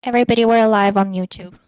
Everybody, we're live on YouTube.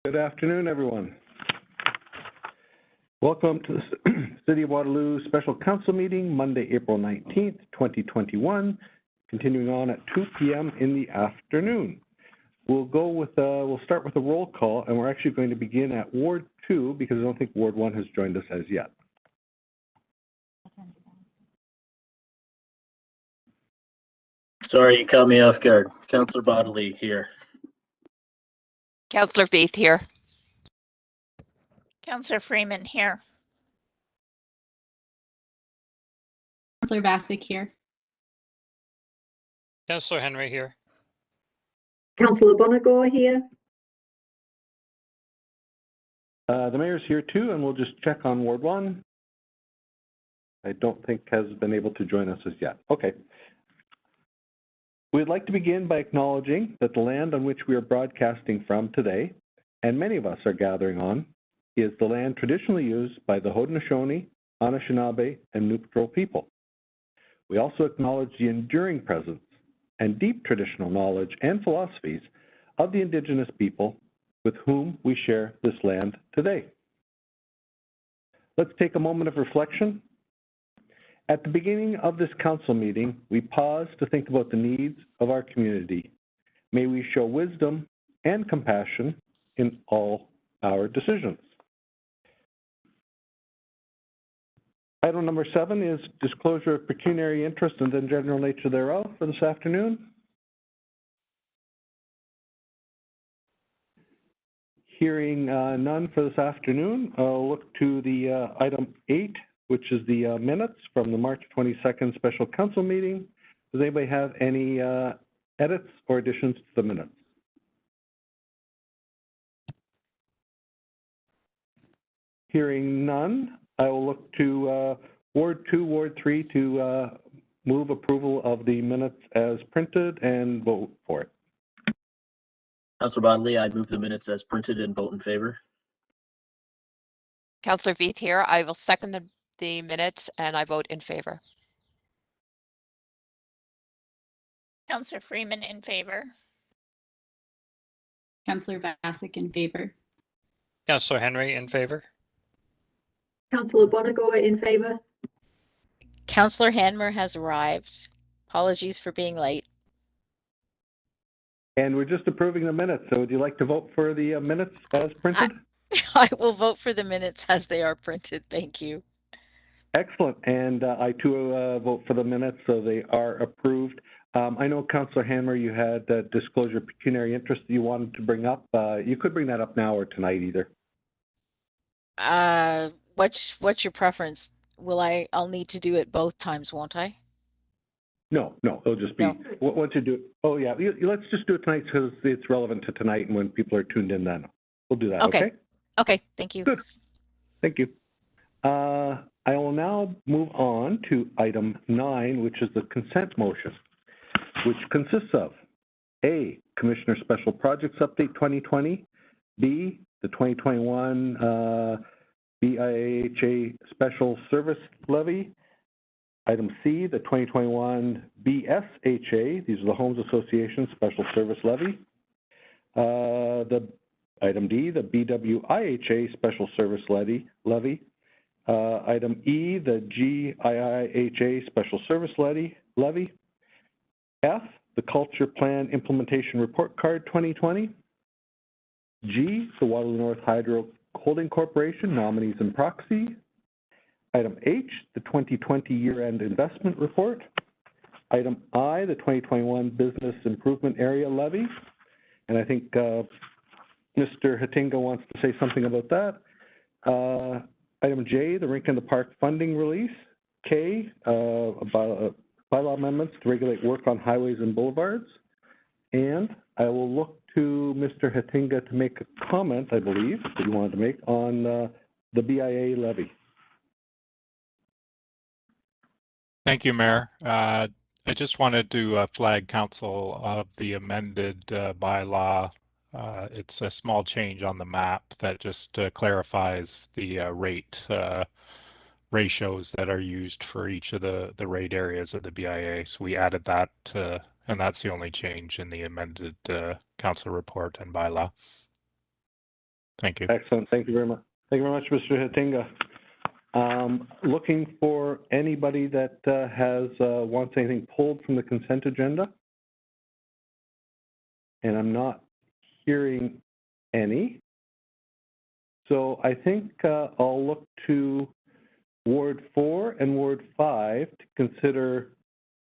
Good afternoon, everyone. Welcome to the City of Waterloo Special Council meeting, Monday, April 19th, 2021, continuing on at 2 p.m. in the afternoon. We'll start with a roll call, and we're actually going to begin at Ward 2 because I don't think Ward 1 has joined us as yet. Sorry, you caught me off guard. Councillor Bodley here. Councillor Faith here. Councillor Freeman here. Councillor Bassick here. Councillor Henry here. Councillor Bonagore here. The mayor's here too, and we'll just check on Ward 1. I don't think has been able to join us as yet. Okay. We'd like to begin by acknowledging that the land on which we are broadcasting from today, and many of us are gathering on, is the land traditionally used by the Haudenosaunee, Anishinaabe, and Nuptral people. We also acknowledge the enduring presence and deep traditional knowledge and philosophies of the Indigenous people with whom we share this land today. Let's take a moment of reflection. At the beginning of this council meeting, we pause to think about the needs of our community. May we show wisdom and compassion in all our decisions. Item number 7 is disclosure of pecuniary interest and then general nature thereof for this afternoon. Hearing none for this afternoon, I'll look to the item 8, which is the minutes from the March 22nd special council meeting. Does anybody have any edits or additions to the minutes? Hearing none, I will look to Ward 2, Ward 3 to move approval of the minutes as printed and vote for it. Councillor Bodley, I move the minutes as printed and vote in favor. Councillor Faith here. I will second the minutes and I vote in favor. Councillor Freeman in favor. Councillor Bassick in favor. Councillor Henry in favor. Councillor Bonagore in favor. Councillor Hanmer has arrived. Apologies for being late. And we're just approving the minutes. So would you like to vote for the minutes as printed? I will vote for the minutes as they are printed. Thank you. Excellent. And I too vote for the minutes, so they are approved. I know, Councillor Hammer, you had disclosure of pecuniary interest that you wanted to bring up. You could bring that up now or tonight either. What's your preference? I'll need to do it both times, won't I? No, it'll just be, once you do it, oh yeah, let's just do it tonight because it's relevant to tonight and when people are tuned in then. We'll do that, okay? Okay, thank you. Good, thank you. I will now move on to item 9, which is the consent motion, which consists of A, Commissioner Special Projects Update 2020, B, the 2021 BIAHA Special Service Levy, item C, the 2021 BSHA, these are the Homes Association Special Service Levy, item D, the BWIHA Special Service Levy, item E, the GIIHA Special Service Levy, F, the Culture Plan Implementation Report Card 2020, G, the Waterloo North Hydro Holding Corporation Nominees and Proxy, item H, the 2020 Year-End Investment Report, item I, the 2021 Business Improvement Area Levy, and I think Mr. Hatinga wants to say something about that. Item J, the Rink in the Park funding release. K, bylaw amendments to regulate work on highways and boulevards. And I will look to Mr. Hatinga to make a comment, I believe, that you wanted to make on the BIA levy. Thank you, Mayor. I just wanted to flag council of the amended bylaw. It's a small change on the map that just clarifies the rate ratios that are used for each of the rate areas of the BIA. So we added that, and that's the only change in the amended council report and bylaw. Thank you. Excellent. Thank you very much. Thank you very much, Mr. Hatinga. Looking for anybody that wants anything pulled from the consent agenda. And I'm not hearing any. So I think I'll look to Ward 4 and Ward 5 to consider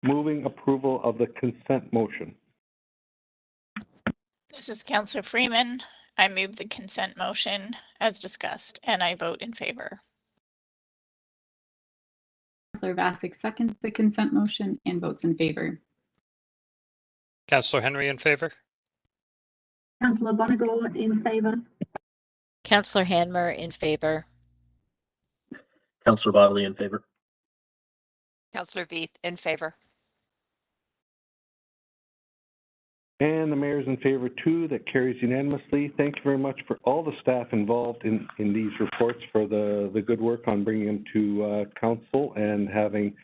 moving approval of the consent motion. This is Counselor Freeman. I move the consent motion as discussed, and I vote in favor. Counselor Vassick seconds the consent motion and votes in favor. Councillor Henry in favor. Councillor Bonagor in favour. Counselor Hanmer in favor. Councillor Bodley in favor. Counselor Beath in favor. And the mayor's in favor too. That carries unanimously. Thank you very much for all the staff involved in these reports, for the good work on bringing them to council and having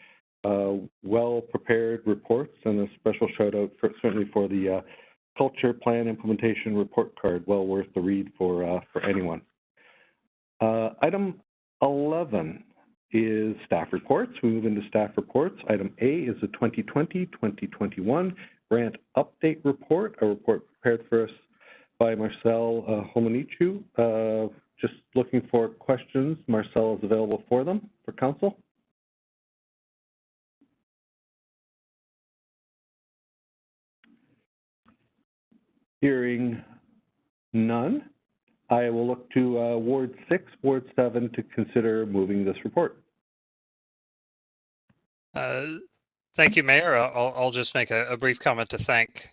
well-prepared reports, and a special shout out certainly for the culture plan implementation report card. Well worth the read for anyone. Item 11 is staff reports. We move into staff reports. Item A is the 2020-2021 grant update report, a report prepared for us by Marcel Homanichu. Just looking for questions. Marcel is available for them for council. Hearing none, I will look to Ward 6, Ward 7 to consider moving this report. Thank you, Mayor. I'll just make a brief comment to thank,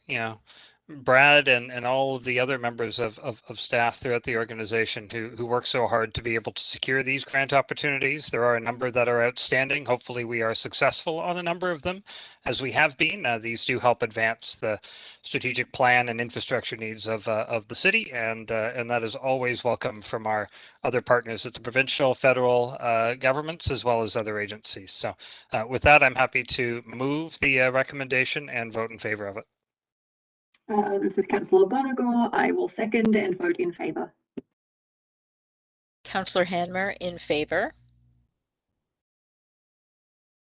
Brad and all of the other members of staff throughout the organization who work so hard to be able to secure these grant opportunities. There are a number that are outstanding. Hopefully we are successful on a number of them, as we have been. These do help advance the strategic plan and infrastructure needs of the city, and that is always welcome from our other partners at the provincial, federal governments, as well as other agencies. So with that, I'm happy to move the recommendation and vote in favor of it. This is Councillor Bonagor. I will second and vote in favour. Counselor Hanmer in favor.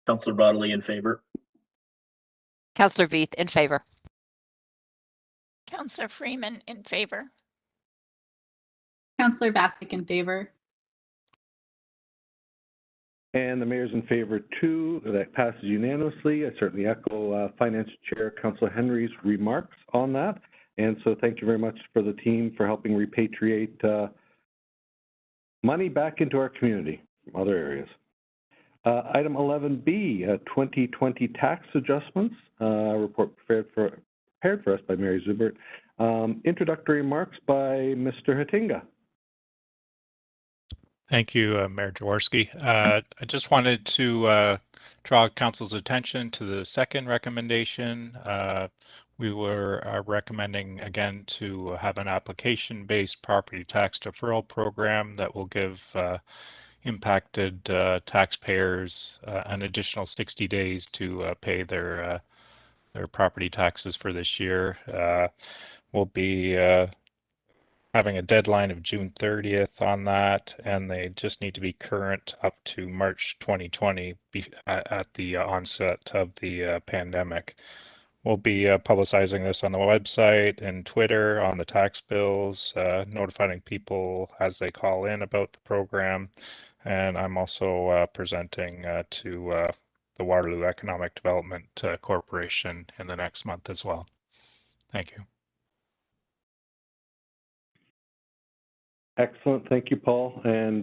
Councillor Bodley in favor. Counselor Beath in favor. Counselor Freeman in favor. Counselor Vassick in favor. And the mayor's in favor too. That passes unanimously. I certainly echo Finance Chair Councillor Henry's remarks on that. And so thank you very much for the team for helping repatriate money back into our community from other areas. Item 11B, 2020 tax adjustments, report prepared for us by Mary Zubert. Introductory remarks by Mr. Hatinga. Thank you, Mayor Jaworski. I just wanted to draw council's attention to the second recommendation. We were recommending again to have an application-based property tax deferral program that will give impacted taxpayers an additional 60 days to pay their property taxes for this year. We'll be having a deadline of June 30th on that, and they just need to be current up to March 2020 at the onset of the pandemic. We'll be publicizing this on the website and Twitter on the tax bills, notifying people as they call in about the program. And I'm also presenting to the Waterloo Economic Development Corporation in the next month as well. Thank you. Excellent, thank you, Paul, and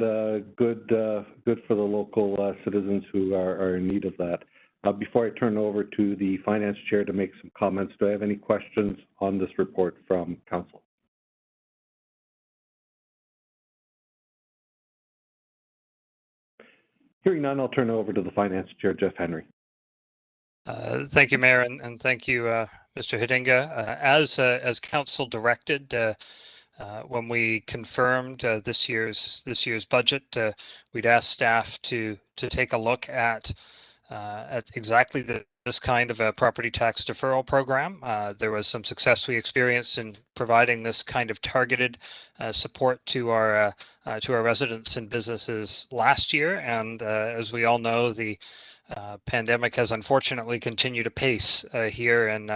good for the local citizens who are in need of that. Before I turn over to the Finance Chair to make some comments, do I have any questions on this report from Council? Hearing none, I'll turn over to the Finance Chair, Jeff Henry. Thank you, Mayor, and thank you, Mr. Hatinga. As Council directed, when we confirmed this year's budget, we'd asked staff to take a look at at exactly this kind of a property tax deferral program. There was some success we experienced in providing this kind of targeted support to our residents and businesses last year, and as we all know, the pandemic has unfortunately continued apace here in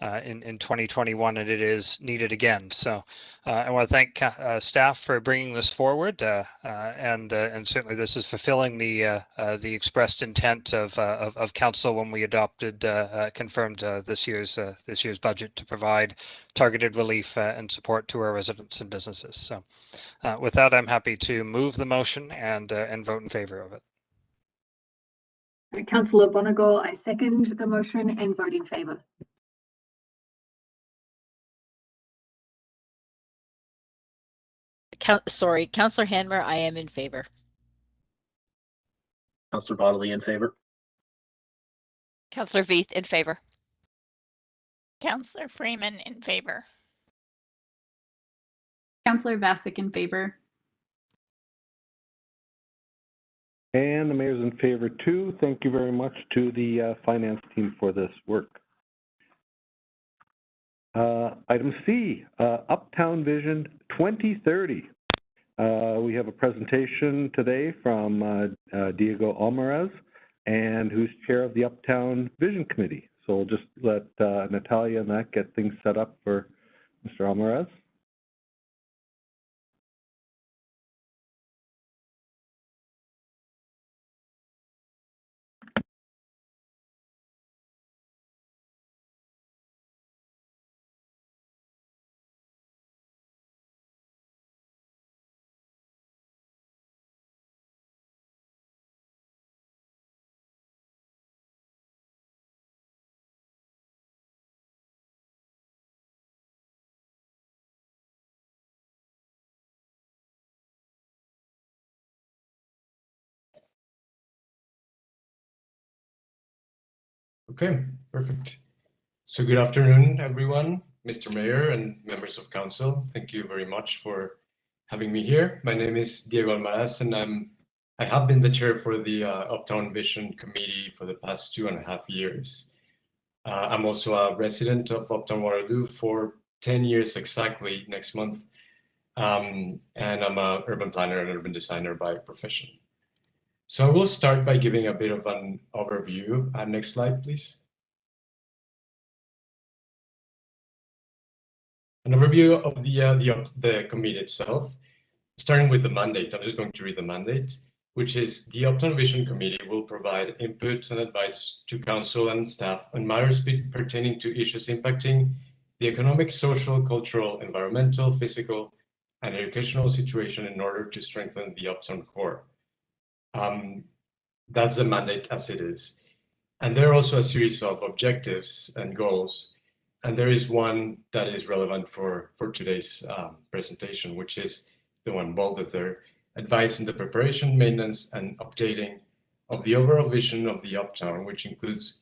2021, and it is needed again. So I want to thank staff for bringing this forward, and certainly this is fulfilling the expressed intent of council when we confirmed this year's budget to provide targeted relief and support to our residents and businesses. So with that, I'm happy to move the motion and vote in favor of it. Councillor Bonigo, I second the motion and vote in favour. Councillor Hanmer, I am in favor. Councillor Bodley in favor. Councillor Veith in favor. Councillor Freeman in favor. Councillor Vasic in favor. And the mayor's in favor too. Thank you very much to the finance team for this work. Item C, Uptown Vision 2030. We have a presentation today from Diego Almaraz, and who's chair of the Uptown Vision Committee. So we'll just let Natalia and that get things set up for Mr. Almaraz. Okay, perfect. So good afternoon, everyone, Mr. Mayor and members of council. Thank you very much for having me here. My name is Diego Almaraz, and I have been the chair for the Uptown Vision Committee for the past 2.5 years. I'm also a resident of Uptown Waterloo for 10 years exactly next month, and I'm an urban planner and urban designer by profession. So I will start by giving a bit of an overview. Next slide, please. An overview of the committee itself, starting with the mandate. I'm just going to read the mandate, which is the Uptown Vision Committee will provide input and advice to council and staff on matters pertaining to issues impacting the economic, social, cultural, environmental, physical, and educational situation in order to strengthen the Uptown core. That's the mandate as it is. And there are also a series of objectives and goals. And there is one that is relevant for today's presentation, which is the one bolded there: advice in the preparation, maintenance, and updating of the overall vision of the Uptown, which includes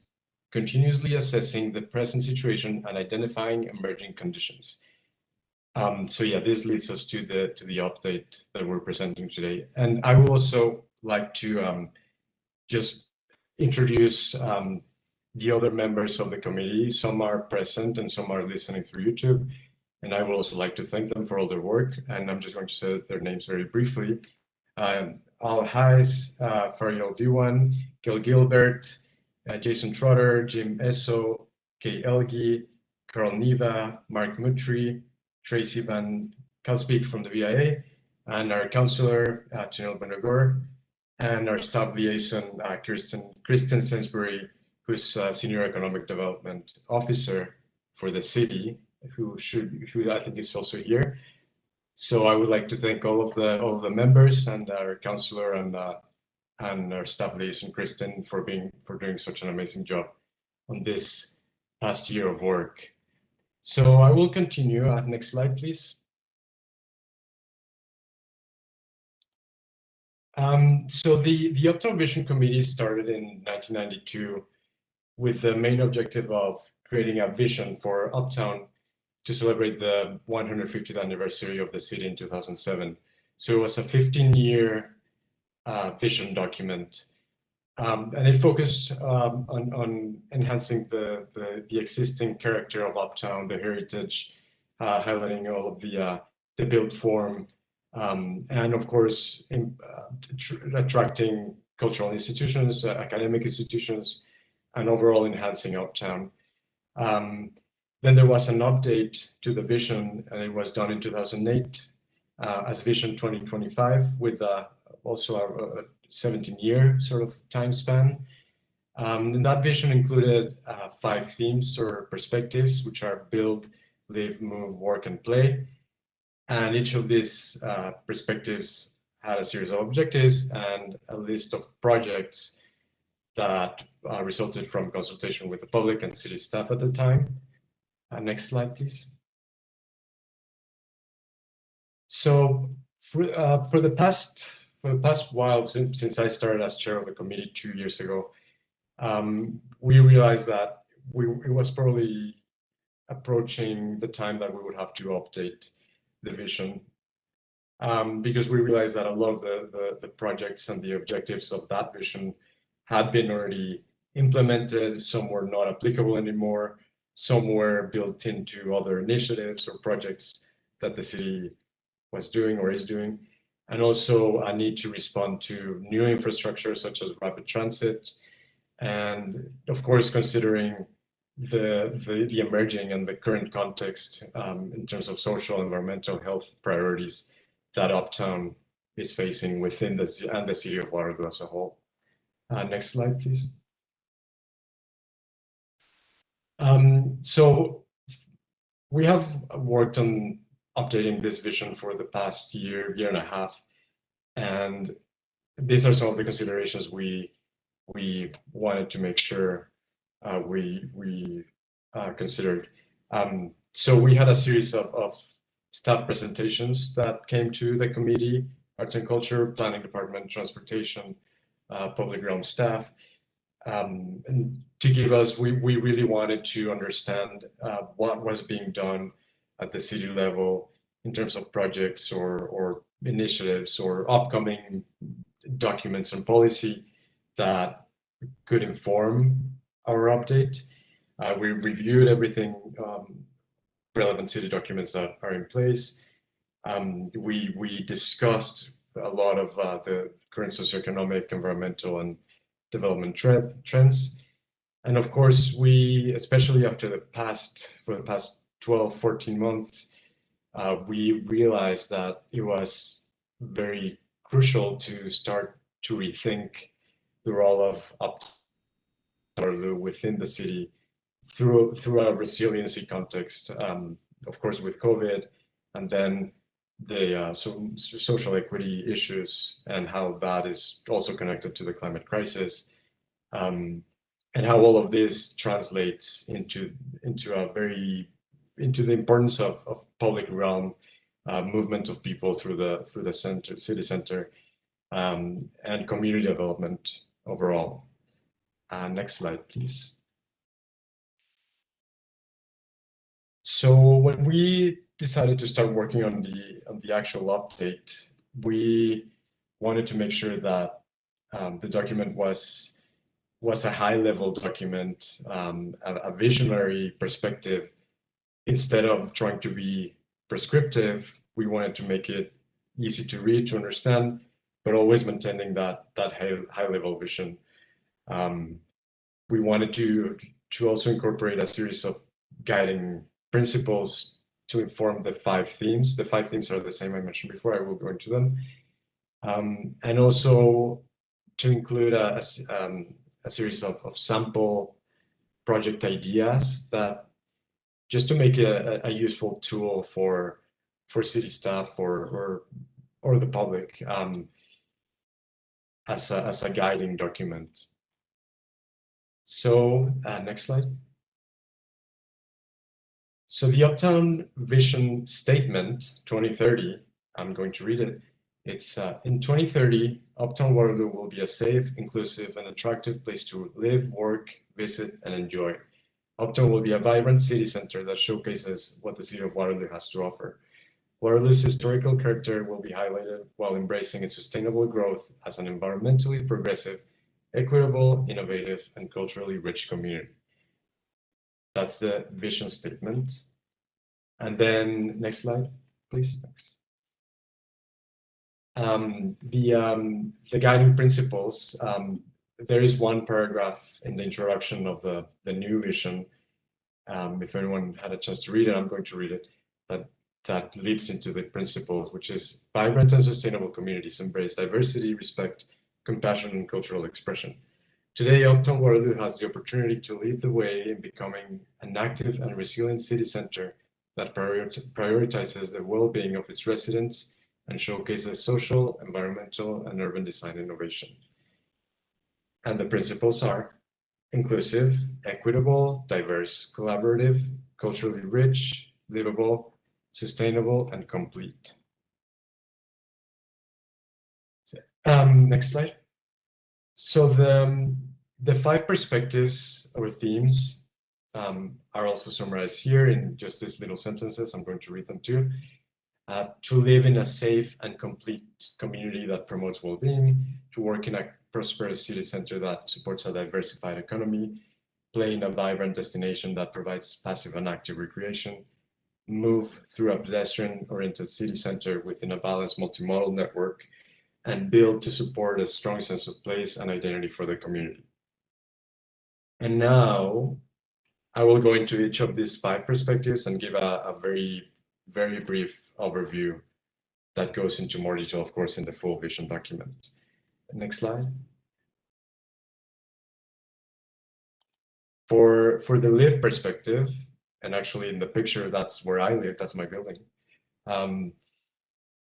continuously assessing the present situation and identifying emerging conditions. So yeah, this leads us to the update that we're presenting today. And I would also like to just introduce the other members of the committee. Some are present and some are listening through YouTube. And I would also like to thank them for all their work. And I'm just going to say their names very briefly. Al Hayes, Fariel Dewan, Gil Gilbert, Jason Trotter, Jim Esso, Kay Elgi, Carl Neva, Mark Mutri, Tracy Van Kalsbeek from the VIA, and our councillor, Janelle Benagor, and our staff liaison, Kristen Sainsbury, who's Senior Economic Development Officer for the city, who I think is also here. So I would like to thank all of the members and our councillor and our staff liaison, Kristen, for doing such an amazing job on this past year of work. So I will continue. Next slide, please. So the Uptown Vision Committee started in 1992 with the main objective of creating a vision for Uptown to celebrate the 150th anniversary of the city in 2007. So it was a 15-year vision document And it focused on enhancing the existing character of Uptown, the heritage, highlighting all of the built form, and of course, attracting cultural institutions, academic institutions, and overall enhancing Uptown. Then there was an update to the vision, and it was done in 2008 as Vision 2025 with also a 17-year sort of time span. And that vision included 5 themes or perspectives, which are build, live, move, work, and play. And each of these perspectives had a series of objectives and a list of projects that resulted from consultation with the public and city staff at the time. Next slide, please. So for the past while, since I started as chair of the committee 2 years ago, we realized that it was probably approaching the time that we would have to update the vision, because we realized that a lot of the projects and the objectives of that vision had been already implemented. Some were not applicable anymore. Some were built into other initiatives or projects that the city was doing or is doing, and also a need to respond to new infrastructure such as rapid transit, and of course considering the emerging and the current context in terms of social, environmental, health priorities that Uptown is facing within the city of Waterloo as a whole. Next slide, please. So we have worked on updating this vision for the past year and a half, and these are some of the considerations we wanted to make sure we considered. So we had a series of staff presentations that came to the committee: Arts and Culture, Planning Department, Transportation, Public Realm staff. And to give us, we really wanted to understand what was being done at the city level in terms of projects or initiatives or upcoming documents and policy that could inform our update. We reviewed everything, relevant city documents that are in place. We discussed a lot of the current socioeconomic, environmental, and development trends. And of course, we, especially after for the past 12, 14 months, we realized that it was very crucial to start to rethink the role of Waterloo within the city through a resiliency context, of course, with COVID, and then the social equity issues and how that is also connected to the climate crisis, and how all of this translates into the importance of public realm, movement of people through the city center, and community development overall. Next slide, please. So when we decided to start working on the actual update, we wanted to make sure that the document was a high-level document, a visionary perspective. Instead of trying to be prescriptive, we wanted to make it easy to read, to understand, but always maintaining that high-level vision. We wanted to also incorporate a series of guiding principles to inform the 5 themes. The 5 themes are the same I mentioned before. I will go into them. And also to include a series of sample project ideas that just to make it a useful tool for city staff or the public as a guiding document. So next slide. So the Uptown Vision Statement 2030, I'm going to read it. It's in 2030, Uptown Waterloo will be a safe, inclusive, and attractive place to live, work, visit, and enjoy. Uptown will be a vibrant city center that showcases what the city of Waterloo has to offer. Waterloo's historical character will be highlighted while embracing its sustainable growth as an environmentally progressive equitable, innovative, and culturally rich community. That's the vision statement. And then next slide, please. Thanks. The guiding principles, there is one paragraph in the introduction of the new vision. If anyone had a chance to read it, I'm going to read it. That leads into the principles, which is vibrant and sustainable communities embrace diversity, respect, compassion, and cultural expression. Today, Uptown Waterloo has the opportunity to lead the way in becoming an active and resilient city center that prioritizes the well-being of its residents and showcases social, environmental, and urban design innovation. And the principles are inclusive, equitable, diverse, collaborative, culturally rich, livable, sustainable, and complete. Next slide. So the 5 perspectives or themes are also summarized here in just these little sentences. I'm going to read them too. To live in a safe and complete community that promotes well-being, to work in a prosperous city center that supports a diversified economy, play in a vibrant destination that provides passive and active recreation, move through a pedestrian-oriented city center within a balanced multimodal network, and build to support a strong sense of place and identity for the community. And now I will go into each of these 5 perspectives and give a very, very brief overview that goes into more detail, of course, in the full vision document. Next slide. For the live perspective, and actually in the picture, that's where I live, that's my building.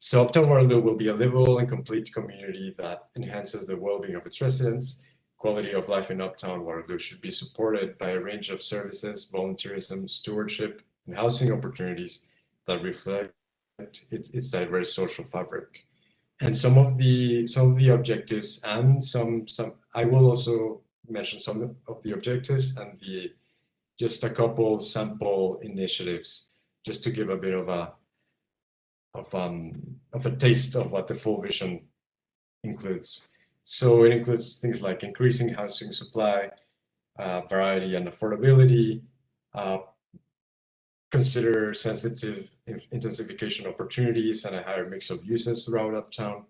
So Uptown Waterloo will be a livable and complete community that enhances the well-being of its residents. Quality of life in Uptown Waterloo should be supported by a range of services, volunteerism, stewardship, and housing opportunities that reflect its diverse social fabric. And some of the objectives and some I will also mention some of the objectives and just a couple sample initiatives, just to give a bit of a taste of what the full vision includes. So it includes things like increasing housing supply, variety and affordability, consider sensitive intensification opportunities and a higher mix of uses throughout Uptown.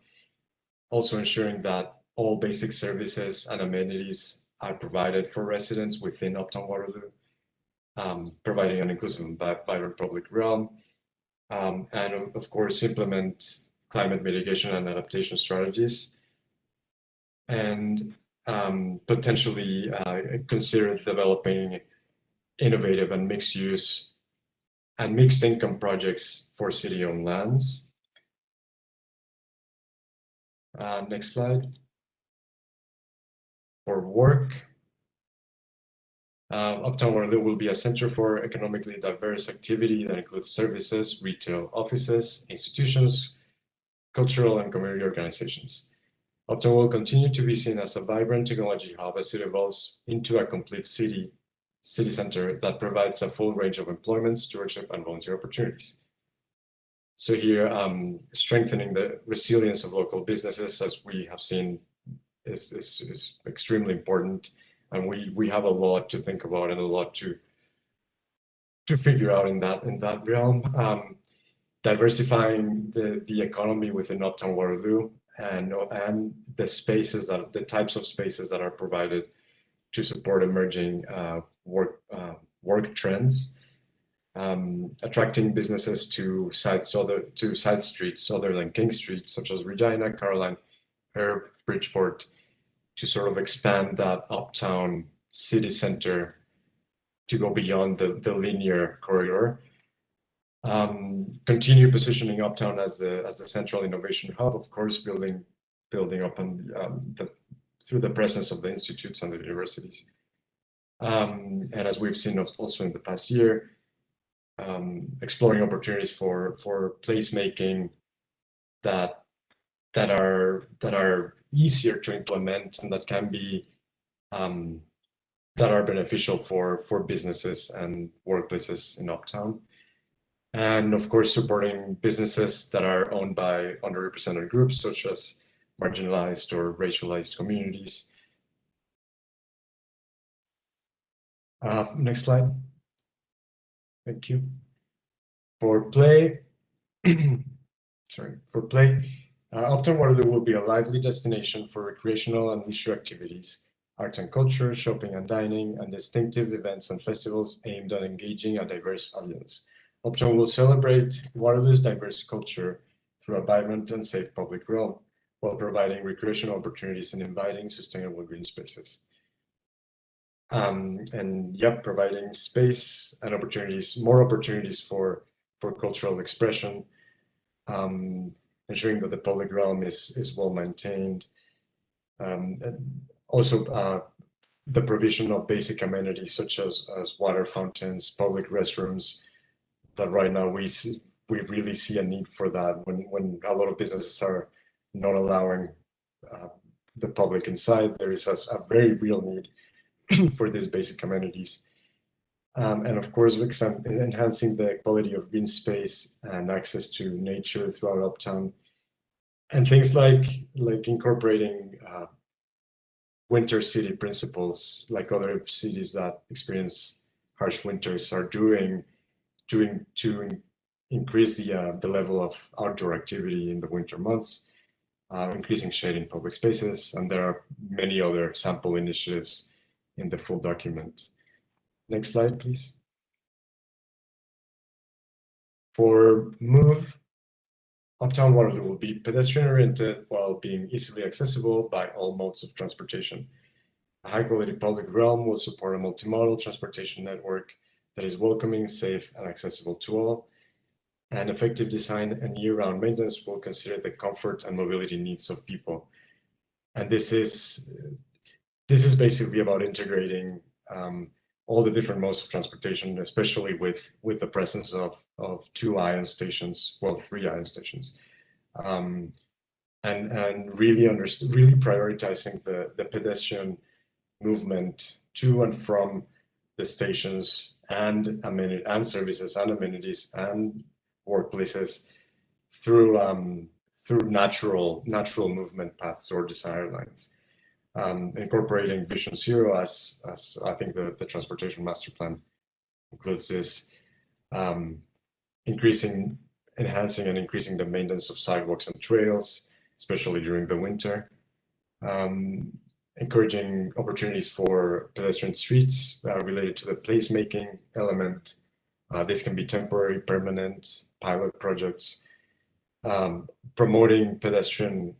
Also ensuring that all basic services and amenities are provided for residents within Uptown Waterloo, providing an inclusive and vibrant public realm, and of course implement climate mitigation and adaptation strategies, and potentially consider developing innovative and mixed use and mixed income projects for city-owned lands. Next slide. For work, Uptown Waterloo will be a center for economically diverse activity that includes services, retail, offices, institutions, cultural and community organizations. Uptown will continue to be seen as a vibrant technology hub as it evolves into a complete city center that provides a full range of employment, stewardship, and volunteer opportunities. So here, strengthening the resilience of local businesses, as we have seen, is extremely important, and we have a lot to think about and a lot to figure out in that realm. Diversifying the economy within Uptown Waterloo and the types of spaces that are provided to support emerging work trends. Attracting businesses to side streets other than King Street, such as Regina, Caroline, Herb, Bridgeport, to sort of expand that Uptown city center to go beyond the linear corridor. Continue positioning Uptown as the central innovation hub, of course, building up on through the presence of the institutes and the universities. And as we've seen also in the past year, exploring opportunities for placemaking that are easier to implement and that can be that are beneficial for businesses and workplaces in Uptown. And of course, supporting businesses that are owned by underrepresented groups, such as marginalized or racialized communities, Next slide. Thank you. For play, Uptown Waterloo will be a lively destination for recreational and leisure activities, arts and culture, shopping and dining, and distinctive events and festivals aimed at engaging a diverse audience. Uptown will celebrate Waterloo's diverse culture through a vibrant and safe public realm, while providing recreational opportunities and inviting sustainable green spaces. Providing space and more opportunities for cultural expression, ensuring that the public realm is well maintained. And also, the provision of basic amenities such as water fountains, public restrooms, that right now we really see a need for that when a lot of businesses are not allowing the public inside. There is a very real need for these basic amenities. And of course, enhancing the quality of green space and access to nature throughout Uptown. And things like incorporating winter city principles, like other cities that experience harsh winters are doing to increase the level of outdoor activity in the winter months, increasing shade in public spaces, and there are many other sample initiatives in the full document. Next slide, please. For move, Uptown Waterloo will be pedestrian-oriented while being easily accessible by all modes of transportation. A high-quality public realm will support a multimodal transportation network that is welcoming, safe, and accessible to all. And effective design and year-round maintenance will consider the comfort and mobility needs of people. And this is basically about integrating all the different modes of transportation, especially with the presence of 2 ion stations, well, 3 ion stations, and really prioritizing the pedestrian movement to and from the stations and services and amenities and workplaces through natural movement paths or desire lines. Incorporating Vision Zero as I think the transportation master plan includes this, enhancing and increasing the maintenance of sidewalks and trails, especially during the winter. Encouraging opportunities for pedestrian streets related to the placemaking element. This can be temporary, permanent, pilot projects. Promoting pedestrian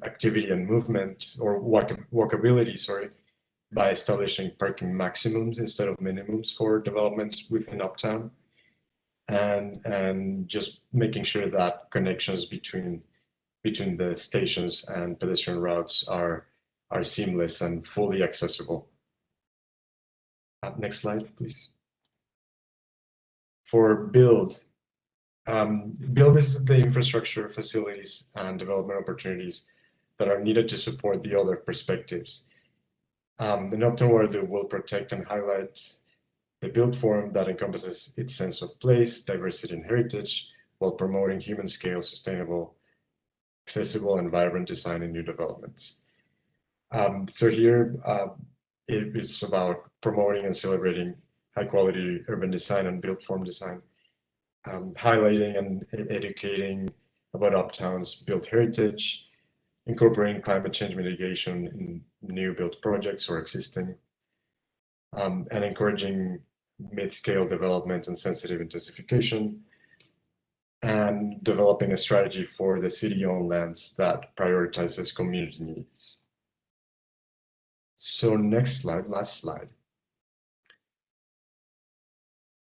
activity and movement, or walkability, sorry, by establishing parking maximums instead of minimums for developments within Uptown, and just making sure that connections between the stations and pedestrian routes are seamless and fully accessible. Next slide, please. For build is the infrastructure, facilities, and development opportunities that are needed to support the other perspectives. The Uptown Waterloo will protect and highlight the built form that encompasses its sense of place, diversity, and heritage, while promoting human-scale, sustainable, accessible, and vibrant design in new developments. So here, it is about promoting and celebrating high-quality urban design and built form design, highlighting and educating about Uptown's built heritage, incorporating climate change mitigation in new built projects or existing, and encouraging mid-scale development and sensitive intensification, and developing a strategy for the city-owned lands that prioritizes community needs. So next slide, last slide.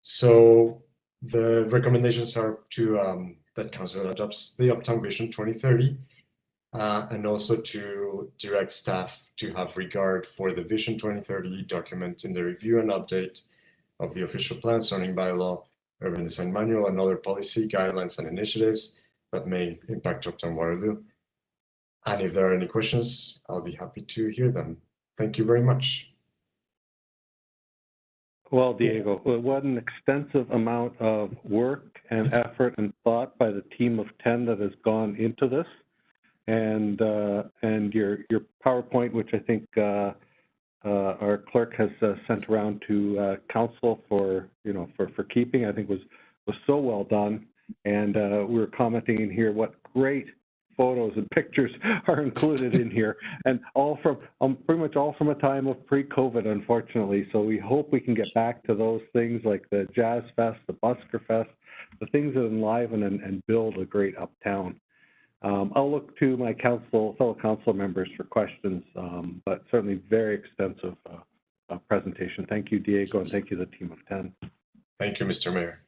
So the recommendations are to that Council adopts the Uptown Vision 2030, and also to direct staff to have regard for the Vision 2030 document in the review and update of the official plan, zoning bylaw, urban design manual, and other policy guidelines and initiatives that may impact Uptown Waterloo. And if there are any questions, I'll be happy to hear them. Thank you very much. Well, Diego, what an extensive amount of work and effort and thought by the team of 10 that has gone into this, and your PowerPoint, which I think our clerk has sent around to council for keeping, I think was so well done. And we were commenting in here what great photos and pictures are included in here, and all from pretty much all from a time of pre-COVID, unfortunately. So we hope we can get back to those things like the Jazz Fest, the Busker Fest, the things that enliven and build a great uptown. I'll look to my fellow council members for questions, but certainly very extensive presentation. Thank you, Diego, and thank you, the team of 10. Thank you, Mr. Mayor.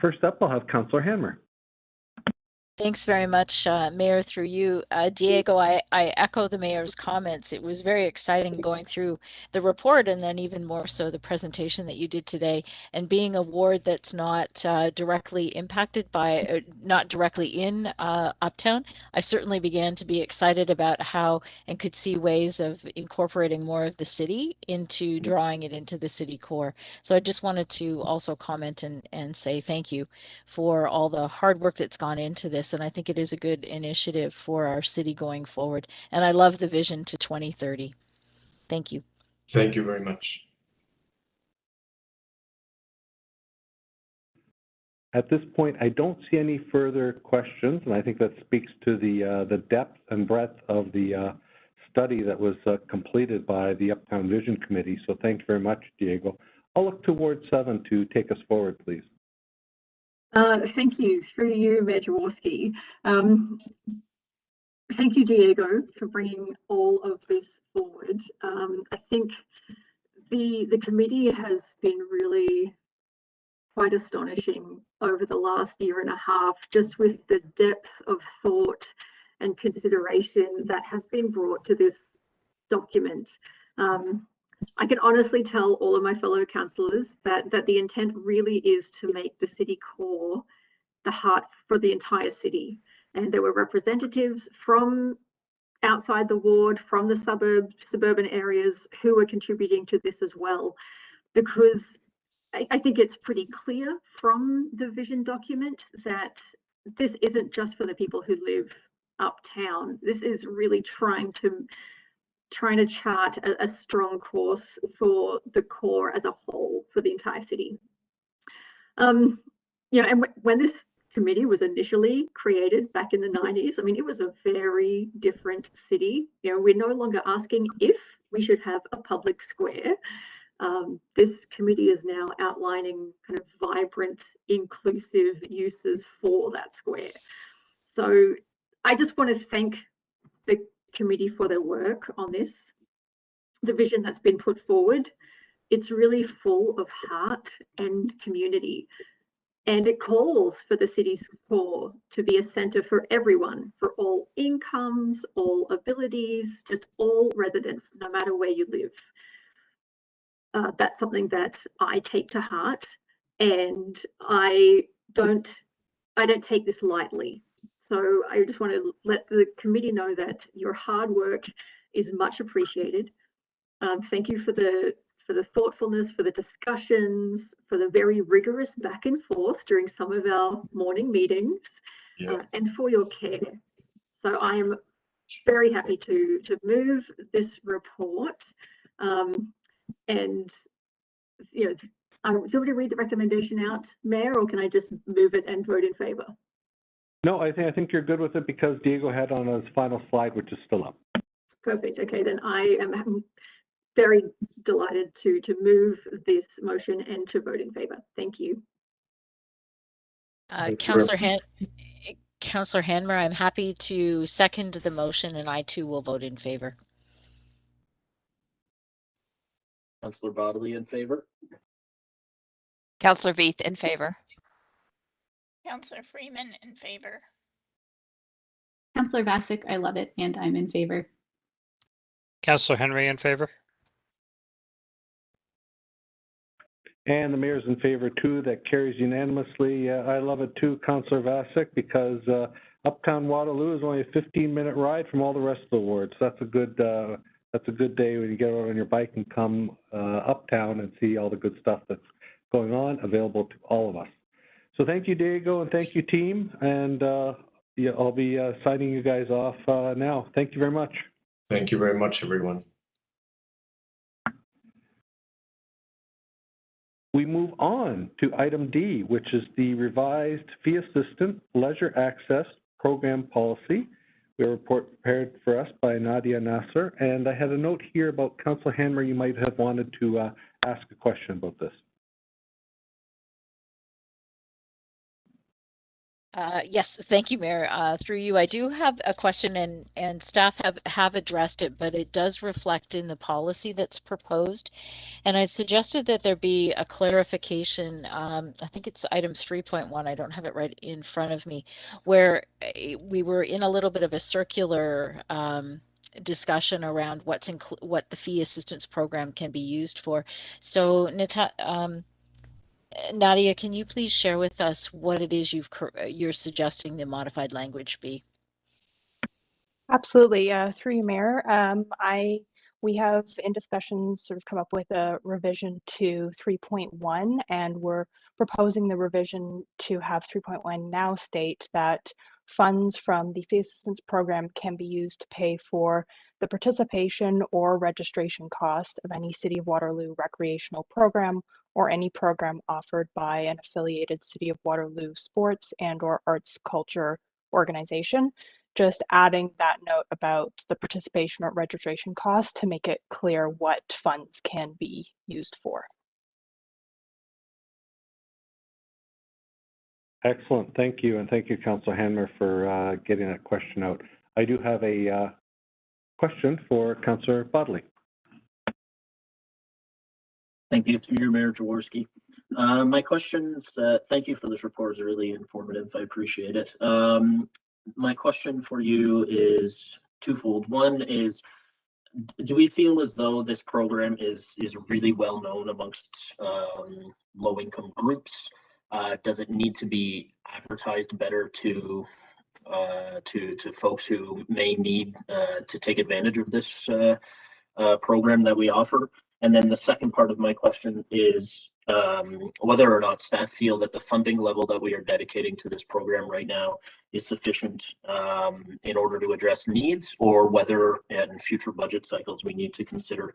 First up, I'll have Councillor Hanmer. Thanks very much, Mayor, through you. Diego, I echo the Mayor's comments. It was very exciting going through the report and then even more so the presentation that you did today. And being a ward that's not directly impacted by, not directly in Uptown, I certainly began to be excited about how and could see ways of incorporating more of the city into drawing it into the city core. So I just wanted to also comment and say thank you for all the hard work that's gone into this. And I think it is a good initiative for our city going forward. And I love the vision to 2030. Thank you. Thank you very much. At this point, I don't see any further questions, and I think that speaks to the depth and breadth of the study that was completed by the Uptown Vision Committee. So thank you very much, Diego. I'll look to Ward 7 to take us forward, please. Thank you. Through you, Mayor Jaworski. Thank you, Diego, for bringing all of this forward. I think the committee has been really quite astonishing over the last year and a half, just with the depth of thought and consideration that has been brought to this document. I can honestly tell all of my fellow councillors that the intent really is to make the city core the heart for the entire city. And there were representatives from outside the ward, from the suburban areas who were contributing to this as well, because I think it's pretty clear from the vision document that this isn't just for the people who live uptown. This is really trying to chart a strong course for the core as a whole for the entire city. And when this committee was initially created back in the 90s, I mean, it was a very different city. We're no longer asking if we should have a public square. This committee is now outlining kind of vibrant, inclusive uses for that square. So I just want to thank the committee for their work on this. The vision that's been put forward, it's really full of heart and community. And it calls for the city's core to be a centre for everyone, for all incomes, all abilities, just all residents, no matter where you live. That's something that I take to heart, and I don't take this lightly. So I just want to let the committee know that your hard work is much appreciated. Thank you for the thoughtfulness, for the discussions, for the very rigorous back and forth during some of our morning meetings, and for your care. So I am very happy to move this report. And do you want me to read the recommendation out, Mayor, or can I just move it and vote in favour? No, I think you're good with it because Diego had on his final slide, which is still up. Perfect. Okay, then I am very delighted to move this motion and to vote in favour. Thank you. Councillor Hanmer, I'm happy to second the motion, and I too will vote in favour. Councillor Bodley in favor. Councillor Veith in favor. Councillor Freeman in favor. Councillor Vasic, I love it, and I'm in favor. Councillor Henry in favor. And the mayor's in favor too. That carries unanimously. I love it too, Councillor Vasic, because Uptown Waterloo is only a 15-minute ride from all the rest of the wards. That's a good day when you get out on your bike and come uptown and see all the good stuff that's going on, available to all of us. So thank you, Diego, and thank you, team. And I'll be signing you guys off now. Thank you very much. Thank you very much, everyone. we move on to item D, which is the revised fee assistant leisure access program policy. We have a report prepared for us by Nadia Nasser, and I had a note here about Councillor Hanmer. You might have wanted to ask a question about this. Yes, thank you, Mayor. Through you, I do have a question, and staff have addressed it, but it does reflect in the policy that's proposed. And I suggested that there be a clarification. I think it's item 3.1. I don't have it right in front of me, where we were in a little bit of a circular discussion around what the fee assistance program can be used for. So, Nadia, can you please share with us what it is you're suggesting the modified language be? Absolutely. Through you, Mayor. We have in discussions sort of come up with a revision to 3.1, and we're proposing the revision to have 3.1 now state that funds from the fee assistance program can be used to pay for the participation or registration cost of any City of Waterloo recreational program or any program offered by an affiliated City of Waterloo sports and or arts culture organization. Just adding that note about the participation or registration cost to make it clear what funds can be used for. Excellent, thank you, and thank you, Councillor Hanmer, for getting that question out. I do have a question for Councillor Bodley. Thank you, through your Mayor Jaworski. My questions, thank you for this report, it's really informative, I appreciate it. My question for you is twofold. One is, do we feel as though this program is really well known amongst low-income groups? Does it need to be advertised better to folks who may need to take advantage of this program that we offer? And then the second part of my question is whether or not staff feel that the funding level that we are dedicating to this program right now is sufficient in order to address needs, or whether in future budget cycles we need to consider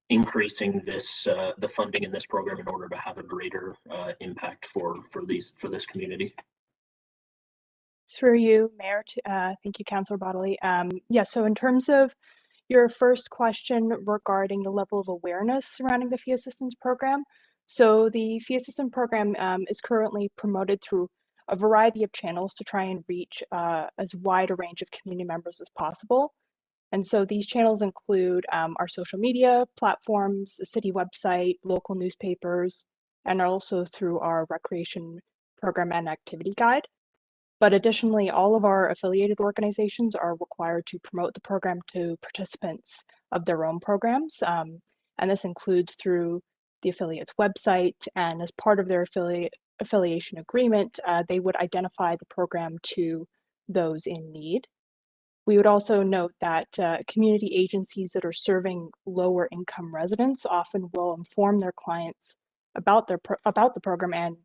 increasing this the funding in this program in order to have a greater impact for this community. Through you, Mayor, thank you, Councillor Bodley. Yeah, so in terms of your first question regarding the level of awareness surrounding the fee assistance program, so the fee assistance program is currently promoted through a variety of channels to try and reach as wide a range of community members as possible. And so these channels include our social media platforms, the city website, local newspapers, and also through our recreation program and activity guide. But additionally, all of our affiliated organizations are required to promote the program to participants of their own programs. And this includes through the affiliate's website, and as part of their affiliation agreement, they would identify the program to those in need. We would also note that community agencies that are serving lower income residents often will inform their clients about the program and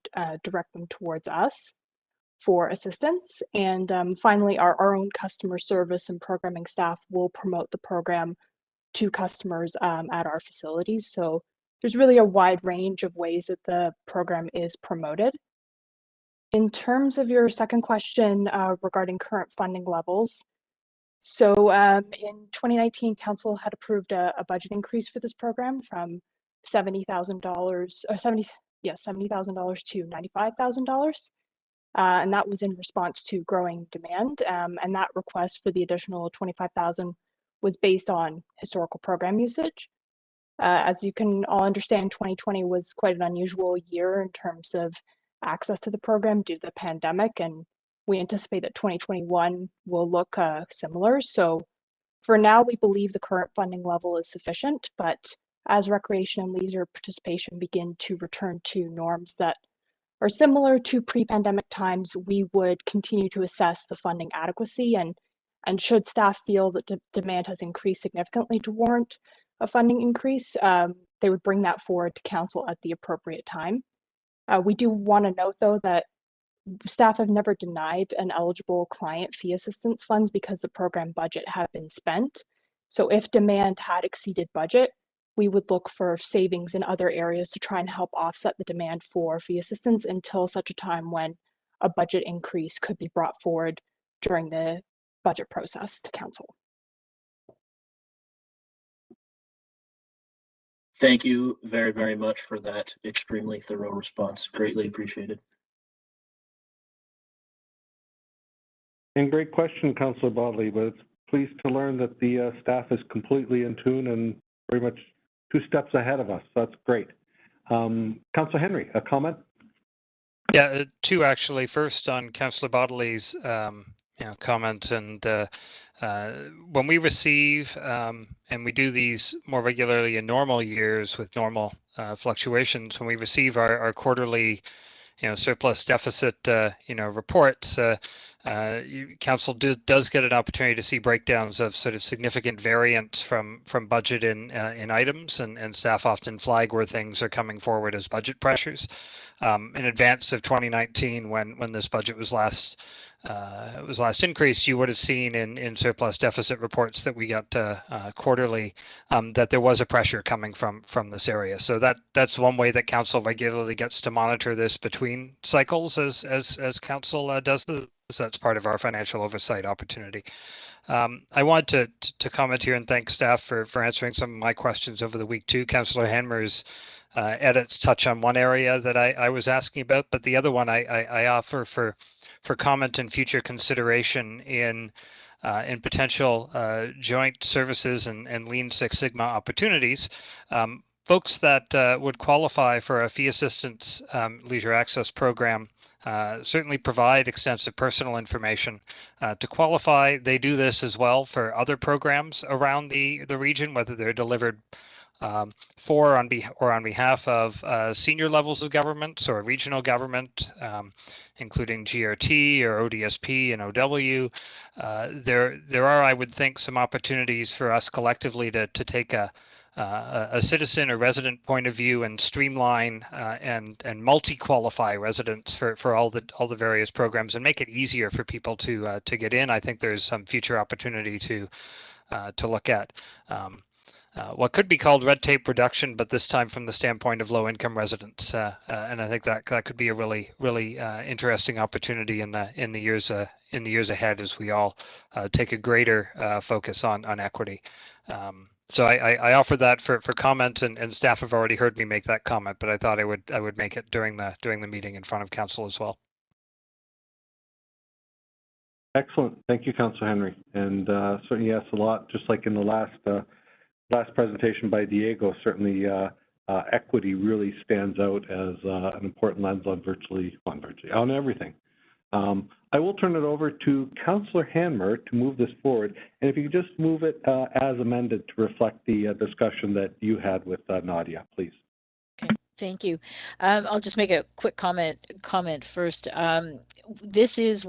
direct them towards us for assistance. And finally, our own customer service and programming staff will promote the program to customers at our facilities. So there's really a wide range of ways that the program is promoted. In terms of your second question regarding current funding levels, so in 2019, Council had approved a budget increase for this program from $70,000 to $95,000. And that was in response to growing demand. And that request for the additional $25,000 was based on historical program usage. As you can all understand, 2020 was quite an unusual year in terms of access to the program due to the pandemic, and we anticipate that 2021 will look similar. So for now, we believe the current funding level is sufficient, but as recreation and leisure participation begin to return to norms that are similar to pre-pandemic times, we would continue to assess the funding adequacy, and should staff feel that demand has increased significantly to warrant a funding increase, they would bring that forward to Council at the appropriate time. We do want to note, though, that staff have never denied an eligible client fee assistance funds because the program budget had been spent. So if demand had exceeded budget, we would look for savings in other areas to try and help offset the demand for fee assistance until such a time when a budget increase could be brought forward during the budget process to council. Thank you very, very much for that extremely thorough response. Greatly appreciated. And great question, Councillor Bodley, but it's pleased to learn that the staff is completely in tune and very much 2 steps ahead of us. That's great. Councillor Henry, a comment? Yeah, 2 actually. First on Councillor Bodley's comment, and when we receive and we do these more regularly in normal years with normal fluctuations, when we receive our quarterly surplus deficit reports, council does get an opportunity to see breakdowns of sort of significant variance from budget in items, and staff often flag where things are coming forward as budget pressures. In advance of 2019, when this budget was last increased, you would have seen in surplus deficit reports that we got quarterly that there was a pressure coming from this area. So that's one way that council regularly gets to monitor this between cycles as council does this. That's part of our financial oversight opportunity. I want to comment here and thank staff for answering some of my questions over the week too. Councillor Hanmer's edits touch on one area that I was asking about, but the other one I offer for comment and future consideration in potential joint services and Lean Six Sigma opportunities. Folks that would qualify for a fee assistance leisure access program certainly provide extensive personal information. To qualify, they do this as well for other programs around the region, whether they're delivered for on behalf of senior levels of government or regional government, including GRT or ODSP and OW. There are, I would think, some opportunities for us collectively to take a citizen or resident point of view and streamline and multi-qualify residents for all the various programs and make it easier for people to get in. I think there's some future opportunity to look at what could be called red tape reduction, but this time from the standpoint of low-income residents, and I think that could be a really interesting opportunity in the years ahead as we all take a greater focus on equity. So I offer that for comment, and staff have already heard me make that comment, but I thought I would make it during the meeting in front of council as well. Excellent. Thank you, Councillor Henry. And certainly, yes, a lot, just like in the last presentation by Diego, certainly equity really stands out as an important lens on everything. I will turn it over to Councillor Hanmer to move this forward. And if you could just move it as amended to reflect the discussion that you had with Nadia, please. Okay, thank you. I'll just make a quick comment first. This is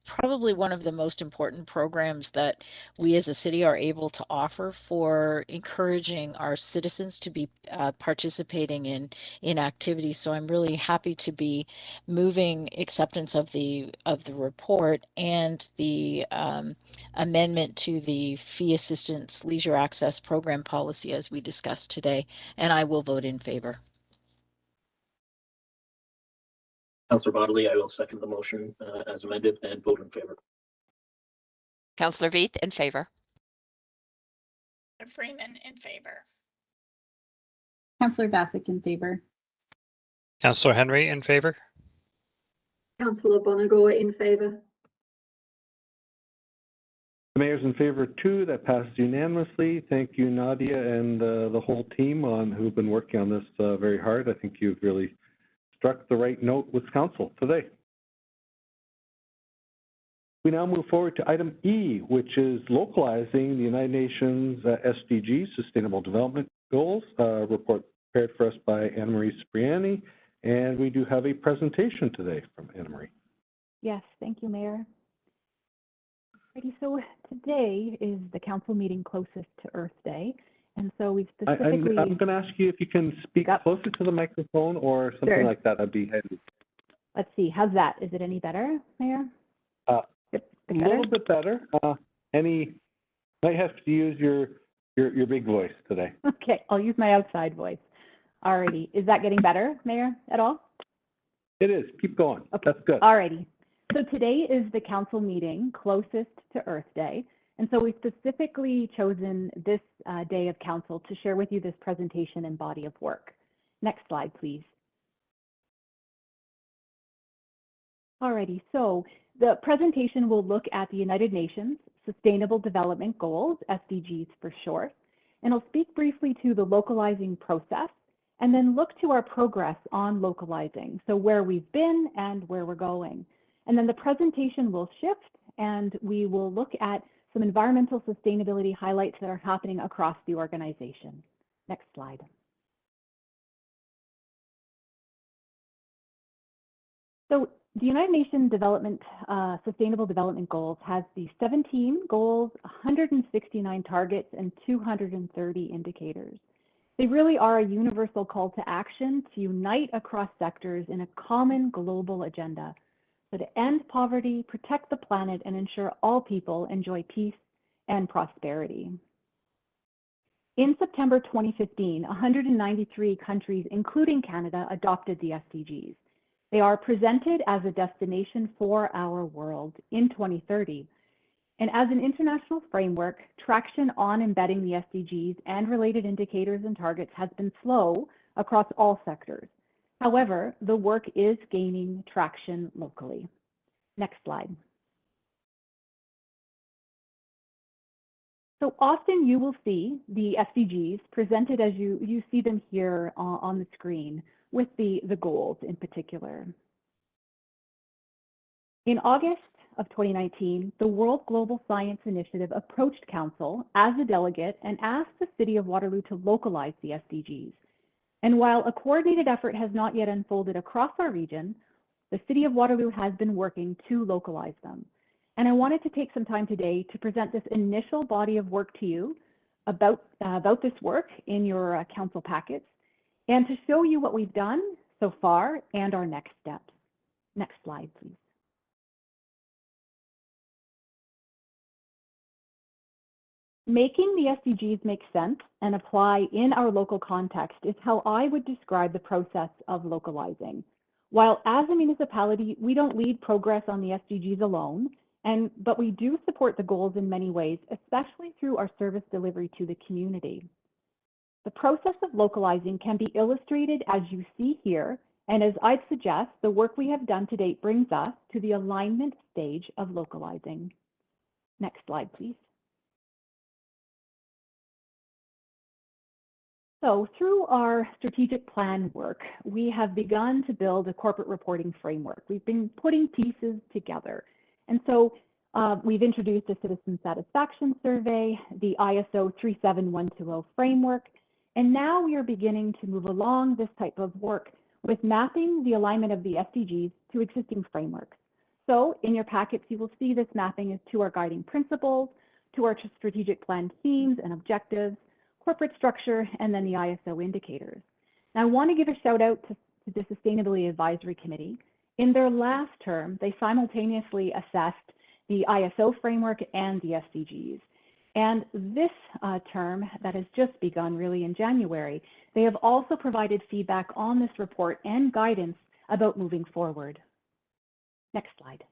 probably one of the most important programs that we as a city are able to offer for encouraging our citizens to be participating in activities. So I'm really happy to be moving acceptance of the report and the amendment to the fee assistance leisure access program policy as we discussed today, and I will vote in favor. Councillor Bodley, I will second the motion as amended and vote in favor. Councillor Veith, in favor. Freeman, in favor. Councillor Bassick, in favor. Councillor Henry, in favor. Councillor Bonagor, in favor. The mayor's in favor too. That passes unanimously. Thank you, Nadia, and the whole team who've been working on this very hard. I think you've really struck the right note with council today. We now move forward to item E, which is localizing the United Nations SDG, Sustainable Development Goals, report prepared for us by Anna Marie Cipriani, and we do have a presentation today from Anna Marie. Yes, thank you, Mayor. Alrighty, so today is the council meeting closest to Earth Day. And so we've specifically... I'm going to ask you if you can speak closer to the microphone or something like that. That'd be handy. Let's see. How's that? Is it any better, Mayor? A little bit better. Might have to use your your big voice today. Okay, I'll use my outside voice. Alrighty, is that getting better, Mayor, at all? It is. Keep going. Okay. That's good. Alrighty. So today is the council meeting closest to Earth Day. And so we've specifically chosen this day of council to share with you this presentation and body of work. Next slide, please. Alrighty, so the presentation will look at the United Nations Sustainable Development Goals, SDGs for short, and I'll speak briefly to the localizing process and then look to our progress on localizing, so where we've been and where we're going. And then the presentation will shift and we will look at some environmental sustainability highlights that are happening across the organization. Next slide. So the United Nations Sustainable Development Goals has the 17 goals, 169 targets, and 230 indicators. They really are a universal call to action to unite across sectors in a common global agenda. So to end poverty, protect the planet, and ensure all people enjoy peace and prosperity. In September 2015, 193 countries, including Canada, adopted the SDGs. They are presented as a destination for our world in 2030. And as an international framework, traction on embedding the SDGs and related indicators and targets has been slow across all sectors. However, the work is gaining traction locally. Next slide. So often you will see the SDGs presented as you see them here on the screen with the goals in particular. In August of 2019, the World Global Science Initiative approached Council as a delegate and asked the City of Waterloo to localize the SDGs. And while a coordinated effort has not yet unfolded across our region, the City of Waterloo has been working to localize them. And I wanted to take some time today to present this initial body of work to you about this work in your council packets and to show you what we've done so far and our next steps. Next slide, please. Making the SDGs make sense and apply in our local context is how I would describe the process of localizing. While as a municipality, we don't lead progress on the SDGs alone, but we do support the goals in many ways, especially through our service delivery to the community. The process of localizing can be illustrated as you see here, and as I'd suggest, the work we have done to date brings us to the alignment stage of localizing. Next slide, please. So through our strategic plan work, we have begun to build a corporate reporting framework. We've been putting pieces together. And so we've introduced a citizen satisfaction survey, the ISO 37120 framework, and now we are beginning to move along this type of work with mapping the alignment of the SDGs to existing frameworks. So in your packets, you will see this mapping is to our guiding principles, to our strategic plan themes and objectives, corporate structure, and then the ISO indicators. Now, I want to give a shout out to the Sustainability Advisory Committee. In their last term, they simultaneously assessed the ISO framework and the SDGs. And this term that has just begun really in January, they have also provided feedback on this report and guidance about moving forward. Next slide.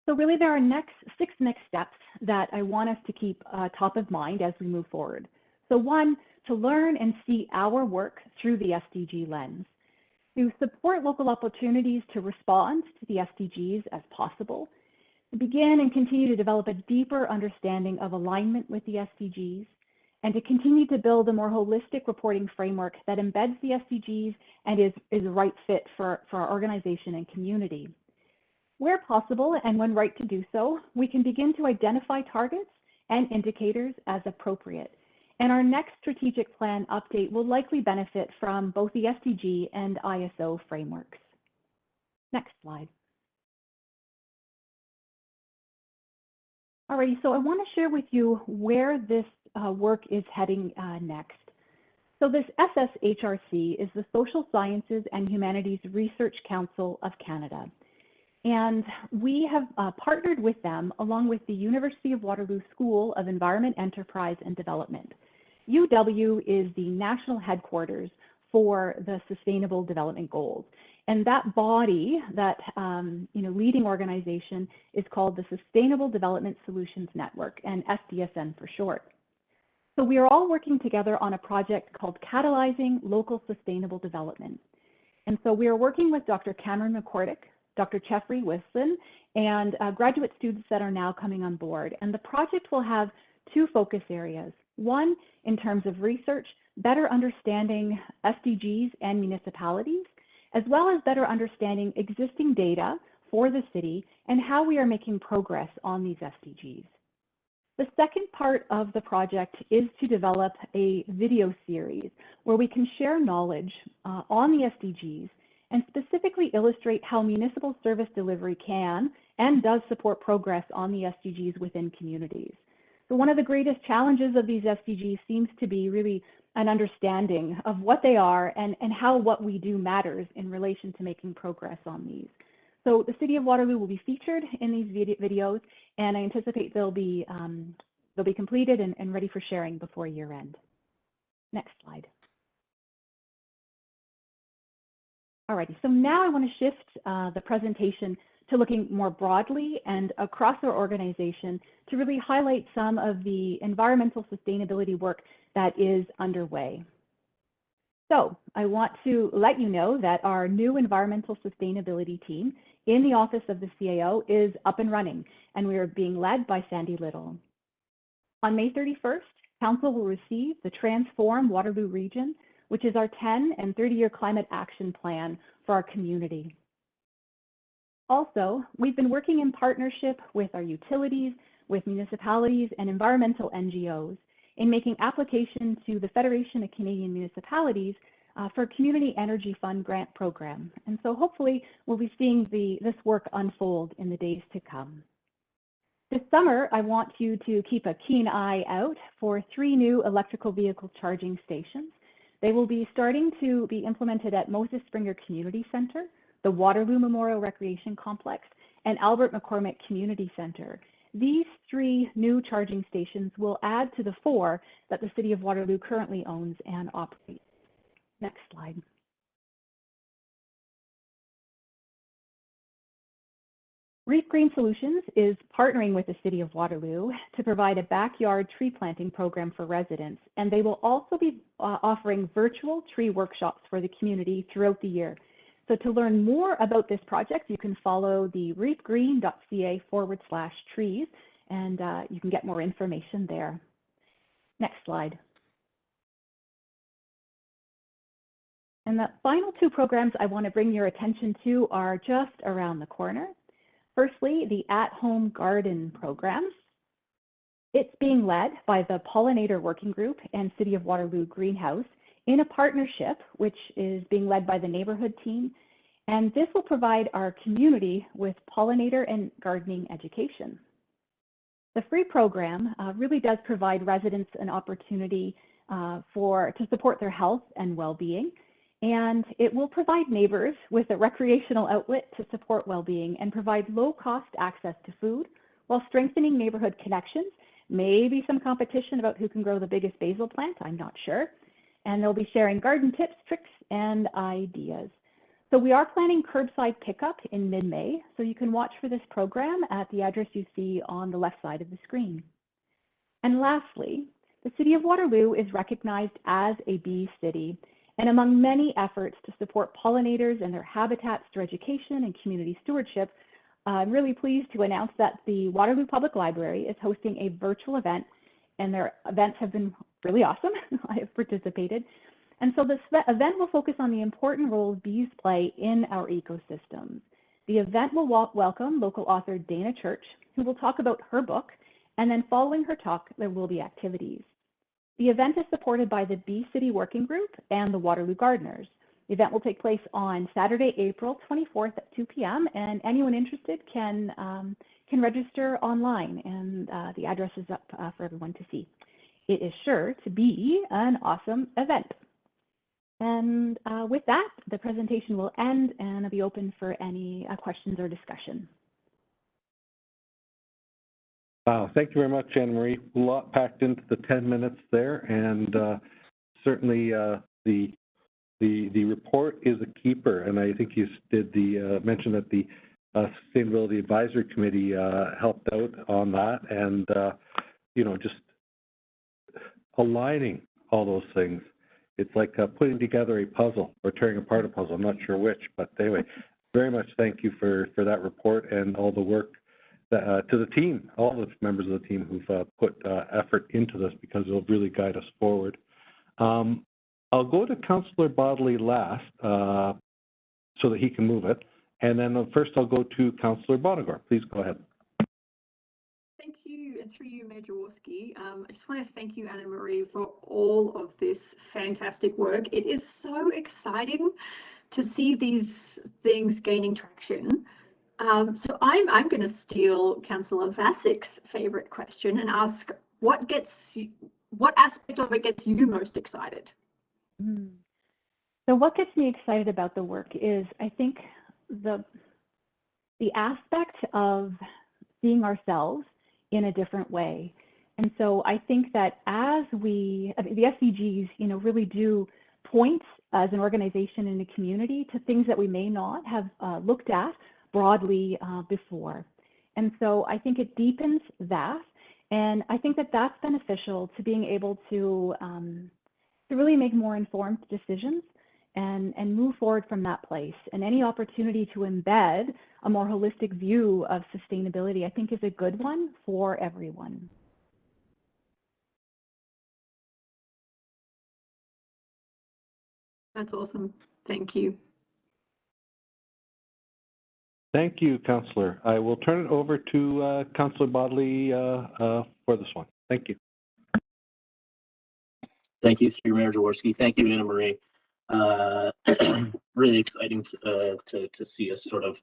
So really there are six next steps that I want us to keep top of mind as we move forward. So one, to learn and see our work through the SDG lens. To support local opportunities to respond to the SDGs as possible. To begin and continue to develop a deeper understanding of alignment with the SDGs. And to continue to build a more holistic reporting framework that embeds the SDGs and is a right fit for our organization and community. Where possible and when right to do so, we can begin to identify targets and indicators as appropriate. And our next strategic plan update will likely benefit from both the SDG and ISO frameworks. Next slide. Alrighty, so I want to share with you where this work is heading next. So this SSHRC is the Social Sciences and Humanities Research Council of Canada. And we have partnered with them along with the University of Waterloo School of Environment, Enterprise and Development. UW is the national headquarters for the Sustainable Development Goals. And that body, that leading organization, is called the Sustainable Development Solutions Network, and SDSN for short. So we are all working together on a project called Catalyzing Local Sustainable Development. And so we are working with Dr. Cameron McCordick, Dr. Jeffrey Wisson, and graduate students that are now coming on board. And the project will have two focus areas. One, in terms of research, better understanding SDGs and municipalities, as well as better understanding existing data for the city and how we are making progress on these SDGs. The second part of the project is to develop a video series where we can share knowledge on the SDGs and specifically illustrate how municipal service delivery can and does support progress on the SDGs within communities. So one of the greatest challenges of these SDGs seems to be really an understanding of what they are and how what we do matters in relation to making progress on these. So the City of Waterloo will be featured in these videos, and I anticipate they'll be completed and ready for sharing before year end. Next slide. Alrighty, so now I want to shift the presentation to looking more broadly and across our organization to really highlight some of the environmental sustainability work that is underway. So I want to let you know that our new environmental sustainability team in the Office of the CAO is up and running, and we are being led by Sandy Little. On May 31st, Council will receive the Transform Waterloo Region, which is our 10 and 30-year climate action plan for our community. Also, we've been working in partnership with our utilities, with municipalities and environmental NGOs in making application to the Federation of Canadian Municipalities for a Community Energy Fund grant program. And so hopefully we'll be seeing this work unfold in the days to come. This summer, I want you to keep a keen eye out for 3 new electrical vehicle charging stations. They will be starting to be implemented at Moses Springer Community Center, the Waterloo Memorial Recreation Complex, and Albert McCormick Community Center. These 3 new charging stations will add to the 4 that the City of Waterloo currently owns and operates. Next slide. Reef Green Solutions is partnering with the City of Waterloo to provide a backyard tree planting program for residents, and they will also be offering virtual tree workshops for the community throughout the year. So to learn more about this project, you can follow the reefgreen.ca/trees, and you can get more information there. Next slide. And the final 2 programs I want to bring your attention to are just around the corner. Firstly, the At-Home Garden program. It's being led by the Pollinator Working Group and City of Waterloo Greenhouse in a partnership, which is being led by the neighborhood team. And this will provide our community with pollinator and gardening education. The free program really does provide residents an opportunity to support their health and well-being. And it will provide neighbors with a recreational outlet to support well-being and provide low-cost access to food while strengthening neighborhood connections. Maybe some competition about who can grow the biggest basil plant, I'm not sure. And they'll be sharing garden tips, tricks, and ideas. So we are planning curbside pickup in mid-May, so you can watch for this program at the address you see on the left side of the screen. And lastly, the City of Waterloo is recognized as a bee city. And among many efforts to support pollinators and their habitats through education and community stewardship, I'm really pleased to announce that the Waterloo Public Library is hosting a virtual event, and their events have been really awesome. I have participated. And so this event will focus on the important role bees play in our ecosystems. The event will welcome local author Dana Church, who will talk about her book, and then following her talk, there will be activities. The event is supported by the Bee City Working Group and the Waterloo Gardeners. The event will take place on Saturday, April 24th at 2 p.m. and anyone interested can register online, and the address is up for everyone to see. It is sure to be an awesome event. And with that, the presentation will end and I'll be open for any questions or discussion. Wow, thank you very much, Anna Marie. A lot packed into the 10 minutes there, and certainly the report is a keeper. And I think you did mention that the Sustainability Advisory Committee helped out on that, and you know, just aligning all those things. It's like putting together a puzzle or tearing apart a puzzle. I'm not sure which, but anyway, very much thank you for that report and all the work that, to the team, all the members of the team who've put effort into this, because it'll really guide us forward. I'll go to Councillor Bodley last so that he can move it. And then first I'll go to Councillor Bonagor. Please go ahead. Thank you, and through you, Mayor Jaworski. I just want to thank you, Anna Marie, for all of this fantastic work. It is so exciting to see these things gaining traction. So I'm going to steal Councillor Vasik's favourite question and ask, what aspect of it gets you most excited? So what gets me excited about the work is, I think, the aspect of seeing ourselves in a different way. And so I think that as the SDGs, you know, really do point as an organization and a community to things that we may not have looked at broadly before. And so I think it deepens that. And I think that that's beneficial to being able to really make more informed decisions and move forward from that place. And any opportunity to embed a more holistic view of sustainability, I think, is a good one for everyone. That's awesome. Thank you. Thank you, Councillor. I will turn it over to Councillor Bodley for this one. Thank you. Thank you, through Mayor Jaworski. Thank you, Anna Marie. Really exciting to see us sort of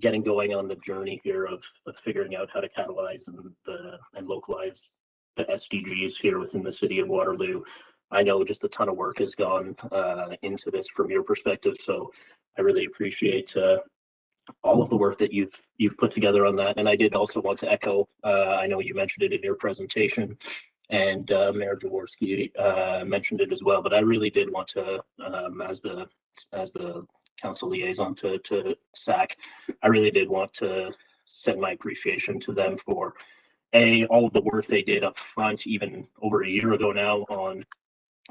getting going on the journey here of figuring out how to catalyze and localize the SDGs here within the city of Waterloo. I know just a ton of work has gone into this from your perspective, so I really appreciate all of the work that you've put together on that. And I did also want to echo, I know you mentioned it in your presentation, and Mayor Jaworski mentioned it as well, but I really did want to, as the council liaison to SAC, I really did want to send my appreciation to them for all of the work they did up front, even over a year ago now, on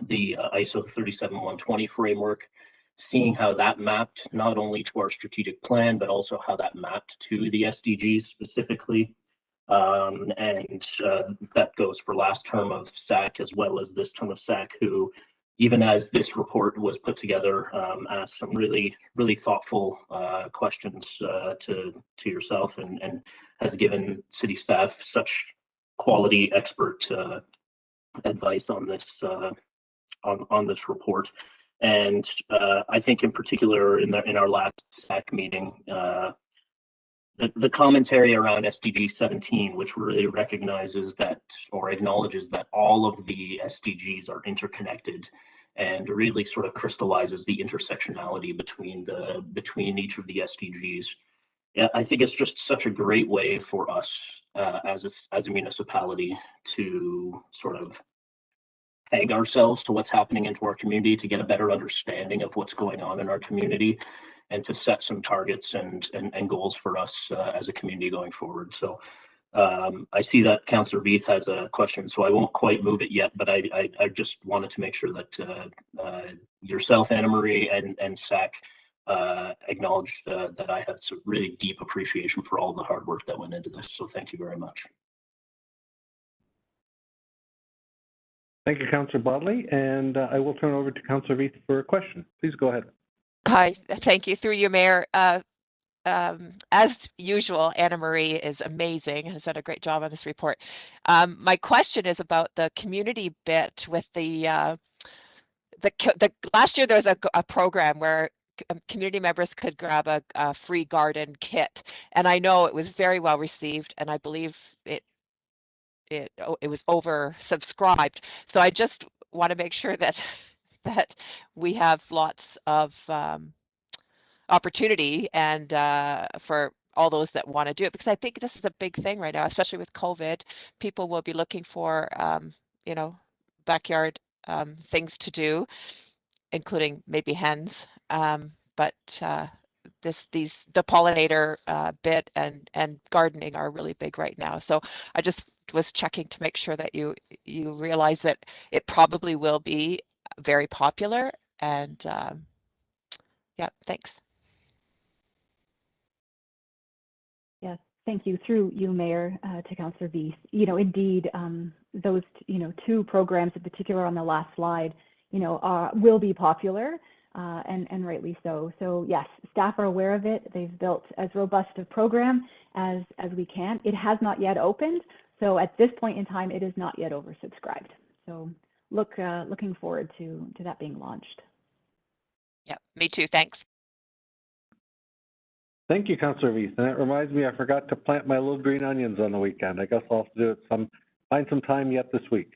the ISO 37120 framework, seeing how that mapped not only to our strategic plan, but also how that mapped to the SDGs specifically. That goes for last term of SAC as well as this term of SAC, who, even as this report was put together, asked some really, really thoughtful questions to yourself, and has given city staff such quality expert advice on this on this report. And I think in particular in our last SAC meeting, the commentary around SDG 17, which really recognizes that, or acknowledges that, all of the SDGs are interconnected, and really sort of crystallizes the intersectionality between each of the SDGs. Yeah, I think it's just such a great way for us as a municipality to sort of peg ourselves to what's happening into our community, to get a better understanding of what's going on in our community, and to set some targets and goals for us as a community going forward. So I see that Councillor Veith has a question, so I won't quite move it yet, but I just wanted to make sure that yourself, Anna Marie, and SAC acknowledge that I have some really deep appreciation for all the hard work that went into this. So thank you very much. Thank you, Councillor Bodley, and I will turn it over to Councillor Veith for a question. Please go ahead. Hi, thank you, through you, Mayor. As usual, Anna Marie is amazing and has done a great job on this report. My question is about the community bit with the last year there was a program where community members could grab a free garden kit, and I know it was very well received, and I believe it was oversubscribed. So I just want to make sure that that we have lots of opportunity and for all those that want to do it, because I think this is a big thing right now, especially with COVID. People will be looking for you know, backyard things to do, including maybe hens. But the pollinator bit and gardening are really big right now. So I just was checking to make sure that you realize that it probably will be very popular. And yeah, thanks. Yes, thank you. Through you, Mayor, to Councillor Veith. You know, indeed, those two programs in particular on the last slide, will be popular, and rightly so. So yes, staff are aware of it. They've built as robust a program as we can. It has not yet opened, so at this point in time, it is not yet oversubscribed. So looking forward to that being launched. Yeah, me too. Thanks. Thank you, Councillor Veith. And that reminds me, I forgot to plant my little green onions on the weekend. I guess I'll have to do it find some time yet this week.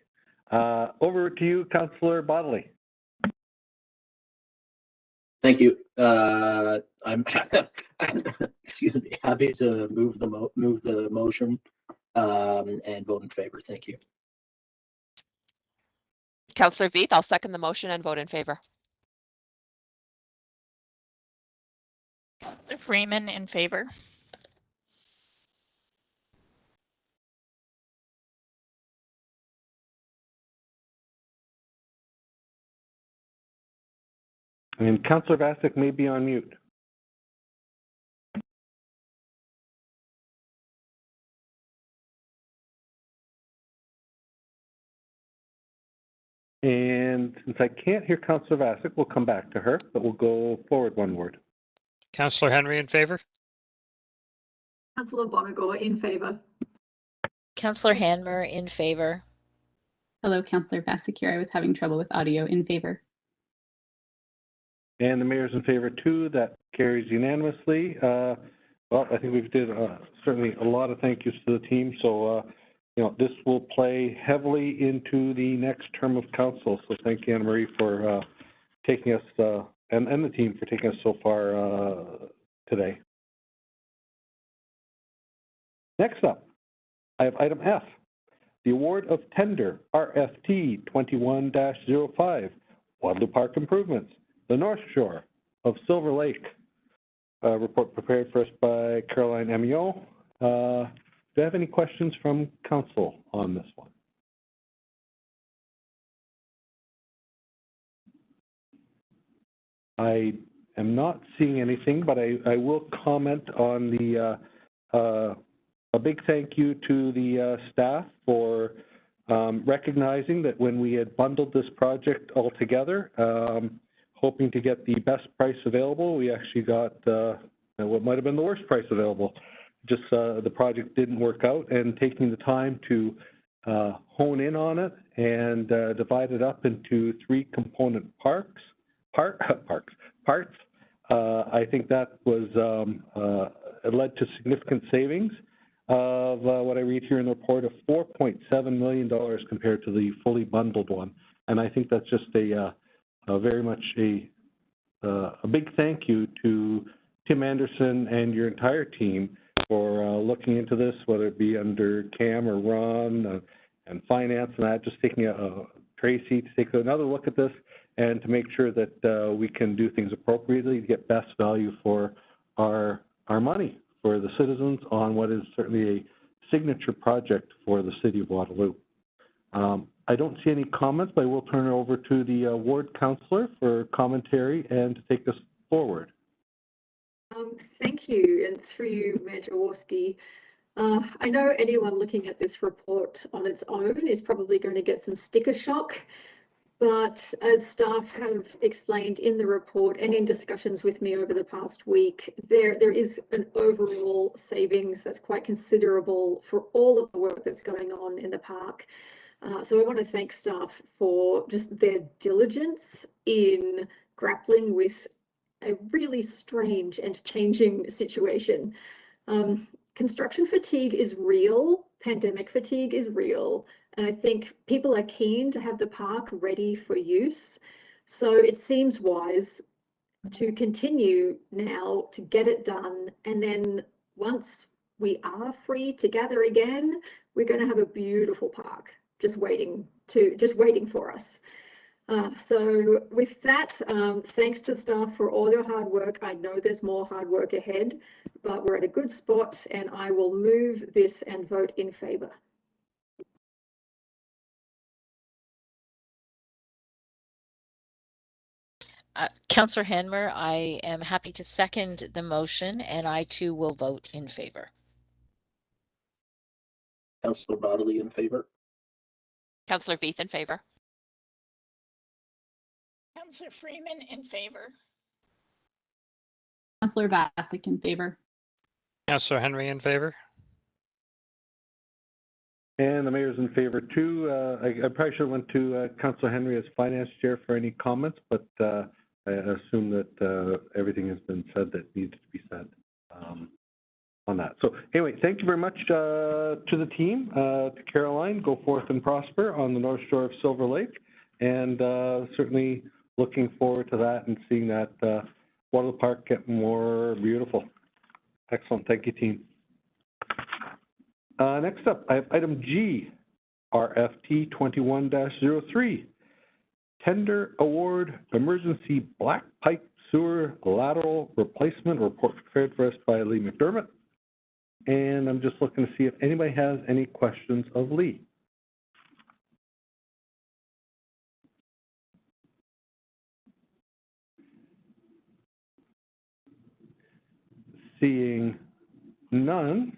Over to you, Councillor Bodley. Thank you. I'm excuse me, happy to move the motion and vote in favor. Thank you. Councillor Veith, I'll second the motion and vote in favor. Freeman in favor. And Councillor Bassick may be on mute. And since I can't hear Councillor Bassick, we'll come back to her, but we'll go forward one word. Councillor Henry in favor. Councillor Bonagor in favour. Councillor Hanmer in favor. Hello, Councillor Bassick here. I was having trouble with audio. In favor. And the mayor's in favor too. That carries unanimously. Well, I think we've did certainly a lot of thank yous to the team. So, this will play heavily into the next term of council. So thank you, Anna Marie, for taking us and the team for taking us so far today. Next up, I have item F, the award of tender RFT 21-05, Waterloo Park improvements, the North Shore of Silver Lake. Report prepared for us by Caroline Amiot. Do you have any questions from council on this one? I am not seeing anything, but I will comment on the a big thank you to the staff for recognizing that when we had bundled this project all together, hoping to get the best price available, we actually got what might have been the worst price available. Just the project didn't work out, and taking the time to hone in on it and divide it up into 3 component parts. I think that was it led to significant savings of what I read here in the report of $4.7 million compared to the fully bundled one, and I think that's just a very much a big thank you to Tim Anderson and your entire team for looking into this, whether it be under Cam or Ron and finance and that, just taking Tracy to take another look at this and to make sure that we can do things appropriately to get best value for our money for the citizens on what is certainly a signature project for the city of Waterloo. I don't see any comments, but I will turn it over to the ward councillor for commentary and to take us forward. Thank you, and through you, Mayor Jaworski. I know anyone looking at this report on its own is probably going to get some sticker shock, but as staff have explained in the report and in discussions with me over the past week, there is an overall savings that's quite considerable for all of the work that's going on in the park. So I want to thank staff for just their diligence in grappling with a really strange and changing situation. Construction fatigue is real, pandemic fatigue is real, and I think people are keen to have the park ready for use. So it seems wise to continue now to get it done. And then once we are free to gather again, we're going to have a beautiful park just waiting for us. So with that, thanks to staff for all your hard work. I know there's more hard work ahead, but we're at a good spot, and I will move this and vote in favour. Councillor Hanmer, I am happy to second the motion, and I too will vote in favor. Councillor Bodley in favor. Councillor Veith in favor. Councillor Freeman in favor. Councillor Bassick in favor. Councillor Henry in favor. And the mayor's in favor too. I probably should have went to Councillor Henry as finance chair for any comments, but I assume that everything has been said that needs to be said on that. So anyway, thank you very much to the team, to Caroline. Go forth and prosper on the North Shore of Silver Lake, and certainly looking forward to that and seeing that Waterloo Park get more beautiful. Excellent. Thank you, team. Next up, I have item G, RFT 21-03. Tender Award Emergency Black Pipe Sewer Lateral Replacement report prepared for us by Lee McDermott. And I'm just looking to see if anybody has any questions of Lee. Seeing none,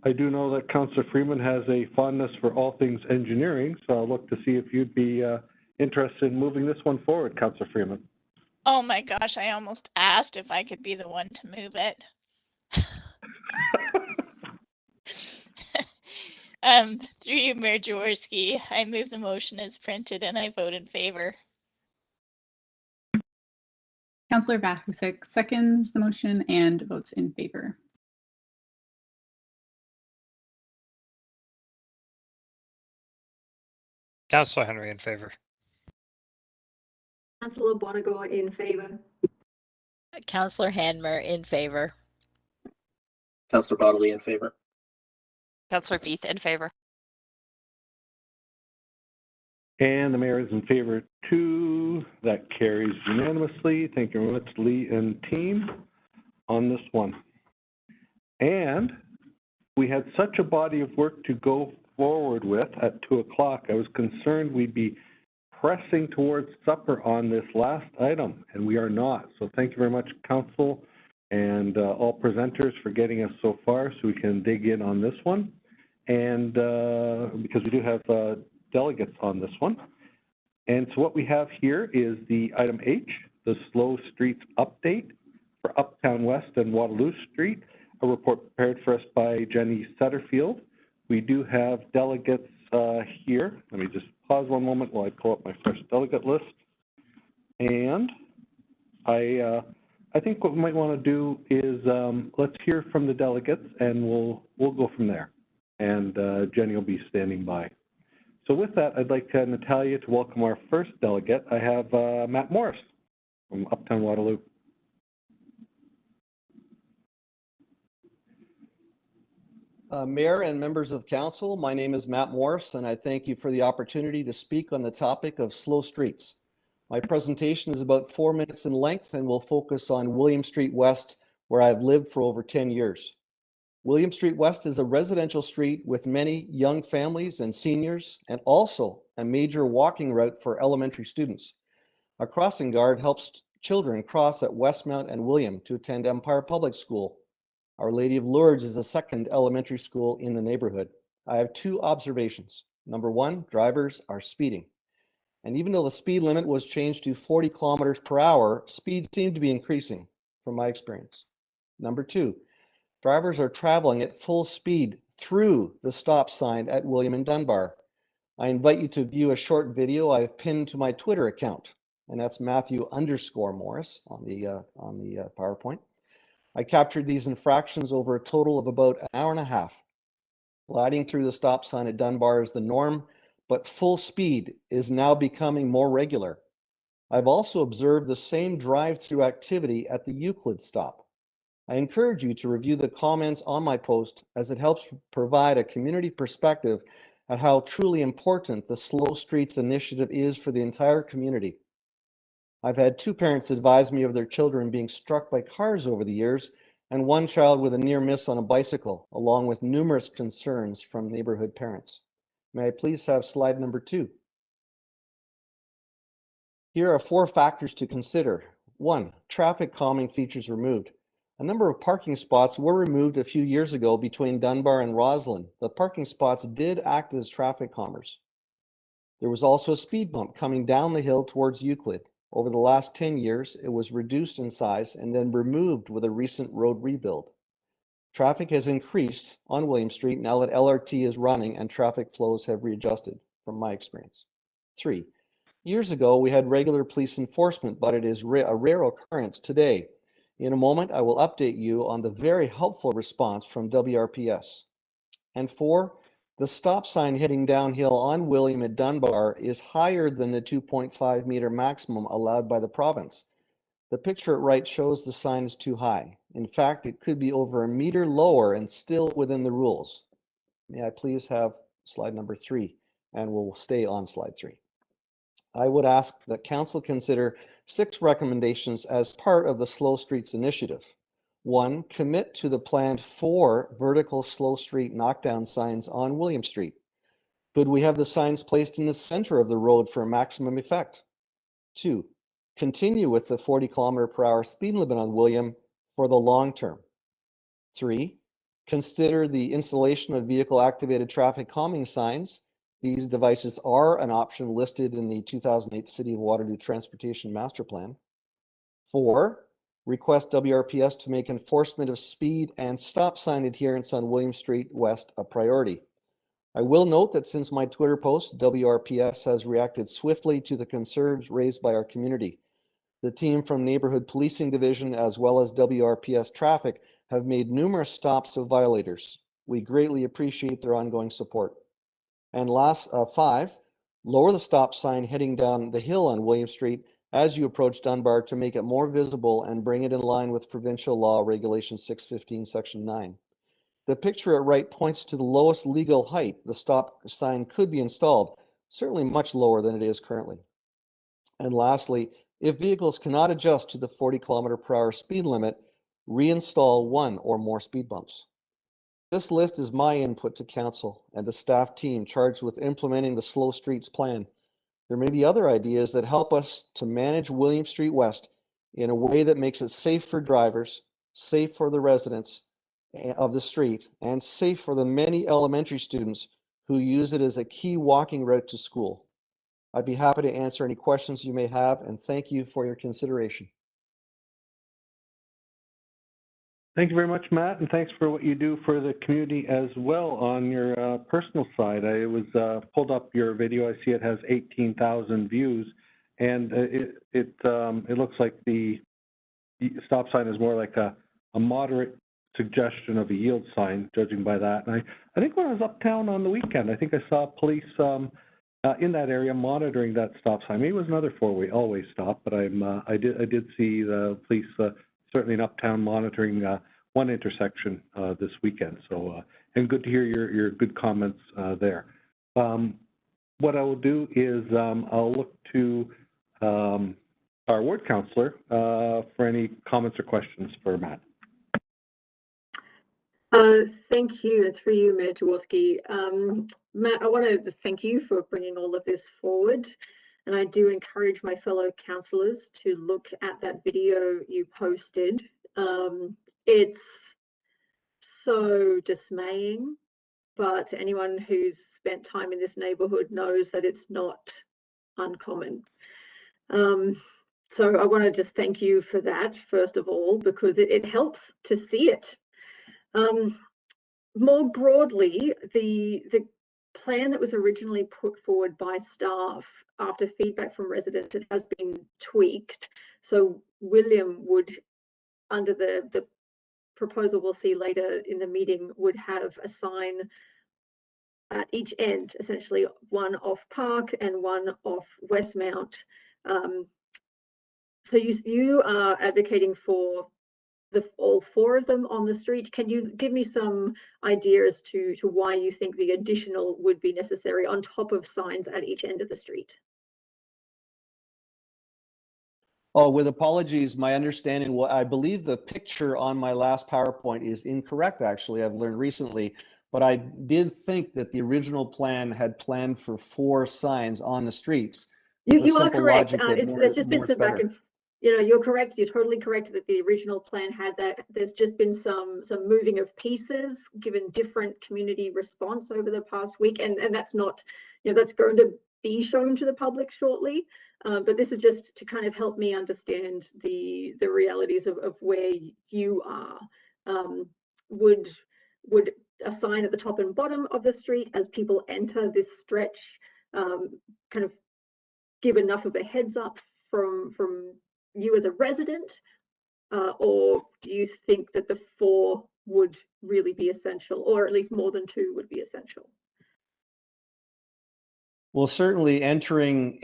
I do know that Councillor Freeman has a fondness for all things engineering, so I'll look to see if you'd be interested in moving this one forward, Councillor Freeman. Oh my gosh, I almost asked if I could be the one to move it. Through you, Mayor Jaworski, I move the motion as printed and I vote in favor. Councillor Bassick seconds the motion and votes in favor. Councillor Henry in favor. Councillor Bonagor in favour. Councillor Hanmer in favor. Councillor Bodley in favor. Councillor Veith in favor. And the mayor is in favor too. That carries unanimously. Thank you very much, Lee and team, on this one. And we had such a body of work to go forward with at 2 o'clock. I was concerned we'd be pressing towards supper on this last item, and we are not. So thank you very much, Council and all presenters, for getting us so far so we can dig in on this one. And because we do have delegates on this one. And so what we have here is the item H, the Slow Streets Update for Uptown West and Waterloo Street, a report prepared for us by Jenny Setterfield. We do have delegates here. Let me just pause one moment while I pull up my fresh delegate list. And I think what we might want to do is let's hear from the delegates, and we'll go from there. And Jenny will be standing by. So with that, I'd like Natalia to welcome our first delegate. I have Matt Morris from Uptown Waterloo. Mayor and members of council, my name is Matt Morris, and I thank you for the opportunity to speak on the topic of slow streets. My presentation is about 4 minutes in length and will focus on William Street West, where I've lived for over 10 years. William Street West is a residential street with many young families and seniors, and also a major walking route for elementary students. A crossing guard helps children cross at Westmount and William to attend Empire Public School. Our Lady of Lourdes is the second elementary school in the neighborhood. I have 2 observations. Number 1, drivers are speeding. And even though the speed limit was changed to 40 kilometers per hour, speed seemed to be increasing from my experience. Number 2, drivers are traveling at full speed through the stop sign at William and Dunbar. I invite you to view a short video I've pinned to my Twitter account, and that's Matthew_Morris on the PowerPoint. I captured these infractions over a total of about an hour and a half. Gliding through the stop sign at Dunbar is the norm, but full speed is now becoming more regular. I've also observed the same drive-through activity at the Euclid stop. I encourage you to review the comments on my post as it helps provide a community perspective at how truly important the Slow Streets initiative is for the entire community. I've had 2 parents advise me of their children being struck by cars over the years, and 1 child with a near miss on a bicycle, along with numerous concerns from neighborhood parents. May I please have slide number 2? Here are 4 factors to consider. 1, traffic calming features removed. A number of parking spots were removed a few years ago between Dunbar and Roslyn. The parking spots did act as traffic calmers. There was also a speed bump coming down the hill towards Euclid. Over the last 10 years, it was reduced in size and then removed with a recent road rebuild. Traffic has increased on William Street now that LRT is running and traffic flows have readjusted, from my experience. 3, years ago, we had regular police enforcement, but it is a rare occurrence today. In a moment, I will update you on the very helpful response from WRPS. And 4, the stop sign heading downhill on William at Dunbar is higher than the 2.5 meter maximum allowed by the province. The picture at right shows the sign is too high. In fact, it could be over a meter lower and still within the rules. May I please have slide number 3, and we'll stay on slide 3. I would ask that Council consider 6 recommendations as part of the Slow Streets initiative. 1, commit to the planned 4 vertical slow street knockdown signs on William Street. Could we have the signs placed in the center of the road for maximum effect? 2, continue with the 40 km/h speed limit on William for the long term. 3, consider the installation of vehicle activated traffic calming signs. These devices are an option listed in the 2008 City of Waterloo Transportation Master Plan. 4, request WRPS to make enforcement of speed and stop sign adherence on William Street West a priority. I will note that since my Twitter post, WRPS has reacted swiftly to the concerns raised by our community. The team from Neighborhood Policing Division as well as WRPS Traffic have made numerous stops of violators. We greatly appreciate their ongoing support. And last, 5, lower the stop sign heading down the hill on William Street as you approach Dunbar to make it more visible and bring it in line with Provincial Law Regulation 615, Section 9. The picture at right points to the lowest legal height the stop sign could be installed, certainly much lower than it is currently. And lastly, if vehicles cannot adjust to the 40 km/h speed limit, reinstall 1 or more speed bumps. This list is my input to Council and the staff team charged with implementing the Slow Streets plan. There may be other ideas that help us to manage William Street West in a way that makes it safe for drivers, safe for the residents of the street, and safe for the many elementary students who use it as a key walking route to school. I'd be happy to answer any questions you may have, and thank you for your consideration. Thank you very much, Matt, and thanks for what you do for the community as well on your personal side. I was pulled up your video. I see it has 18,000 views, and it looks like the stop sign is more like a moderate suggestion of a yield sign, judging by that. And I think when I was uptown on the weekend, I think I saw police in that area monitoring that stop sign. Maybe it was another four-way always stop, but I did see the police certainly in Uptown monitoring one intersection this weekend. So, and good to hear your good comments there. What I will do is I'll look to our ward councillor for any comments or questions for Matt. Thank you, and through you, Mayor Jaworski. Matt, I want to thank you for bringing all of this forward. And I do encourage my fellow councillors to look at that video you posted. It's so dismaying, but anyone who's spent time in this neighbourhood knows that it's not uncommon. So I want to just thank you for that, first of all, because it helps to see it. More broadly, the plan that was originally put forward by staff after feedback from residents, it has been tweaked. So William would, under the proposal we'll see later in the meeting, would have a sign at each end, essentially one off Park and one off Westmount. So you are advocating for all 4 of them on the street. Can you give me some idea as to why you think the additional would be necessary on top of signs at each end of the street? Oh, with apologies, my understanding, well, I believe the picture on my last PowerPoint is incorrect, actually. I've learned recently, but I did think that the original plan had planned for 4 signs on the streets. You are correct. There's just been some back and, you're correct. You're totally correct that the original plan had that. There's just been some moving of pieces given different community response over the past week, and that's not, that's going to be shown to the public shortly. But this is just to kind of help me understand the realities of where you are. Would a sign at the top and bottom of the street as people enter this stretch kind of give enough of a heads up from you as a resident, or do you think that the 4 would really be essential, or at least more than 2 would be essential? Well, certainly entering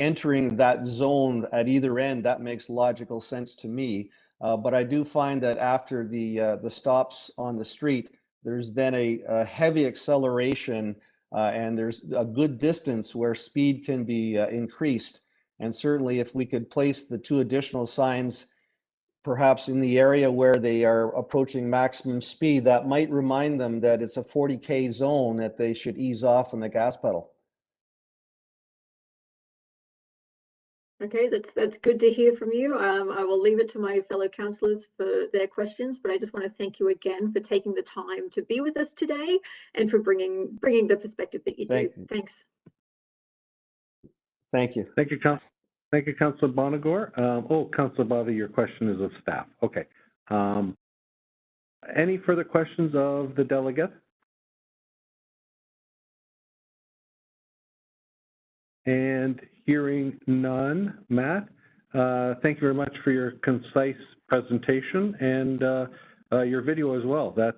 that zone at either end, that makes logical sense to me. But I do find that after the stops on the street, there's then a heavy acceleration, and there's a good distance where speed can be increased. And certainly if we could place the 2 additional signs perhaps in the area where they are approaching maximum speed, that might remind them that it's a 40K zone, that they should ease off on the gas pedal. Okay, that's good to hear from you. I will leave it to my fellow councillors for their questions, but I just want to thank you again for taking the time to be with us today and for bringing the perspective that you do. Thanks. Thank you. Thank you, Councillor Bonagor. Councillor Bothy, your question is of staff. Okay. Any further questions of the delegate? And hearing none, Matt, thank you very much for your concise presentation and your video as well. That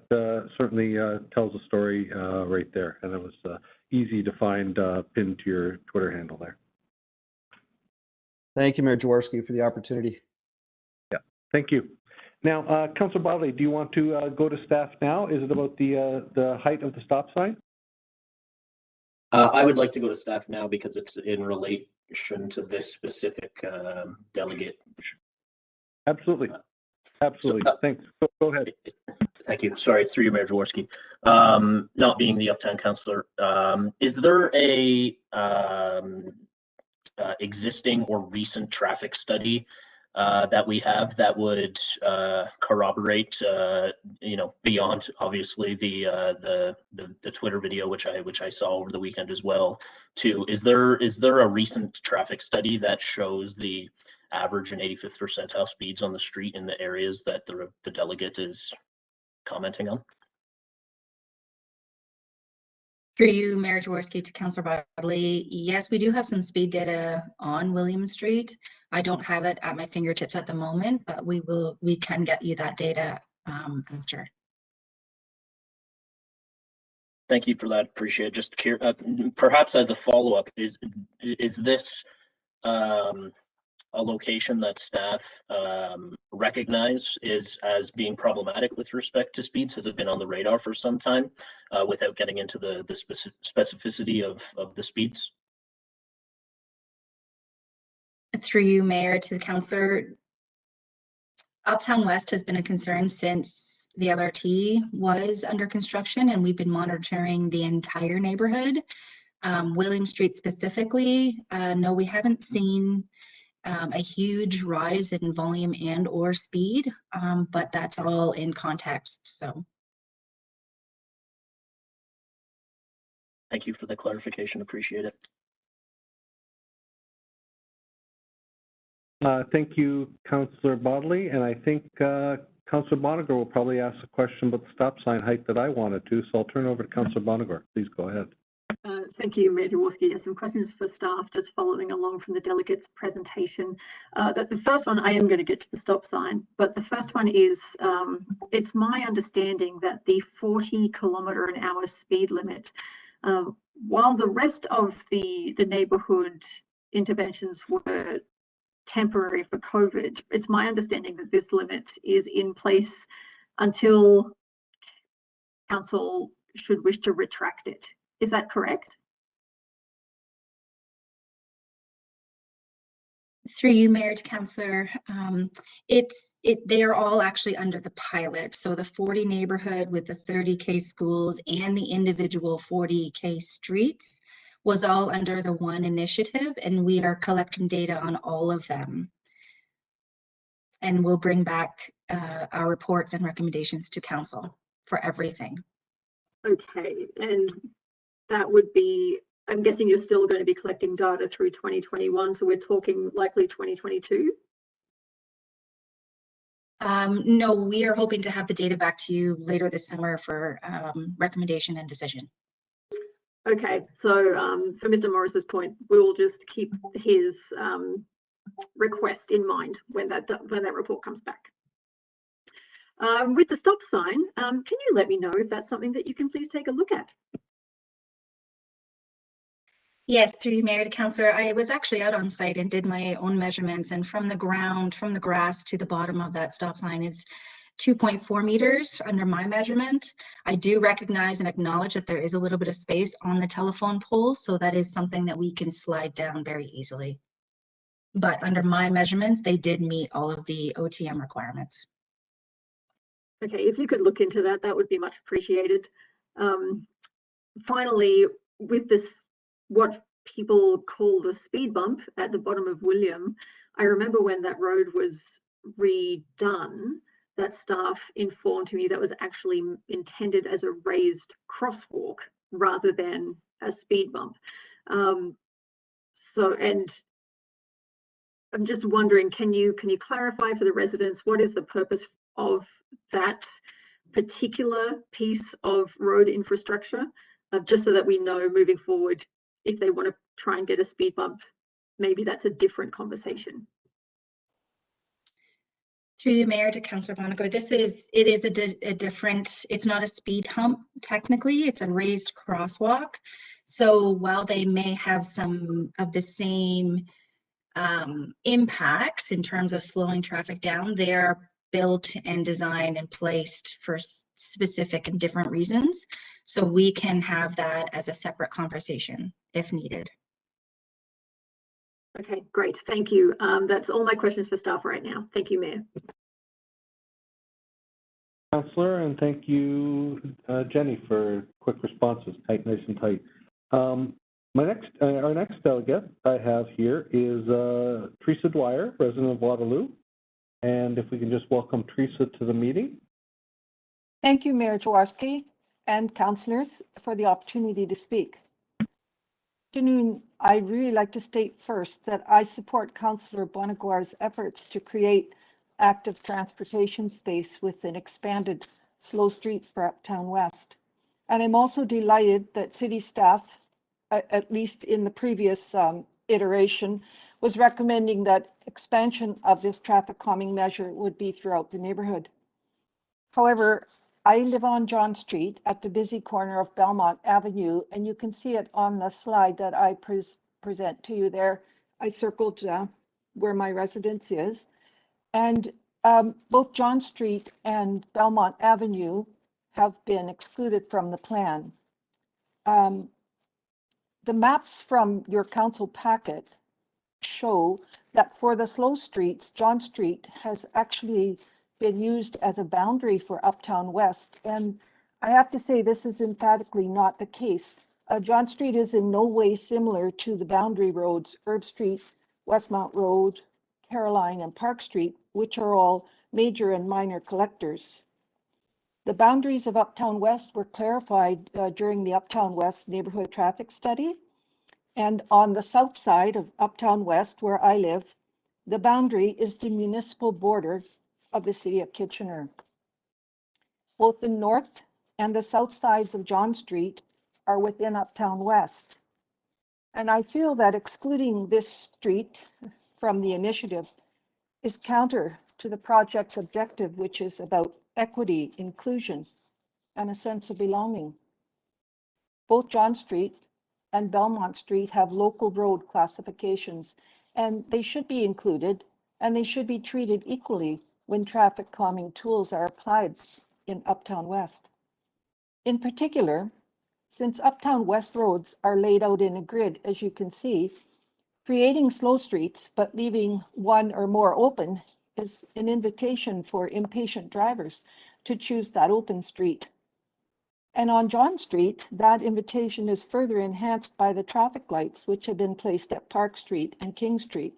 certainly tells a story right there, and it was easy to find pinned to your Twitter handle there. Thank you, Mayor Jaworski, for the opportunity. Yeah, thank you. Now, Councillor Bodley, do you want to go to staff now? Is it about the height of the stop sign? I would like to go to staff now because it's in relation to this specific delegate. Absolutely. Absolutely. Thanks. Go ahead. Thank you. Sorry, through you, Mayor Jaworski. Not being the Uptown councillor, is there a existing or recent traffic study that we have that would corroborate, beyond obviously the Twitter video, which I saw over the weekend as well? Is there a recent traffic study that shows the average and 85th percentile speeds on the street in the areas that the delegate is commenting on? Through you, Mayor Jaworski, to Councillor Bodley. Yes, we do have some speed data on William Street. I don't have it at my fingertips at the moment, but we can get you that data after. Thank you for that. Appreciate it. Just perhaps as a follow-up, is this a location that staff recognize as being problematic with respect to speeds? Has it been on the radar for some time without getting into the specificity of the speeds? Through you, Mayor, to the councillor, Uptown West has been a concern since the LRT was under construction, and we've been monitoring the entire neighborhood. William Street specifically, no, we haven't seen a huge rise in volume and or speed, but that's all in context. So thank you for the clarification. Appreciate it. Thank you, Councillor Bodley, and I think Councillor Bonagor will probably ask a question about the stop sign height that I wanted to, so I'll turn over to Councillor Bonagor. Please go ahead. Thank you, Mayor Jaworski. Yes, some questions for staff, just following along from the delegate's presentation. The first one, I am going to get to the stop sign, but the first one is, it's my understanding that the 40 km/h speed limit while the rest of the neighborhood interventions were temporary for COVID, it's my understanding that this limit is in place until council should wish to retract it. Is that correct? Through you, Mayor to Councillor, they are all actually under the pilot. So the 40 neighborhood with the 30K schools and the individual 40K streets was all under the one initiative, and we are collecting data on all of them. And we'll bring back our reports and recommendations to council for everything. Okay, and that would be, I'm guessing you're still going to be collecting data through 2021, so we're talking likely 2022? No, we are hoping to have the data back to you later this summer for recommendation and decision. Okay, so for Mr. Morris's point, we will just keep his request in mind when that report comes back. With the stop sign, can you let me know if that's something that you can please take a look at? Yes, through you, Mayor to Councillor. I was actually out on site and did my own measurements, and from the ground, from the grass to the bottom of that stop sign is 2.4 meters under my measurement. I do recognize and acknowledge that there is a little bit of space on the telephone pole, so that is something that we can slide down very easily. But under my measurements, they did meet all of the OTM requirements. Okay, if you could look into that, that would be much appreciated. Finally, with this, what people call the speed bump at the bottom of William, I remember when that road was redone, that staff informed me that was actually intended as a raised crosswalk rather than a speed bump. And I'm just wondering, can you clarify for the residents what is the purpose of that particular piece of road infrastructure, just so that we know moving forward, if they want to try and get a speed bump, maybe that's a different conversation. Through you, Mayor to Councillor Bonnegar, it is a different, it's not a speed hump technically, it's a raised crosswalk. So while they may have some of the same impacts in terms of slowing traffic down, they are built and designed and placed for specific and different reasons. So we can have that as a separate conversation if needed. Okay, great, thank you. That's all my questions for staff right now. Thank you, Mayor. Councillor, and thank you, Jenny, for quick responses, nice and tight. Our next delegate I have here is Teresa Dwyer, resident of Waterloo. And if we can just welcome Teresa to the meeting. Thank you, Mayor Jaworski and councillors, for the opportunity to speak. Good afternoon. I'd really like to state first that I support Councillor Bonnegar's efforts to create active transportation space with an expanded slow streets for Uptown West. And I'm also delighted that city staff, at least in the previous iteration, was recommending that expansion of this traffic calming measure would be throughout the neighborhood. However, I live on John Street at the busy corner of Belmont Avenue, and you can see it on the slide that I present to you there. I circled where my residence is. And both John Street and Belmont Avenue have been excluded from the plan. The maps from your council packet show that for the slow streets, John Street has actually been used as a boundary for Uptown West. And I have to say, this is emphatically not the case. John Street is in no way similar to the boundary roads, Herb Street, Westmount Road, Caroline, and Park Street, which are all major and minor collectors. The boundaries of Uptown West were clarified during the Uptown West neighborhood traffic study. And on the south side of Uptown West, where I live, the boundary is the municipal border of the city of Kitchener. Both the north and the south sides of John Street are within Uptown West. And I feel that excluding this street from the initiative is counter to the project's objective, which is about equity, inclusion, and a sense of belonging. Both John Street and Belmont Street have local road classifications, and they should be included, and they should be treated equally when traffic calming tools are applied in Uptown West. In particular, since Uptown West roads are laid out in a grid, as you can see, creating slow streets but leaving one or more open is an invitation for impatient drivers to choose that open street. And on John Street, that invitation is further enhanced by the traffic lights which have been placed at Park Street and King Street.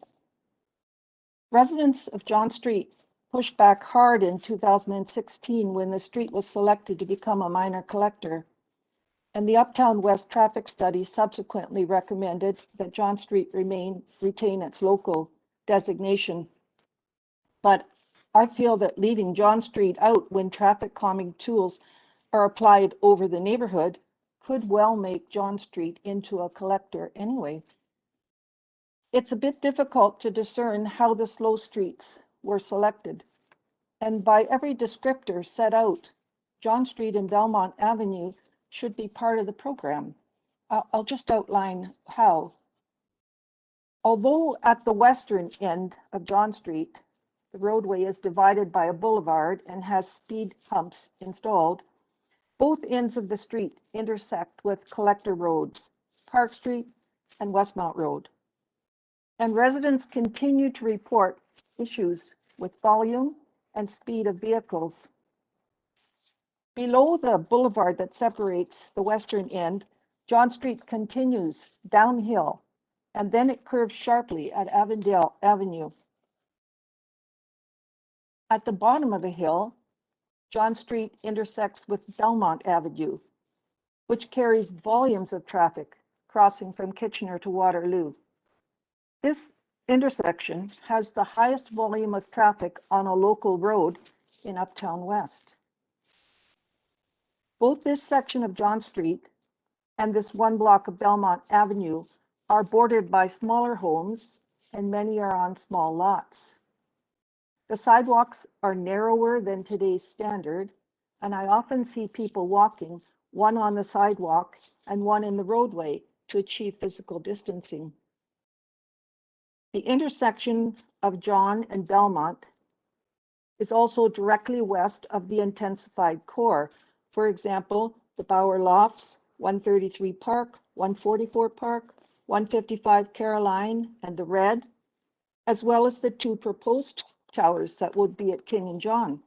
Residents of John Street pushed back hard in 2016 when the street was selected to become a minor collector. And the Uptown West traffic study subsequently recommended that John Street retain its local designation. But I feel that leaving John Street out when traffic calming tools are applied over the neighborhood could well make John Street into a collector anyway. It's a bit difficult to discern how the slow streets were selected. And by every descriptor set out, John Street and Belmont Avenue should be part of the program. I'll just outline how. Although at the western end of John Street, the roadway is divided by a boulevard and has speed humps installed, both ends of the street intersect with collector roads, Park Street and Westmount Road. And residents continue to report issues with volume and speed of vehicles. Below the boulevard that separates the western end, John Street continues downhill, and then it curves sharply at Avondale Avenue. At the bottom of the hill, John Street intersects with Belmont Avenue, which carries volumes of traffic crossing from Kitchener to Waterloo. This intersection has the highest volume of traffic on a local road in Uptown West. Both this section of John Street and this one block of Belmont Avenue are bordered by smaller homes, and many are on small lots. The sidewalks are narrower than today's standard, and I often see people walking, one on the sidewalk and one in the roadway, to achieve physical distancing. The intersection of John and Belmont is also directly west of the intensified core. For example, the Bauer Lofts, 133 Park, 144 Park, 155 Caroline, and the Red, as well as the two proposed towers that would be at King and John.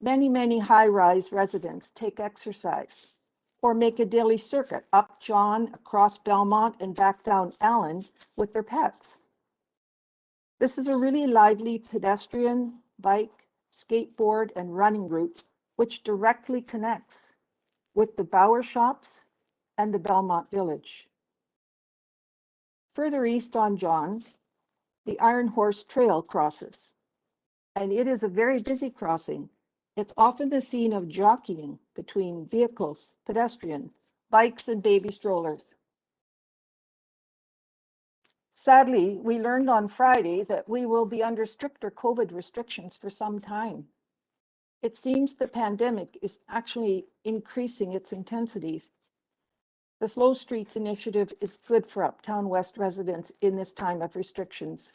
Many high-rise residents take exercise or make a daily circuit up John, across Belmont, and back down Allen with their pets. This is a really lively pedestrian, bike, skateboard, and running route, which directly connects with the Bauer Shops and the Belmont Village. Further east on John, the Iron Horse Trail crosses, and it is a very busy crossing. It's often the scene of jockeying between vehicles, pedestrian, bikes, and baby strollers. Sadly, we learned on Friday that we will be under stricter COVID restrictions for some time. It seems the pandemic is actually increasing its intensities. The Slow Streets initiative is good for Uptown West residents in this time of restrictions,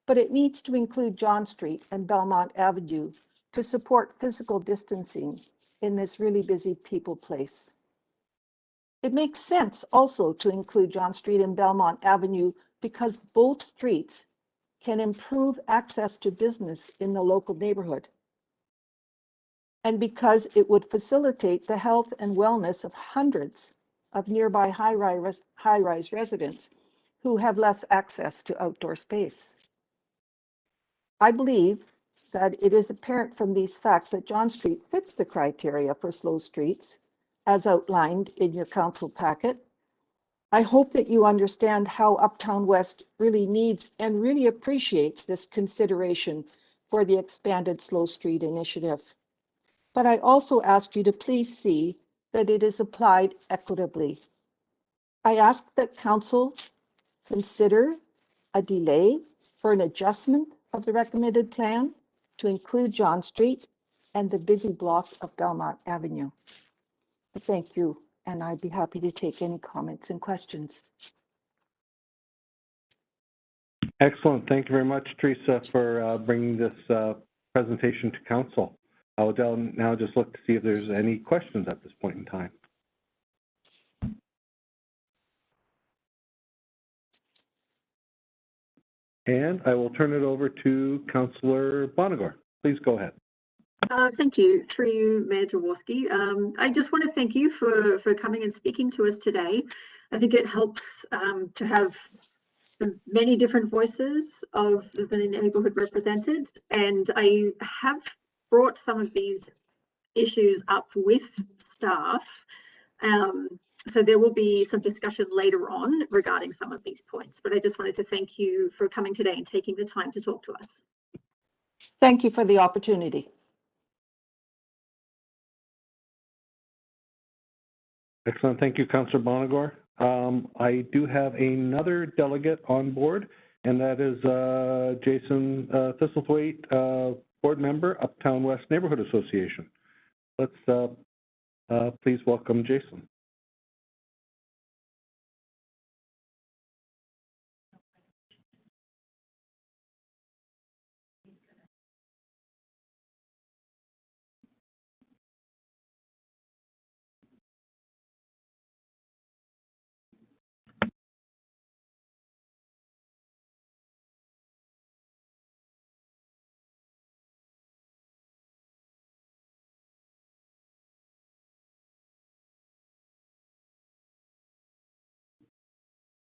but it needs to include John Street and Belmont Avenue to support physical distancing in this really busy people place. It makes sense also to include John Street and Belmont Avenue because both streets can improve access to business in the local neighborhood, and because it would facilitate the health and wellness of hundreds of nearby high-rise residents who have less access to outdoor space. I believe that it is apparent from these facts that John Street fits the criteria for slow streets as outlined in your council packet. I hope that you understand how Uptown West really needs and really appreciates this consideration for the expanded Slow Street initiative. But I also ask you to please see that it is applied equitably. I ask that council consider a delay for an adjustment of the recommended plan to include John Street and the busy block of Belmont Avenue. Thank you. and I'd be happy to take any comments and questions. Excellent. Thank you very much, Teresa, for bringing this presentation to council. I will now just look to see if there's any questions at this point in time. And I will turn it over to Councillor Bonagor. Please go ahead. Thank you. Through you, Mayor Jaworski. I just want to thank you for coming and speaking to us today. I think it helps to have the many different voices of the neighbourhood represented, and I have brought some of these issues up with staff. So there will be some discussion later on regarding some of these points, but I just wanted to thank you for coming today and taking the time to talk to us. Thank you for the opportunity. Excellent. Thank you, Councillor Bonagor. I do have another delegate on board, and that is Jason Thistlethwaite, board member, Uptown West Neighborhood Association. Let's please welcome Jason.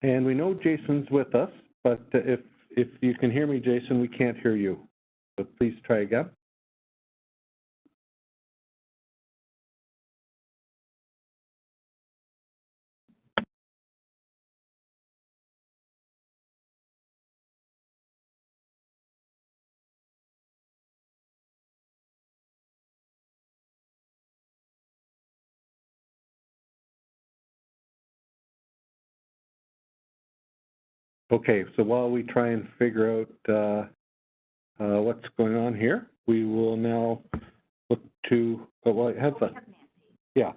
And we know Jason's with us, but if you can hear me, Jason, we can't hear you. So please try again. Okay, so while we try and figure out what's going on here, we will now look to, well, I have a, yeah.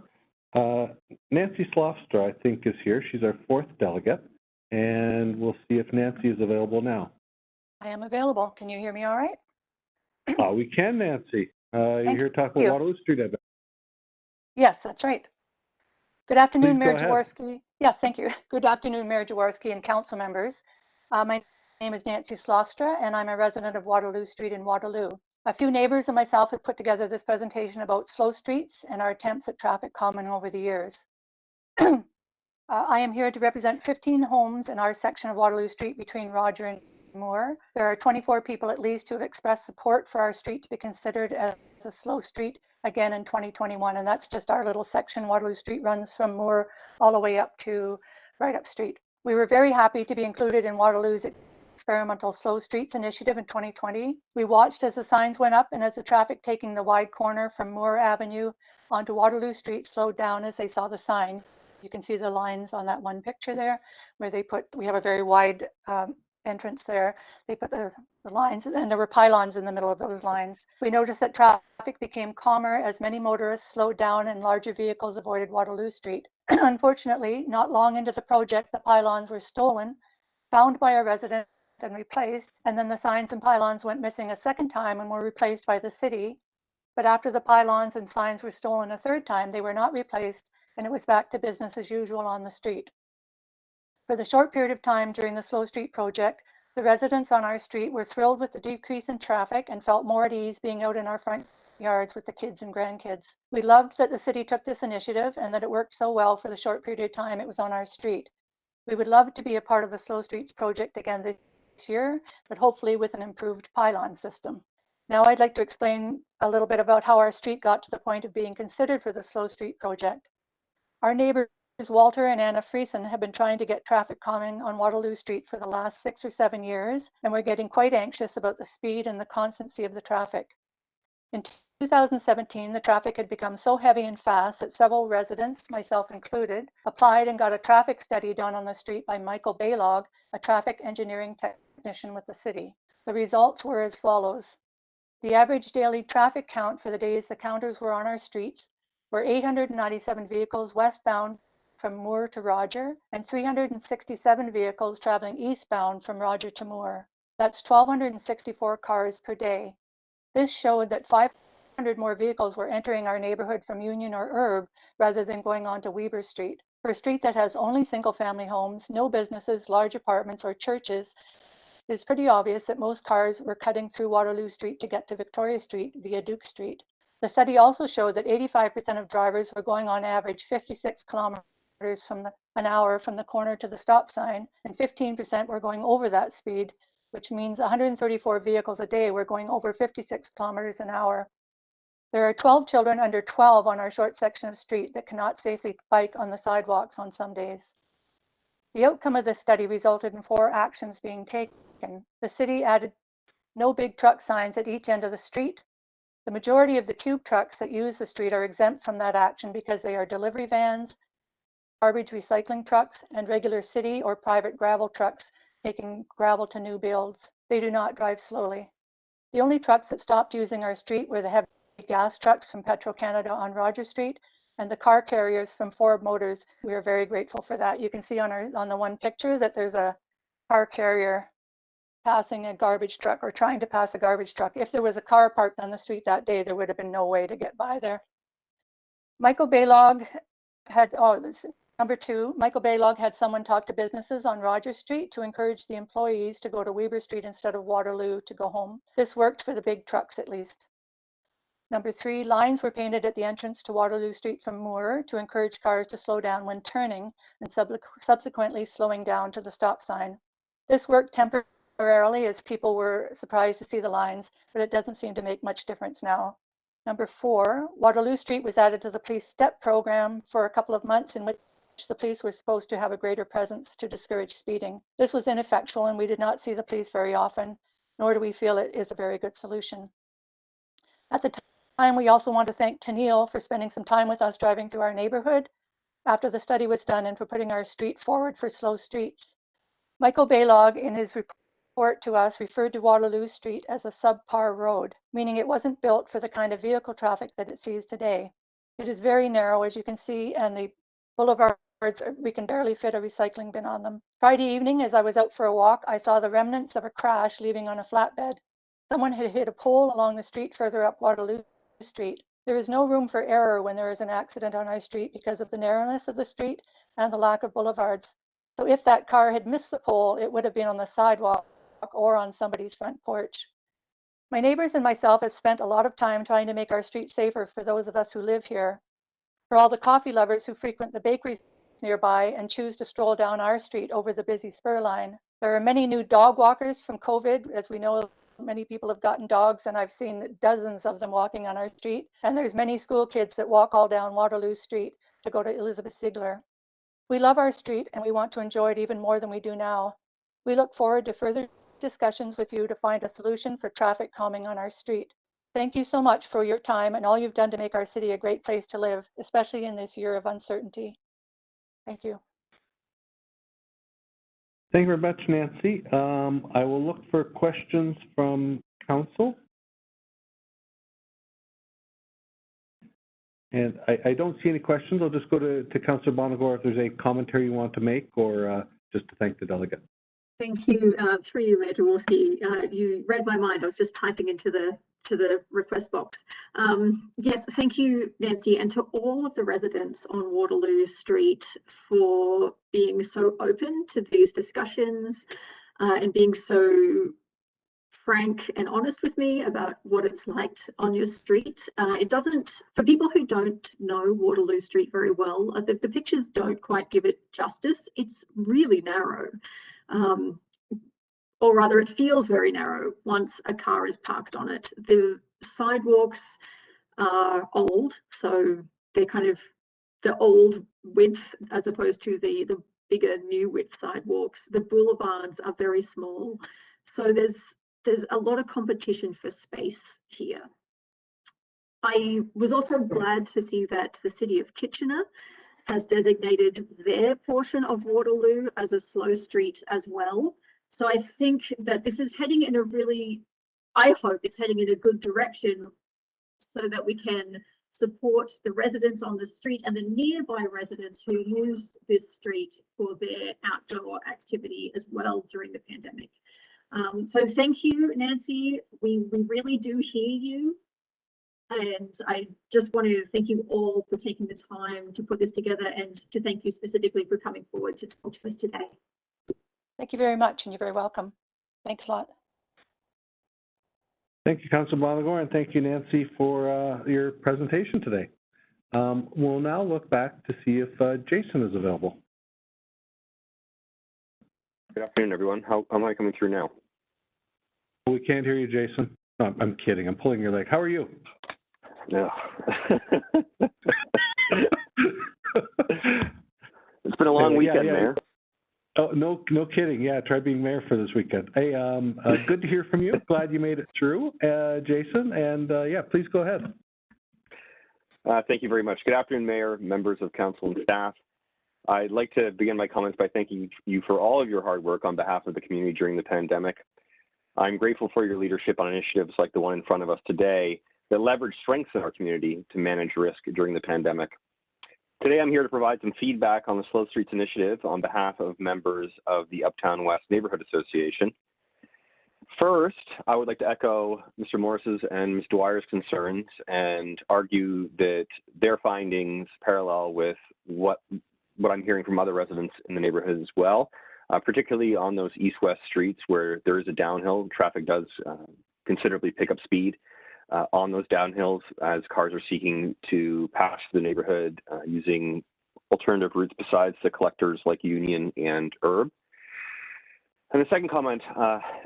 Nancy Slofstra, I think, is here. She's our fourth delegate, and we'll see if Nancy is available now. I am available. Can you hear me all right? We can, Nancy. You're here talking about Waterloo Street, I bet. Yes, that's right. Good afternoon, Please Mayor go ahead. Jaworski. Yes, thank you. Good afternoon, Mayor Jaworski and council members. My name is Nancy Slofstra, and I'm a resident of Waterloo Street in Waterloo. A few neighbors and myself have put together this presentation about slow streets and our attempts at traffic calming over the years. I am here to represent 15 homes in our section of Waterloo Street between Roger and Moore. There are 24 people at least who have expressed support for our street to be considered as a slow street again in 2021, and that's just our little section. Waterloo Street runs from Moore all the way up to right up street. We were very happy to be included in Waterloo's experimental slow streets initiative in 2020. We watched as the signs went up and as the traffic taking the wide corner from Moore Avenue onto Waterloo Street slowed down as they saw the sign. You can see the lines on that one picture there where they put, we have a very wide entrance there. They put the lines, and there were pylons in the middle of those lines. We noticed that traffic became calmer as many motorists slowed down and larger vehicles avoided Waterloo Street. Unfortunately, not long into the project, the pylons were stolen, found by a resident and replaced, and then the signs and pylons went missing a second time and were replaced by the city. But after the pylons and signs were stolen a third time, they were not replaced, and it was back to business as usual on the street. For the short period of time during the Slow Street project, the residents on our street were thrilled with the decrease in traffic and felt more at ease being out in our front yards with the kids and grandkids. We loved that the city took this initiative and that it worked so well for the short period of time it was on our street. We would love to be a part of the Slow Streets project again this year, but hopefully with an improved pylon system. Now I'd like to explain a little bit about how our street got to the point of being considered for the Slow Street project. Our neighbors Walter and Anna Friesen have been trying to get traffic calming on Waterloo Street for the last 6 or 7 years, and we're getting quite anxious about the speed and the constancy of the traffic. In 2017, the traffic had become so heavy and fast that several residents, myself included, applied and got a traffic study done on the street by Michael Baylog, a traffic engineering technician with the city. The results were as follows. The average daily traffic count for the days the counters were on our streets were 897 vehicles westbound from Moore to Roger and 367 vehicles traveling eastbound from Roger to Moore. That's 1,264 cars per day. This showed that 500 more vehicles were entering our neighborhood from Union or Herb rather than going on to Weber Street. For a street that has only single-family homes, no businesses, large apartments, or churches, it is pretty obvious that most cars were cutting through Waterloo Street to get to Victoria Street via Duke Street. The study also showed that 85% of drivers were going on average 56 kilometers an hour from the corner to the stop sign, and 15% were going over that speed, which means 134 vehicles a day were going over 56 kilometers an hour. There are 12 children under 12 on our short section of street that cannot safely bike on the sidewalks on some days. The outcome of this study resulted in 4 actions being taken. The city added no big truck signs at each end of the street. The majority of the cube trucks that use the street are exempt from that action because they are delivery vans, garbage recycling trucks, and regular city or private gravel trucks taking gravel to new builds. They do not drive slowly. The only trucks that stopped using our street were the heavy gas trucks from Petro-Canada on Roger Street and the car carriers from Ford Motors. We are very grateful for that. You can see on the one picture that there's a car carrier passing a garbage truck or trying to pass a garbage truck. If there was a car parked on the street that day, there would have been no way to get by there. Michael Baylog had, number 2, Michael Baylog had someone talk to businesses on Roger Street to encourage the employees to go to Weber Street instead of Waterloo to go home. This worked for the big trucks at least. Number 3, lines were painted at the entrance to Waterloo Street from Moore to encourage cars to slow down when turning and subsequently slowing down to the stop sign. This worked temporarily as people were surprised to see the lines, but it doesn't seem to make much difference now. Number 4, Waterloo Street was added to the police STEP program for a couple of months in which the police were supposed to have a greater presence to discourage speeding. This was ineffectual and we did not see the police very often, nor do we feel it is a very good solution. At the time, we also want to thank Tennille for spending some time with us driving through our neighborhood after the study was done and for putting our street forward for slow streets. Michael Baylog, in his report to us, referred to Waterloo Street as a subpar road, meaning it wasn't built for the kind of vehicle traffic that it sees today. It is very narrow, as you can see, and the boulevards, we can barely fit a recycling bin on them. Friday evening, as I was out for a walk, I saw the remnants of a crash leaving on a flatbed. Someone had hit a pole along the street further up Waterloo Street. There is no room for error when there is an accident on our street because of the narrowness of the street and the lack of boulevards. So if that car had missed the pole, it would have been on the sidewalk or on somebody's front porch. My neighbors and myself have spent a lot of time trying to make our street safer for those of us who live here. For all the coffee lovers who frequent the bakeries nearby and choose to stroll down our street over the busy spur line. There are many new dog walkers from COVID. As we know, many people have gotten dogs, and I've seen dozens of them walking on our street. And there's many school kids that walk all down Waterloo Street to go to Elizabeth Ziegler. We love our street and we want to enjoy it even more than we do now. We look forward to further discussions with you to find a solution for traffic calming on our street. Thank you so much for your time and all you've done to make our city a great place to live, especially in this year of uncertainty. Thank you. Thank you very much, Nancy. I will look for questions from council. And I don't see any questions. I'll just go to Councillor Bonagor if there's a commentary you want to make or just to thank the delegate. Thank you. Through you, Mayor Jaworski. You read my mind. I was just typing into the request box. Yes, thank you, Nancy, and to all of the residents on Waterloo Street for being so open to these discussions and being so frank and honest with me about what it's like on your street. It doesn't, for people who don't know Waterloo Street very well, the pictures don't quite give it justice. It's really narrow. Or rather, it feels very narrow once a car is parked on it. The sidewalks are old, so they're kind of the old width as opposed to the bigger new width sidewalks. The boulevards are very small, so there's a lot of competition for space here. I was also glad to see that the City of Kitchener has designated their portion of Waterloo as a slow street as well. So I think that this is heading in a really, I hope it's heading in a good direction so that we can support the residents on the street and the nearby residents who use this street for their outdoor activity as well during the pandemic. So thank you, Nancy. We really do hear you. And I just want to thank you all for taking the time to put this together, and to thank you specifically for coming forward to talk to us today. Thank you very much, and you're very welcome. Thanks a lot. Thank you, Councilor Bonagor, and thank you, Nancy, for your presentation today. We'll now look back to see if Jason is available. Good afternoon, everyone. How am I coming through now? We can't hear you, Jason. No, I'm kidding. I'm pulling your leg. How are you? No. It's been a long weekend, Mayor. Oh, no kidding. Yeah, try being mayor for this weekend. Hey, good to hear from you. Glad you made it through, Jason. And yeah, please go ahead. Thank you very much. Good afternoon, Mayor, members of council and staff. I'd like to begin my comments by thanking you for all of your hard work on behalf of the community during the pandemic. I'm grateful for your leadership on initiatives like the one in front of us today that leverage strengths in our community to manage risk during the pandemic. Today, I'm here to provide some feedback on the Slow Streets Initiative on behalf of members of the Uptown West Neighborhood Association. First, I would like to echo Mr. Morris's and Ms. Dwyer's concerns and argue that their findings parallel with what I'm hearing from other residents in the neighborhood as well, particularly on those east-west streets where there is a downhill. Traffic does considerably pick up speed on those downhills as cars are seeking to pass the neighborhood using alternative routes besides the collectors like Union and Herb. And the second comment,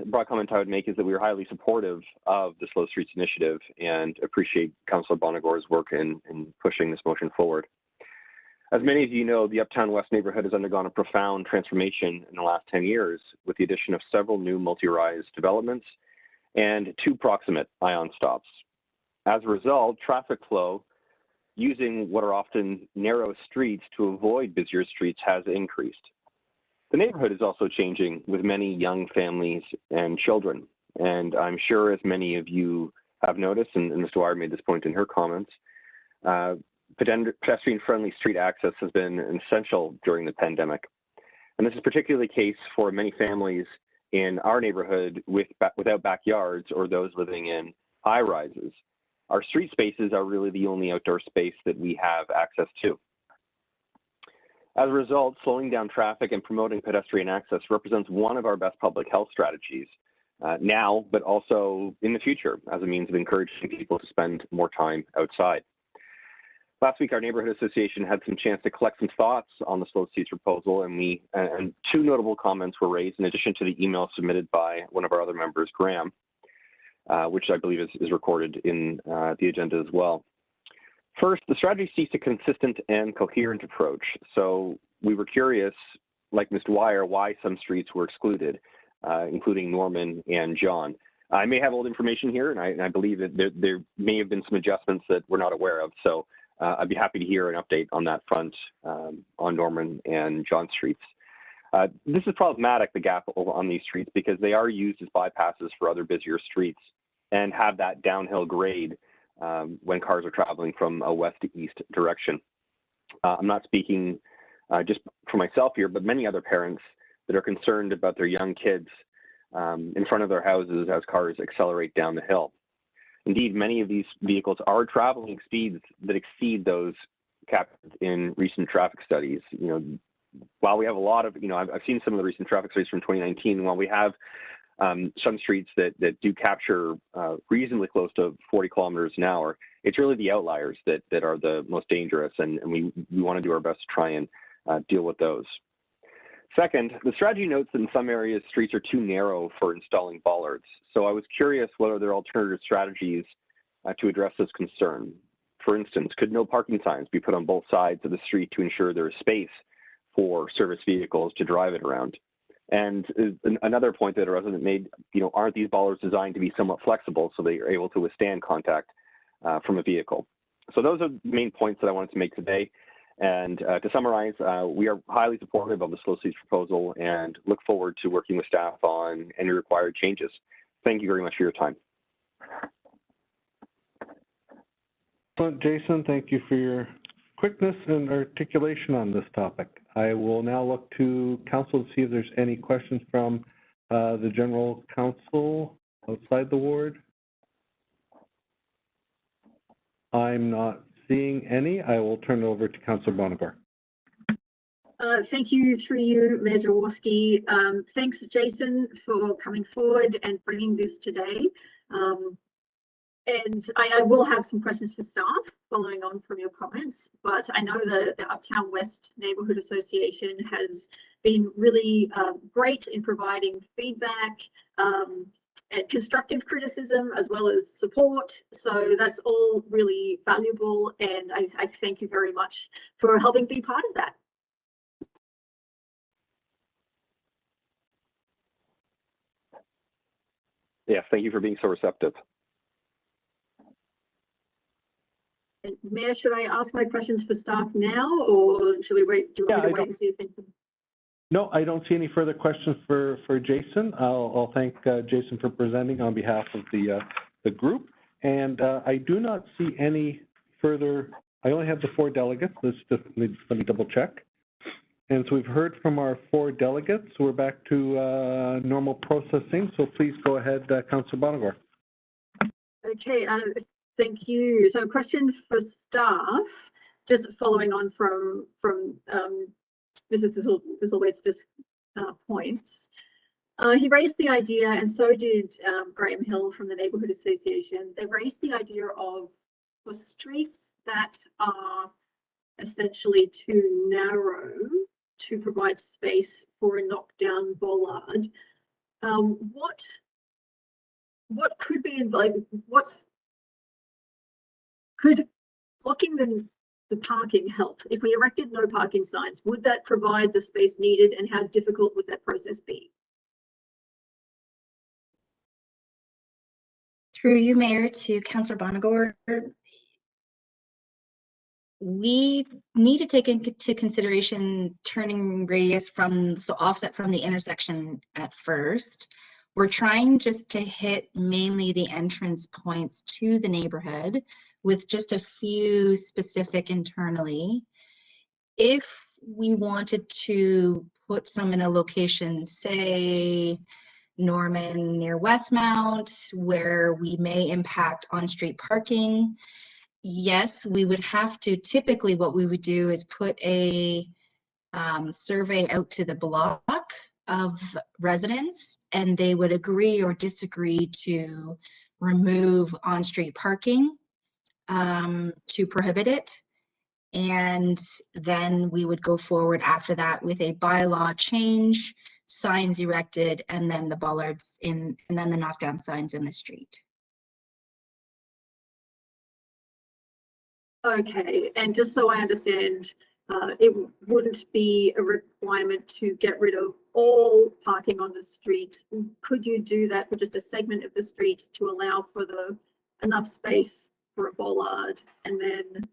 broad comment I would make is that we are highly supportive of the Slow Streets Initiative and appreciate Councillor Bonagor's work in pushing this motion forward. As many of you know, the Uptown West neighborhood has undergone a profound transformation in the last 10 years with the addition of several new multi-rise developments and 2 proximate ion stops. As a result, traffic flow using what are often narrow streets to avoid busier streets has increased. The neighborhood is also changing with many young families and children. And I'm sure as many of you have noticed, and Ms. Dwyer made this point in her comments, pedestrian-friendly street access has been essential during the pandemic. And this is particularly the case for many families in our neighborhood without backyards or those living in high-rises. Our street spaces are really the only outdoor space that we have access to. As a result, slowing down traffic and promoting pedestrian access represents one of our best public health strategies now, but also in the future as a means of encouraging people to spend more time outside. Last week, our neighborhood association had some chance to collect some thoughts on the Slow Streets proposal, and 2 notable comments were raised in addition to the email submitted by one of our other members, Graham, which I believe is recorded in the agenda as well. First, the strategy seeks a consistent and coherent approach. So we were curious, like Ms. Dwyer, why some streets were excluded, including Norman and John. I may have old information here, and I believe that there may have been some adjustments that we're not aware of. So I'd be happy to hear an update on that front on Norman and John streets. This is problematic, the gap on these streets, because they are used as bypasses for other busier streets and have that downhill grade when cars are traveling from a west to east direction. I'm not speaking just for myself here, but many other parents that are concerned about their young kids in front of their houses as cars accelerate down the hill. Indeed, many of these vehicles are traveling speeds that exceed those captured in recent traffic studies. You know, while we have a lot of, I've seen some of the recent traffic studies from 2019, while we have some streets that do capture reasonably close to 40 kilometers an hour, it's really the outliers that are the most dangerous, and we want to do our best to try and deal with those. Second, the strategy notes that in some areas, streets are too narrow for installing bollards. So I was curious whether there are alternative strategies to address this concern. For instance, could no parking signs be put on both sides of the street to ensure there is space for service vehicles to drive it around? And another point that a resident made, aren't these bollards designed to be somewhat flexible so they are able to withstand contact from a vehicle? So those are the main points that I wanted to make today. And to summarize, we are highly supportive of the Slow Streets proposal and look forward to working with staff on any required changes. Thank you very much for your time. Excellent, Jason. Thank you for your quickness and articulation on this topic. I will now look to council to see if there's any questions from the general counsel outside the ward. I'm not seeing any. I will turn it over to Councillor Bonagor. Thank you, through you, Mayor Jaworski. Thanks, Jason, for coming forward and bringing this today. And I will have some questions for staff following on from your comments, but I know the Uptown West Neighbourhood Association has been really great in providing feedback and constructive criticism as well as support. So that's all really valuable, and I thank you very much for helping be part of that. Yes, thank you for being so receptive. And Mayor, should I ask my questions for staff now, or should we wait? Do you want me to wait and see if anything? No, I don't see any further questions for Jason. I'll thank Jason for presenting on behalf of the group. And I do not see any further. I only have the 4 delegates. Let me double check. And so we've heard from our 4 delegates. We're back to normal processing. So please go ahead, Councillor Bonagor. Okay, thank you. So a question for staff, just following on from Mrs. Thistlethwaite's points. He raised the idea, and so did Graham Hill from the Neighbourhood Association. They raised the idea of for streets that are essentially too narrow to provide space for a knockdown bollard. What could be involved? Could blocking the parking help? If we erected no parking signs, would that provide the space needed, and how difficult would that process be? Through you, Mayor, to Councillor Bonagor, we need to take into consideration turning radius offset from the intersection at first. We're trying just to hit mainly the entrance points to the neighborhood with just a few specific internally. If we wanted to put some in a location, say Norman near Westmount, where we may impact on-street parking, yes, we would have to, typically what we would do is put a survey out to the block of residents, and they would agree or disagree to remove on-street parking to prohibit it. And then we would go forward after that with a bylaw change, signs erected, and then the bollards and then the knockdown signs in the street. Okay, and just so I understand, it wouldn't be a requirement to get rid of all parking on the street. Could you do that for just a segment of the street to allow for enough space for a bollard, and then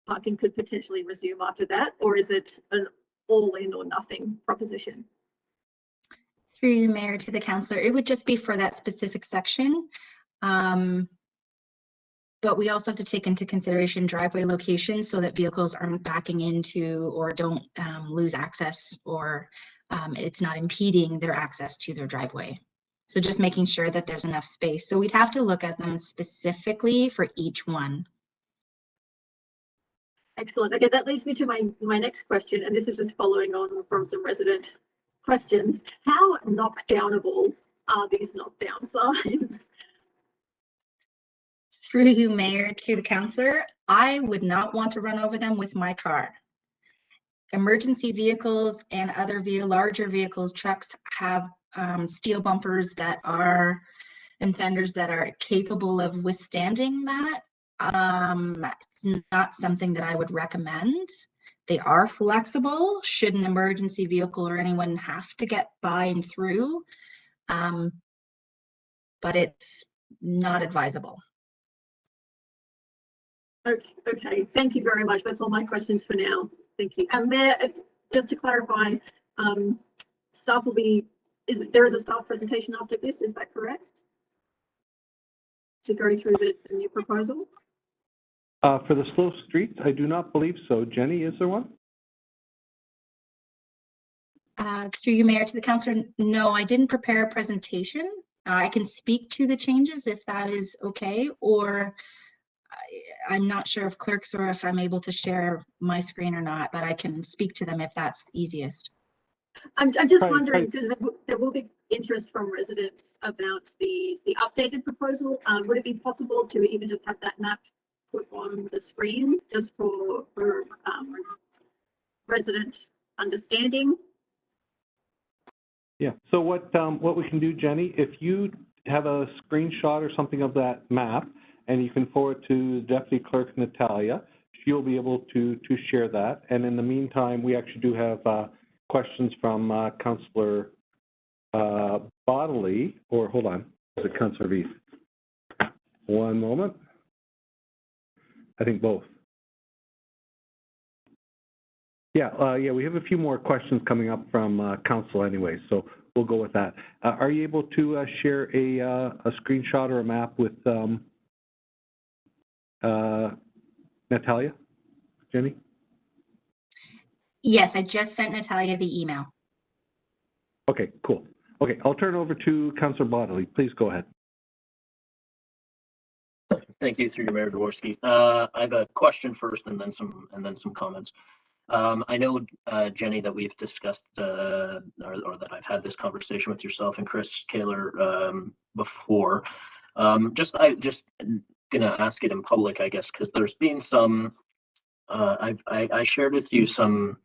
parking could potentially resume after that? Or is it an all in or nothing proposition? Through you, Mayor, to the councillor, it would just be for that specific section. But we also have to take into consideration driveway locations so that vehicles aren't backing into or don't lose access, or it's not impeding their access to their driveway. So just making sure that there's enough space. So we'd have to look at them specifically for each one. Excellent. Okay, that leads me to my next question, and this is just following on from some resident questions. How knockdownable are these knockdown signs? Through you, Mayor, to the councillor, I would not want to run over them with my car. Emergency vehicles and other larger vehicles, trucks, have steel bumpers and fenders that are capable of withstanding that. It's not something that I would recommend. They are flexible should an emergency vehicle or anyone have to get by and through, but it's not advisable. Okay, thank you very much. That's all my questions for now. Thank you. And Mayor, just to clarify, staff will be, there is a staff presentation after this, is that correct? To go through the new proposal? For the slow streets, I do not believe so. Jenny, is there one? Through you, Mayor, to the councillor. No, I didn't prepare a presentation. I can speak to the changes if that is okay, or I'm not sure if clerks or if I'm able to share my screen or not, but I can speak to them if that's easiest. I'm just wondering, because there will be interest from residents about the updated proposal. Would it be possible to even just have that map put on the screen just for resident understanding? Yeah, so what we can do, Jenny, if you have a screenshot or something of that map, and you can forward to Deputy Clerk Natalia, she'll be able to share that. And in the meantime, we actually do have questions from Councillor Bodley, or hold on, is it Councillor Reese? One moment. I think both. Yeah, we have a few more questions coming up from council anyway, so we'll go with that. Are you able to share a screenshot or a map with Natalia, Jenny? Yes, I just sent Natalia the email. Okay, cool. Okay, I'll turn it over to Councillor Bodley. Please go ahead. Thank you, through your Mayor Jaworski. I have a question first, and then some comments. I know, Jenny, that we've discussed, or that I've had this conversation with yourself and Chris Kaler before. I'm just gonna ask it in public, I guess, because there's been some. I shared with you some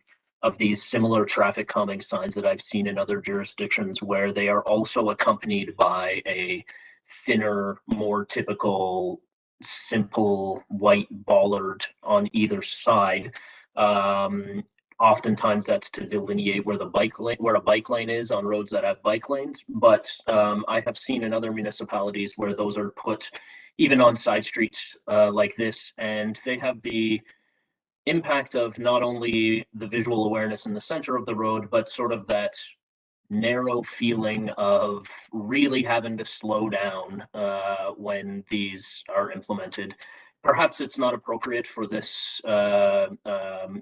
of these similar traffic calming signs that I've seen in other jurisdictions, where they are also accompanied by a thinner, more typical, simple white bollard on either side. Oftentimes that's to delineate where a bike lane is on roads that have bike lanes. But I have seen in other municipalities where those are put even on side streets like this, and they have the impact of not only the visual awareness in the center of the road, but sort of that narrow feeling of really having to slow down when these are implemented. Perhaps it's not appropriate for this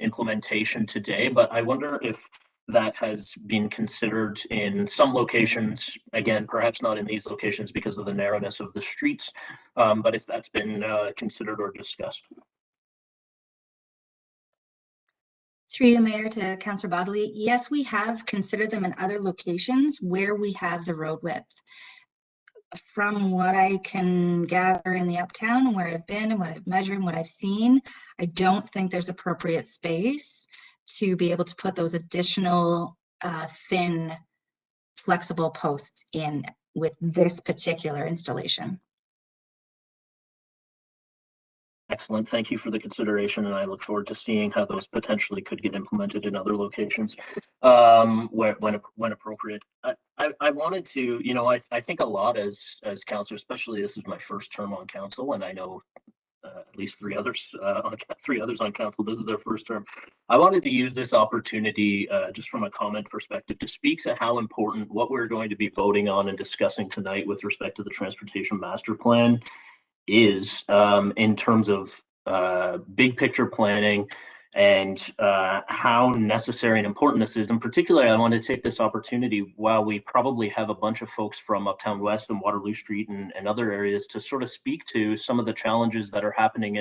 implementation today, but I wonder if that has been considered in some locations. Again, perhaps not in these locations because of the narrowness of the streets, but if that's been considered or discussed. Through you, Mayor, to Councillor Bodley. Yes, we have considered them in other locations where we have the road width. From what I can gather in the Uptown, where I've been and what I've measured and what I've seen, I don't think there's appropriate space to be able to put those additional thin, flexible posts in with this particular installation. Excellent. Thank you for the consideration, and I look forward to seeing how those potentially could get implemented in other locations when appropriate. I wanted to, I think a lot as councillor, especially this is my first term on council, and I know at least three others on council, this is their first term. I wanted to use this opportunity just from a comment perspective to speak to how important what we're going to be voting on and discussing tonight with respect to the transportation master plan is in terms of big picture planning and how necessary and important this is. And particularly, I want to take this opportunity while we probably have a bunch of folks from Uptown West and Waterloo Street and other areas to sort of speak to some of the challenges that are happening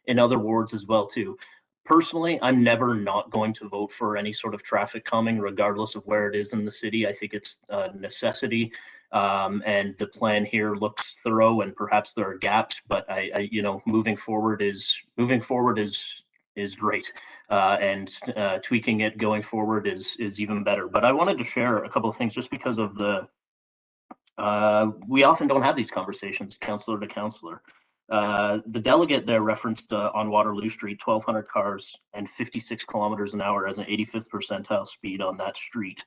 in other wards as well too. Personally, I'm never not going to vote for any sort of traffic calming, regardless of where it is in the city. I think it's a necessity. And the plan here looks thorough, and perhaps there are gaps, but I moving forward is great, and tweaking it going forward is even better. But I wanted to share a couple of things just because of the we often don't have these conversations, councillor to councillor. The delegate there referenced on Waterloo Street, 1,200 cars and 56 kilometers an hour as an 85th percentile speed on that street.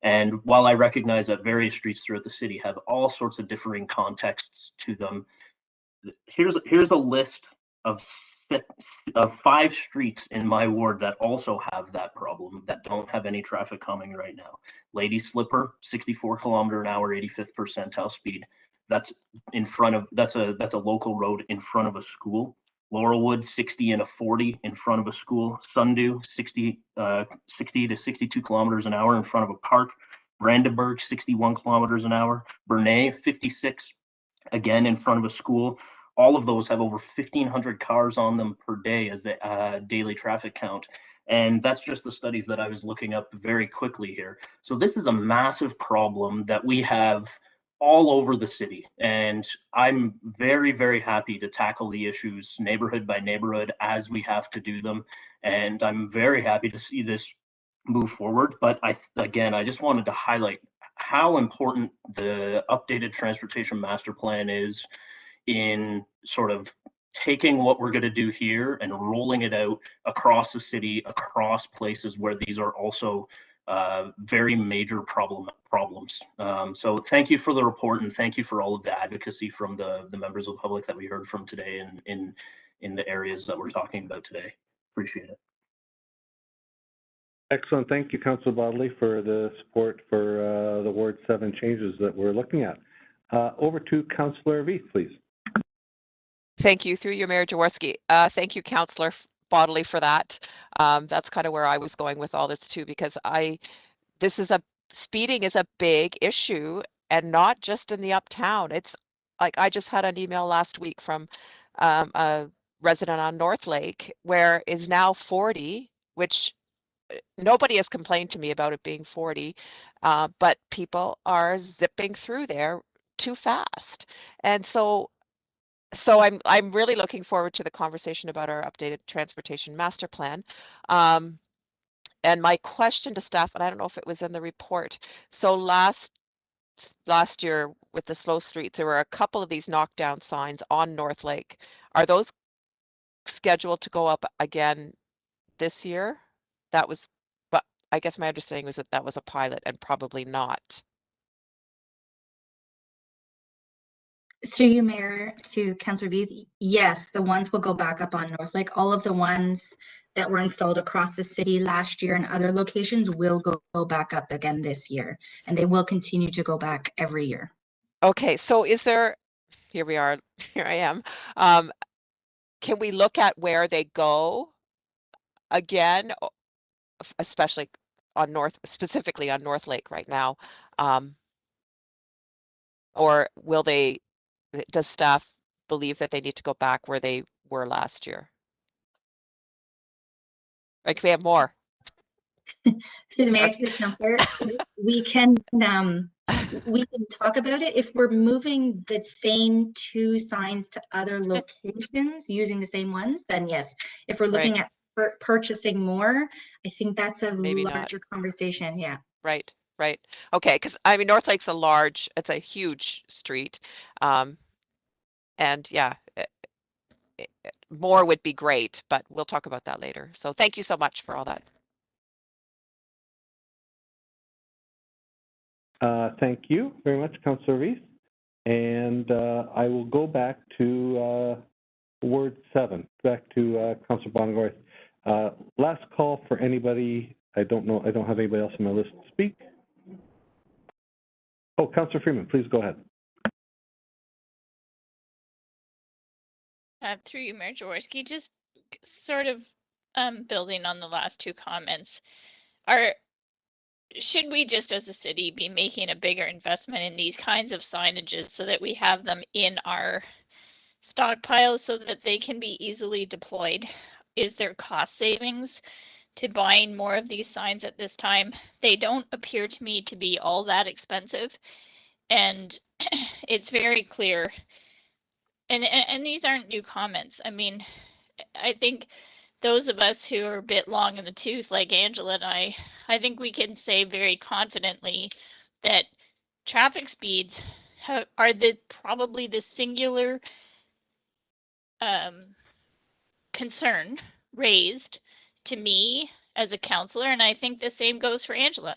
And while I recognize that various streets throughout the city have all sorts of differing contexts to them, here's a list of 5 streets in my ward that also have that problem, that don't have any traffic calming right now. Lady Slipper, 64 kilometer an hour, 85th percentile speed. That's in front of, that's a local road in front of a school. Laurelwood 60 and a 40 in front of a school. Sundew 60 to 62 kilometers an hour in front of a park. Brandenburg 61 kilometers an hour. Bernay 56 again in front of a school. All of those have over 1,500 cars on them per day as the daily traffic count. And that's just the studies that I was looking up very quickly here. So this is a massive problem that we have all over the city. And I'm very, very happy to tackle the issues neighborhood by neighborhood as we have to do them. And I'm very happy to see this move forward. But I just wanted to highlight how important the updated transportation master plan is in sort of taking what we're going to do here and rolling it out across the city, across places where these are also very major problems. So thank you for the report, and thank you for all of the advocacy from the members of the public that we heard from today in the areas that we're talking about today. Appreciate it. Excellent. Thank you, Councillor Bodley, for the support for the Ward 7 changes that we're looking at. Over to Councillor Veith, please. Thank you, through you, Mayor Jaworski. Thank you, Councillor Bodley, for that. That's kind of where I was going with all this too, because speeding is a big issue, and not just in the Uptown. It's like, I just had an email last week from a resident on North Lake where is now 40, which nobody has complained to me about it being 40, but people are zipping through there too fast. And so I'm really looking forward to the conversation about our updated transportation master plan. And my question to staff, and I don't know if it was in the report. So last year with the slow streets, there were a couple of these knockdown signs on North Lake. Are those scheduled to go up again this year? But I guess my understanding was that that was a pilot and probably not. Through you, Mayor, to Councillor Veith, yes, the ones will go back up on North Lake. All of the ones that were installed across the city last year and other locations will go back up again this year, and they will continue to go back every year. Okay, so here we are, here I am. Can we look at where they go again, especially specifically on North Lake right now? Or does staff believe that they need to go back where they were last year? Like, we have more. Through the Mayor to the Councillor, we can talk about it. If we're moving the same two signs to other locations using the same ones, then yes. If we're looking at purchasing more, I think that's a larger conversation. Yeah. Right. Okay, because I mean, North Lake's it's a huge street. And yeah, more would be great, but we'll talk about that later. So thank you so much for all that. Thank you very much, Councillor Veith. And I will go back to Ward 7, back to Councillor Bonagorth. Last call for anybody. I don't have anybody else on my list to speak. Oh, Councillor Freeman, please go ahead. Through you, Mayor Jaworski, just sort of building on the last two comments. Should we just as a city be making a bigger investment in these kinds of signages so that we have them in our stockpiles so that they can be easily deployed? Is there cost savings to buying more of these signs at this time? They don't appear to me to be all that expensive, and it's very clear. And these aren't new comments. I mean, I think those of us who are a bit long in the tooth, like Angela and I think we can say very confidently that traffic speeds are probably the singular concern raised to me as a councillor, and I think the same goes for Angela.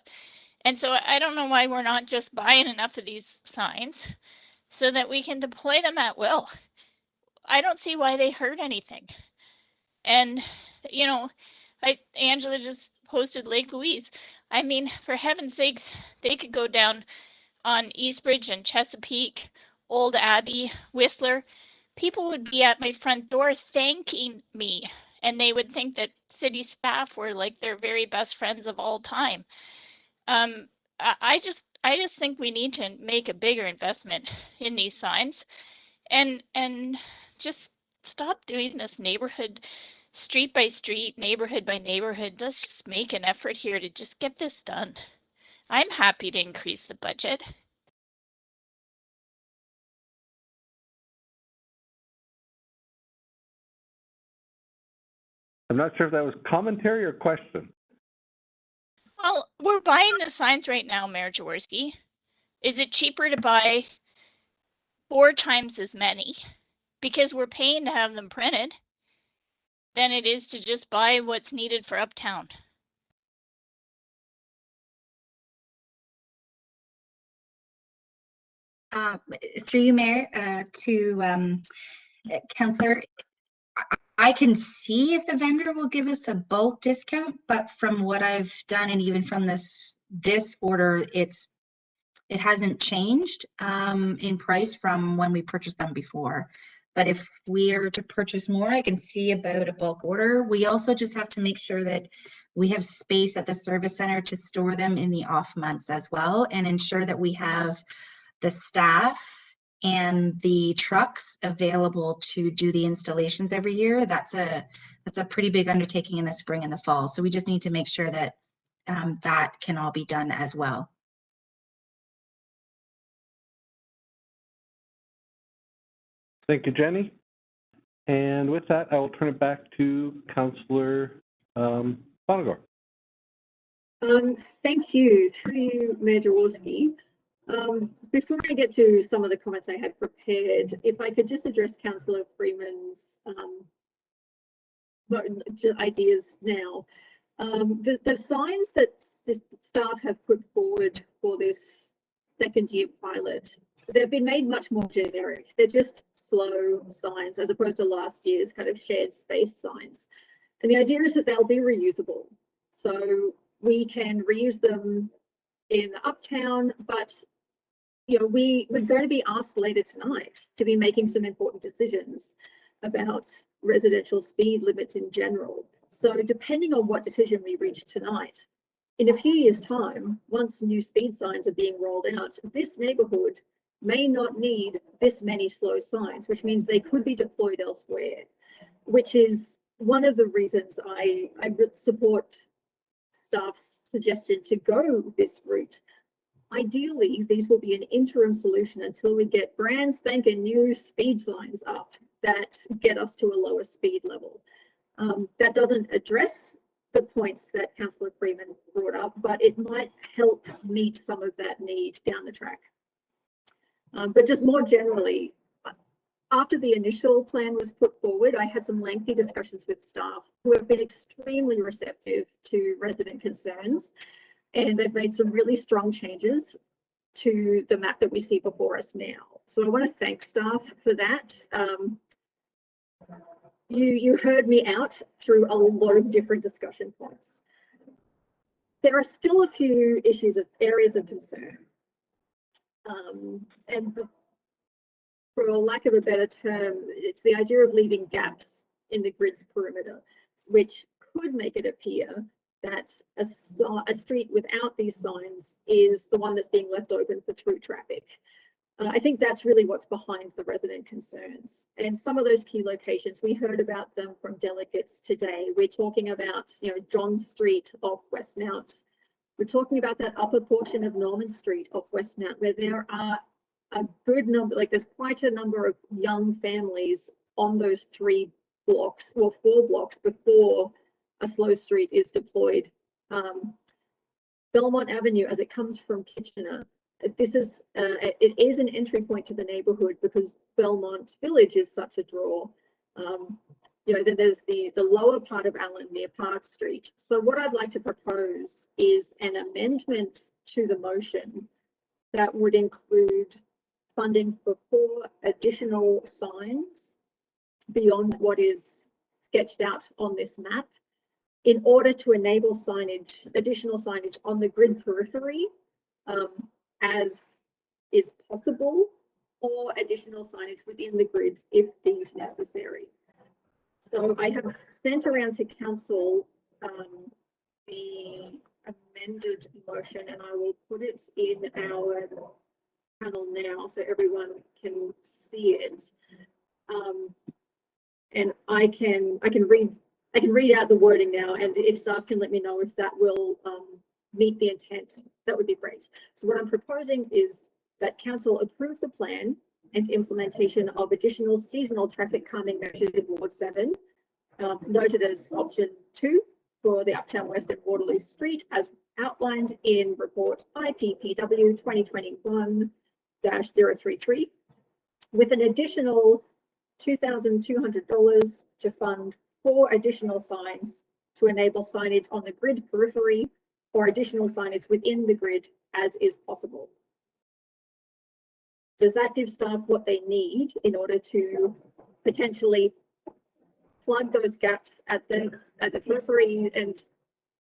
And so I don't know why we're not just buying enough of these signs so that we can deploy them at will. I don't see why they hurt anything. And, you know, Angela just posted Lake Louise. I mean, for heaven's sakes, they could go down on Eastbridge and Chesapeake, Old Abbey, Whistler. people would be at my front door thanking me, and they would think that city staff were like their very best friends of all time. I just think we need to make a bigger investment in these signs, and just stop doing this neighborhood, street by street, neighborhood by neighborhood. Let's just make an effort here to just get this done. I'm happy to increase the budget. I'm not sure if that was commentary or question. Well, we're buying the signs right now, Mayor Jaworski. Is it cheaper to buy 4 times as many because we're paying to have them printed than it is to just buy what's needed for Uptown? Through you, Mayor, to Councillor, I can see if the vendor will give us a bulk discount, but from what I've done and even from this order, it hasn't changed in price from when we purchased them before. But if we are to purchase more, I can see about a bulk order. We also just have to make sure that we have space at the service center to store them in the off months as well, and ensure that we have the staff and the trucks available to do the installations every year. That's a pretty big undertaking in the spring and the fall. So we just need to make sure that that can all be done as well. Thank you, Jenny. And with that, I will turn it back to Councillor Bonagor. Thank you. Through you, Mayor Jaworski. Before I get to some of the comments I had prepared, if I could just address Councillor Freeman's ideas now. The signs that staff have put forward for this second year pilot, they've been made much more generic. They're just slow signs as opposed to last year's kind of shared space signs. And the idea is that they'll be reusable. So we can reuse them in Uptown, but we're going to be asked later tonight to be making some important decisions about residential speed limits in general. So depending on what decision we reach tonight, in a few years' time, once new speed signs are being rolled out, this neighborhood may not need this many slow signs, which means they could be deployed elsewhere, which is one of the reasons I support staff's suggestion to go this route. Ideally, these will be an interim solution until we get brand spanking new speed signs up that get us to a lower speed level. That doesn't address the points that Councillor Freeman brought up, but it might help meet some of that need down the track. But just more generally, after the initial plan was put forward, I had some lengthy discussions with staff who have been extremely receptive to resident concerns, and they've made some really strong changes to the map that we see before us now. So I want to thank staff for that. You heard me out through a lot of different discussion points. There are still a few areas of concern. And for lack of a better term, it's the idea of leaving gaps in the grid's perimeter, which could make it appear that a street without these signs is the one that's being left open for through traffic. I think that's really what's behind the resident concerns. And some of those key locations, we heard about them from delegates today. We're talking about, John Street off Westmount. We're talking about that upper portion of Norman Street off Westmount, where there are a good number, there's quite a number of young families on those 3 blocks or 4 blocks before a slow street is deployed. Belmont Avenue, as it comes from Kitchener, it is an entry point to the neighborhood because Belmont Village is such a draw. Then there's the lower part of Allen near Park Street. So what I'd like to propose is an amendment to the motion that would include funding for 4 additional signs beyond what is sketched out on this map in order to enable additional signage on the grid periphery as is possible or additional signage within the grid if deemed necessary. So I have sent around to council the amended motion, and I will put it in our panel now so everyone can see it. And I can read out the wording now, and if staff can let me know if that will meet the intent, that would be great. So what I'm proposing is that council approve the plan and implementation of additional seasonal traffic calming measures in Ward 7, noted as option 2 for the Uptown West and Waterloo Street, as outlined in report IPPW 2021-033, with an additional $2,200 to fund 4 additional signs to enable signage on the grid periphery or additional signage within the grid as is possible. Does that give staff what they need in order to potentially plug those gaps at the periphery and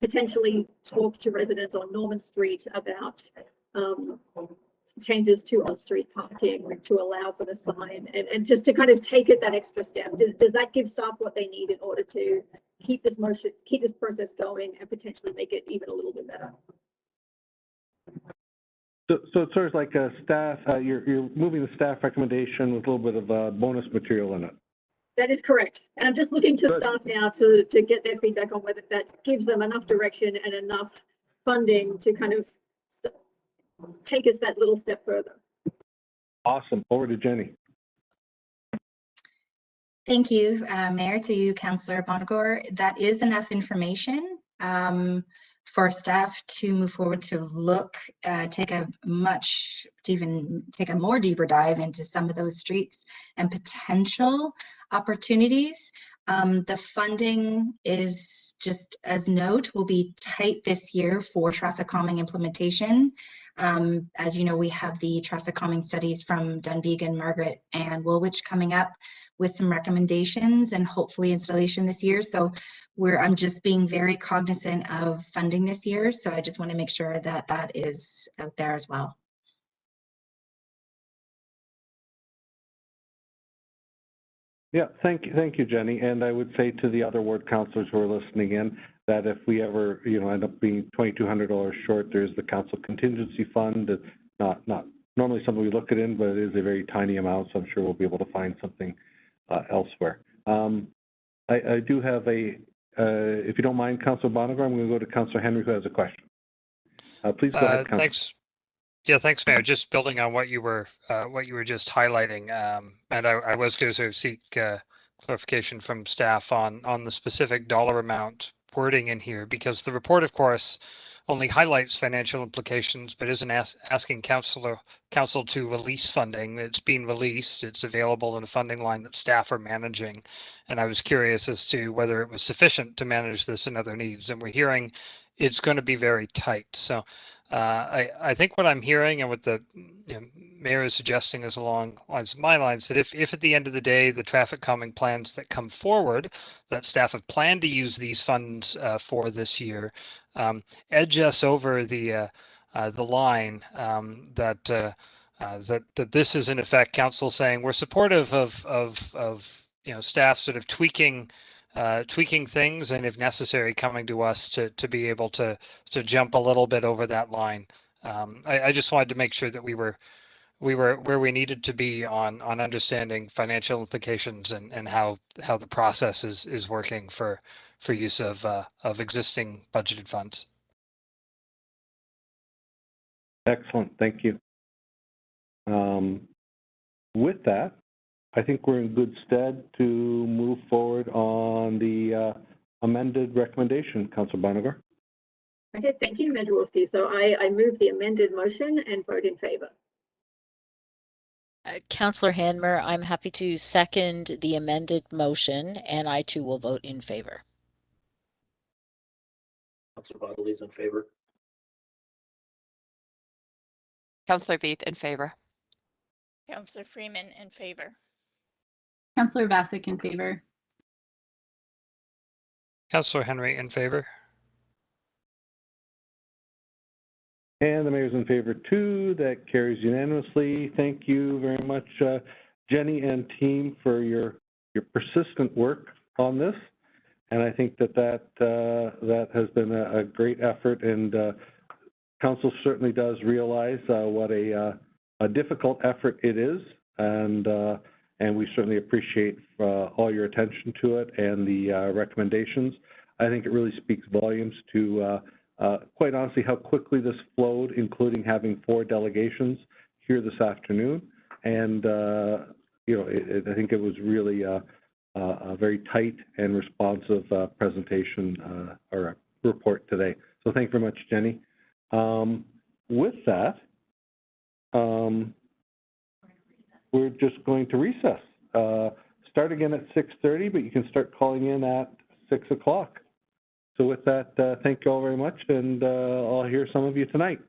potentially talk to residents on Norman Street about changes to on-street parking to allow for the sign, and just to kind of take it that extra step? Does that give staff what they need in order to keep this process going and potentially make it even a little bit better? So it's sort of like a staff, you're moving the staff recommendation with a little bit of bonus material in it. That is correct. And I'm just looking to staff now to get their feedback on whether that gives them enough direction and enough funding to kind of take us that little step further. Awesome. Over to Jenny. Thank you, Mayor, to you, Councillor Bonagor. That is enough information for staff to move forward to look, take a more deeper dive into some of those streets and potential opportunities. The funding is, just as note, will be tight this year for traffic calming implementation. As you know, we have the traffic calming studies from Dunvegan, Margaret, and Woolwich coming up with some recommendations and hopefully installation this year. So I'm just being very cognizant of funding this year. So I just want to make sure that that is out there as well. Yeah, thank you, Jenny. And I would say to the other ward councillors who are listening in that if we ever, end up being $2,200 short, there's the council contingency fund. It's not normally something we look at in, but it is a very tiny amount. So I'm sure we'll be able to find something elsewhere. I do have if you don't mind, Councillor Bonagor, I'm going to go to Councillor Henry, who has a question. Please go ahead, Councillor. Thanks. Yeah, thanks, Mayor. Just building on what you were just highlighting, and I was going to sort of seek clarification from staff on the specific dollar amount wording in here, because the report, of course, only highlights financial implications, but isn't asking council to release funding. It's been released. It's available in a funding line that staff are managing, and I was curious as to whether it was sufficient to manage this and other needs. And we're hearing it's going to be very tight. So I think what I'm hearing and what the mayor is suggesting is along my lines, that if at the end of the day the traffic calming plans that come forward that staff have planned to use these funds for this year edge us over the line, that this is in effect council saying we're supportive of staff sort of tweaking things, and if necessary coming to us to be able to jump a little bit over that line. I just wanted to make sure that we were where we needed to be on understanding financial implications and how the process is working for use of existing budgeted funds. Excellent, thank you. With that, I think we're in good stead to move forward on the amended recommendation. Councillor Bonagor. Okay, thank you, Mayor Jaworski. So I move the amended motion and vote in favour. Councillor Hanmer, I'm happy to second the amended motion, and I too will vote in favour. Councillor Bodley is in favour. Councillor Beath in favour. Councillor Freeman in favour. Councillor Vassic in favour. Councillor Henry in favour. And the mayor's in favor too. That carries unanimously. Thank you very much, Jenny and team, for your persistent work on this. And I think that has been a great effort, and council certainly does realize what a difficult effort it is, and we certainly appreciate all your attention to it and the recommendations. I think it really speaks volumes to quite honestly how quickly this flowed, including having 4 delegations here this afternoon. And you know, I think it was really a very tight and responsive presentation or report today. So thank you very much, Jenny. With that, we're just going to recess. Start again at 6:30, but you can start calling in at 6 o'clock. So with that, thank you all very much, and I'll hear some of you tonight.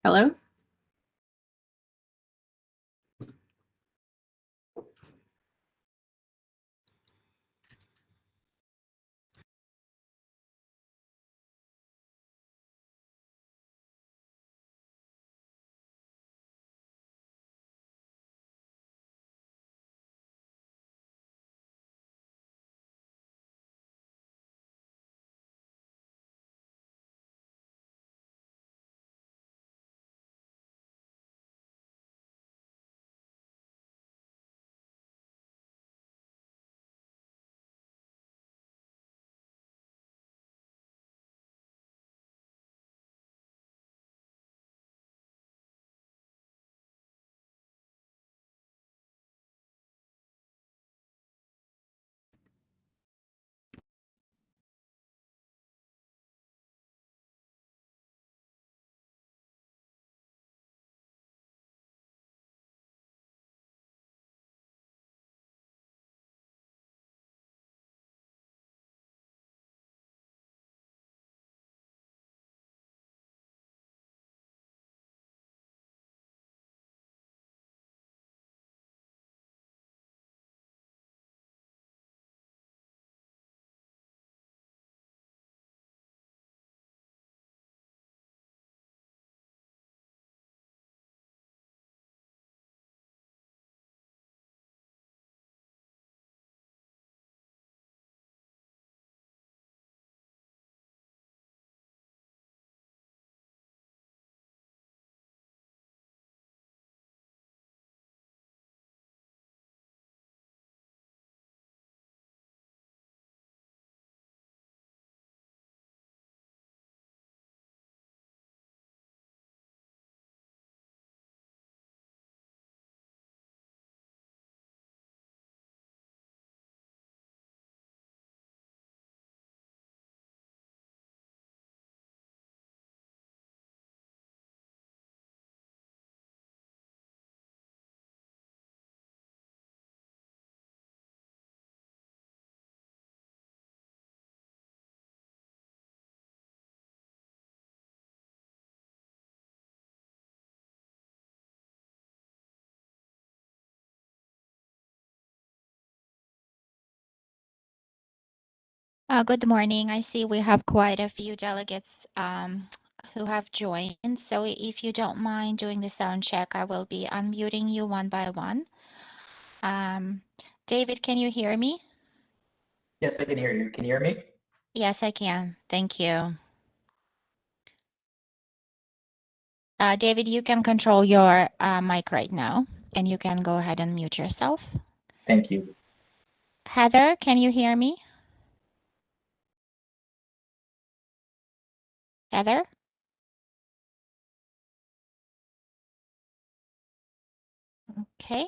Hello? Good morning. I see we have quite a few delegates who have joined. So if you don't mind doing the sound check, I will be unmuting you one by one. David, can you hear me? Yes, I can hear you. Can you hear me? Yes, I can. Thank you. David, you can control your mic right now, and you can go ahead and mute yourself. Thank you. Heather, can you hear me? Heather? Okay.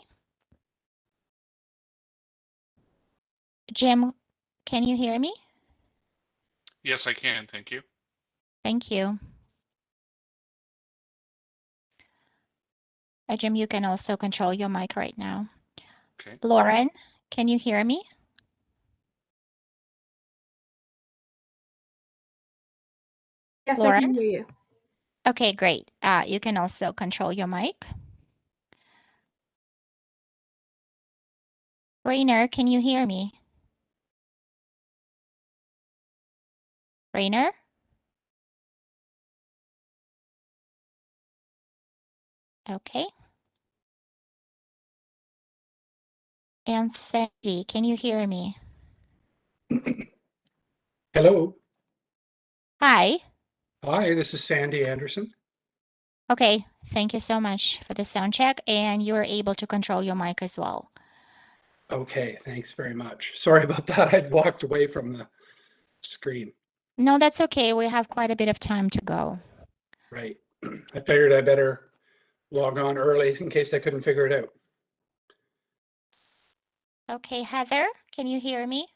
Jim, can you hear me? Yes, I can. Thank you. Thank you. Jim, you can also control your mic right now. Okay. Lauren, can you hear me? Yes, I Lauren? can hear you. Okay, great. You can also control your mic. Rainer, can you hear me? Rainer? Okay. And Sandy, can you hear me? Hello. Hi. Hi, this is Sandy Anderson. Okay, thank you so much for the sound check, and you are able to control your mic as well. Okay, thanks very much. Sorry about that. I'd walked away from the screen. No, that's okay. We have quite a bit of time to go. Right. I figured I better log on early in case I couldn't figure it out. Okay, Heather, can you hear me?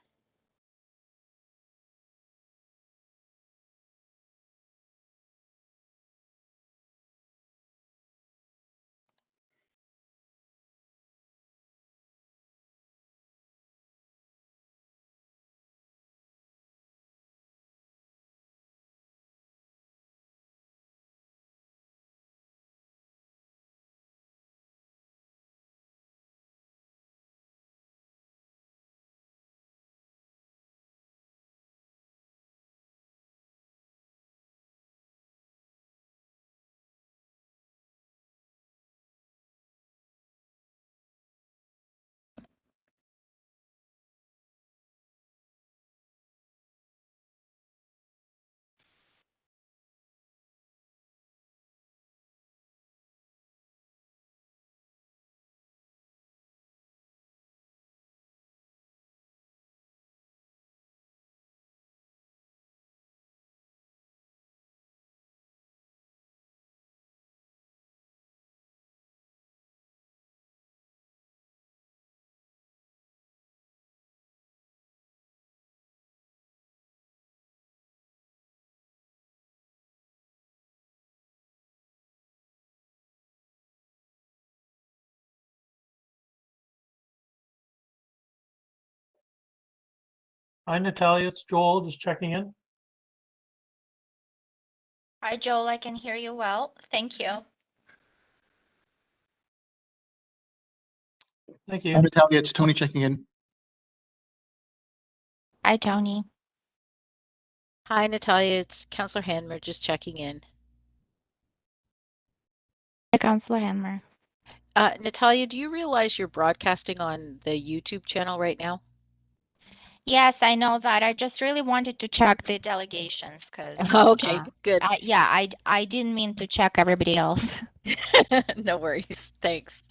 Hi, Natalia. It's Joel, just checking in. Hi, Joel. I can hear you well. Thank you. Thank Hi, you. Natalia. It's Tony checking in. Hi, Tony. Hi, Natalia. It's Councillor Hanmer just checking in. Hi, Councillor Hanmer. Natalia, do you realize you're broadcasting on the YouTube channel right now? Yes, I know that. I just really wanted to check the delegations because Okay, good. I didn't mean to check everybody else. No worries. Thanks.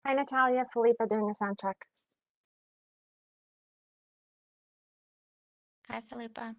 Hi, Natalia. Philippa doing a sound check. Hi, Philippa.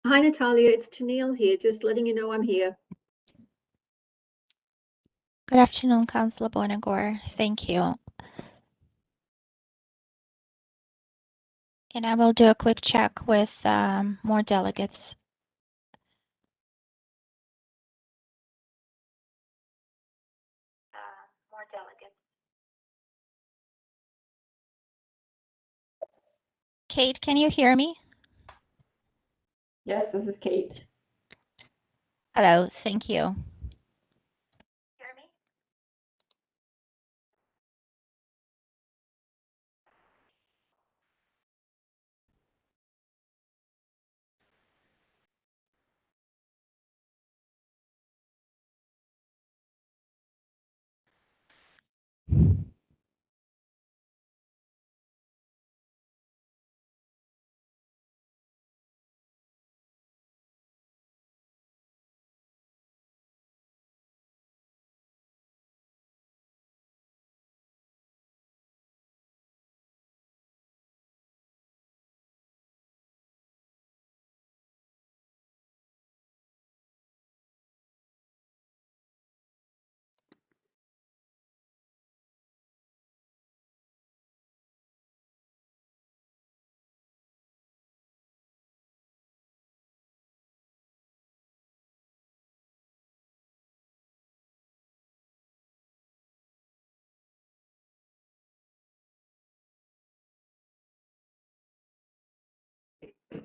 Hi, Natalia. It's Tennille here, just letting you know I'm here. Good afternoon, Councillor Bonagor. Thank you. And I will do a quick check with more delegates. More delegates. Kate, can you hear me? Yes, this is Kate. Hello, thank you.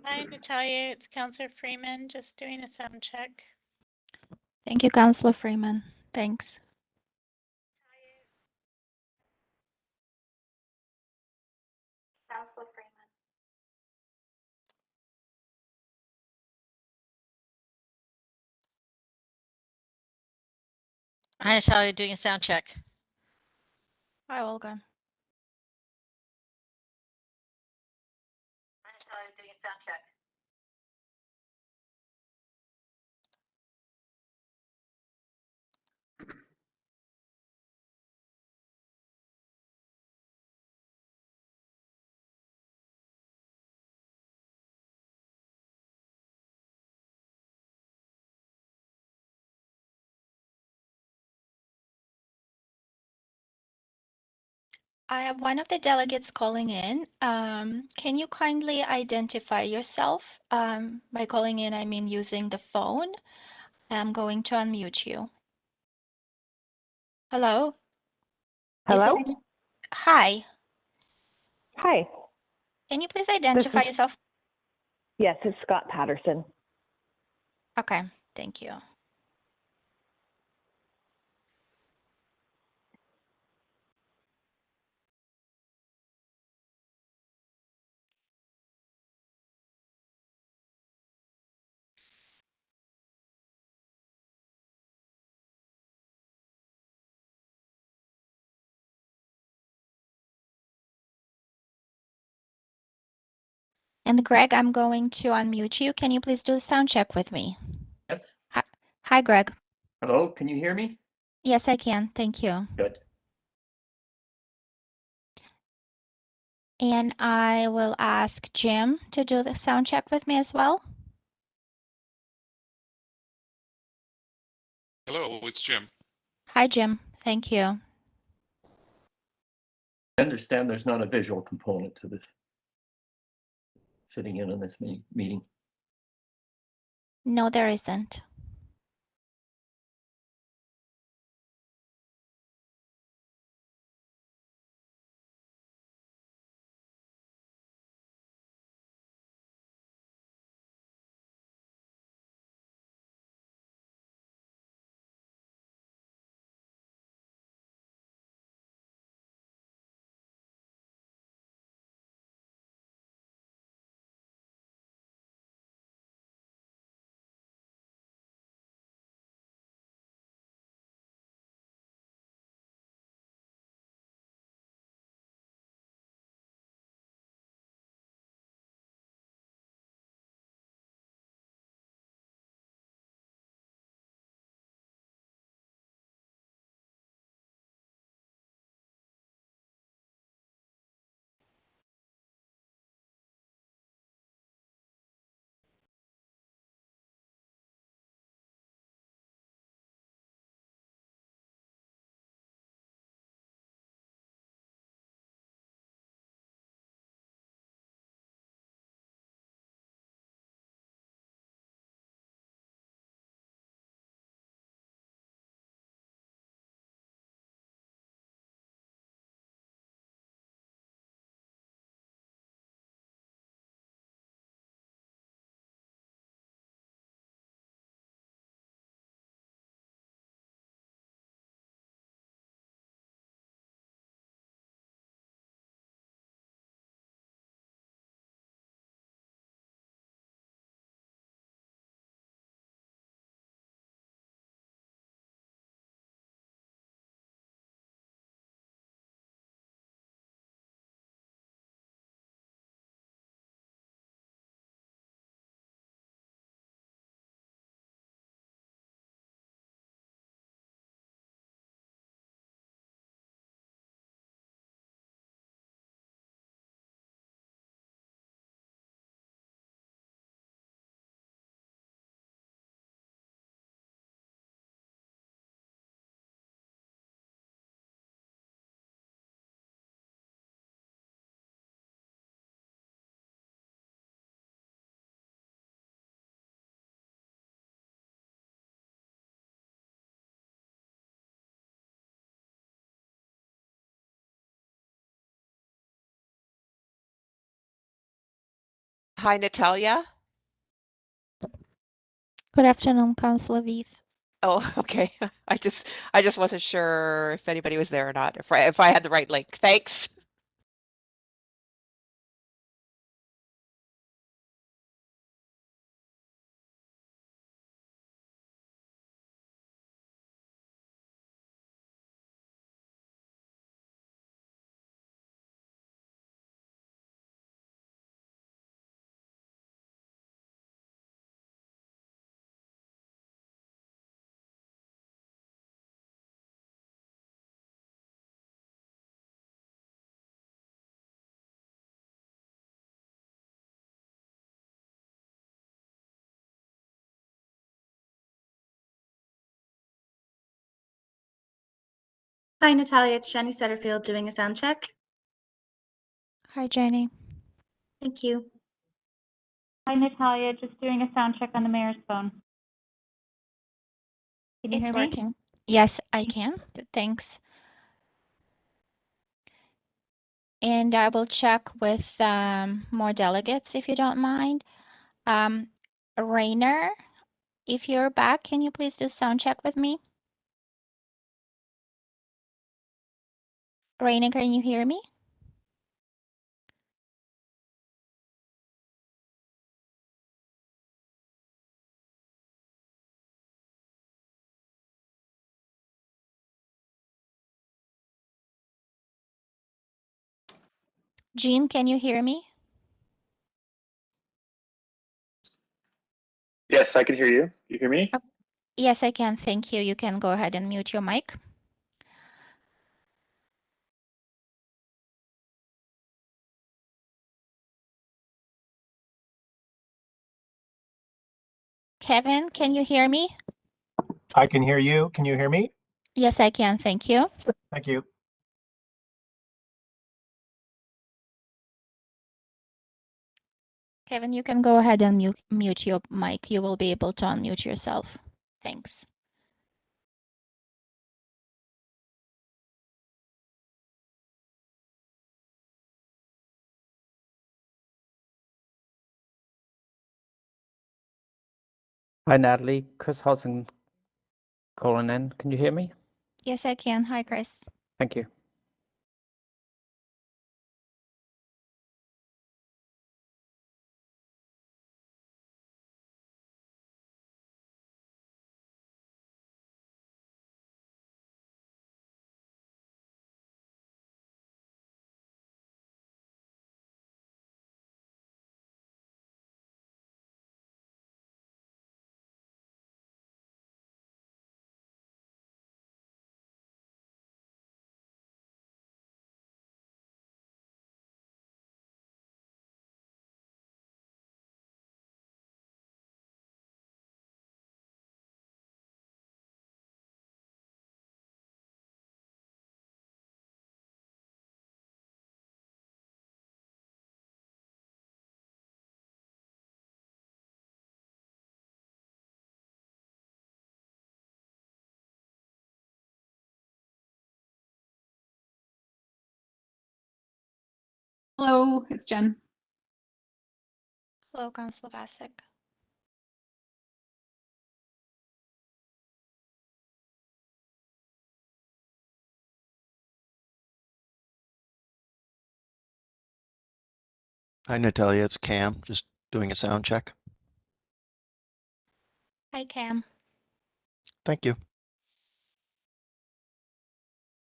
Hi, Natalia. It's Councillor Freeman, just doing a sound check. Thank you, Councillor Freeman. Thanks. Councillor Freeman. Hi, Natalia, doing a sound check. Hi, Olga. Hi, Natalia, doing a sound check. I have one of the delegates calling in. Can you kindly identify yourself? By calling in, I mean using the phone. I'm going to unmute you. Hello? Is Hello? there any... Hi. Hi. Can you please This identify is, yourself? yes, it's Scott Patterson. Okay, thank you. And Greg, I'm going to unmute you. Can you please do a sound check with me? Yes. Hi, Greg. Hello, can you hear me? Yes, I can. Thank you. Good. And I will ask Jim to do the sound check with me as well. Hello, it's Jim. Hi, Jim. Thank you. I understand there's not a visual component to this, sitting in on this meeting. No, there isn't. Hi, Natalia. Good afternoon, Councillor Vieth. Oh, okay. I just wasn't sure if anybody was there or not, if I had the right link. Thanks. Hi, Natalia. It's Jenny Setterfield doing a sound check. Hi, Jenny. Thank you. Hi, Natalia. Just doing a sound check on the mayor's phone. Can you It's hear me? working. Yes, I can. Thanks. And I will check with more delegates if you don't mind. Rainer, if you're back, can you please do sound check with me? Rainer, can you hear me? Jean, can you hear me? Yes, I can hear you. You hear me? Yes, I can. Thank you. You can go ahead and mute your mic. Kevin, can you hear me? I can hear you. Can you hear me? Yes, I can. Thank you. Thank you. Kevin, you can go ahead and mute your mic. You will be able to unmute yourself. Thanks. Hi, Natalie. Chris Hudson calling in. Can you hear me? Yes, I can. Hi, Chris. Thank you. Hello, it's Jen. Hello, Councillor Vasek. Hi, Natalia. It's Cam. Just doing a sound check. Hi, Cam. Thank you.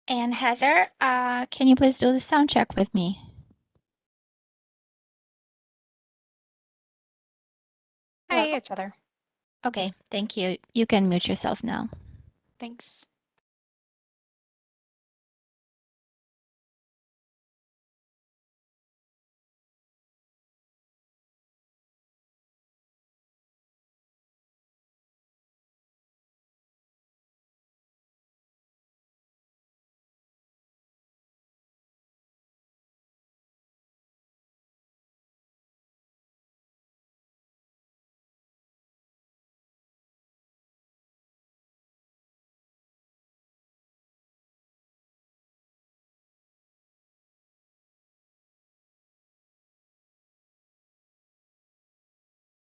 And Heather, can you please do the sound check with me? Hi, it's Heather. Okay, thank you. You can mute yourself now. Thanks.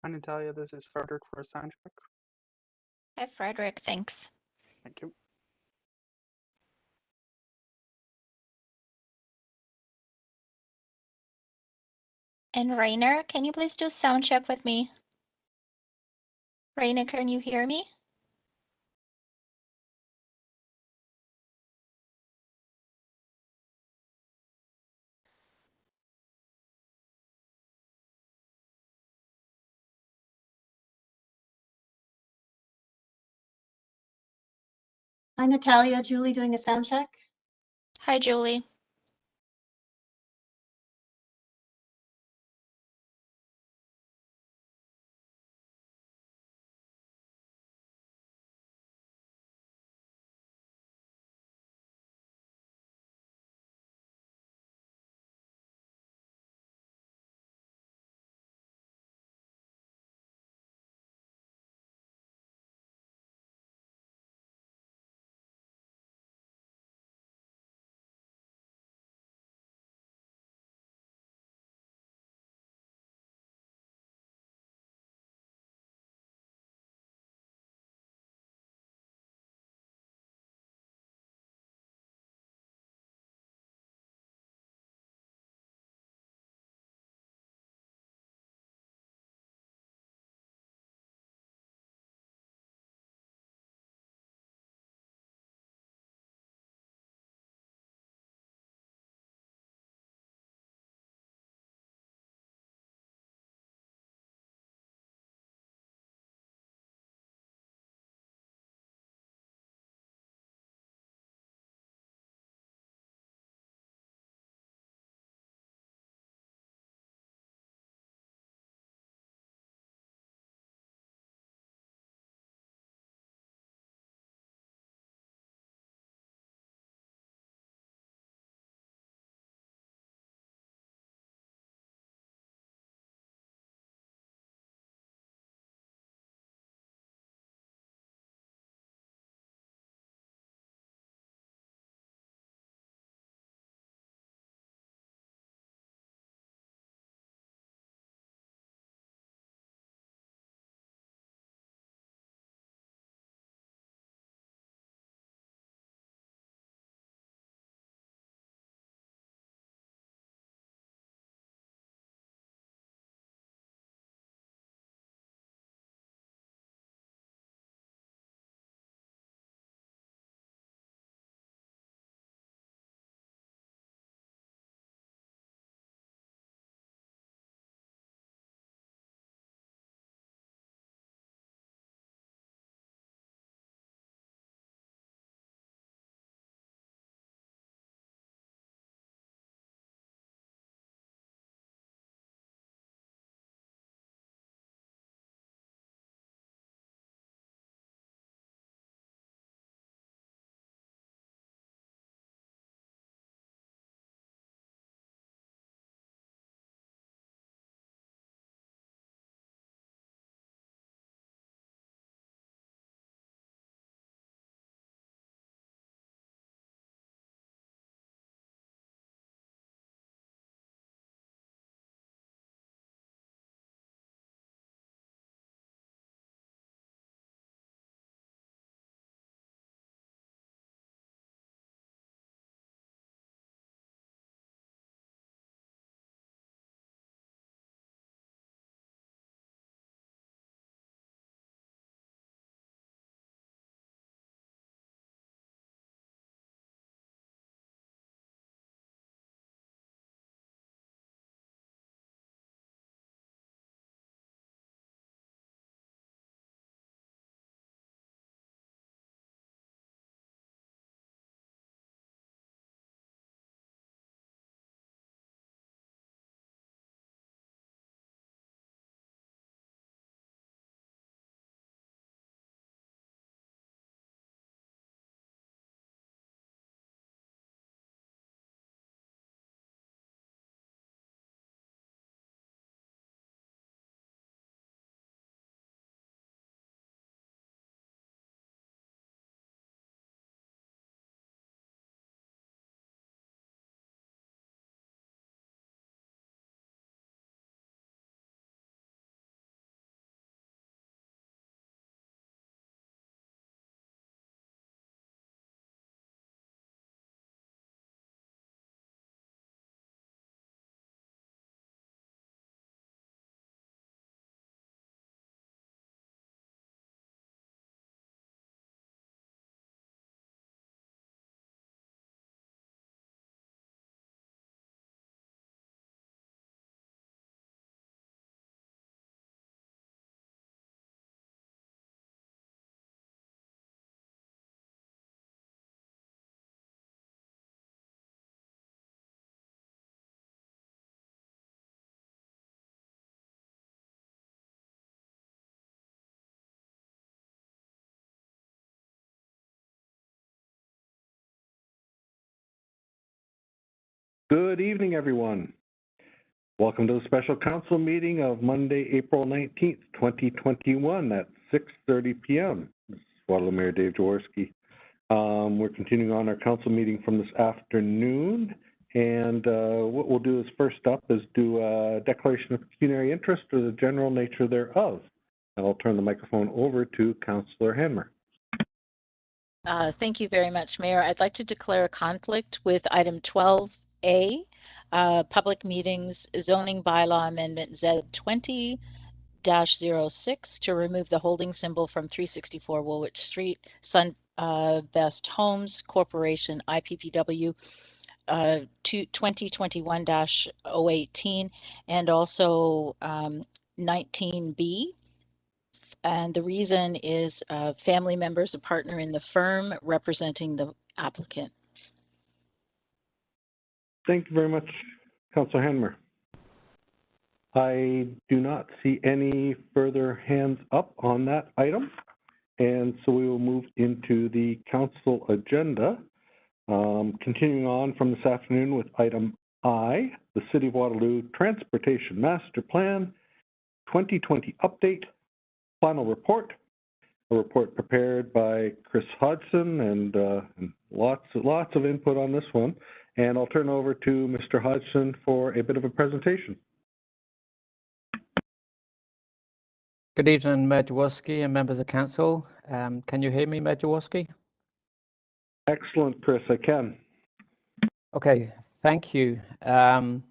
Hi, Natalia. This is Frederick for a sound check. Hi, Frederick. Thanks. Thank you. And Rainer, can you please do sound check with me? Rainer, can you hear me? Hi, Natalia. Julie doing a sound check. Hi, Julie. Good evening, everyone. Welcome to the special council meeting of Monday, April 19th, 2021 at 6:30 p.m. This is Waterloo Mayor Dave Jaworski. We're continuing on our council meeting from this afternoon. And what we'll do is first up is do a declaration of pecuniary interest or the general nature thereof. And I'll turn the microphone over to Councillor Hanmer. Thank you very much, Mayor. I'd like to declare a conflict with item 12A, public meetings zoning bylaw amendment Z20-06 to remove the holding symbol from 364 Woolwich Street, Sunbest Homes Corporation, IPPW 2021-018, and also 19B. And the reason is family members, a partner in the firm representing the applicant. Thank you very much, Councillor Hanmer. I do not see any further hands up on that item, and so we will move into the council agenda. Continuing on from this afternoon with item I, the City of Waterloo Transportation Master Plan 2020 update, final report. A report prepared by Chris Hodgson, and lots of input on this one. And I'll turn over to Mr. Hodgson for a bit of a presentation. Good evening, Mayor Jaworski and members of council. Can you hear me, Mayor Jaworski? Excellent, Chris, I can. Okay, thank you. So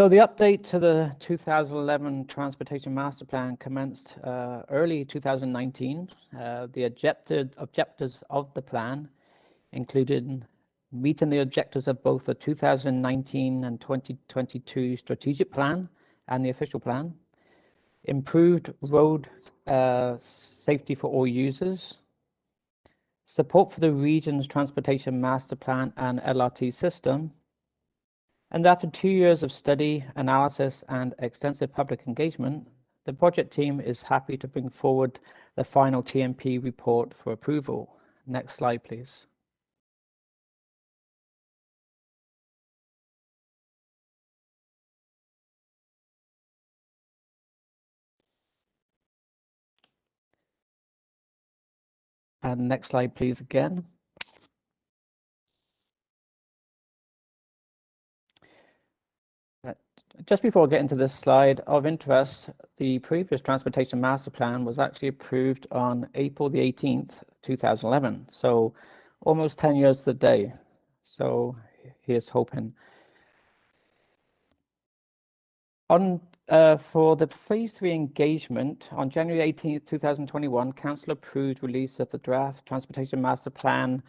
the update to the 2011 Transportation Master Plan commenced early 2019. The objectives of the plan included meeting the objectives of both the 2019 and 2022 strategic plan and the official plan, improved road safety for all users, support for the region's transportation master plan and LRT system. And after 2 years of study, analysis, and extensive public engagement, the project team is happy to bring forward the final TMP report for approval. Next slide, please. And next slide, please, again. Just before I get into this slide, of interest, the previous Transportation Master Plan was actually approved on April the 18th, 2011. So almost 10 years to the day. So here's hoping. For the Phase 3 engagement, on January 18th, 2021, Council approved release of the draft Transportation Master Plan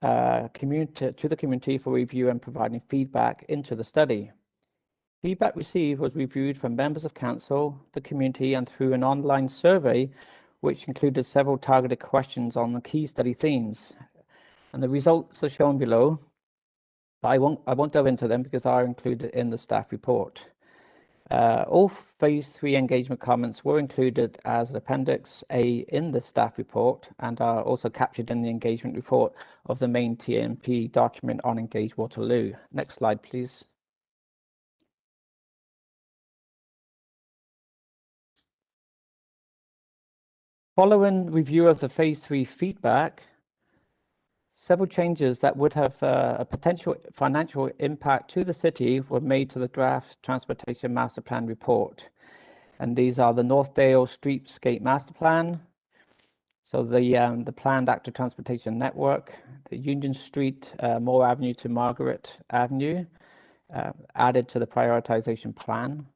to the community for review and providing feedback into the study. Feedback received was reviewed from members of council, the community, and through an online survey, which included several targeted questions on the key study themes. And the results are shown below. I won't delve into them because they are included in the staff report. All Phase 3 engagement comments were included as Appendix A in the staff report and are also captured in the engagement report of the main TMP document on Engage Waterloo. Next slide, please. Following review of the Phase 3 feedback, several changes that would have a potential financial impact to the city were made to the draft Transportation Master Plan report. And these are the Northdale Streetscape Master Plan, so the planned active transportation network, the Union Street, Moore Avenue to Margaret Avenue, added to the prioritization plan,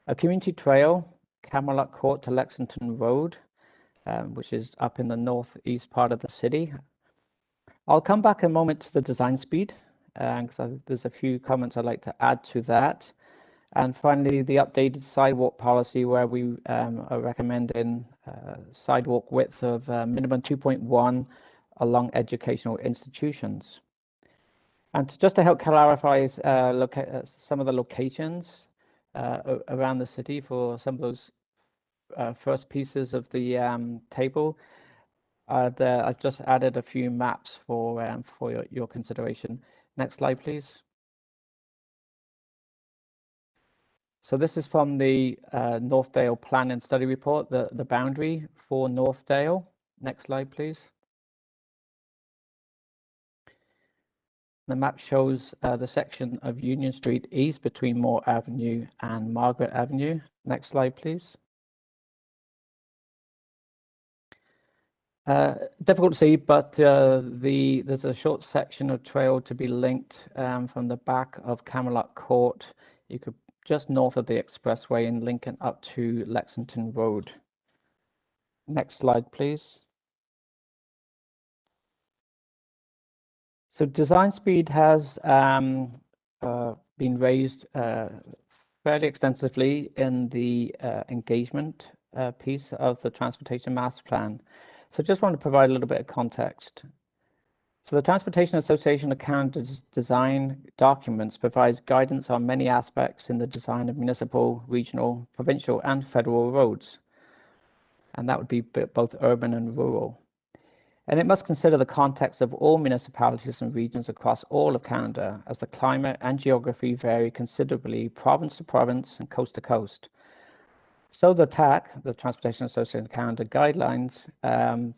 a community trail, Camelot Court to Lexington Road, which is up in the northeast part of the city. I'll come back a moment to the design speed, because there's a few comments I'd like to add to that. And finally, the updated sidewalk policy, where we are recommending sidewalk width of minimum 2.1 along educational institutions. And just to help clarify some of the locations around the city for some of those first pieces of the table, I've just added a few maps for your consideration. Next slide, please. So this is from the Northdale Plan and Study Report, the boundary for Northdale. Next slide, please. The map shows the section of Union Street East between Moore Avenue and Margaret Avenue. Next slide, please. Difficult to see, but there's a short section of trail to be linked from the back of Camelot Court. You could just north of the expressway in Lincoln up to Lexington Road. Next slide, please. So design speed has been raised fairly extensively in the engagement piece of the Transportation Master Plan. So just want to provide a little bit of context. So the Transportation Association of Canada's design documents provides guidance on many aspects in the design of municipal, regional, provincial, and federal roads. And that would be both urban and rural. And it must consider the context of all municipalities and regions across all of Canada, as the climate and geography vary considerably province to province and coast to coast. So the TAC, the Transportation Association of Canada guidelines, and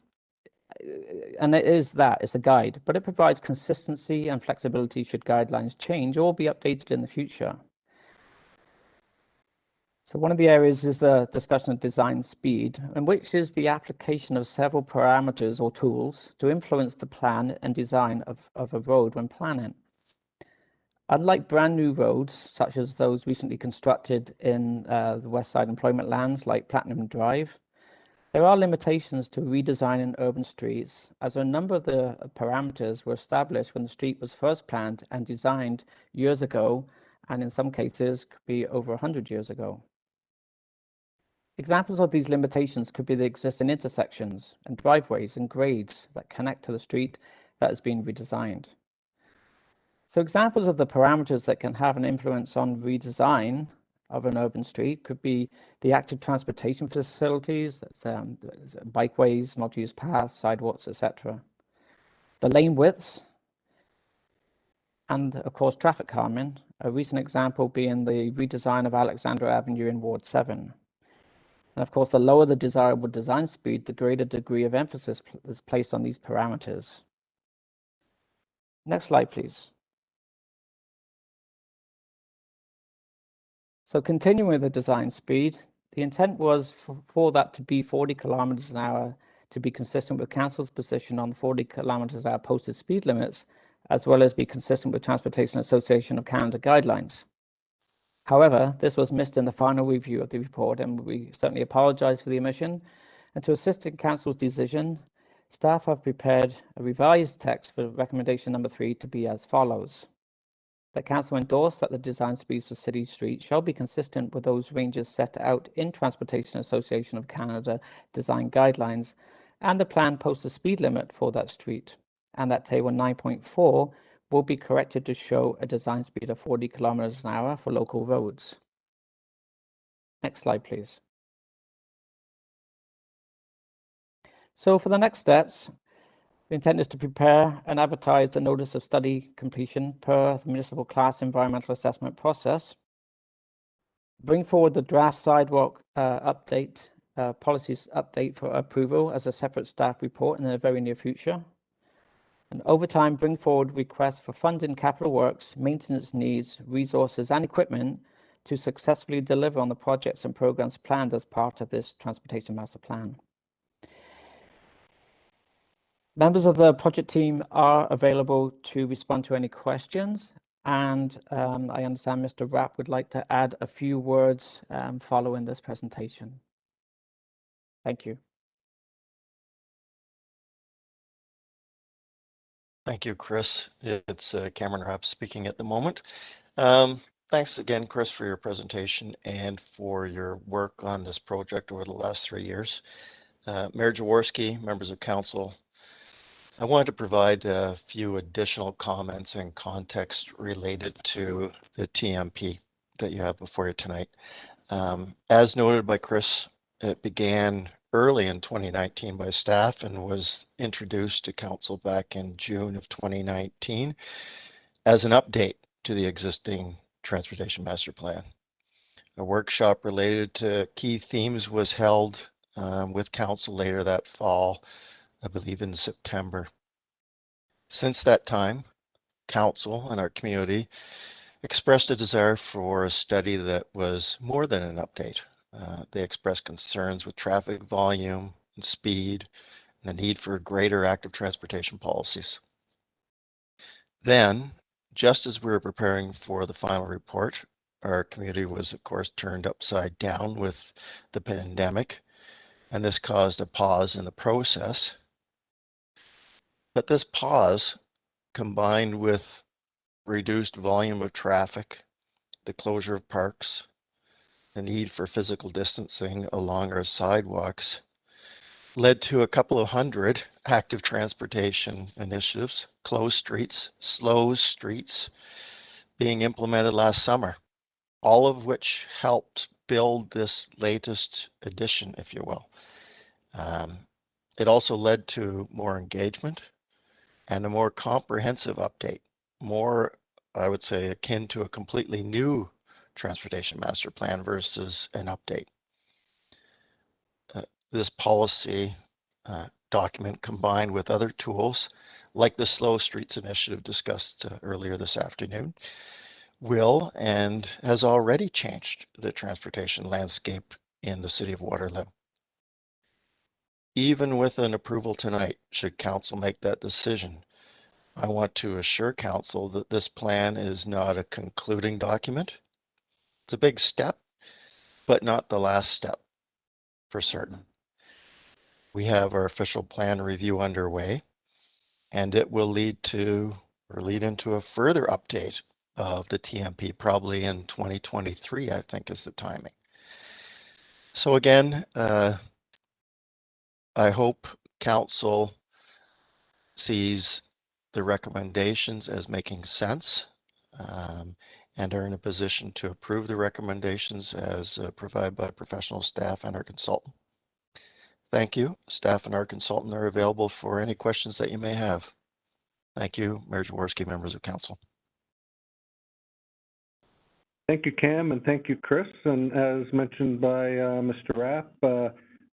it's a guide, but it provides consistency and flexibility should guidelines change or be updated in the future. So one of the areas is the discussion of design speed, and which is the application of several parameters or tools to influence the plan and design of a road when planning. Unlike brand new roads, such as those recently constructed in the West Side employment lands like Platinum Drive, there are limitations to redesigning urban streets, as a number of the parameters were established when the street was first planned and designed years ago, and in some cases could be over 100 years ago. Examples of these limitations could be the existing intersections and driveways and grades that connect to the street that has been redesigned. So examples of the parameters that can have an influence on redesign of an urban street could be the active transportation facilities, that's bikeways, multi-use paths, sidewalks, etc. The lane widths, and of course traffic calming, a recent example being the redesign of Alexandra Avenue in Ward 7. And of course, the lower the desirable design speed, the greater degree of emphasis is placed on these parameters. Next slide, please. So continuing with the design speed, the intent was for that to be 40 kilometers an hour to be consistent with Council's position on 40 kilometers an hour posted speed limits, as well as be consistent with Transportation Association of Canada guidelines. However, this was missed in the final review of the report, and we certainly apologize for the omission. And to assist in Council's decision, staff have prepared a revised text for recommendation number 3 to be as follows. That Council endorse that the design speeds for city streets shall be consistent with those ranges set out in Transportation Association of Canada design guidelines and the plan posts a speed limit for that street, and that table 9.4 will be corrected to show a design speed of 40 kilometers an hour for local roads. Next slide, please. So for the next steps, the intent is to prepare and advertise the notice of study completion per the municipal class environmental assessment process. Bring forward the draft sidewalk update, policies update for approval as a separate staff report in the very near future. And over time, bring forward requests for funding capital works, maintenance needs, resources, and equipment to successfully deliver on the projects and programs planned as part of this Transportation Master Plan. Members of the project team are available to respond to any questions, and I understand Mr. Rapp would like to add a few words following this presentation. Thank you. Thank you, Chris. It's Cameron Rapp speaking at the moment. Thanks again, Chris, for your presentation and for your work on this project over the last 3 years. Mayor Jaworski, members of council, I wanted to provide a few additional comments and context related to the TMP that you have before you tonight. As noted by Chris, it began early in 2019 by staff and was introduced to council back in June of 2019 as an update to the existing Transportation Master Plan. A workshop related to key themes was held with council later that fall, I believe in September. Since that time, council and our community expressed a desire for a study that was more than an update. They expressed concerns with traffic volume and speed, and the need for greater active transportation policies. Then, just as we were preparing for the final report, our community was, of course, turned upside down with the pandemic, and this caused a pause in the process. But this pause, combined with reduced volume of traffic, the closure of parks, the need for physical distancing along our sidewalks, led to a couple of hundred active transportation initiatives, closed streets, slow streets being implemented last summer, all of which helped build this latest edition, if you will. It also led to more engagement and a more comprehensive update, more, I would say, akin to a completely new transportation master plan versus an update. This policy document, combined with other tools like the Slow Streets Initiative discussed earlier this afternoon, will and has already changed the transportation landscape in the city of Waterloo. Even with an approval tonight, should council make that decision, I want to assure council that this plan is not a concluding document. It's a big step, but not the last step for certain. We have our official plan review underway, and it will lead into a further update of the TMP, probably in 2023, I think is the timing. So again, I hope council sees the recommendations as making sense and are in a position to approve the recommendations as provided by professional staff and our consultant. Thank you. Staff and our consultant are available for any questions that you may have. Thank you, Mayor Jaworski, members of council. Thank you, Cam, and thank you, Chris. And as mentioned by Mr. Rapp,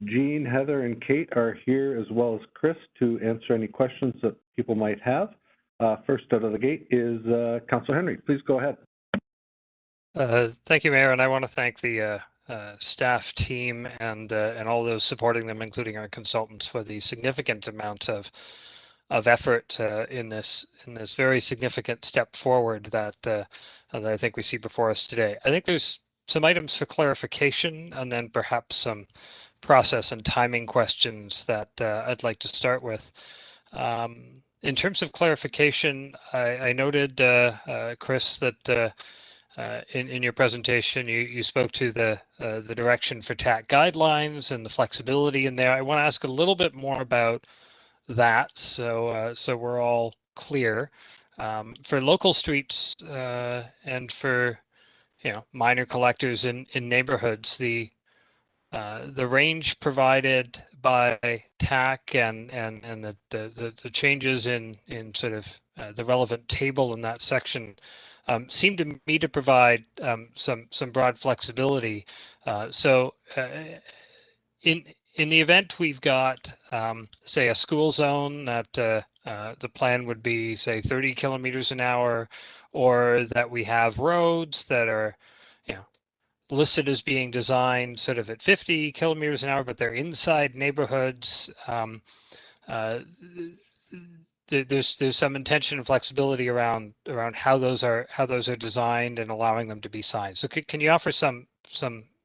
Jean, Heather, and Kate are here, as well as Chris, to answer any questions that people might have. First out of the gate is Councillor Henry. Please go ahead. Thank you, Mayor, and I want to thank the staff team and all those supporting them, including our consultants, for the significant amount of effort in this very significant step forward that I think we see before us today. I think there's some items for clarification, and then perhaps some process and timing questions that I'd like to start with. In terms of clarification, I noted, Chris, that in your presentation, you spoke to the direction for TAC guidelines and the flexibility in there. I want to ask a little bit more about that, so we're all clear. For local streets and for minor collectors in neighborhoods, the range provided by TAC and the changes in sort of the relevant table in that section seem to me to provide some broad flexibility. In the event we've got, say, a school zone that the plan would be, say, 30 kilometers an hour, or that we have roads that are, listed as being designed sort of at 50 kilometers an hour, but they're inside neighborhoods. There's some intention and flexibility around how those are designed and allowing them to be signed. So can you offer some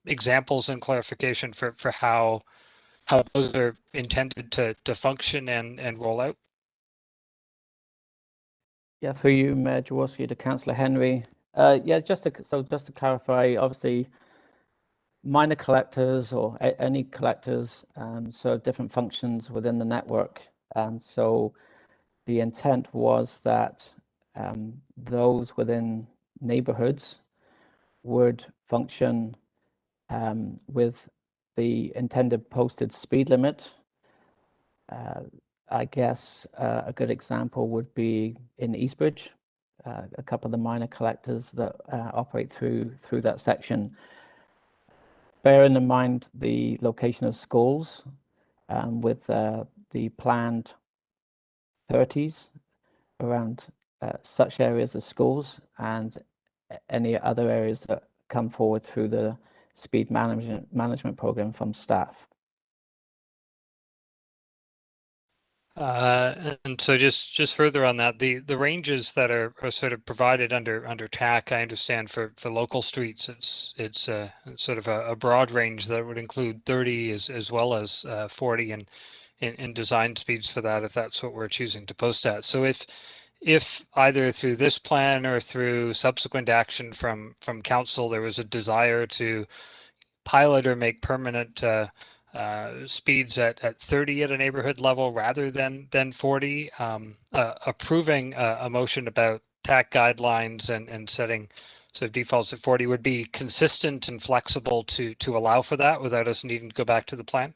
examples and clarification for how those are intended to function and roll out? Yeah, through you, Mayor Jaworski, to Councillor Henry. Yeah, just to clarify, obviously, minor collectors or any collectors serve different functions within the network, and so the intent was that those within neighborhoods would function with the intended posted speed limit. I guess a good example would be in Eastbridge, a couple of the minor collectors that operate through that section bearing in mind the location of schools with the planned 30s around such areas as schools and any other areas that come forward through the speed management program from staff. And so just further on that, the ranges that are sort of provided under TAC, I understand for local streets, it's sort of a broad range that would include 30 as well as 40 in design speeds for that, if that's what we're choosing to post at. So if either through this plan or through subsequent action from council, there was a desire to pilot or make permanent speeds at 30 at a neighborhood level rather than 40, approving a motion about TAC guidelines and setting sort of defaults at 40 would be consistent and flexible to allow for that without us needing to go back to the plan?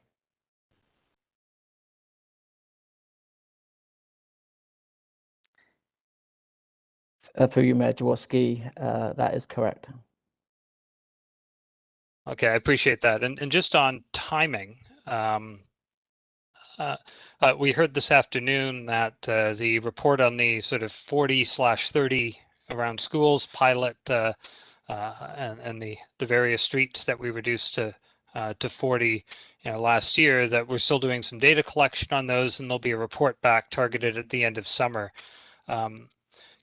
Through you, Mayor Jaworski, that is correct. Okay, I appreciate that. And just on timing, we heard this afternoon that the report on the sort of 40/30 around schools pilot and the various streets that we reduced to 40 last year, that we're still doing some data collection on those, and there'll be a report back targeted at the end of summer.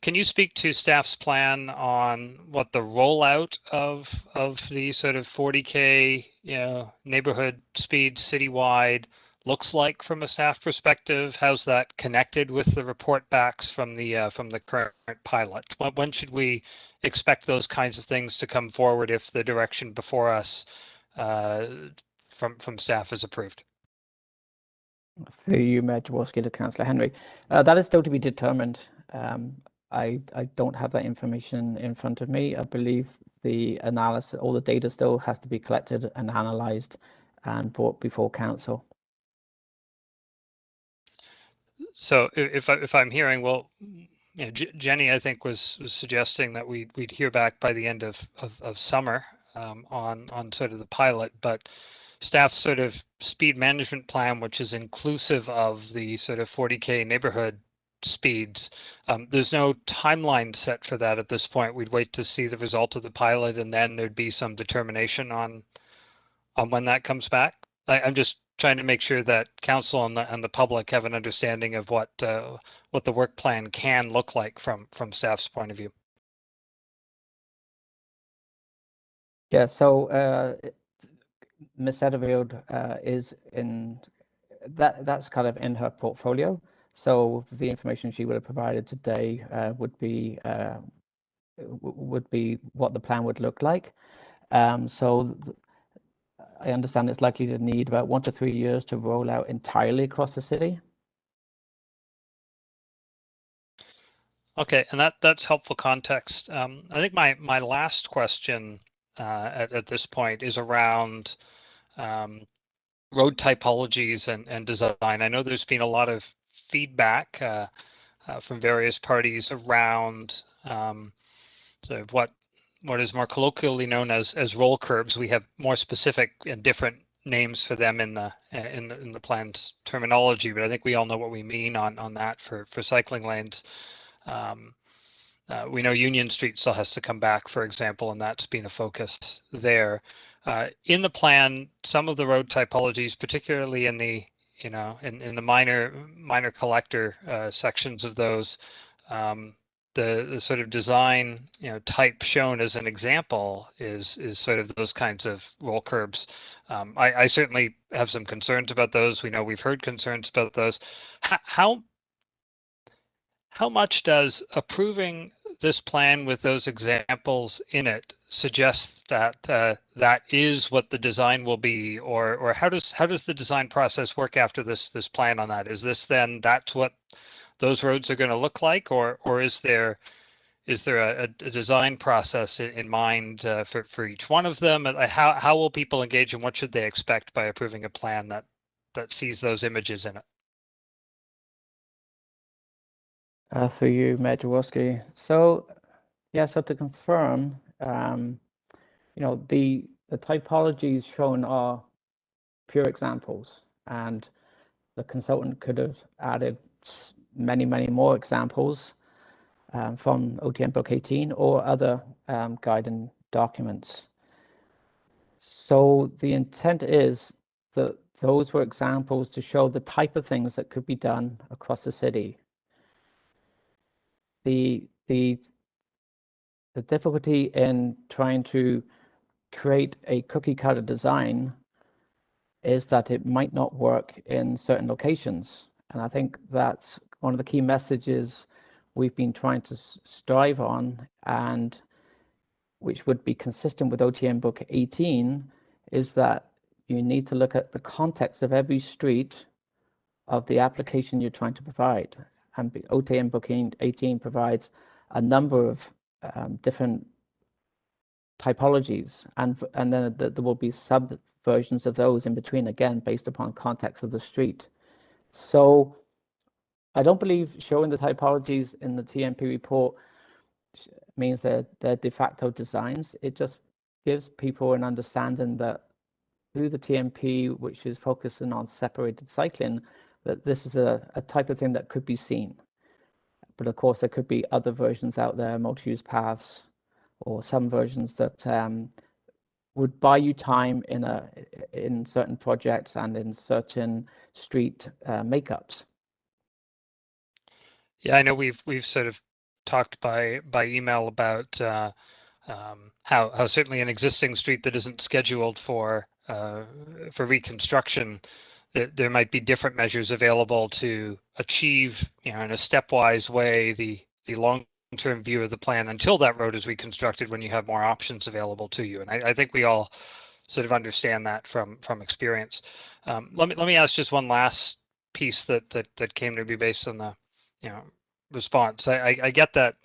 Can you speak to staff's plan on what the rollout of the sort of 40K neighborhood speed citywide looks like from a staff perspective? How's that connected with the report backs from the current pilot? When should we expect those kinds of things to come forward if the direction before us from staff is approved? Through you, Mayor Jaworski, to Councillor Henry. That is still to be determined. I don't have that information in front of me. I believe the analysis, all the data still has to be collected and analysed and brought before council. So if I'm hearing, well, Jenny, I think was suggesting that we'd hear back by the end of summer on sort of the pilot, but staff's sort of speed management plan, which is inclusive of the sort of 40K neighborhood speeds. There's no timeline set for that at this point. We'd wait to see the result of the pilot, and then there'd be some determination on when that comes back. I'm just trying to make sure that council and the public have an understanding of what the work plan can look like from staff's point of view. Yeah, so Ms. Setterfield is in that's kind of in her portfolio. So the information she would have provided today would be what the plan would look like. So I understand it's likely to need about 1 to 3 years to roll out entirely across the city. Okay, and that's helpful context. I think my last question at this point is around road typologies and design. I know there's been a lot of feedback from various parties around sort of what is more colloquially known as roll curbs. We have more specific and different names for them in the plan's terminology, but I think we all know what we mean on that for cycling lanes. We know Union Street still has to come back, for example, and that's been a focus there. In the plan, some of the road typologies, particularly in the in the minor collector sections of those, the sort of design type shown as an example is sort of those kinds of roll curbs. I certainly have some concerns about those. We know we've heard concerns about those. How much does approving this plan with those examples in it suggest that that is what the design will be, or how does the design process work after this plan on that? Is this then that's what those roads are going to look like, or is there a design process in mind for each one of them? How will people engage, and what should they expect by approving a plan that sees those images in it? For you, Mayor Jaworski. So, yeah, so to confirm, the the typologies shown are pure examples, and the consultant could have added many, many more examples from OTM Book 18 or other guiding documents. So the intent is that those were examples to show the type of things that could be done across the city. The difficulty in trying to create a cookie cutter design is that it might not work in certain locations. And I think that's one of the key messages we've been trying to strive on, and which would be consistent with OTM Book 18, is that you need to look at the context of every street of the application you're trying to provide. And OTM Book 18 provides a number of different typologies, and then there will be sub versions of those in between, again based upon context of the street. So I don't believe showing the typologies in the TMP report means they're de facto designs. It just gives people an understanding that through the TMP, which is focusing on separated cycling, that this is a type of thing that could be seen. But of course, there could be other versions out there, multi-use paths, or some versions that would buy you time in certain projects and in certain street makeups. Yeah, I know we've sort of talked by email about how certainly an existing street that isn't scheduled for reconstruction, that there might be different measures available to achieve, in a stepwise way, the long-term view of the plan until that road is reconstructed, when you have more options available to you. And I think we all sort of understand that from experience. Let me ask just one last piece that came to be based on the response. I get that,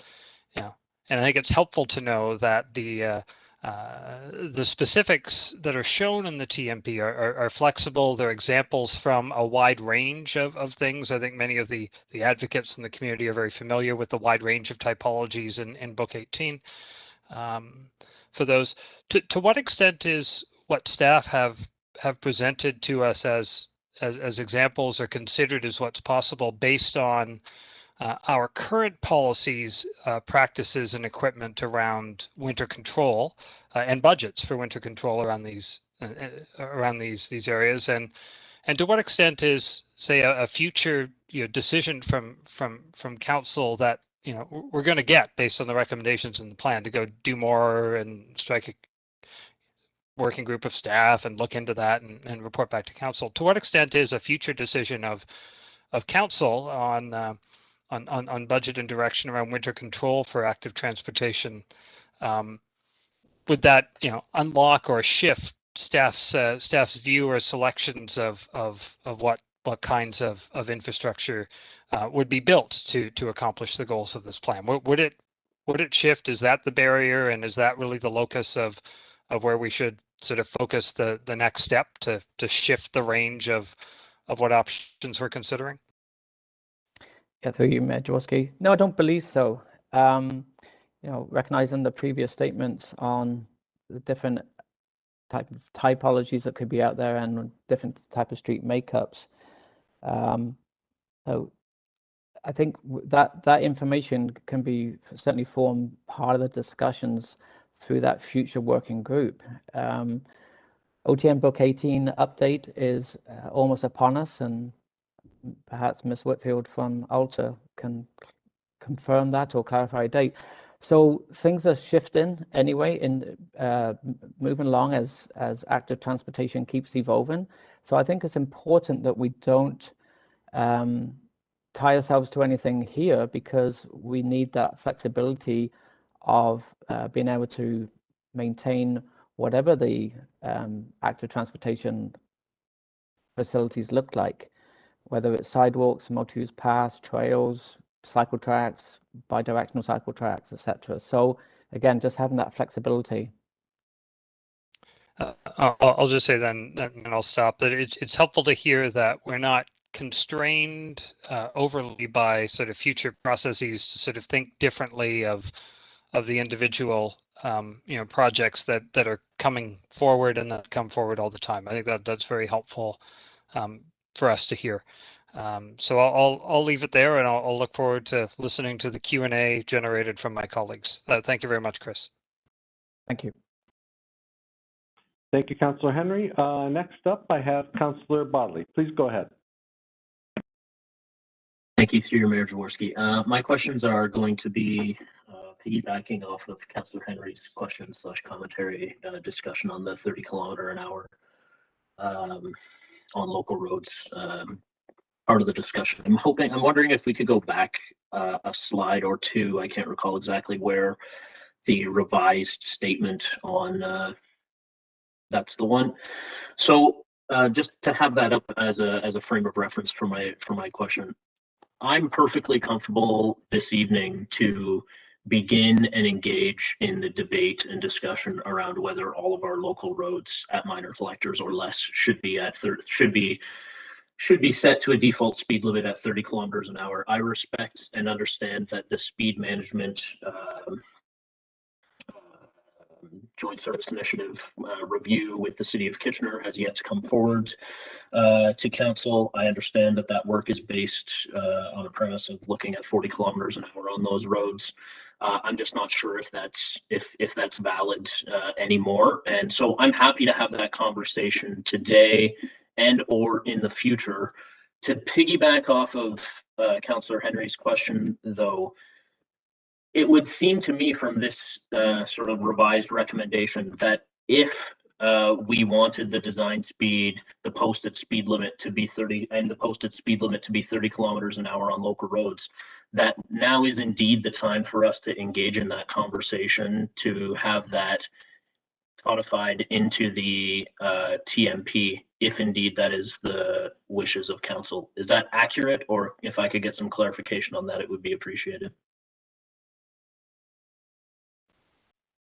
and I think it's helpful to know that the specifics that are shown in the TMP are flexible. They're examples from a wide range of things. I think many of the advocates in the community are very familiar with the wide range of typologies in Book 18. For those, to what extent is what staff have presented to us as examples or considered as what's possible based on our current policies, practices, and equipment around winter control and budgets for winter control around these areas, and to what extent is, say, a future decision from council that we're going to get based on the recommendations in the plan to go do more and strike a working group of staff and look into that and report back to council. To what extent is a future decision of council on budget and direction around winter control for active transportation, would that unlock or shift staff's view or selections of what kinds of infrastructure would be built to accomplish the goals of this plan? Would it shift? Is that the barrier, and is that really the locus of where we should sort of focus the next step to shift the range of what options we're considering? Yeah, through you, Mayor Jaworski. No, I don't believe so. Recognizing the previous statements on the different type of typologies that could be out there and different type of street makeups. So I think that information can be certainly form part of the discussions through that future working group. OTM Book 18 update is almost upon us, and perhaps Ms. Whitfield from Alta can confirm that or clarify a date. So things are shifting anyway, in moving along as active transportation keeps evolving. So I think it's important that we don't tie ourselves to anything here, because we need that flexibility of being able to maintain whatever the active transportation facilities look like, whether it's sidewalks, multi-use paths, trails, cycle tracks, bi-directional cycle tracks, etc. So again, just having that flexibility. I'll just say then, and I'll stop, that it's helpful to hear that we're not constrained overly by sort of future processes to sort of think differently of the individual projects that are coming forward and that come forward all the time. I think that's very helpful for us to hear. So I'll leave it there, and I'll look forward to listening to the Q&A generated from my colleagues. Thank you very much, Chris. Thank you. Thank you, Councillor Henry. Next up, I have Councillor Bodley. Please go ahead. Thank you, through your Mayor Jaworski. My questions are going to be piggybacking off of Councillor Henry's question/commentary discussion on the 30-kilometer-an-hour on local roads. Part of the discussion. I'm wondering if we could go back a slide or two. I can't recall exactly where the revised statement on that's the one. So just to have that up as a frame of reference for my question, I'm perfectly comfortable this evening to begin and engage in the debate and discussion around whether all of our local roads at minor collectors or less should be set to a default speed limit at 30 kilometers an hour. I respect and understand that the speed management joint service initiative review with the City of Kitchener has yet to come forward to council. I understand that work is based on a premise of looking at 40 kilometers an hour on those roads. I'm just not sure if that's valid anymore. And so I'm happy to have that conversation today and or in the future. To piggyback off of Councillor Henry's question, though, it would seem to me from this sort of revised recommendation that if we wanted the design speed, the posted speed limit to be 30 and the posted speed limit to be 30 kilometers an hour on local roads, that now is indeed the time for us to engage in that conversation, to have that codified into the TMP, if indeed that is the wishes of council. Is that accurate? Or if I could get some clarification on that, it would be appreciated.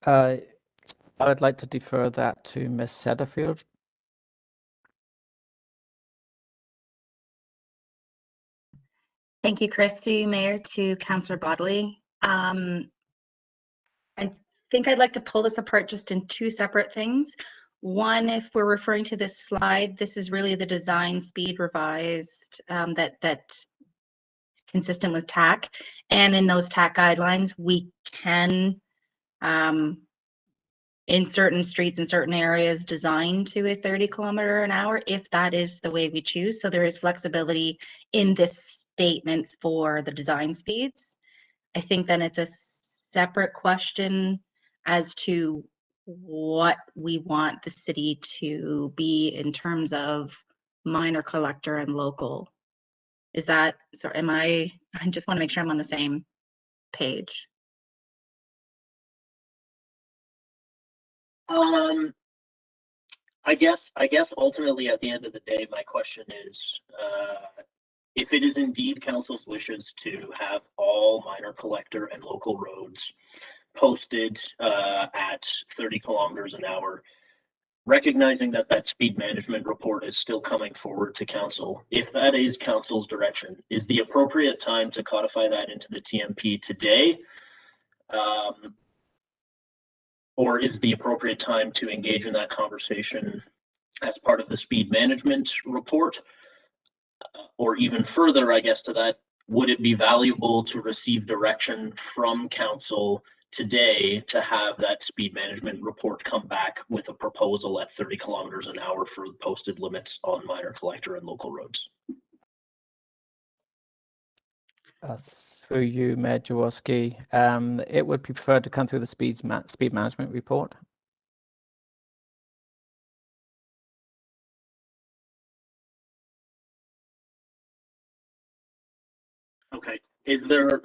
I'd like to defer that to Ms. Setterfield. Thank you, Chris. Through you, Mayor, to Councillor Bodley. I think I'd like to pull this apart just in two separate things. One, if we're referring to this slide, this is really the design speed revised that's consistent with TAC. And in those TAC guidelines, we can in certain streets in certain areas design to a 30 kilometer an hour if that is the way we choose. So there is flexibility in this statement for the design speeds. I think then it's a separate question as to what we want the city to be in terms of minor collector and local. Is that, so am I just want to make sure I'm on the same page. I guess ultimately at the end of the day, my question is, if it is indeed council's wishes to have all minor collector and local roads posted at 30 kilometers an hour, recognizing that speed management report is still coming forward to council, if that is council's direction, is the appropriate time to codify that into the TMP today? Or is the appropriate time to engage in that conversation as part of the speed management report? Or even further, I guess, to that, would it be valuable to receive direction from council today to have that speed management report come back with a proposal at 30 kilometers an hour for posted limits on minor collector and local roads? Through you, Mayor Jaworski, it would be preferred to come through the speed management report. Okay. Is there?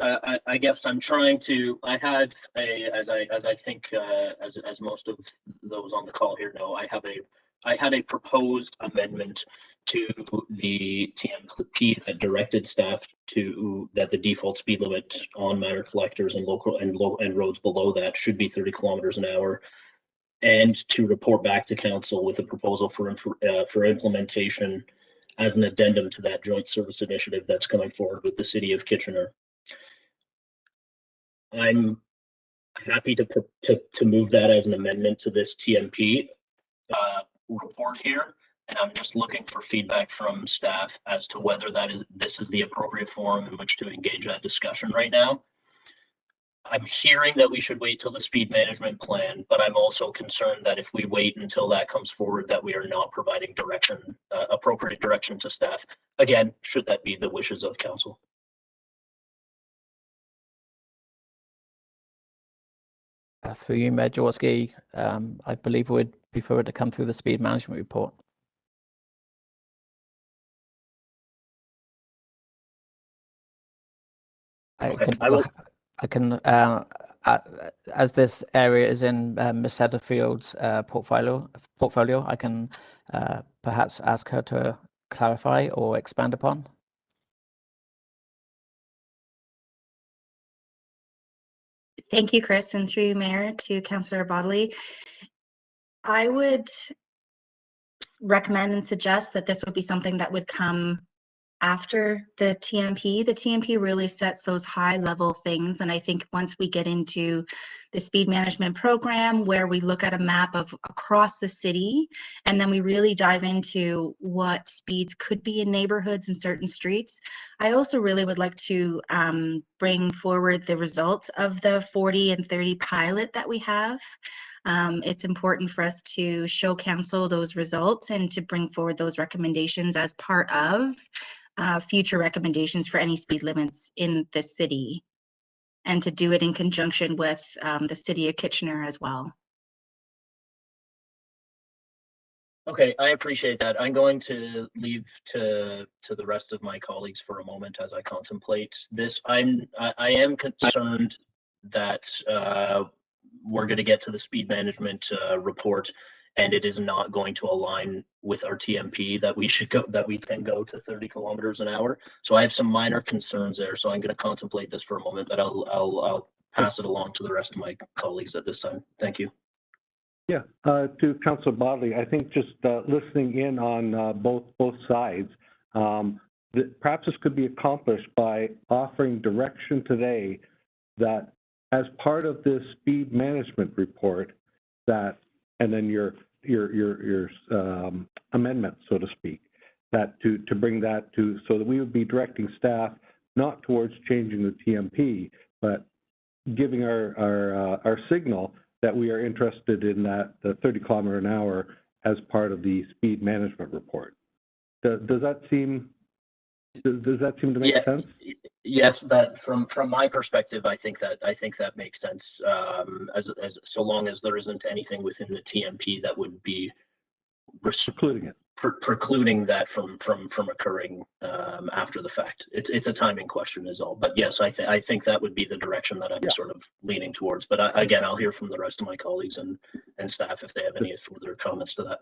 I guess I'm trying to. I have a, as I think, as most of those on the call here know, I had a proposed amendment to the TMP that directed staff to that the default speed limit on minor collectors and local and roads below that should be 30 kilometers an hour, and to report back to council with a proposal for implementation as an addendum to that joint service initiative that's coming forward with the City of Kitchener. I'm happy to move that as an amendment to this TMP report here. And I'm just looking for feedback from staff as to whether this is the appropriate forum in which to engage that discussion right now. I'm hearing that we should wait till the speed management plan, but I'm also concerned that if we wait until that comes forward, that we are not providing direction, appropriate direction to staff. Again, should that be the wishes of council. Through you, Mayor Jaworski, I believe would prefer it to come through the speed management report. I can, as this area is in Ms. Setterfield's portfolio, I can perhaps ask her to clarify or expand upon. Thank you, Chris, and through you, Mayor, to Councillor Bodley. I would recommend and suggest that this would be something that would come after the TMP. The TMP really sets those high level things. And I think once we get into the speed management program, where we look at a map of across the city, and then we really dive into what speeds could be in neighborhoods and certain streets. I also really would like to bring forward the results of the 40 and 30 pilot that we have. It's important for us to show council those results and to bring forward those recommendations as part of future recommendations for any speed limits in the city, and to do it in conjunction with the city of Kitchener as well. Okay, I appreciate that. I'm going to leave to the rest of my colleagues for a moment as I contemplate this. I am concerned that we're going to get to the speed management report, and it is not going to align with our TMP that we can go to 30 kilometers an hour. So I have some minor concerns there. So I'm going to contemplate this for a moment, but I'll pass it along to the rest of my colleagues at this time. Thank you. Yeah, to Councillor Bodley, I think just listening in on both sides, perhaps this could be accomplished by offering direction today that as part of this speed management report, that, and then your amendment, so to speak, that to bring that to, so that we would be directing staff not towards changing the TMP, but giving our signal that we are interested in that the 30 kilometer an hour as part of the speed management report. Does that seem to make sense? Yes, that from my perspective, I think that makes sense. As so long as there isn't anything within the TMP that would be precluding that from occurring after the fact. It's a timing question is all. But yes, I think that would be the direction that I'm sort of leaning towards. But again, I'll hear from the rest of my colleagues and staff if they have any further comments to that.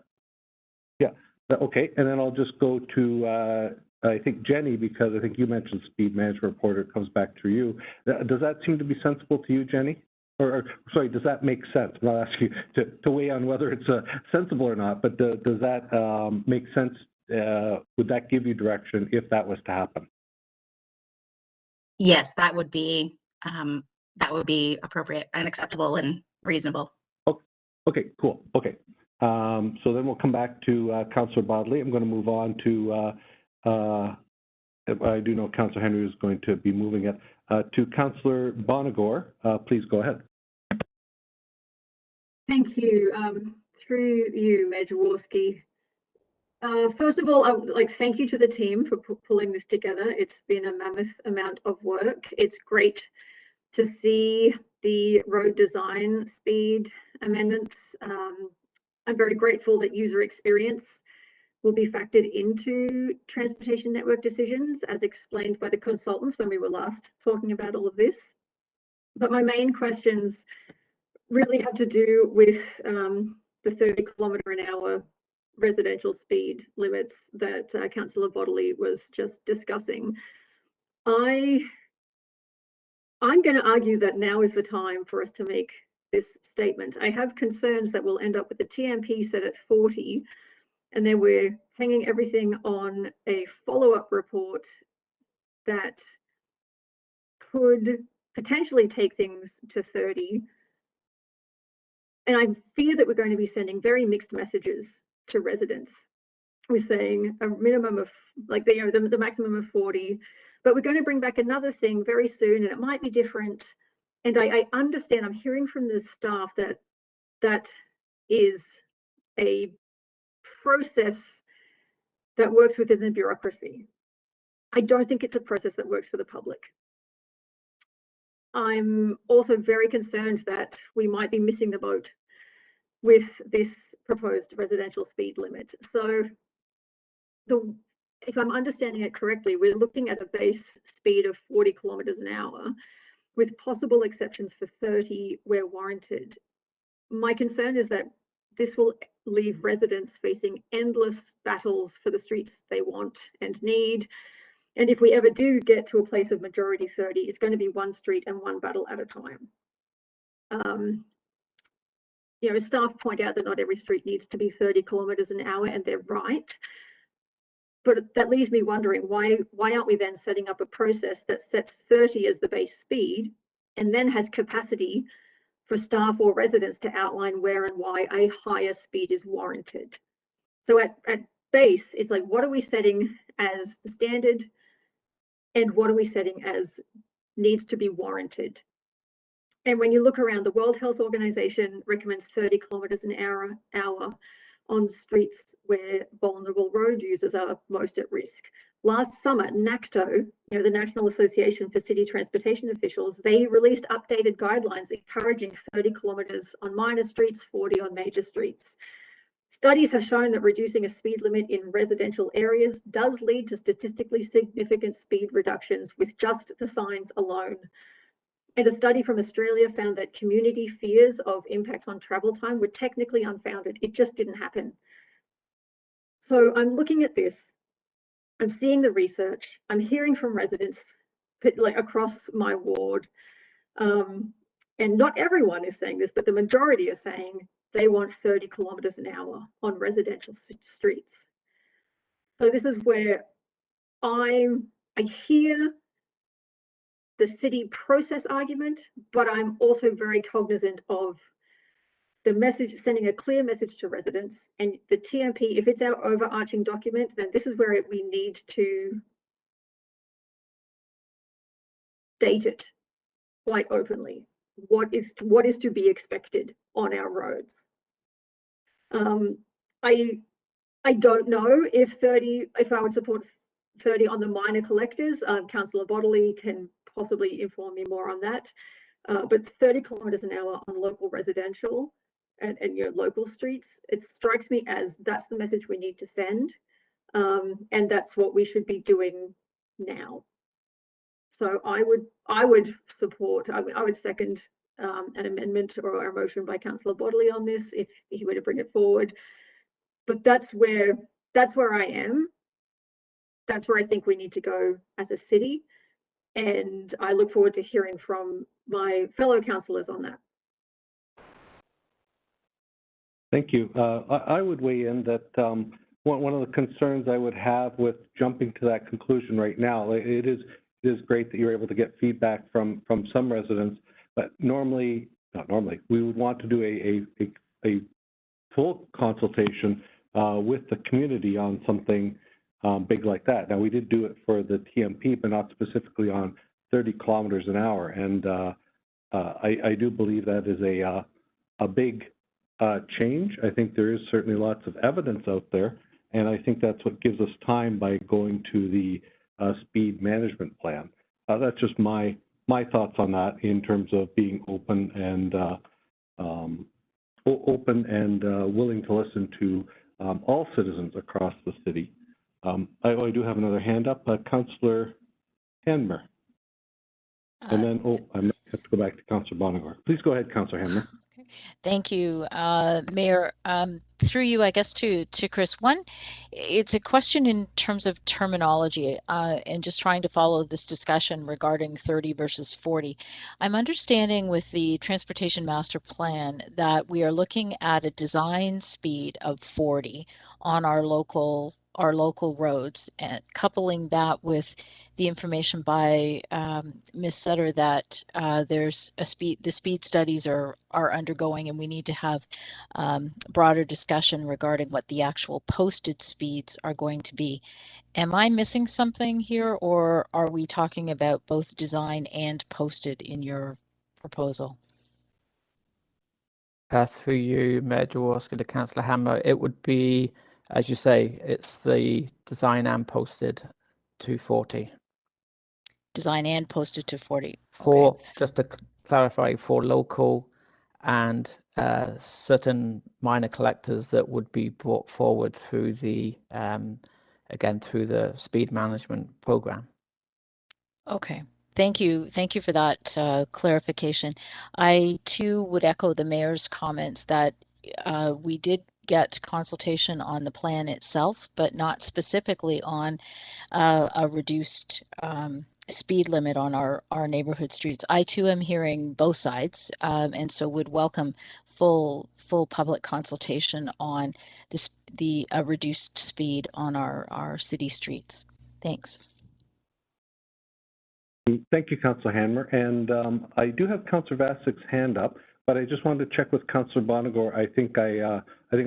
Yeah. Okay. And then I'll just go to I think Jenny, because I think you mentioned speed management report. It comes back to you. Does that seem to be sensible to you, Jenny? Or sorry, does that make sense? I'm not asking you to weigh on whether it's sensible or not, but does that make sense? Would that give you direction if that was to happen? Yes, that would be appropriate and acceptable and reasonable. Okay, cool. Okay. So then we'll come back to Councillor Bodley. I'm going to move on to, I do know Councillor Henry is going to be moving it, to Councillor Bonagor. Please go ahead. Thank you. Through you, Mayor Jaworski. First of all, I would like thank you to the team for pulling this together. It's been a mammoth amount of work. It's great to see the road design speed amendments. I'm very grateful that user experience will be factored into transportation network decisions, as explained by the consultants when we were last talking about all of this. But my main questions really have to do with the 30 kilometre an hour residential speed limits that Councillor Bodley was just discussing. I'm going to argue that now is the time for us to make this statement. I have concerns that we'll end up with the TMP set at 40, and then we're hanging everything on a follow-up report that could potentially take things to 30, And I fear that we're going to be sending very mixed messages to residents. We're saying a minimum of like the maximum of 40, but we're going to bring back another thing very soon, and it might be different. And I understand, I'm hearing from the staff that that is a process that works within the bureaucracy. I don't think it's a process that works for the public. I'm also very concerned that we might be missing the boat with this proposed residential speed limit. So if I'm understanding it correctly, we're looking at a base speed of 40 kilometers an hour with possible exceptions for 30 where warranted. My concern is that this will leave residents facing endless battles for the streets they want and need. And if we ever do get to a place of majority 30, it's going to be one street and one battle at a time. You know, staff point out that not every street needs to be 30 kilometers an hour, and they're right. But that leaves me wondering, why aren't we then setting up a process that sets 30 as the base speed and then has capacity for staff or residents to outline where and why a higher speed is warranted? So at base, it's like, what are we setting as the standard and what are we setting as needs to be warranted? And when you look around, the World Health Organization recommends 30 kilometers an hour on streets where vulnerable road users are most at risk. Last summer, NACTO, the National Association for City Transportation Officials, they released updated guidelines encouraging 30 kilometers on minor streets, 40 on major streets. Studies have shown that reducing a speed limit in residential areas does lead to statistically significant speed reductions with just the signs alone. And a study from Australia found that community fears of impacts on travel time were technically unfounded. It just didn't happen. So I'm looking at this, I'm seeing the research, I'm hearing from residents like across my ward, and not everyone is saying this, but the majority are saying they want 30 kilometers an hour on residential streets. So this is where I hear the city process argument, but I'm also very cognizant of the message, sending a clear message to residents. And the TMP, if it's our overarching document, then this is where we need to state it quite openly. What is to be expected on our roads? I don't know if I would support 30 on the minor collectors. Councillor Bodley can possibly inform me more on that. But 30 kilometers an hour on local residential and local streets, it strikes me as that's the message we need to send. And that's what we should be doing now. So I would support, I would second an amendment or a motion by Councillor Bodley on this if he were to bring it forward. But that's where I am. That's where I think we need to go as a city. And I look forward to hearing from my fellow councillors on that. Thank you. I would weigh in that one of the concerns I would have with jumping to that conclusion right now, it is great that you're able to get feedback from some residents, but not normally, we would want to do a full consultation with the community on something big like that. Now, we did do it for the TMP, but not specifically on 30 kilometers an hour. And I do believe that is a big change. I think there is certainly lots of evidence out there, and I think that's what gives us time by going to the speed management plan. That's just my thoughts on that in terms of being open and willing to listen to all citizens across the city. I do have another hand up, Councillor Hanmer. And then, I might have to go back to Councillor Bonagor. Please go ahead, Councillor Hanmer. Thank you, Mayor. Through you, I guess, to Chris. One, it's a question in terms of terminology and just trying to follow this discussion regarding 30 versus 40. I'm understanding with the Transportation Master Plan that we are looking at a design speed of 40 on our local roads, and coupling that with the information by Ms. Sutter that there's the speed studies are undergoing, and we need to have broader discussion regarding what the actual posted speeds are going to be. Am I missing something here, or are we talking about both design and posted in your proposal? Through you, Mayor Jaworski, to Councillor Hammer, it would be, as you say, it's the design and posted to 40. Design and posted to 40. For, just to clarify, for local and certain minor collectors that would be brought forward through the, again, through the speed management program. Okay. Thank you for that clarification. I too would echo the mayor's comments that we did get consultation on the plan itself, but not specifically on a reduced speed limit on our neighborhood streets. I too am hearing both sides, and so would welcome full public consultation on the reduced speed on our city streets. Thanks. Thank you, Councillor Hammer. And I do have Councillor Vasek's hand up, but I just wanted to check with Councillor Bonagor. I think I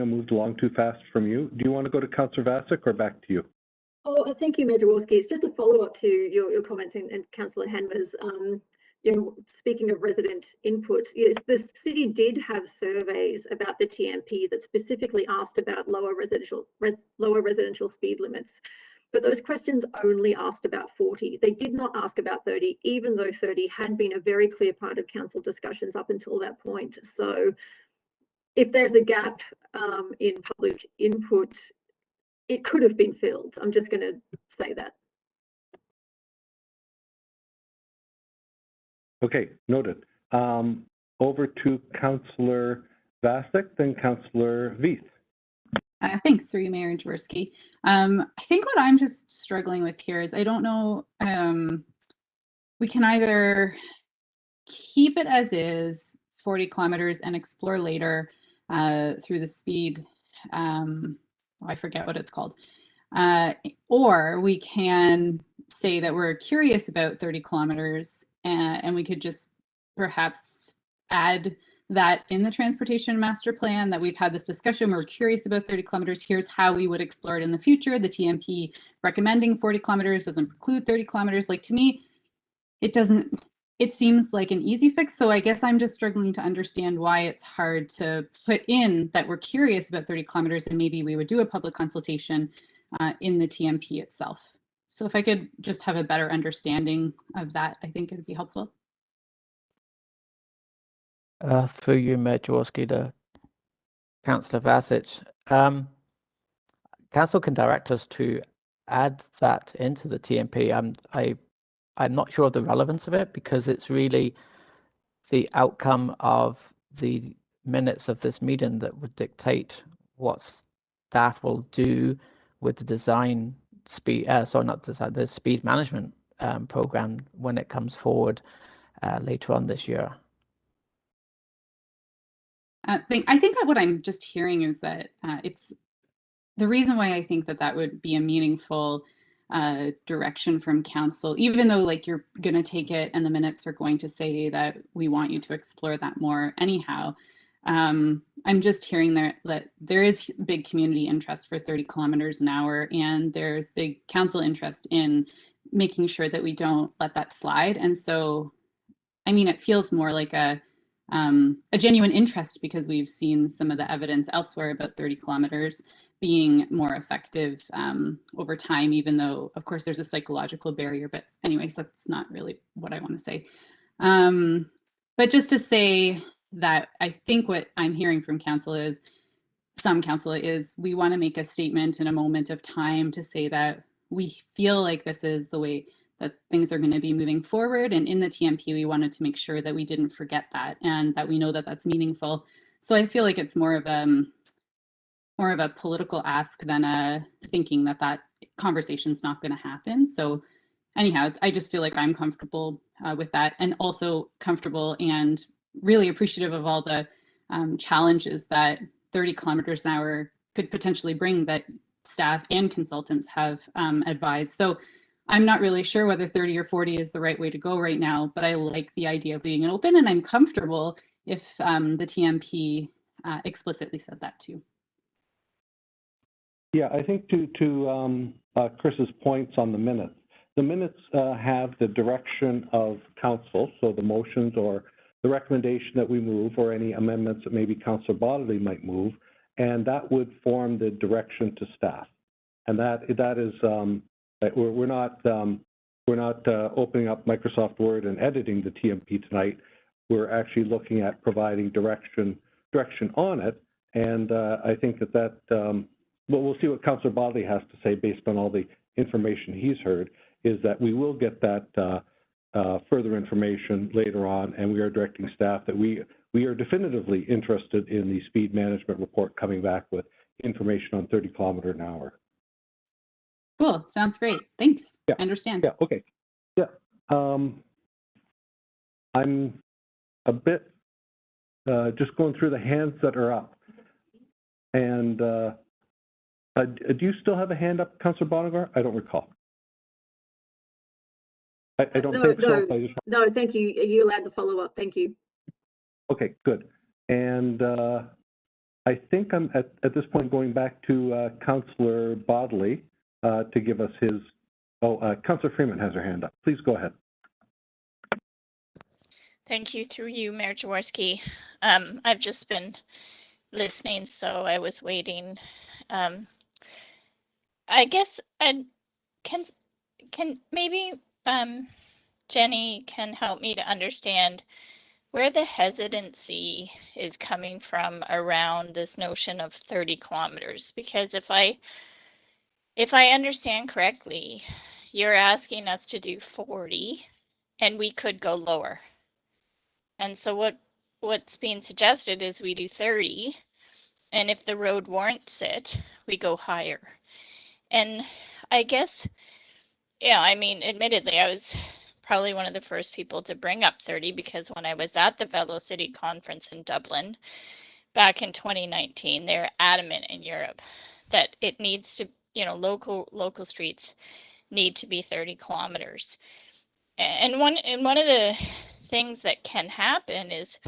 moved along too fast from you. Do you want to go to Councillor Vasek or back to you? Oh, thank you, Mayor Jaworski. It's just a follow-up to your comments and Councillor Hammer's. Speaking of resident input, yes, the city did have surveys about the TMP that specifically asked about lower residential speed limits. But those questions only asked about 40. They did not ask about 30, even though 30 had been a very clear part of council discussions up until that point. So if there's a gap in public input, it could have been filled. I'm just going to say that. Okay, noted. Over to Councillor Vasek, then Councillor Veith. Thanks, through you, Mayor Jaworski. I think what I'm just struggling with here is I don't know, we can either keep it as is, 40 kilometers, and explore later through the speed, I forget what it's called, or we can say that we're curious about 30 kilometers and we could just perhaps add that in the transportation master plan that we've had this discussion. We're curious about 30 kilometers. Here's how we would explore it in the future. The TMP recommending 40 kilometers doesn't preclude 30 kilometers. Like, to me, it seems like an easy fix. So I guess I'm just struggling to understand why it's hard to put in that we're curious about 30 kilometers and maybe we would do a public consultation in the TMP itself. So if I could just have a better understanding of that, I think it would be helpful. Through you, Mayor Jaworski, to Councillor Vasek. Council can direct us to add that into the TMP. I'm not sure of the relevance of it because it's really the outcome of the minutes of this meeting that would dictate what staff will do with the design speed, the speed management program when it comes forward later on this year. I think what I'm just hearing is that it's the reason why I think that would be a meaningful direction from council, even though like you're going to take it and the minutes are going to say that we want you to explore that more anyhow. I'm just hearing that there is big community interest for 30 kilometers an hour, and there's big council interest in making sure that we don't let that slide. And so, I mean, it feels more like a genuine interest because we've seen some of the evidence elsewhere about 30 kilometers being more effective over time, even though, of course, there's a psychological barrier. But anyways, that's not really what I want to say. But just to say that I think what I'm hearing from council is, we want to make a statement in a moment of time to say that we feel like this is the way that things are going to be moving forward. And in the TMP, we wanted to make sure that we didn't forget that and that we know that that's meaningful. So I feel like it's more of a political ask than a thinking that conversation's not going to happen. So anyhow, I just feel like I'm comfortable with that, and also comfortable and really appreciative of all the challenges that 30 kilometers an hour could potentially bring that staff and consultants have advised. So I'm not really sure whether 30 or 40 is the right way to go right now, but I like the idea of leaving it open, and I'm comfortable if the TMP explicitly said that too. Yeah, I think to Chris's points on the minutes have the direction of council, so the motions or the recommendation that we move or any amendments that maybe Councillor Bodley might move, and that would form the direction to staff. And that is we're not opening up Microsoft Word and editing the TMP tonight. We're actually looking at providing direction on it, and I think that well, we'll see what Councillor Bodley has to say based on all the information he's heard, is that we will get that further information later on, and we are directing staff that we are definitively interested in the speed management report coming back with information on 30 km an hour. Cool, sounds great. Thanks. Yeah. I understand. Yeah, okay. Yeah. I'm a bit just going through the hands that are up. And do you still have a hand up, Councillor Bonigar? I don't recall. I don't think so. No, thank you. Are you allowed to follow up? Thank you. Okay, good. And I think I'm at this point going back to Councillor Bodley to give us his. Councillor Freeman has her hand up. Please go ahead. Thank you. Through you, Mayor Jaworski. I've just been listening, so I was waiting. I guess I can maybe Jenny can help me to understand where the hesitancy is coming from around this notion of 30 kilometers, because if I understand correctly, you're asking us to do 40 and we could go lower. And so what's being suggested is we do 30, and if the road warrants it, we go higher. And I guess, yeah, I mean, admittedly, I was probably one of the first people to bring up 30, because when I was at the Velocity conference in Dublin back in 2019, they're adamant in Europe that it needs to, local streets need to be 30 kilometers. And one of the things that can happen is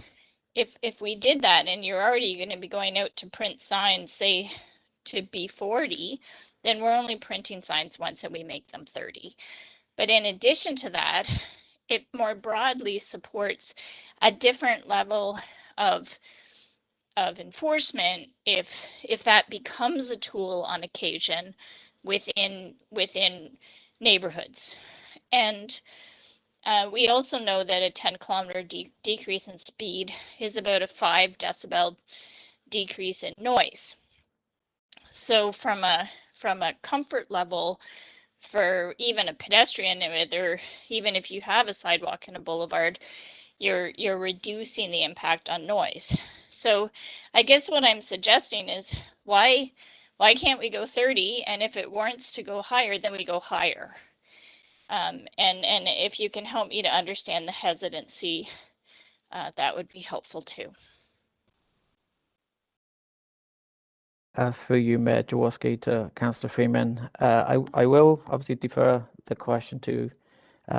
if we did that, and you're already going to be going out to print signs, say to be 40, then we're only printing signs once and we make them 30. But in addition to that, it more broadly supports a different level of enforcement if that becomes a tool on occasion within neighborhoods. And we also know that a 10 kilometer decrease in speed is about a 5 decibel decrease in noise. So from a comfort level for even a pedestrian, even if you have a sidewalk and a boulevard, you're reducing the impact on noise. So I guess what I'm suggesting is why can't we go 30, and if it warrants to go higher, then we go higher. And if you can help me to understand the hesitancy, that would be helpful too. Through you, Mayor Jaworski, to Councillor Freeman. I will obviously defer the question to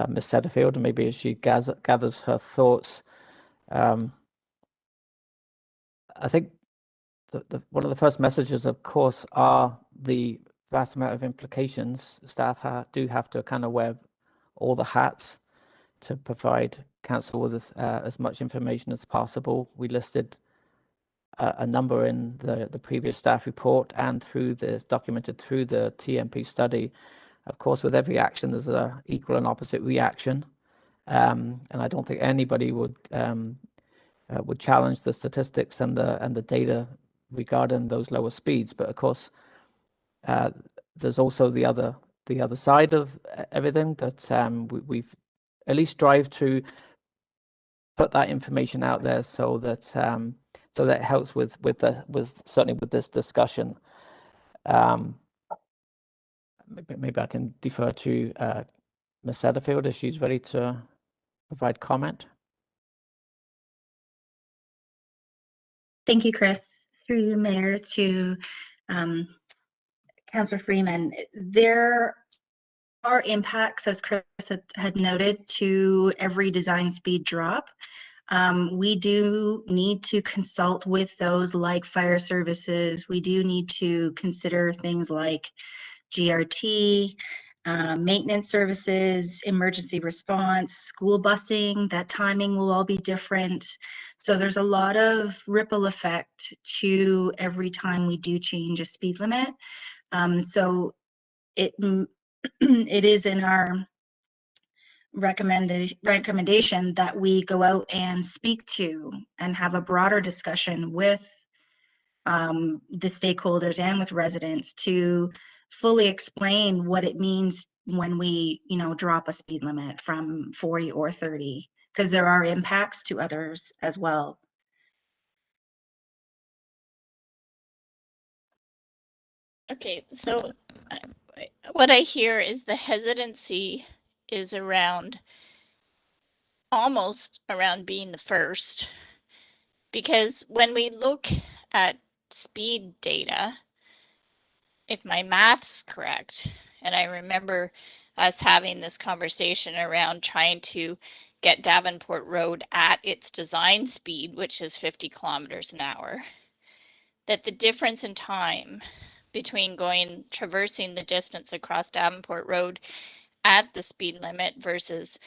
Ms. Setterfield, and maybe as she gathers her thoughts. I think one of the first messages, of course, are the vast amount of implications. Staff do have to kind of wear all the hats to provide council with as much information as possible. We listed a number in the previous staff report and documented through the TMP study. Of course, with every action, there's an equal and opposite reaction. And I don't think anybody would challenge the statistics and the data regarding those lower speeds. But of course, there's also the other side of everything that we've at least strive to put that information out there so that it helps with certainly with this discussion. Maybe I can defer to Ms. Setterfield if she's ready to provide comment. Thank you, Chris. Through you, Mayor, to Councillor Freeman. There are impacts, as Chris had noted, to every design speed drop. We do need to consult with those like fire services. We do need to consider things like GRT, maintenance services, emergency response, school busing. That timing will all be different. So there's a lot of ripple effect to every time we do change a speed limit. So it is in our recommendation that we go out and speak to and have a broader discussion with the stakeholders and with residents to fully explain what it means when we, drop a speed limit from 40 or 30, because there are impacts to others as well. Okay, so what I hear is the hesitancy is almost around being the first, because when we look at speed data, if my math's correct, and I remember us having this conversation around trying to get Davenport Road at its design speed, which is 50 kilometers an hour, that the difference in time between traversing the distance across Davenport Road at the speed limit versus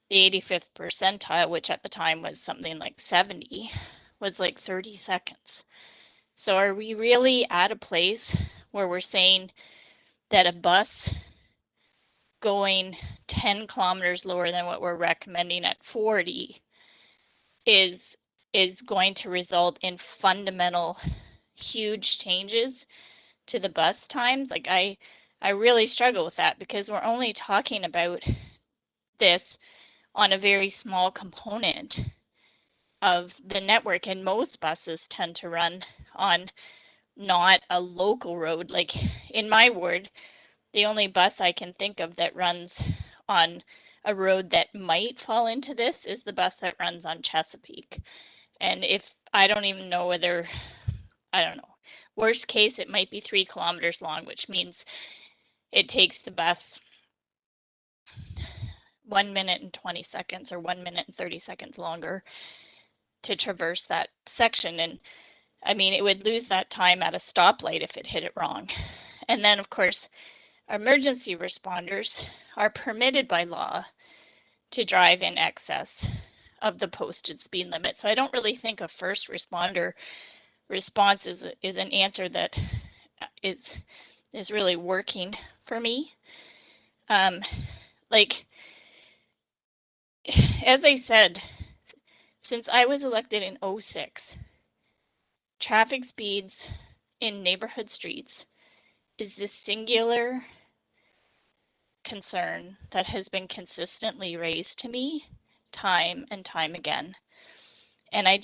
the 85th percentile, which at the time was something like 70, was like 30 seconds. So are we really at a place where we're saying that a bus going 10 kilometers lower than what we're recommending at 40 is going to result in fundamental huge changes to the bus times? Like I really struggle with that, because we're only talking about this on a very small component of the network, and most buses tend to run on not a local road. Like in my ward, the only bus I can think of that runs on a road that might fall into this is the bus that runs on Chesapeake. And if I don't even know whether, I don't know, worst case, it might be 3 kilometers long, which means it takes the bus 1 minute and 20 seconds or 1 minute and 30 seconds longer to traverse that section. And I mean, it would lose that time at a stoplight if it hit it wrong. And then, of course, emergency responders are permitted by law to drive in excess of the posted speed limit. So I don't really think a first responder response is an answer that is really working for me. Like, as I said, since I was elected in 06, traffic speeds in neighborhood streets is the singular concern that has been consistently raised to me time and time again. And I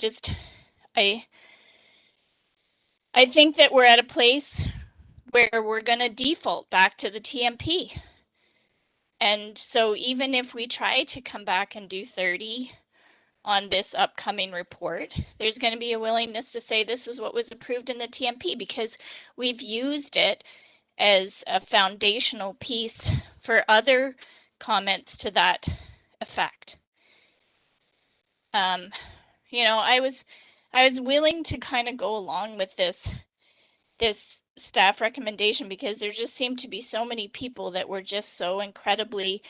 think that we're at a place where we're going to default back to the TMP. And so even if we try to come back and do 30 on this upcoming report, there's going to be a willingness to say this is what was approved in the TMP, because we've used it as a foundational piece for other comments to that effect. I was willing to kind of go along with this staff recommendation, because there just seemed to be so many people that were just so incredibly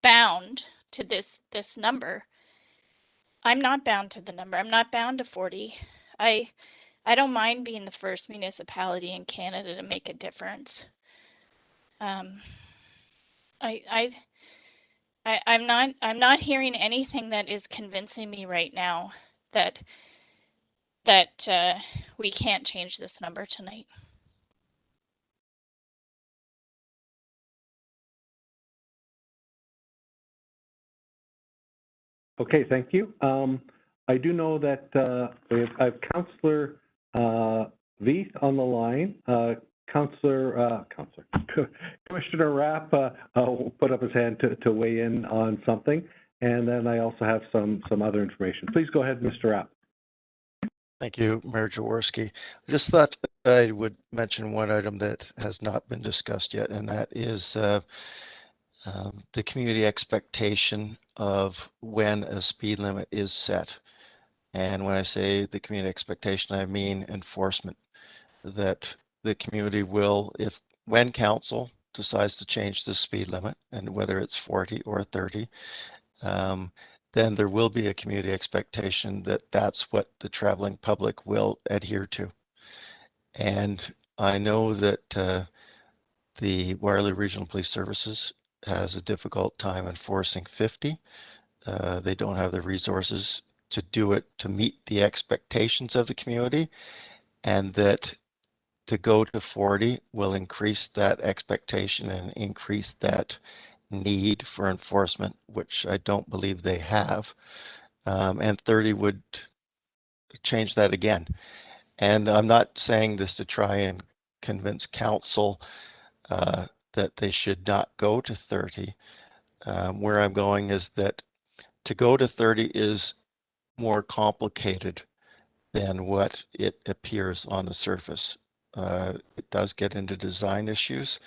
bound to this number. I'm not bound to the number. I'm not bound to 40. I don't mind being the first municipality in Canada to make a difference. I'm not hearing anything that is convincing me right now that we can't change this number tonight. Okay, thank you. I do know that I have Councillor Veith on the line. Commissioner Rapp put up his hand to weigh in on something, and then I also have some other information. Please go ahead, Mr. Rapp. Thank you, Mayor Jaworski. I just thought I would mention one item that has not been discussed yet, and that is the community expectation of when a speed limit is set. And when I say the community expectation, I mean enforcement. That the community will, when council decides to change the speed limit, and whether it's 40 or 30, then there will be a community expectation that that's what the traveling public will adhere to. And I know that the Waterloo Regional Police Services has a difficult time enforcing 50. They don't have the resources to do it to meet the expectations of the community, and that to go to 40 will increase that expectation and increase that need for enforcement, which I don't believe they have. And 30 would change that again. And I'm not saying this to try and convince council that they should not go to 30. Where I'm going is that to go to 30 is more complicated than what it appears on the surface. It does get into design issues,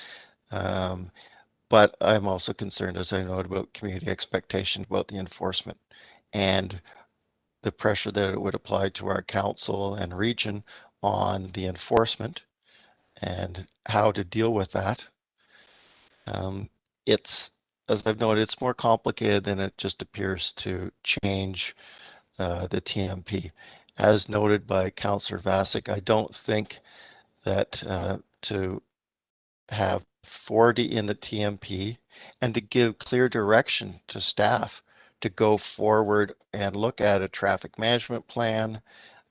but I'm also concerned, as I noted, about community expectation about the enforcement and the pressure that it would apply to our council and region on the enforcement and how to deal with that. It's, as I've noted, it's more complicated than it just appears to change the TMP. As noted by Councillor Vasic, I don't think that to have 40 in the TMP and to give clear direction to staff to go forward and look at a traffic management plan,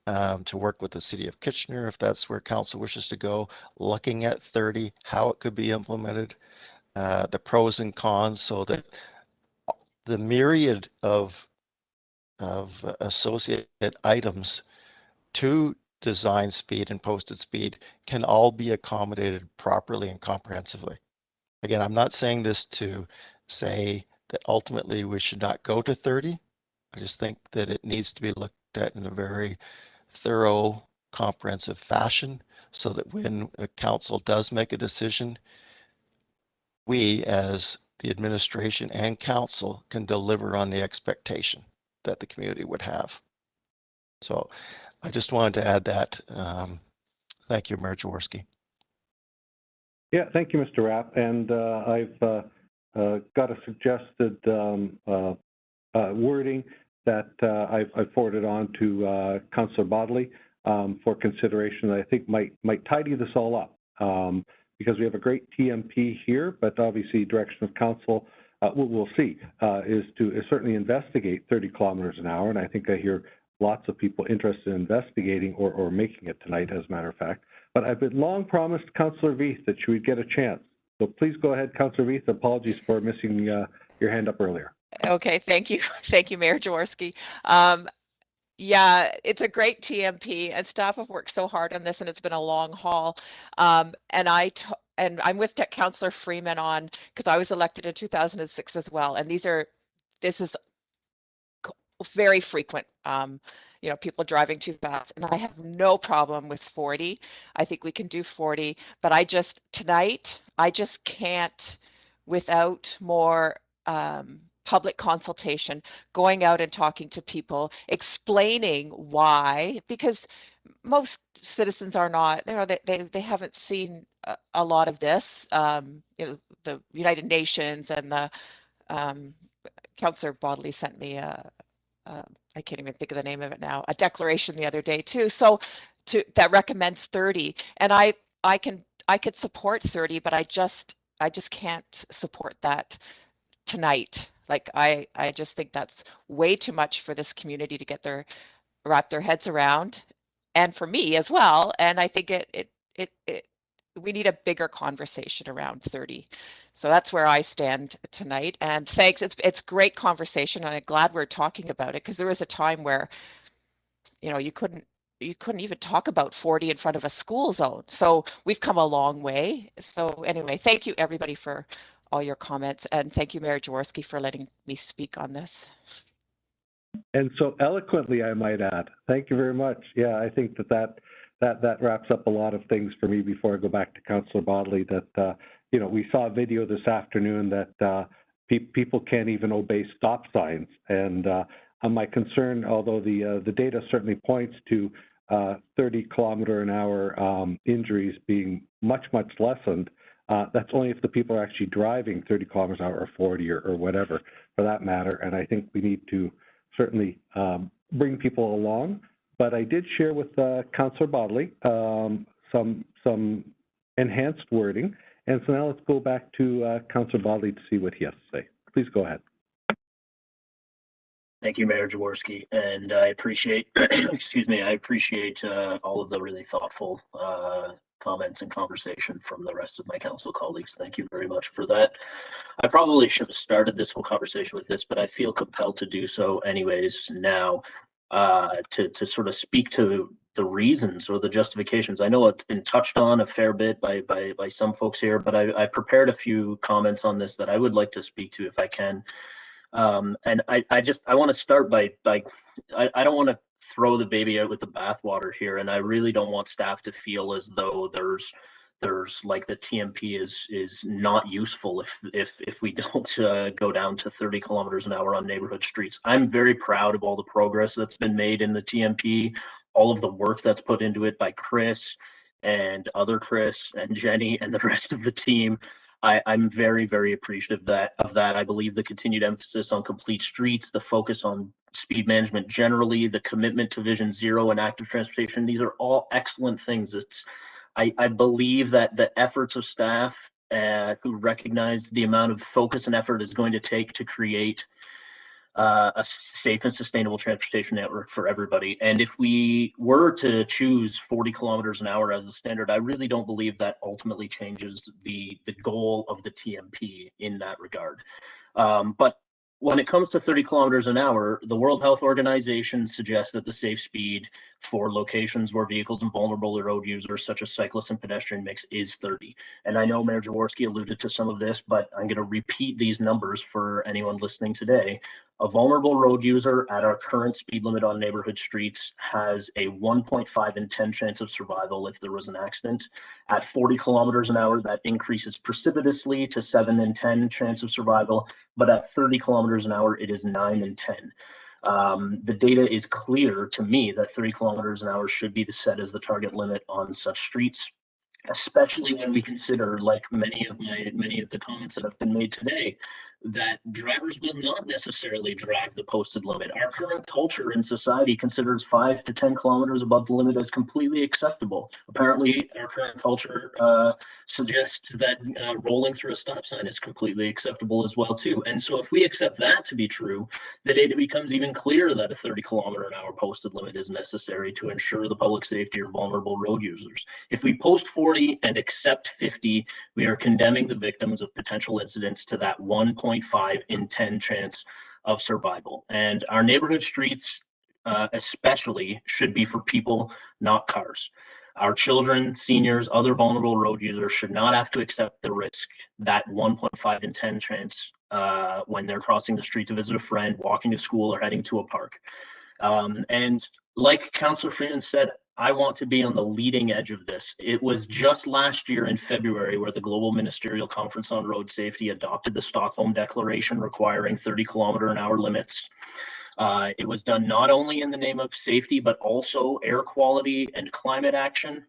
to work with the City of Kitchener if that's where council wishes to go, looking at 30, how it could be implemented, the pros and cons, so that the myriad of associated items to design speed and posted speed can all be accommodated properly and comprehensively. Again, I'm not saying this to say that ultimately we should not go to 30. I just think that it needs to be looked at in a very thorough, comprehensive fashion, so that when a council does make a decision, we as the administration and council can deliver on the expectation that the community would have. So I just wanted to add that. Thank you, Mayor Jaworski. Yeah, thank you, Mr. Rapp. And I've got a suggested wording that I've forwarded on to Councillor Bodley for consideration that I think might tidy this all up. Because we have a great TMP here, but obviously direction of council, we'll see, is certainly investigate 30 kilometers an hour. And I think I hear lots of people interested in investigating or making it tonight, as a matter of fact. But I've been long promised Councillor Veith that she would get a chance. So please go ahead, Councillor Veith. Apologies for missing your hand up earlier. Okay, thank you. Thank you, Mayor Jaworski. Yeah, it's a great TMP, and staff have worked so hard on this, and it's been a long haul. And I'm with Councillor Freeman on, because I was elected in 2006 as well, and this is very frequent. You know, people driving too fast, and I have no problem with 40. I think we can do 40, but tonight I just can't, without more public consultation, going out and talking to people, explaining why, because most citizens are not, you know, they haven't seen a lot of this. You know, the United Nations and the Councillor Bodley sent me I can't even think of the name of it now, a declaration the other day too. So that recommends 30, and I could support 30, but I just can't support that tonight. Like I just think that's way too much for this community to wrap their heads around, and for me as well. And I think we need a bigger conversation around 30. So that's where I stand tonight. And thanks. It's great conversation, and I'm glad we're talking about it, because there was a time where, you know, you couldn't even talk about 40 in front of a school zone. So we've come a long way. So anyway, thank you everybody for all your comments, and thank you, Mayor Jaworski, for letting me speak on this. And so eloquently, I might add. Thank you very much. Yeah, I think that that wraps up a lot of things for me before I go back to Councillor Bodley. That you know, we saw a video this afternoon that people can't even obey stop signs, and my concern, although the data certainly points to 30-kilometer-an-hour injuries being much lessened, that's only if the people are actually driving 30 kilometers an hour or 40 or whatever for that matter. And I think we need to certainly bring people along. But I did share with Councillor Bodley some enhanced wording. And so now let's go back to Councillor Bodley to see what he has to say. Please go ahead. Thank you, Mayor Jaworski, and I appreciate, excuse me, I appreciate all of the really thoughtful comments and conversation from the rest of my council colleagues. Thank you very much for that. I probably should have started this whole conversation with this, but I feel compelled to do so anyways now, to sort of speak to the reasons or the justifications. I know it's been touched on a fair bit by some folks here, but I prepared a few comments on this that I would like to speak to if I can. And I want to start by I don't want to throw the baby out with the bathwater here, and I really don't want staff to feel as though there's like the TMP is not useful if we don't go down to 30 kilometers an hour on neighborhood streets. I'm very proud of all the progress that's been made in the TMP, all of the work that's put into it by Chris and other Chris and Jenny and the rest of the team. I'm very appreciative of that. I believe the continued emphasis on complete streets, the focus on speed management generally, the commitment to Vision Zero and active transportation, these are all excellent things. I believe that the efforts of staff who recognize the amount of focus and effort it's going to take to create a safe and sustainable transportation network for everybody. And if we were to choose 40 kilometers an hour as the standard, I really don't believe that ultimately changes the goal of the TMP in that regard. But when it comes to 30 kilometers an hour, the World Health Organization suggests that the safe speed for locations where vehicles and vulnerable road users such as cyclists and pedestrian mix is 30. And I know Mayor Jaworski alluded to some of this, but I'm going to repeat these numbers for anyone listening today. A vulnerable road user at our current speed limit on neighborhood streets has a 1.5 in 10 chance of survival if there was an accident. At 40 kilometers an hour, that increases precipitously to 7 in 10 chance of survival, but at 30 kilometers an hour, it is 9 in 10. The data is clear to me that 30 kilometers an hour should be set as the target limit on such streets, especially when we consider, like many of the comments that have been made today, that drivers will not necessarily drive the posted limit. Our current culture in society considers 5 to 10 kilometers above the limit as completely acceptable. Apparently, our current culture suggests that rolling through a stop sign is completely acceptable as well too. And so if we accept that to be true, the data becomes even clearer that a 30 kilometer an hour posted limit is necessary to ensure the public safety of vulnerable road users. If we post 40 and accept 50, we are condemning the victims of potential incidents to that 1.5 in 10 chance of survival. And our neighborhood streets especially should be for people, not cars. Our children, seniors, other vulnerable road users should not have to accept the risk, that 1.5 in 10 chance when they're crossing the street to visit a friend, walking to school, or heading to a park. And like Councillor Freeman said, I want to be on the leading edge of this. It was just last year in February where the Global Ministerial Conference on Road Safety adopted the Stockholm Declaration requiring 30 kilometer an hour limits. It was done not only in the name of safety, but also air quality and climate action.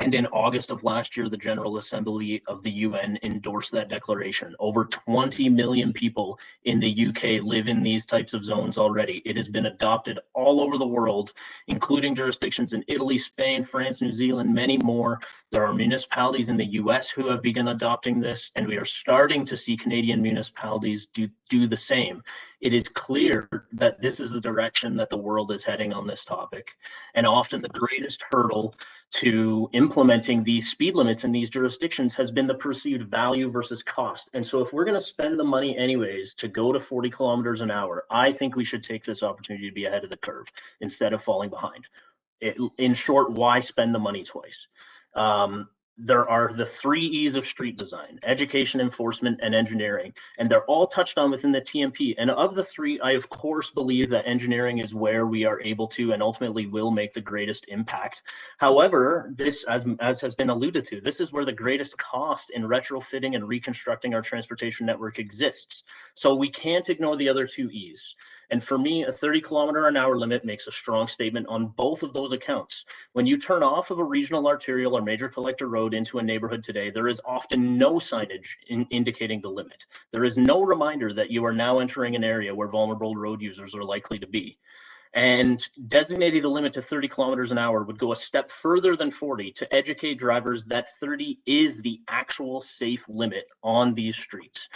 And in August of last year, the General Assembly of the UN endorsed that declaration. Over 20 million people in the UK live in these types of zones already. It has been adopted all over the world, including jurisdictions in Italy, Spain, France, New Zealand, many more. There are municipalities in the US who have begun adopting this, and we are starting to see Canadian municipalities do the same. It is clear that this is the direction that the world is heading on this topic. And often the greatest hurdle to implementing these speed limits in these jurisdictions has been the perceived value versus cost. And so if we're going to spend the money anyways to go to 40 kilometers an hour, I think we should take this opportunity to be ahead of the curve instead of falling behind. In short, why spend the money twice? there are the 3 E's of street design: education, enforcement, and engineering. And they're all touched on within the TMP. And of the 3, I of course believe that engineering is where we are able to and ultimately will make the greatest impact. However, this, as has been alluded to, this is where the greatest cost in retrofitting and reconstructing our transportation network exists. So we can't ignore the other 2 E's. And for me, a 30-kilometer-an-hour limit makes a strong statement on both of those accounts. When you turn off of a regional, arterial, or major collector road into a neighborhood today, there is often no signage indicating the limit. There is no reminder that you are now entering an area where vulnerable road users are likely to be. And designating the limit to 30 kilometers an hour would go a step further than 40 to educate drivers that 30 is the actual safe limit on these streets.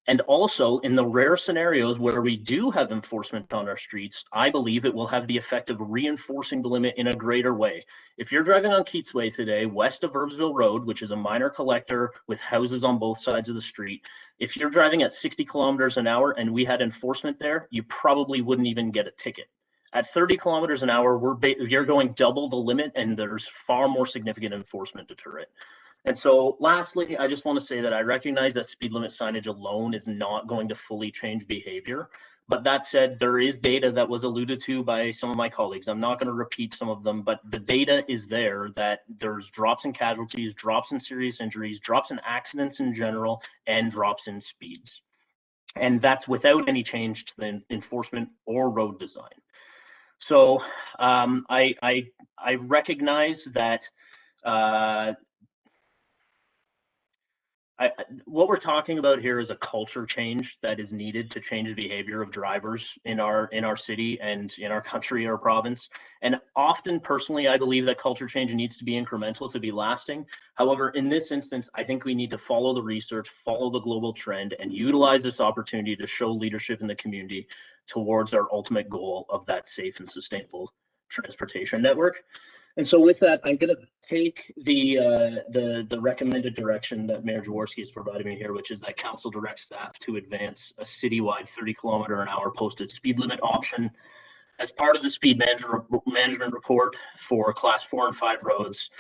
And also, in the rare scenarios where we do have enforcement on our streets, I believe it will have the effect of reinforcing the limit in a greater way. If you're driving on Keats Way today, west of Herbsville Road, which is a minor collector with houses on both sides of the street, if you're driving at 60 kilometers an hour and we had enforcement there, you probably wouldn't even get a ticket. At 30 kilometers an hour, you're going double the limit, and there's far more significant enforcement deterrent. And so lastly, I just want to say that I recognize that speed limit signage alone is not going to fully change behavior. But that said, there is data that was alluded to by some of my colleagues. I'm not going to repeat some of them, but the data is there that there's drops in casualties, drops in serious injuries, drops in accidents in general, and drops in speeds. And that's without any change to the enforcement or road design. So I recognize that what we're talking about here is a culture change that is needed to change the behavior of drivers in our city and in our country or province. And often, personally, I believe that culture change needs to be incremental to be lasting. However, in this instance, I think we need to follow the research, follow the global trend, and utilize this opportunity to show leadership in the community towards our ultimate goal of that safe and sustainable transportation network. And so with that, I'm going to take the recommended direction that Mayor Jaworski has provided me here, which is that council directs staff to advance a citywide 30-kilometer-an-hour posted speed limit option as part of the speed management report for class 4 and 5 roads.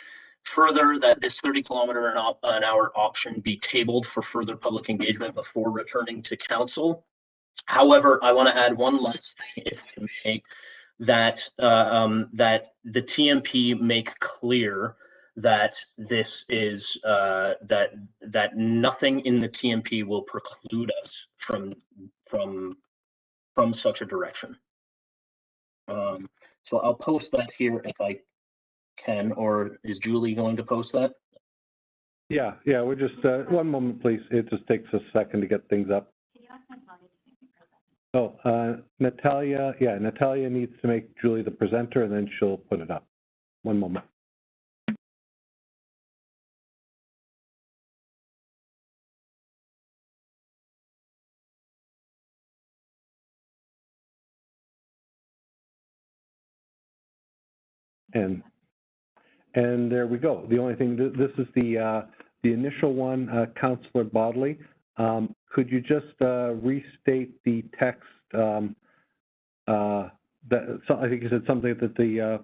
Further, that this 30-kilometer-an-hour option be tabled for further public engagement before returning to council. However, I want to add one last thing, if I may, that that the TMP make clear that this is that nothing in the TMP will preclude us from such a direction. So I'll post that here if I can, or is Julie going to post that? Yeah, we're just, one moment, please. It just takes a second to get things up. Oh, Natalia needs to make Julie the presenter, and then she'll put it up. One moment. And there we go. The only thing, this is the initial one, Councillor Bodley. Could you just restate the text? I think you said something that the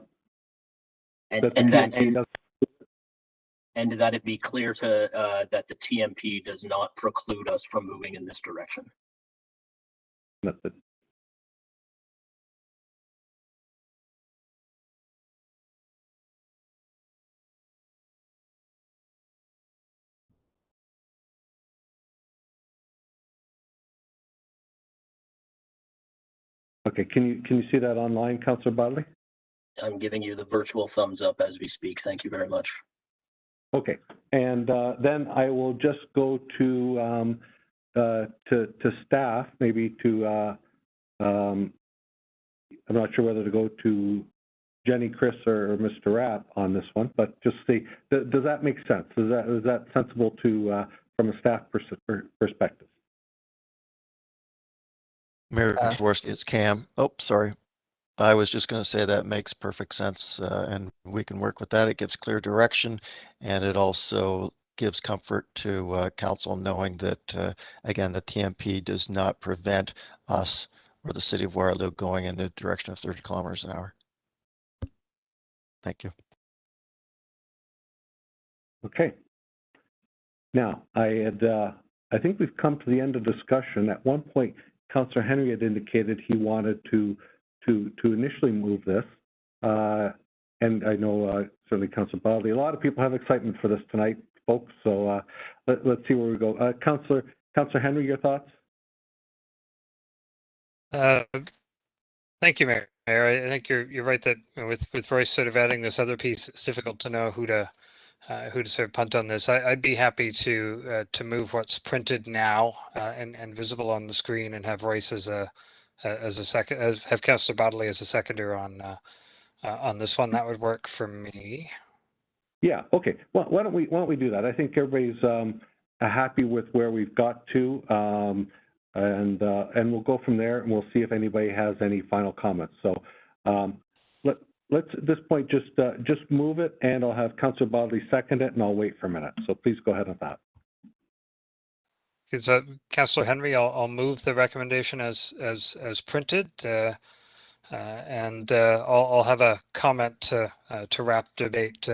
and that it be clear to that the TMP does not preclude us from moving in this direction. That's it. Okay, can you see that online, Councillor Bodley? I'm giving you the virtual thumbs up as we speak. Thank you very much. Okay, and then I will just go to staff, maybe to I'm not sure whether to go to Jenny, Chris, or Mr. Rapp on this one, but just see, does that make sense? Is that sensible to from a staff perspective? Mayor Jaworski, it's Cam. Oh, sorry. I was just going to say that makes perfect sense, and we can work with that. It gives clear direction, and it also gives comfort to council knowing that, again, the TMP does not prevent us or the city of Waterloo going in the direction of 30 kilometers an hour. Thank you. Okay. Now, I think we've come to the end of discussion. At one point, Councillor Henry had indicated he wanted to initially move this. And I know certainly Councillor Bodley, a lot of people have excitement for this tonight, folks. So let's see where we go. Councillor Henry, your thoughts? Thank you, Mayor. I think you're right that with Royce sort of adding this other piece, it's difficult to know who to sort of punt on this. I'd be happy to move what's printed now and visible on the screen, and have Royce as a second, have Councillor Bodley as a seconder on this one. That would work for me. Yeah. Okay. Well, why don't we do that? I think everybody's happy with where we've got to, and we'll go from there, and we'll see if anybody has any final comments. So let's at this point just move it, and I'll have Councillor Bodley second it, and I'll wait for a minute. So please go ahead with that. So Councillor Henry, I'll move the recommendation as printed, and I'll have a comment to wrap debate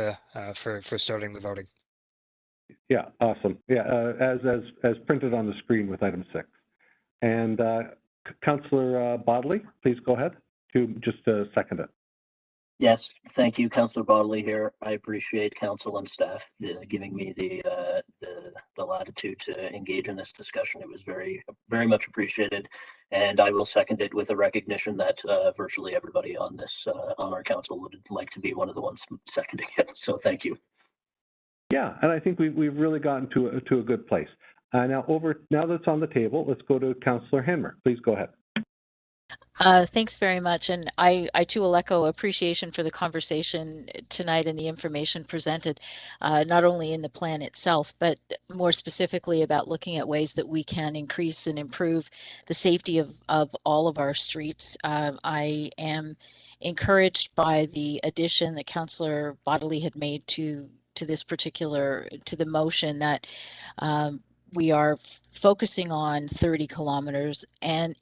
for starting the voting. Yeah, awesome. Yeah, as printed on the screen with item 6. And Councillor Bodley, please go ahead to just second it. Yes, thank you, Councillor Bodley here. I appreciate council and staff giving me the latitude to engage in this discussion. It was very much appreciated, and I will second it with a recognition that virtually everybody on this on our council would like to be one of the ones seconding it. So thank you. Yeah, and I think we've really gotten to a good place. Now that's on the table, let's go to Councillor Henry. Please go ahead. Thanks very much, and I too will echo appreciation for the conversation tonight and the information presented, not only in the plan itself, but more specifically about looking at ways that we can increase and improve the safety of all of our streets. I am encouraged by the addition that Councillor Bodley had made to the motion that we are focusing on 30 kilometers and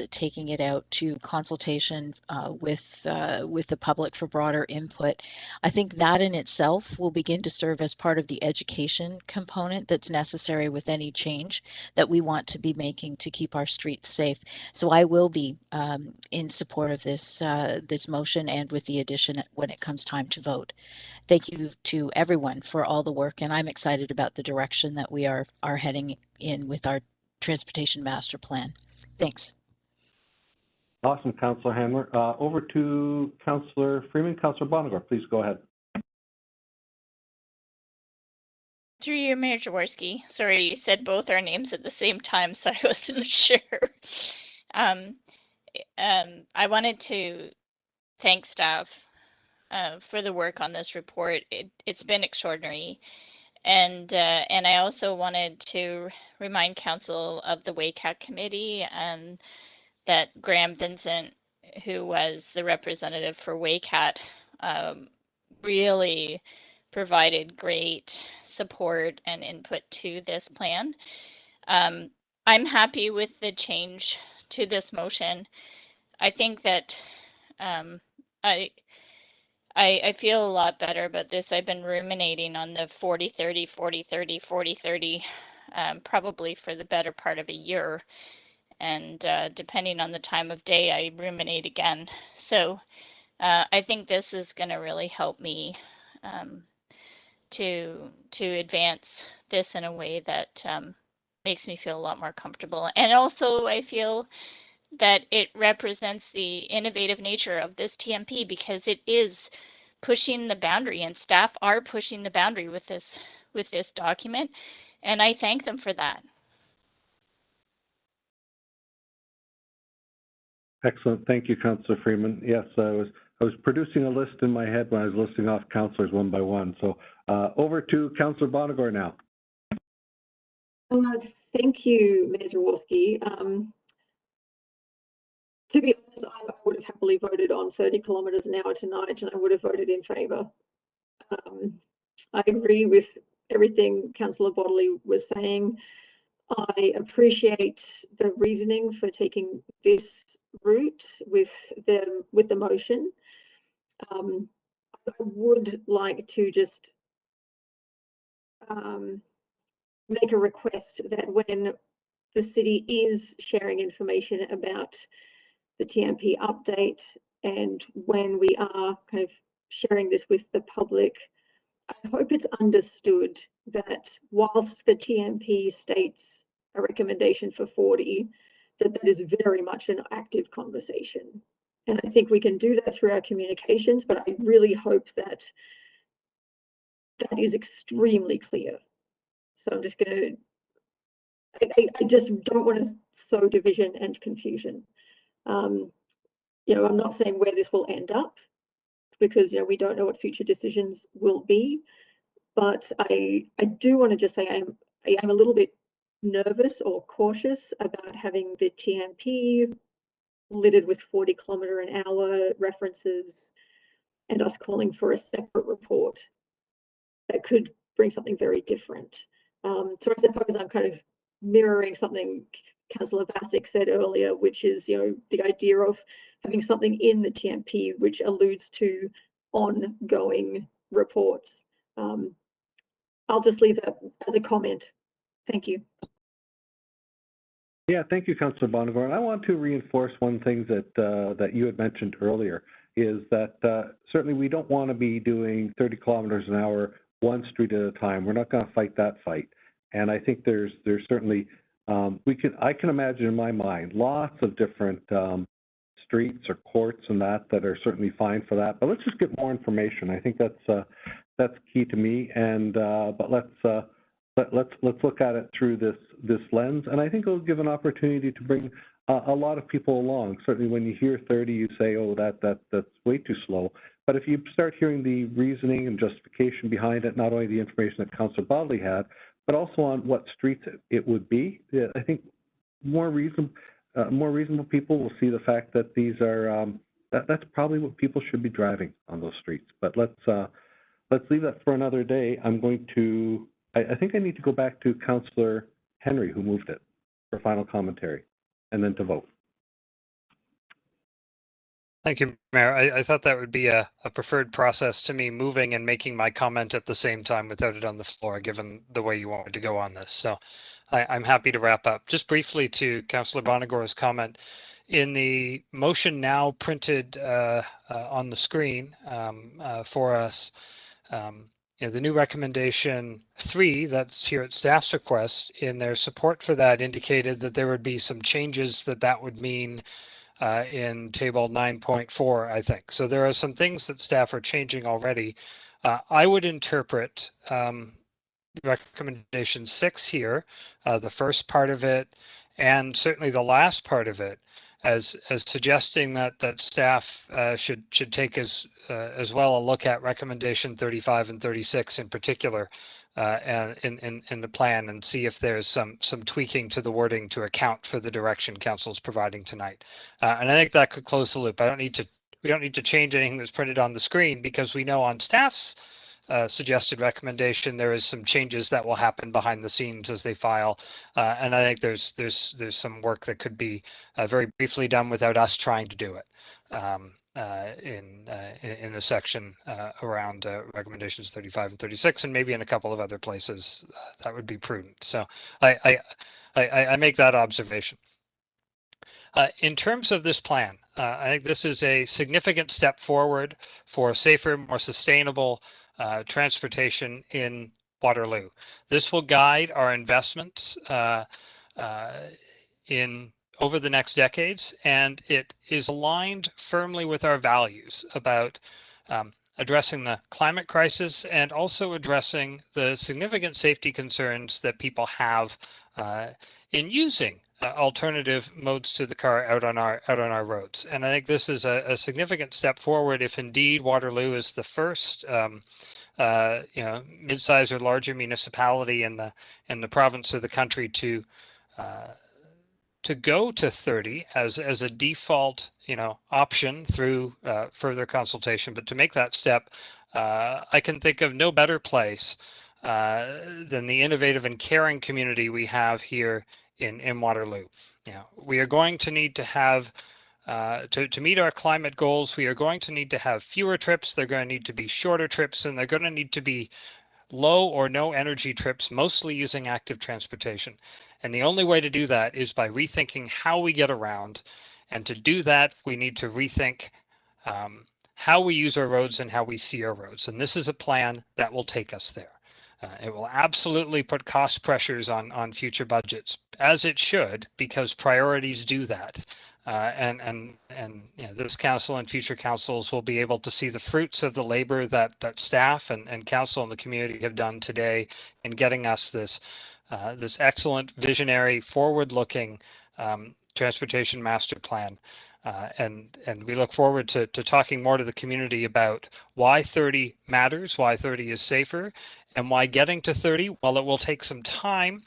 taking it out to consultation with the public for broader input. I think that in itself will begin to serve as part of the education component that's necessary with any change that we want to be making to keep our streets safe. So I will be in support of this motion, and with the addition when it comes time to vote. Thank you to everyone for all the work, and I'm excited about the direction that we are heading in with our transportation master plan. Thanks. Awesome, Councillor Handler. Over to Councillor Freeman. Councillor Bonnegar, please go ahead. Through you, Mayor Jaworski. Sorry, you said both our names at the same time, so I wasn't sure. I wanted to thank staff for the work on this report. It's been extraordinary. And I also wanted to remind council of the WACAT committee and that Graham Vincent, who was the representative for WACAT, really provided great support and input to this plan. I'm happy with the change to this motion. I think that I feel a lot better about this. I've been ruminating on the 40-30, 40-30, 40-30, probably for the better part of a year. And depending on the time of day, I ruminate again. So I think this is going to really help me to advance this in a way that makes me feel a lot more comfortable. And also I feel that it represents the innovative nature of this TMP, because it is pushing the boundary, and staff are pushing the boundary with this document, and I thank them for that. Excellent. Thank you, Councillor Freeman. Yes, I was producing a list in my head when I was listing off councillors one by one. So over to Councillor Bonnegar now. Thank you, Mayor Jaworski. To be honest, I would have happily voted on 30 kilometres an hour tonight, and I would have voted in favour. I agree with everything Councillor Bodley was saying. I appreciate the reasoning for taking this route with the motion. I would like to just make a request that when the city is sharing information about the TMP update and when we are kind of sharing this with the public, I hope it's understood that whilst the TMP states a recommendation for 40, that is very much an active conversation. And I think we can do that through our communications, but I really hope that that is extremely clear. So I'm just going to, I just don't want to sow division and confusion. You know, I'm not saying where this will end up because, you know, we don't know what future decisions will be. But I do want to just say I am a little bit nervous or cautious about having the TMP littered with 40-kilometre-an-hour references and us calling for a separate report that could bring something very different. So I suppose I'm kind of mirroring something Councillor Bassick said earlier, which is, you know, the idea of having something in the TMP which alludes to ongoing reports. I'll just leave that as a comment. Thank you. Yeah, thank you, Councillor Bonagor. And I want to reinforce one thing that that you had mentioned earlier, is that certainly we don't want to be doing 30 kilometers an hour one street at a time. We're not going to fight that fight. And I think there's certainly I can imagine in my mind lots of different streets or courts and that are certainly fine for that. But let's just get more information. I think that's key to me. And but let's look at it through this lens. And I think it'll give an opportunity to bring a lot of people along. Certainly, when you hear 30, you say, "Oh, that's way too slow." But if you start hearing the reasoning and justification behind it, not only the information that Councillor Bodley had, but also on what streets it would be, I think more reasonable people will see the fact that these are that's probably what people should be driving on those streets. But let's leave that for another day. I'm going to. I think I need to go back to Councillor Henry, who moved it, for final commentary, and then to vote. Thank you, Mayor. I thought that would be a preferred process to me, moving and making my comment at the same time without it on the floor, given the way you wanted to go on this. So I'm happy to wrap up. Just briefly to Councillor Bonagor's comment, in the motion now printed on the screen for us, you know, the new recommendation 3 that's here at staff's request, in their support for that indicated that there would be some changes that would mean in table 9.4, I think. So there are some things that staff are changing already. I would interpret recommendation 6 here, the first part of it, and certainly the last part of it, as suggesting that staff should take as well a look at recommendation 35 and 36 in particular, and in the plan, and see if there's some tweaking to the wording to account for the direction council's providing tonight. And I think that could close the loop. We don't need to change anything that's printed on the screen, because we know on staff's suggested recommendation there is some changes that will happen behind the scenes as they file, and I think there's some work that could be very briefly done without us trying to do it in the section around recommendations 35 and 36, and maybe in a couple of other places that would be prudent. So I make that observation. In terms of this plan, I think this is a significant step forward for safer, more sustainable transportation in Waterloo. This will guide our investments in over the next decades, and it is aligned firmly with our values about addressing the climate crisis and also addressing the significant safety concerns that people have in using alternative modes to the car out on our roads. And I think this is a significant step forward if indeed Waterloo is the first mid-size or larger municipality in the province or the country to go to 30 as a default option through further consultation. But to make that step, I can think of no better place than the innovative and caring community we have here in Waterloo. We are going to need to have to meet our climate goals, we are going to need to have fewer trips. They're going to need to be shorter trips, and they're going to need to be low or no energy trips, mostly using active transportation. And the only way to do that is by rethinking how we get around. And to do that, we need to rethink how we use our roads and how we see our roads. And this is a plan that will take us there. It will absolutely put cost pressures on future budgets, as it should, because priorities do that. And you know, this council and future councils will be able to see the fruits of the labor that staff and council and the community have done today in getting us this this excellent, visionary, forward-looking transportation master plan. And we look forward to talking more to the community about why 30 matters, why 30 is safer, and why getting to 30, while it will take some time,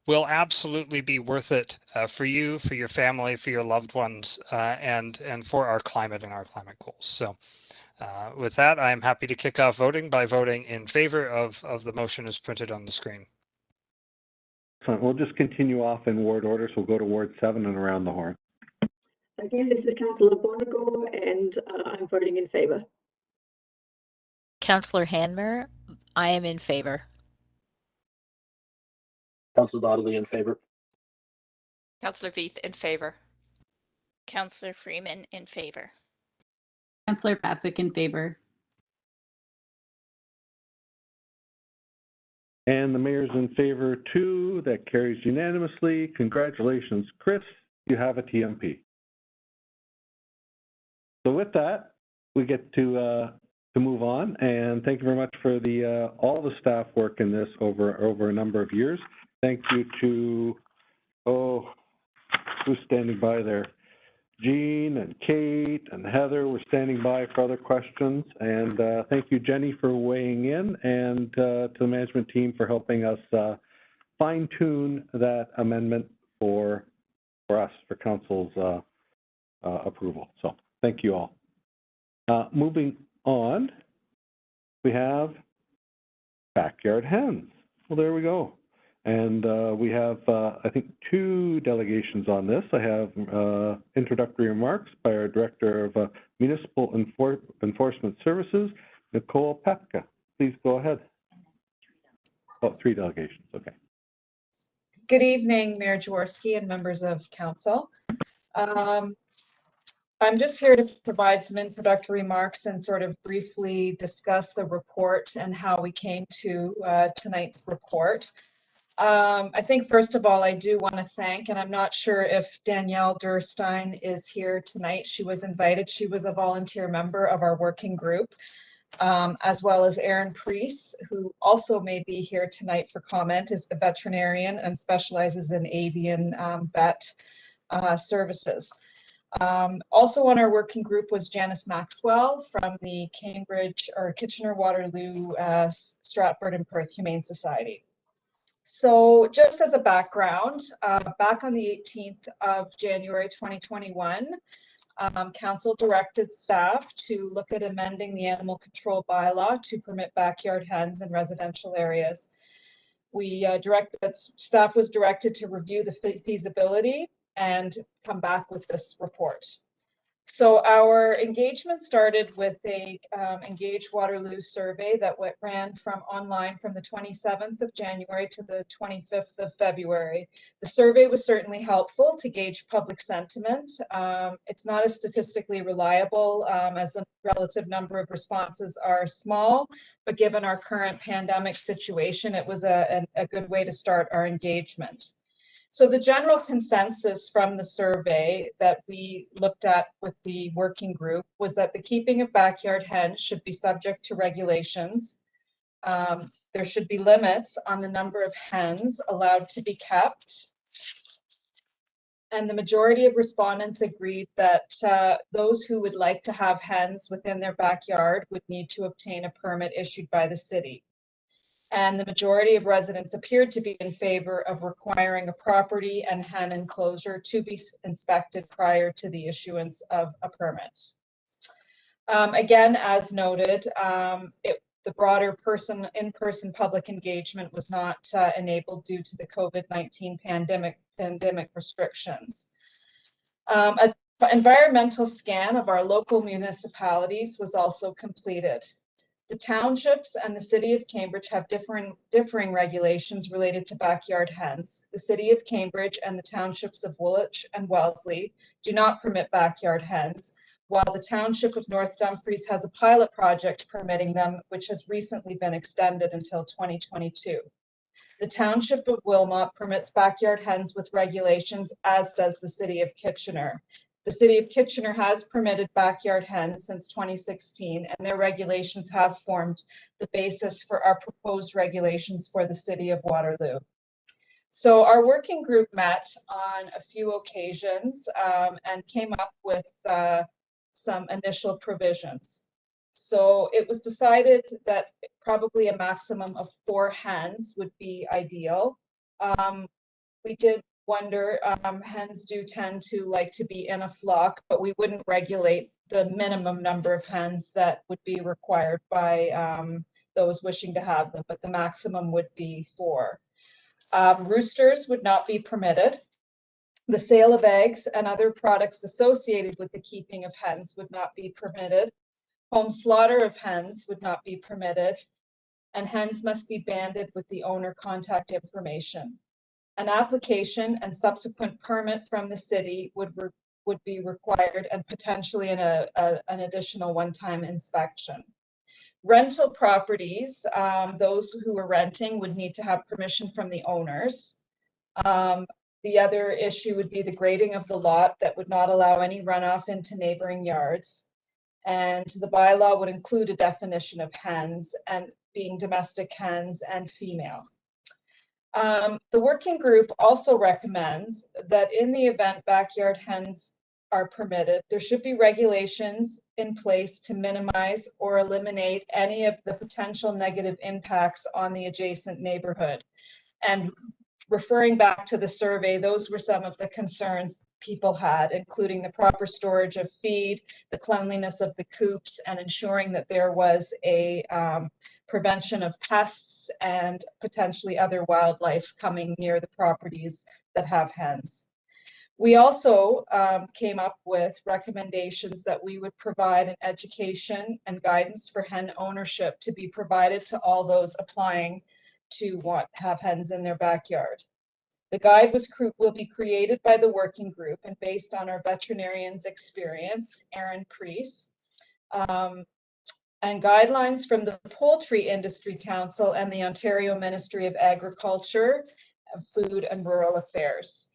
will absolutely be worth it for you, for your family, for your loved ones, and for our climate and our climate goals. So with that, I'm happy to kick off voting by voting in favor of the motion as printed on the screen. So we'll just continue off in ward order. So we'll go to Ward 7 and around the horn. Again, this is Councillor Bonigo, and I'm voting in favour. Councillor Hanmer, I am in favor. Councillor Bodley in favor. Councillor Veith in favor. Councillor Freeman in favor. Councillor Bassick in favor. And the mayor's in favor too. That carries unanimously. Congratulations, Chris. You have a TMP. So with that, we get to move on. And thank you very much for the all the staff work in this over a number of years. Thank you to who's standing by there? Jean and Kate and Heather were standing by for other questions. And thank you, Jenny, for weighing in, and to the management team for helping us fine-tune that amendment for us, for council's approval. So thank you all. Moving on, we have backyard hens. Well, there we go. And we have, I think, 2 delegations on this. I have introductory remarks by our Director of Municipal Enforcement Services, Nicole Pepka. Please go ahead. Oh, 3 delegations, okay. Good evening, Mayor Jaworski and members of council. I'm just here to provide some introductory remarks and sort of briefly discuss the report and how we came to tonight's report. I think, first of all, I do want to thank, and I'm not sure if Danielle Durstein is here tonight. She was invited. She was a volunteer member of our working group, as well as Aaron Priest, who also may be here tonight for comment, is a veterinarian and specializes in avian vet services. Also on our working group was Janice Maxwell from the Cambridge or Kitchener-Waterloo, Stratford and Perth Humane Society. So just as a background, back on the 18th of January 2021, Council directed staff to look at amending the animal control bylaw to permit backyard hens in residential areas. Staff was directed to review the feasibility and come back with this report. So our engagement started with a Engage Waterloo survey that ran from online from the 27th of January to the 25th of February. The survey was certainly helpful to gauge public sentiment. It's not as statistically reliable as the relative number of responses are small, but given our current pandemic situation, it was a good way to start our engagement. So the general consensus from the survey that we looked at with the working group was that the keeping of backyard hens should be subject to regulations. There should be limits on the number of hens allowed to be kept. And the majority of respondents agreed that those who would like to have hens within their backyard would need to obtain a permit issued by the city. And the majority of residents appeared to be in favor of requiring a property and hen enclosure to be inspected prior to the issuance of a permit. Again, as noted, the broader in-person public engagement was not enabled due to the COVID-19 pandemic restrictions. An environmental scan of our local municipalities was also completed. The townships and the City of Cambridge have differing regulations related to backyard hens. The City of Cambridge and the townships of Woolwich and Wellesley do not permit backyard hens, while the township of North Dumfries has a pilot project permitting them, which has recently been extended until 2022. The township of Wilmot permits backyard hens with regulations, as does the City of Kitchener. The City of Kitchener has permitted backyard hens since 2016, and their regulations have formed the basis for our proposed regulations for the City of Waterloo. So our working group met on a few occasions and came up with some initial provisions. So it was decided that probably a maximum of 4 hens would be ideal. We did wonder, hens do tend to like to be in a flock, but we wouldn't regulate the minimum number of hens that would be required by those wishing to have them, but the maximum would be 4. Roosters would not be permitted. The sale of eggs and other products associated with the keeping of hens would not be permitted. Home slaughter of hens would not be permitted, and hens must be banded with the owner contact information. An application and subsequent permit from the city would be required, and potentially an additional one-time inspection. Rental properties, those who are renting would need to have permission from the owners. The other issue would be the grading of the lot that would not allow any runoff into neighboring yards. And the bylaw would include a definition of hens and being domestic hens and female. The working group also recommends that in the event backyard hens are permitted, there should be regulations in place to minimize or eliminate any of the potential negative impacts on the adjacent neighborhood. And referring back to the survey, those were some of the concerns people had, including the proper storage of feed, the cleanliness of the coops, and ensuring that there was a prevention of pests and potentially other wildlife coming near the properties that have hens. We also came up with recommendations that we would provide an education and guidance for hen ownership to be provided to all those applying to have hens in their backyard. The guide will be created by the working group and based on our veterinarian's experience, Aaron Priest, and guidelines from the Poultry Industry Council and the Ontario Ministry of Agriculture, Food and Rural Affairs.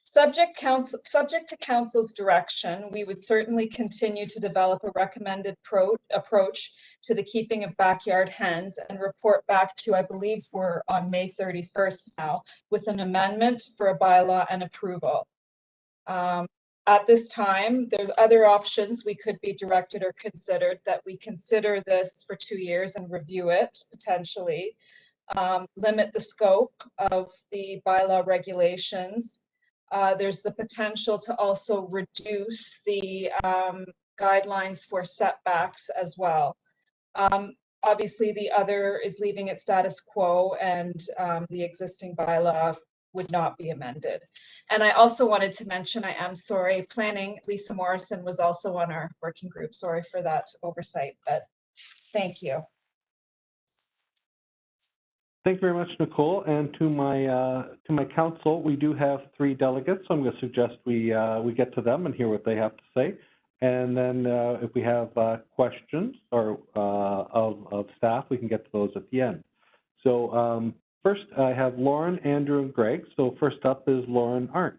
Subject to Council's direction, we would certainly continue to develop a recommended approach to the keeping of backyard hens and report back to, I believe we're on May 31st now, with an amendment for a bylaw and approval. At this time, there's other options we could be directed or considered, that we consider this for 2 years and review it potentially, limit the scope of the bylaw regulations. There's the potential to also reduce the guidelines for setbacks as well. Obviously, the other is leaving it status quo, and the existing bylaw would not be amended. And I also wanted to mention, I am sorry, planning, Lisa Morrison was also on our working group. Sorry for that oversight, but thank you. Thank you very much, Nicole. And to my council, we do have 3 delegates, so I'm going to suggest we get to them and hear what they have to say. And then if we have questions or of staff, we can get to those at the end. So first, I have Lauren, Andrew, and Greg. So first up is Lauren Arndt.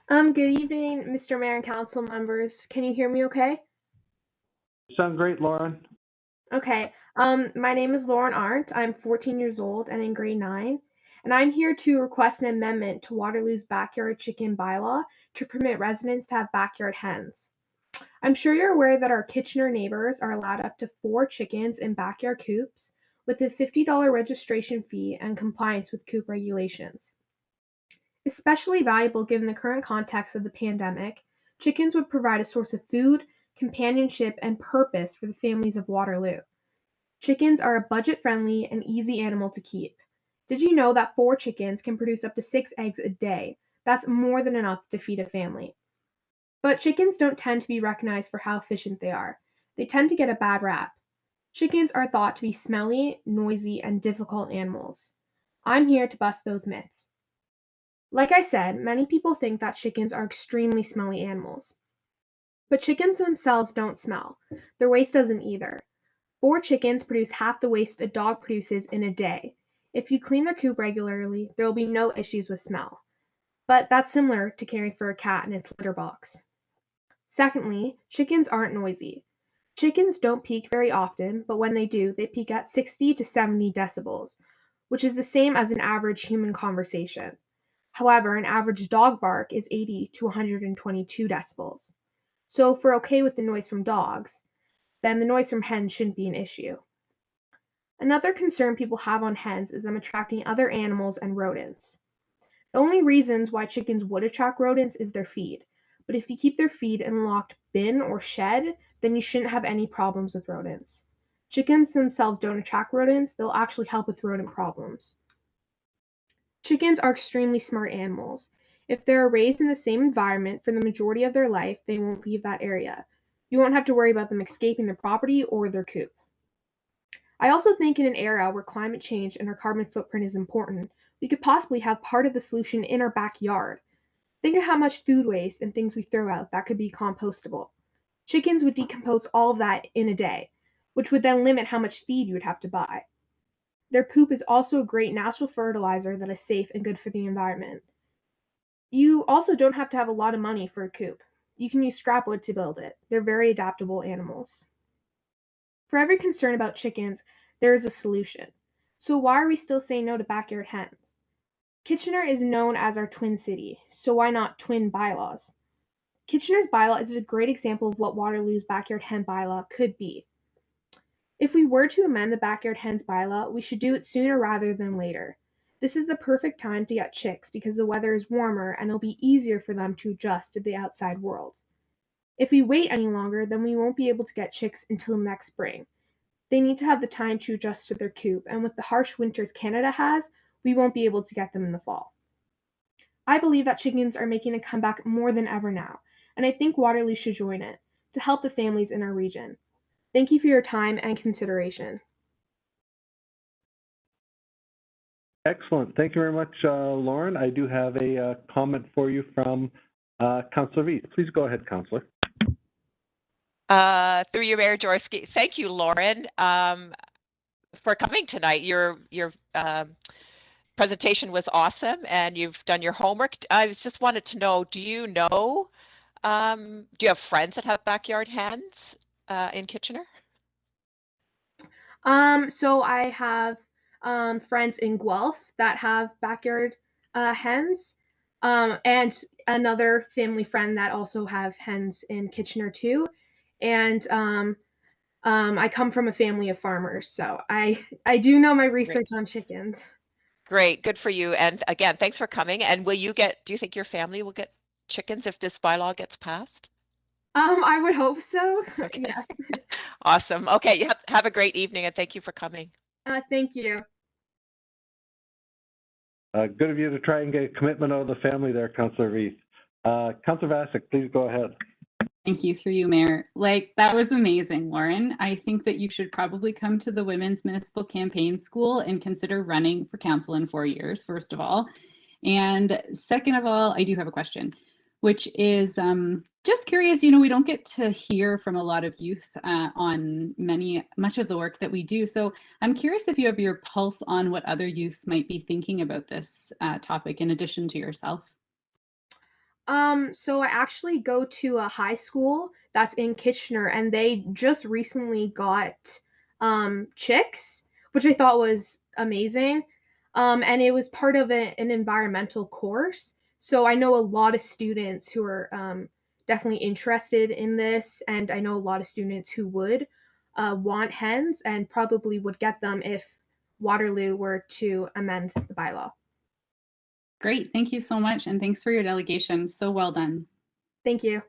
Good evening, Mr. Mayor and council members. Can you hear me okay? You sound great, Lauren. Okay. My name is Lauren Arndt. I'm 14 years old and in grade 9, and I'm here to request an amendment to Waterloo's backyard chicken bylaw to permit residents to have backyard hens. I'm sure you're aware that our Kitchener neighbors are allowed up to 4 chickens in backyard coops with a $50 registration fee and compliance with coop regulations. Especially valuable given the current context of the pandemic, chickens would provide a source of food, companionship, and purpose for the families of Waterloo. Chickens are a budget-friendly and easy animal to keep. Did you know that 4 chickens can produce up to 6 eggs a day? That's more than enough to feed a family. But chickens don't tend to be recognized for how efficient they are. They tend to get a bad rap. Chickens are thought to be smelly, noisy, and difficult animals. I'm here to bust those myths. Like I said, many people think that chickens are extremely smelly animals. But chickens themselves don't smell. Their waste doesn't either. 4 chickens produce half the waste a dog produces in a day. If you clean their coop regularly, there will be no issues with smell. But that's similar to caring for a cat in its litter box. Secondly, chickens aren't noisy. Chickens don't peak very often, but when they do, they peak at 60 to 70 decibels, which is the same as an average human conversation. However, an average dog bark is 80 to 122 decibels. So if we're okay with the noise from dogs, then the noise from hens shouldn't be an issue. Another concern people have on hens is them attracting other animals and rodents. The only reasons why chickens would attract rodents is their feed. But if you keep their feed in a locked bin or shed, then you shouldn't have any problems with rodents. Chickens themselves don't attract rodents, they'll actually help with rodent problems. Chickens are extremely smart animals. If they're raised in the same environment for the majority of their life, they won't leave that area. You won't have to worry about them escaping their property or their coop. I also think in an era where climate change and our carbon footprint is important, we could possibly have part of the solution in our backyard. Think of how much food waste and things we throw out that could be compostable. Chickens would decompose all of that in a day, which would then limit how much feed you would have to buy. Their poop is also a great natural fertilizer that is safe and good for the environment. You also don't have to have a lot of money for a coop. You can use scrap wood to build it. They're very adaptable animals. For every concern about chickens, there is a solution. So why are we still saying no to backyard hens? Kitchener is known as our twin city, so why not twin bylaws? Kitchener's bylaw is a great example of what Waterloo's backyard hen bylaw could be. If we were to amend the backyard hens bylaw, we should do it sooner rather than later. This is the perfect time to get chicks because the weather is warmer and it'll be easier for them to adjust to the outside world. If we wait any longer, then we won't be able to get chicks until next spring. They need to have the time to adjust to their coop, and with the harsh winters Canada has, we won't be able to get them in the fall. I believe that chickens are making a comeback more than ever now, and I think Waterloo should join it to help the families in our region. Thank you for your time and consideration. Excellent. Thank you very much, Lauren. I do have a comment for you from Councillor Veith. Please go ahead, Councillor. Through you, Mayor Jaworski. Thank you, Lauren, for coming tonight. Your presentation was awesome, and you've done your homework. I just wanted to know, do you have friends that have backyard hens in Kitchener? So I have friends in Guelph that have backyard hens, and another family friend that also have hens in Kitchener too. And I come from a family of farmers, so I do know my research on chickens. Great, good for you. And again, thanks for coming. And do you think your family will get chickens if this bylaw gets passed? I would hope so. Okay. Yes. Awesome. Okay, you have a great evening, and thank you for coming. Thank you. Good of you to try and get a commitment out of the family there, Councillor Veith. Councillor Vasic, please go ahead. Thank you, through you, Mayor. That was amazing, Lauren. I think that you should probably come to the Women's Municipal Campaign School and consider running for council in 4 years, first of all. And second of all, I do have a question, which is just curious, we don't get to hear from a lot of youth on much of the work that we do. So I'm curious if you have your pulse on what other youth might be thinking about this topic in addition to yourself. So I actually go to a high school that's in Kitchener, and they just recently got chicks, which I thought was amazing. And it was part of an environmental course. So I know a lot of students who are definitely interested in this, and I know a lot of students who would want hens and probably would get them if Waterloo were to amend the bylaw. Great, thank you so much, and thanks for your delegation. So well done. Thank you.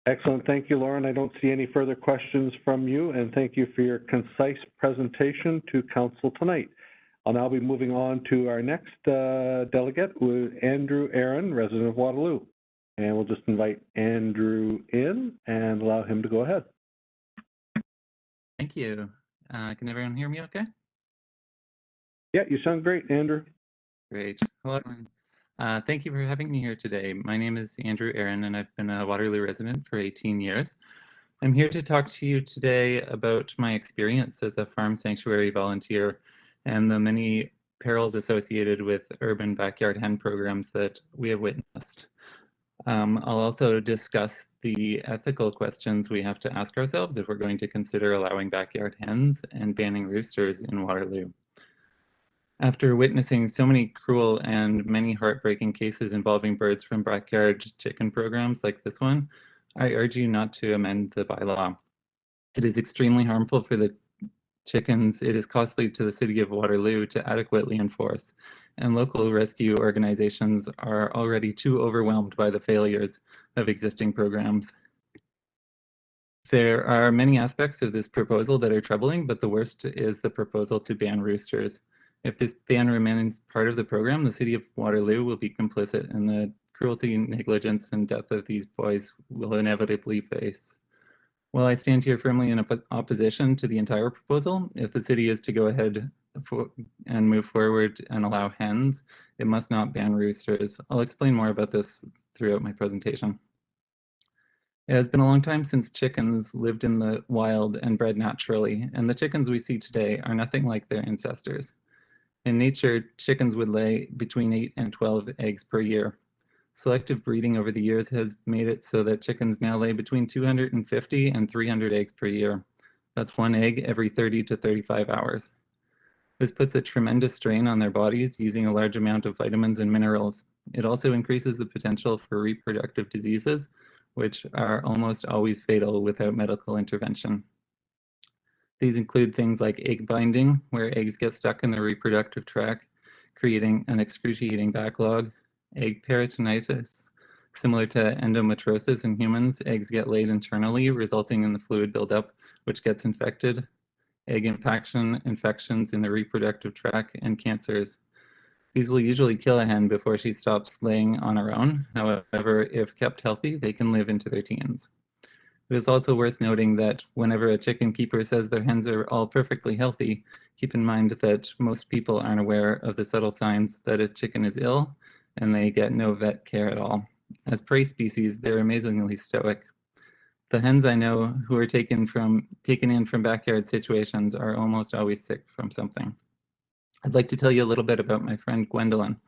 Excellent. Thank you, Lauren. I don't see any further questions from you, and thank you for your concise presentation to Council tonight. I'll now be moving on to our next delegate, Andrew Aaron, resident of Waterloo. And we'll just invite Andrew in and allow him to go ahead. Thank you. Can everyone hear me okay? Yeah, you sound great, Andrew. Great. Hello, everyone. Thank you for having me here today. My name is Andrew Aaron, and I've been a Waterloo resident for 18 years. I'm here to talk to you today about my experience as a farm sanctuary volunteer and the many perils associated with urban backyard hen programs that we have witnessed. I'll also discuss the ethical questions we have to ask ourselves if we're going to consider allowing backyard hens and banning roosters in Waterloo. After witnessing so many cruel and many heartbreaking cases involving birds from backyard chicken programs like this one, I urge you not to amend the bylaw. It is extremely harmful for the chickens. It is costly to the city of Waterloo to adequately enforce, and local rescue organizations are already too overwhelmed by the failures of existing programs. There are many aspects of this proposal that are troubling, but the worst is the proposal to ban roosters. If this ban remains part of the program, the city of Waterloo will be complicit in the cruelty, negligence, and death of these boys will inevitably face. While I stand here firmly in opposition to the entire proposal, if the city is to go ahead and move forward and allow hens, it must not ban roosters. I'll explain more about this throughout my presentation. It has been a long time since chickens lived in the wild and bred naturally, and the chickens we see today are nothing like their ancestors. In nature, chickens would lay between 8 and 12 eggs per year. Selective breeding over the years has made it so that chickens now lay between 250 and 300 eggs per year. That's one egg every 30 to 35 hours. This puts a tremendous strain on their bodies, using a large amount of vitamins and minerals. It also increases the potential for reproductive diseases, which are almost always fatal without medical intervention. These include things like egg binding, where eggs get stuck in the reproductive tract, creating an excruciating backlog, egg peritonitis. Similar to endometriosis in humans, eggs get laid internally, resulting in the fluid buildup, which gets infected, egg infections in the reproductive tract, and cancers. These will usually kill a hen before she stops laying on her own. However, if kept healthy, they can live into their teens. It is also worth noting that whenever a chicken keeper says their hens are all perfectly healthy, keep in mind that most people aren't aware of the subtle signs that a chicken is ill and they get no vet care at all. As prey species, they're amazingly stoic. The hens I know who are taken in from backyard situations are almost always sick from something. I'd like to tell you a little bit about my friend Gwendolyn.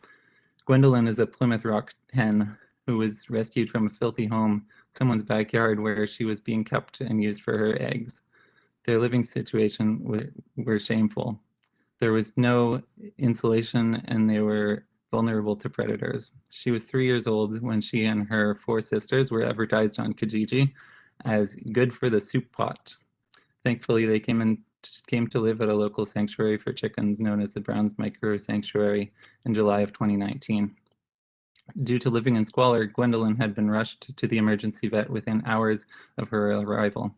Gwendolyn is a Plymouth Rock hen who was rescued from a filthy home, someone's backyard, where she was being kept and used for her eggs. Their living situation were shameful. There was no insulation and they were vulnerable to predators. She was 3 years old when she and her 4 sisters were advertised on Kijiji as good for the soup pot. Thankfully, they came to live at a local sanctuary for chickens known as the Browns Micro Sanctuary in July of 2019. Due to living in squalor, Gwendolyn had been rushed to the emergency vet within hours of her arrival.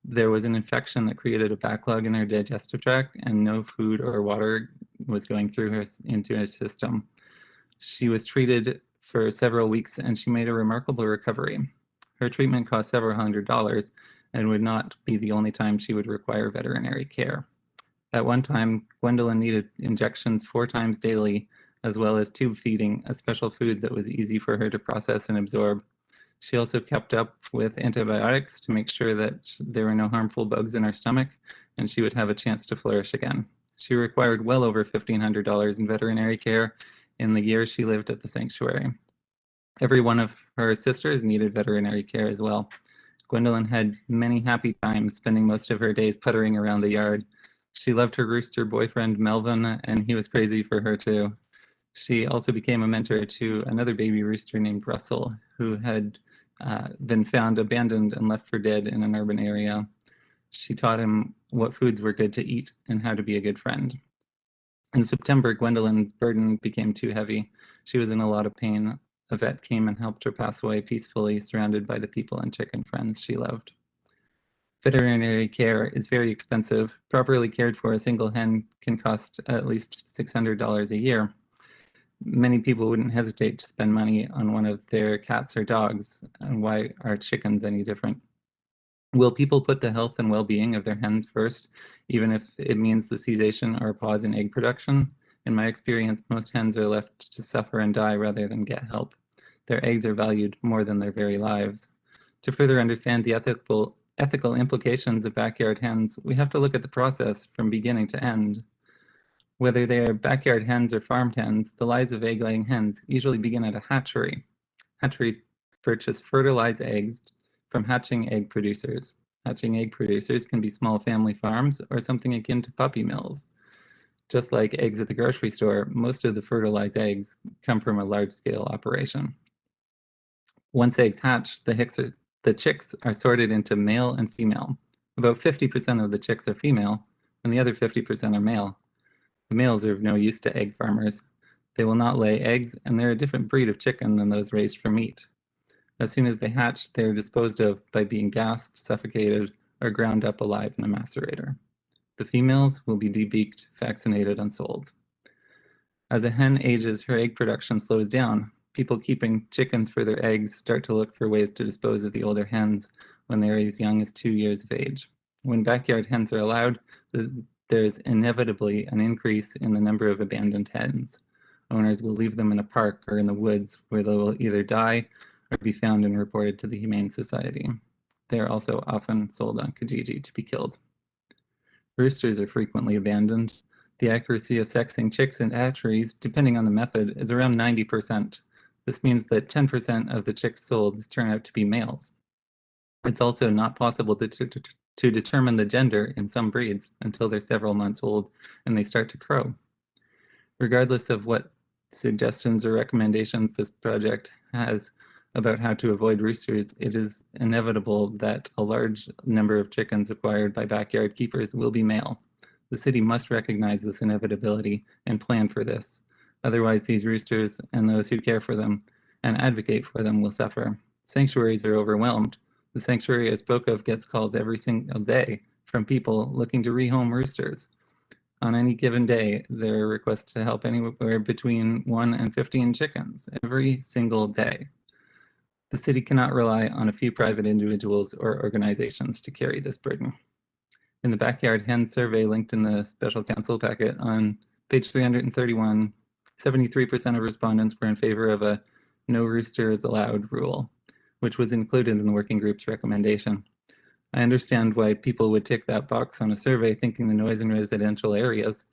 There was an infection that created a backlog in her digestive tract, and no food or water was going through into her system. She was treated for several weeks and she made a remarkable recovery. Her treatment cost several $100s and would not be the only time she would require veterinary care. At one time, Gwendolyn needed injections 4 times daily, as well as tube feeding, a special food that was easy for her to process and absorb. She also kept up with antibiotics to make sure that there were no harmful bugs in her stomach, and she would have a chance to flourish again. She required well over $1,500 in veterinary care in the year she lived at the sanctuary. Every one of her sisters needed veterinary care as well. Gwendolyn had many happy times, spending most of her days puttering around the yard. She loved her rooster boyfriend, Melvin, and he was crazy for her too. She also became a mentor to another baby rooster named Russell, who had been found abandoned and left for dead in an urban area. She taught him what foods were good to eat and how to be a good friend. In September, Gwendolyn's burden became too heavy. She was in a lot of pain. A vet came and helped her pass away peacefully, surrounded by the people and chicken friends she loved. Veterinary care is very expensive. Properly cared for, a single hen can cost at least $600 a year. Many people wouldn't hesitate to spend money on one of their cats or dogs, and why are chickens any different? Will people put the health and well-being of their hens first, even if it means the cessation or pause in egg production? In my experience, most hens are left to suffer and die rather than get help. Their eggs are valued more than their very lives. To further understand the ethical implications of backyard hens, we have to look at the process from beginning to end. Whether they are backyard hens or farmed hens, the lives of egg-laying hens usually begin at a hatchery. Hatcheries purchase fertilized eggs from hatching egg producers. Hatching egg producers can be small family farms or something akin to puppy mills. Just like eggs at the grocery store, most of the fertilized eggs come from a large-scale operation. Once eggs hatch, the chicks are sorted into male and female. About 50% of the chicks are female, and the other 50% are male. The males are of no use to egg farmers. They will not lay eggs, and they're a different breed of chicken than those raised for meat. As soon as they hatch, they are disposed of by being gassed, suffocated, or ground up alive in a macerator. The females will be debeaked, vaccinated, and sold. As a hen ages, her egg production slows down. People keeping chickens for their eggs start to look for ways to dispose of the older hens when they are as young as 2 years of age. When backyard hens are allowed, there is inevitably an increase in the number of abandoned hens. Owners will leave them in a park or in the woods where they will either die or be found and reported to the Humane Society. They are also often sold on Kijiji to be killed. Roosters are frequently abandoned. The accuracy of sexing chicks in hatcheries, depending on the method, is around 90%. This means that 10% of the chicks sold turn out to be males. It's also not possible to determine the gender in some breeds until they're several months old and they start to crow. Regardless of what suggestions or recommendations this project has about how to avoid roosters, it is inevitable that a large number of chickens acquired by backyard keepers will be male. The city must recognize this inevitability and plan for this. Otherwise, these roosters and those who care for them and advocate for them will suffer. Sanctuaries are overwhelmed. The sanctuary I spoke of gets calls every single day from people looking to rehome roosters. On any given day, there are requests to help anywhere between 1 and 15 chickens every single day. The city cannot rely on a few private individuals or organizations to carry this burden. In the backyard hen survey linked in the special council packet on page 331, 73% of respondents were in favor of a no roosters allowed rule, which was included in the working group's recommendation. I understand why people would tick that box on a survey thinking the noise in residential areas.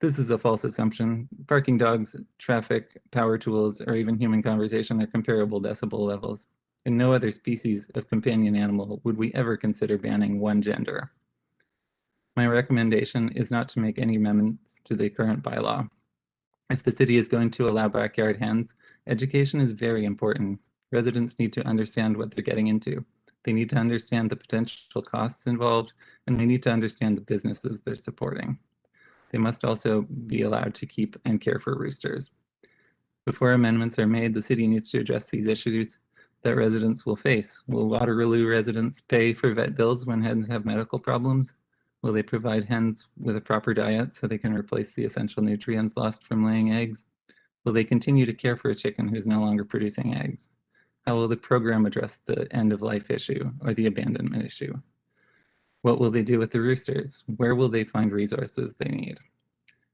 This is a false assumption. Barking dogs, traffic, power tools, or even human conversation are comparable decibel levels. In no other species of companion animal would we ever consider banning one gender. My recommendation is not to make any amendments to the current bylaw. If the city is going to allow backyard hens, education is very important. Residents need to understand what they're getting into. They need to understand the potential costs involved, and they need to understand the businesses they're supporting. They must also be allowed to keep and care for roosters. Before amendments are made, the city needs to address these issues that residents will face. Will Waterloo residents pay for vet bills when hens have medical problems? Will they provide hens with a proper diet so they can replace the essential nutrients lost from laying eggs? Will they continue to care for a chicken who's no longer producing eggs? How will the program address the end-of-life issue or the abandonment issue? What will they do with the roosters? Where will they find resources they need?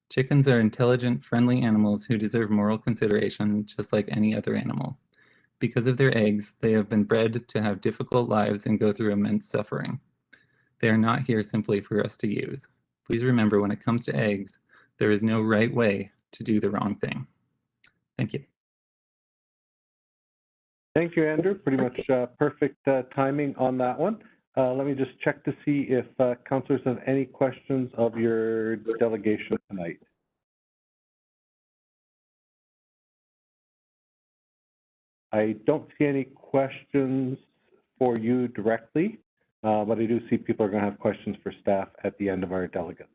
Chickens are intelligent, friendly animals who deserve moral consideration just like any other animal. Because of their eggs, they have been bred to have difficult lives and go through immense suffering. They are not here simply for us to use. Please remember, when it comes to eggs, there is no right way to do the wrong thing. Thank you. Thank you, Andrew. Pretty much perfect timing on that one. Let me just check to see if councillors have any questions of your delegation tonight. I don't see any questions for you directly, but I do see people are going to have questions for staff at the end of our delegates.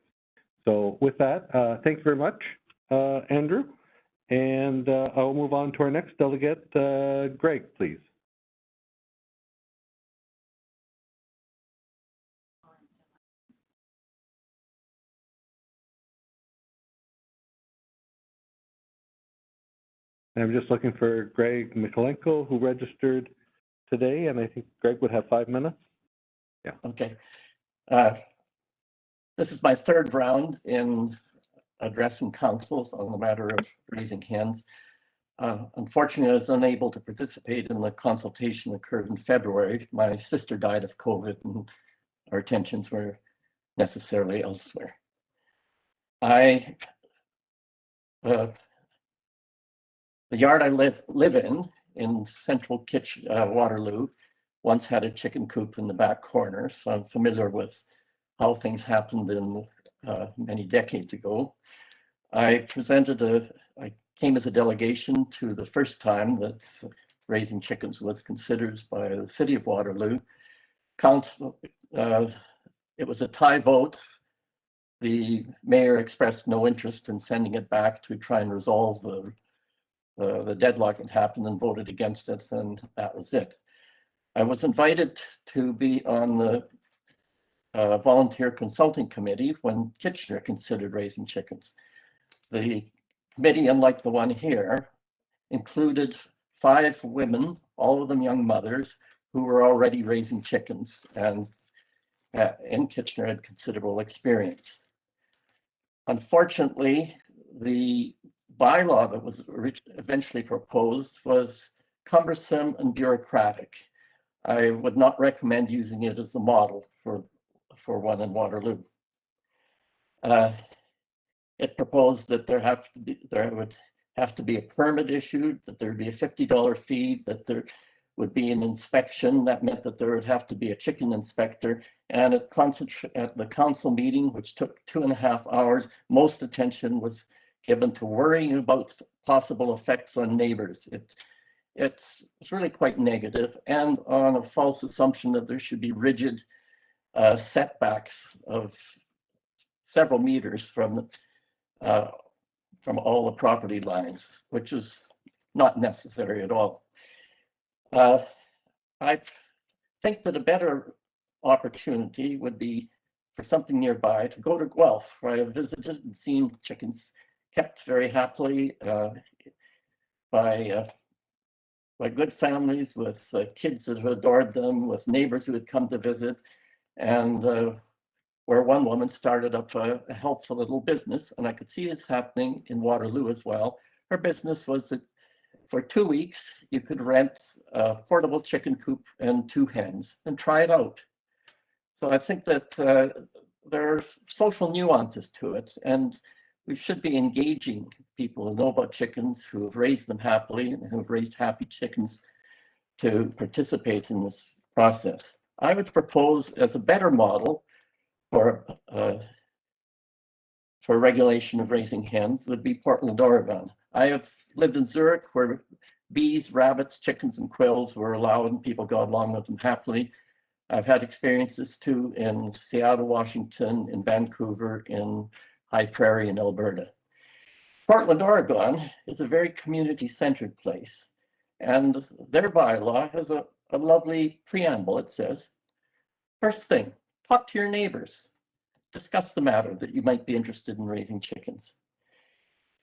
So with that, thanks very much, Andrew. And I'll move on to our next delegate, Greg, please. And I'm just looking for Greg Mikolenko, who registered today, and I think Greg would have 5 minutes. Yeah. Okay. This is my third round in addressing councils on the matter of raising hens. Unfortunately, I was unable to participate in the consultation that occurred in February. My sister died of COVID and our attentions were necessarily elsewhere. The yard I live in central Waterloo, once had a chicken coop in the back corner, so I'm familiar with how things happened in many decades ago. I came as a delegation to the first time that raising chickens was considered by the city of Waterloo. Council, it was a tie vote. The mayor expressed no interest in sending it back to try and resolve the deadlock that happened and voted against it, and that was it. I was invited to be on the volunteer consulting committee when Kitchener considered raising chickens. The committee, unlike the one here, included 5 women, all of them young mothers, who were already raising chickens and in Kitchener had considerable experience. Unfortunately, the bylaw that was eventually proposed was cumbersome and bureaucratic. I would not recommend using it as the model for one in Waterloo. It proposed that there would have to be a permit issued, that there would be a $50 fee, that there would be an inspection. That meant that there would have to be a chicken inspector. And at the council meeting, which took 2.5 hours, most attention was given to worrying about possible effects on neighbors. It's really quite negative, and on a false assumption that there should be rigid setbacks of several meters from all the property lines, which is not necessary at all. I think that a better opportunity would be for something nearby to go to Guelph, where I have visited and seen chickens kept very happily by good families with kids that have adored them, with neighbors who had come to visit, and where one woman started up a helpful little business, and I could see this happening in Waterloo as well. Her business was that for 2 weeks, you could rent a portable chicken coop and 2 hens and try it out. So I think that there are social nuances to it, and we should be engaging people who know about chickens, who have raised them happily, and who have raised happy chickens to participate in this process. I would propose as a better model for regulation of raising hens would be Portland, Oregon. I have lived in Zurich, where bees, rabbits, chickens, and quails were allowed and people got along with them happily. I've had experiences too in Seattle, Washington, in Vancouver, in High Prairie in Alberta. Portland, Oregon is a very community-centered place, and their bylaw has a lovely preamble. It says, first thing, talk to your neighbors. Discuss the matter that you might be interested in raising chickens.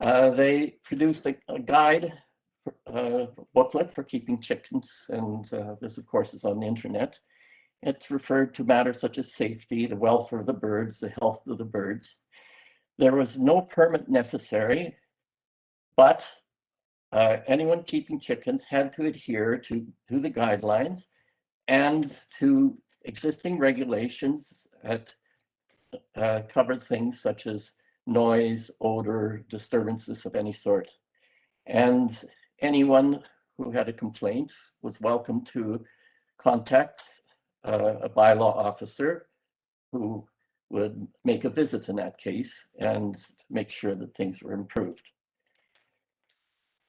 They produced a guide booklet for keeping chickens, and this, of course, is on the internet. It's referred to matters such as safety, the welfare of the birds, the health of the birds. There was no permit necessary, but anyone keeping chickens had to adhere to the guidelines and to existing regulations that covered things such as noise, odor, disturbances of any sort. And anyone who had a complaint was welcome to contact a bylaw officer who would make a visit in that case and make sure that things were improved.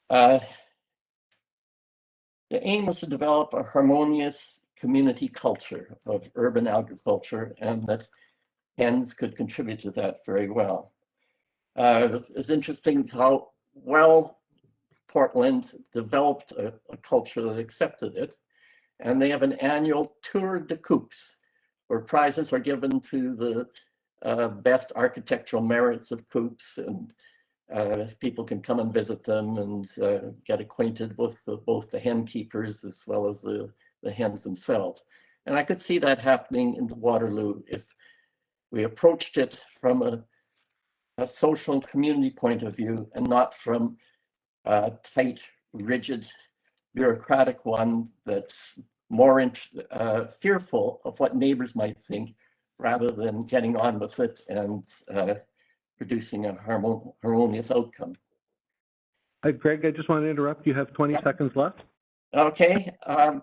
The aim was to develop a harmonious community culture of urban agriculture, and that hens could contribute to that very well. It's interesting how well Portland developed a culture that accepted it, and they have an annual tour de coops, where prizes are given to the best architectural merits of coops, and people can come and visit them and get acquainted with both the hen keepers as well as the hens themselves. And I could see that happening in Waterloo if we approached it from a social and community point of view and not from a tight, rigid, bureaucratic one that's more fearful of what neighbors might think rather than getting on with it and producing a harmonious outcome. Greg, I just want to interrupt. You have 20 seconds left. Okay,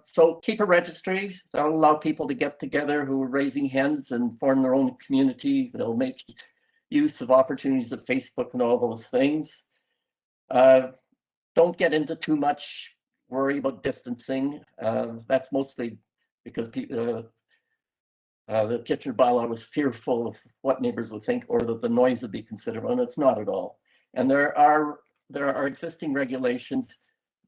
so keep a registry. That'll allow people to get together who are raising hens and form their own community. They'll make use of opportunities of Facebook and all those things. Don't get into too much worry about distancing. That's mostly because people, the Kitchener bylaw was fearful of what neighbors would think or that the noise would be considered, and it's not at all. And there are existing regulations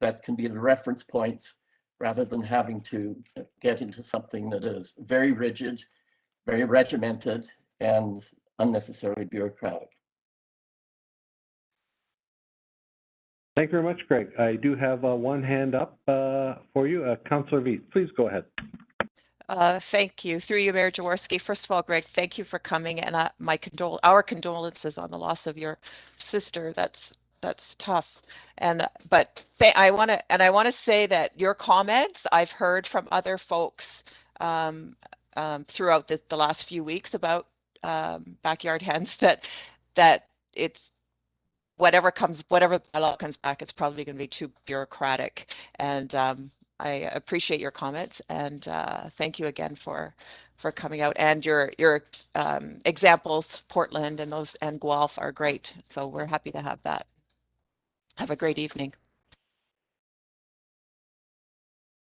that can be the reference points rather than having to get into something that is very rigid, very regimented, and unnecessarily bureaucratic. Thank you very much, Greg. I do have one hand up for you. Councillor Veith, please go ahead. Thank you. Through you, Mayor Jaworski. First of all, Greg, thank you for coming, and our condolences on the loss of your sister. That's tough. And I want to say that your comments I've heard from other folks throughout the last few weeks about backyard hens that it's whatever bylaw comes back, it's probably going to be too bureaucratic. And I appreciate your comments, and thank you again for coming out. And your examples, Portland and Guelph, are great. So we're happy to have that. Have a great evening.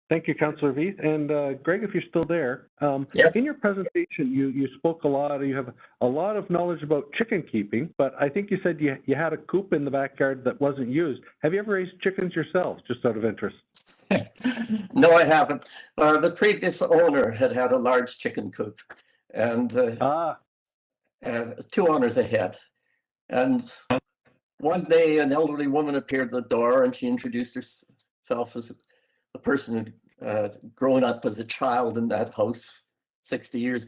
Thank you, Councillor Veith. And Greg, if you're still there, yes. In your presentation, you spoke a lot. You have a lot of knowledge about chicken keeping, but I think you said you had a coop in the backyard that wasn't used. Have you ever raised chickens yourselves, just out of interest? No, I haven't. The previous owner had a large chicken coop, and 2 owners ahead. And one day, an elderly woman appeared at the door, and she introduced herself as a person who'd grown up as a child in that house 60 years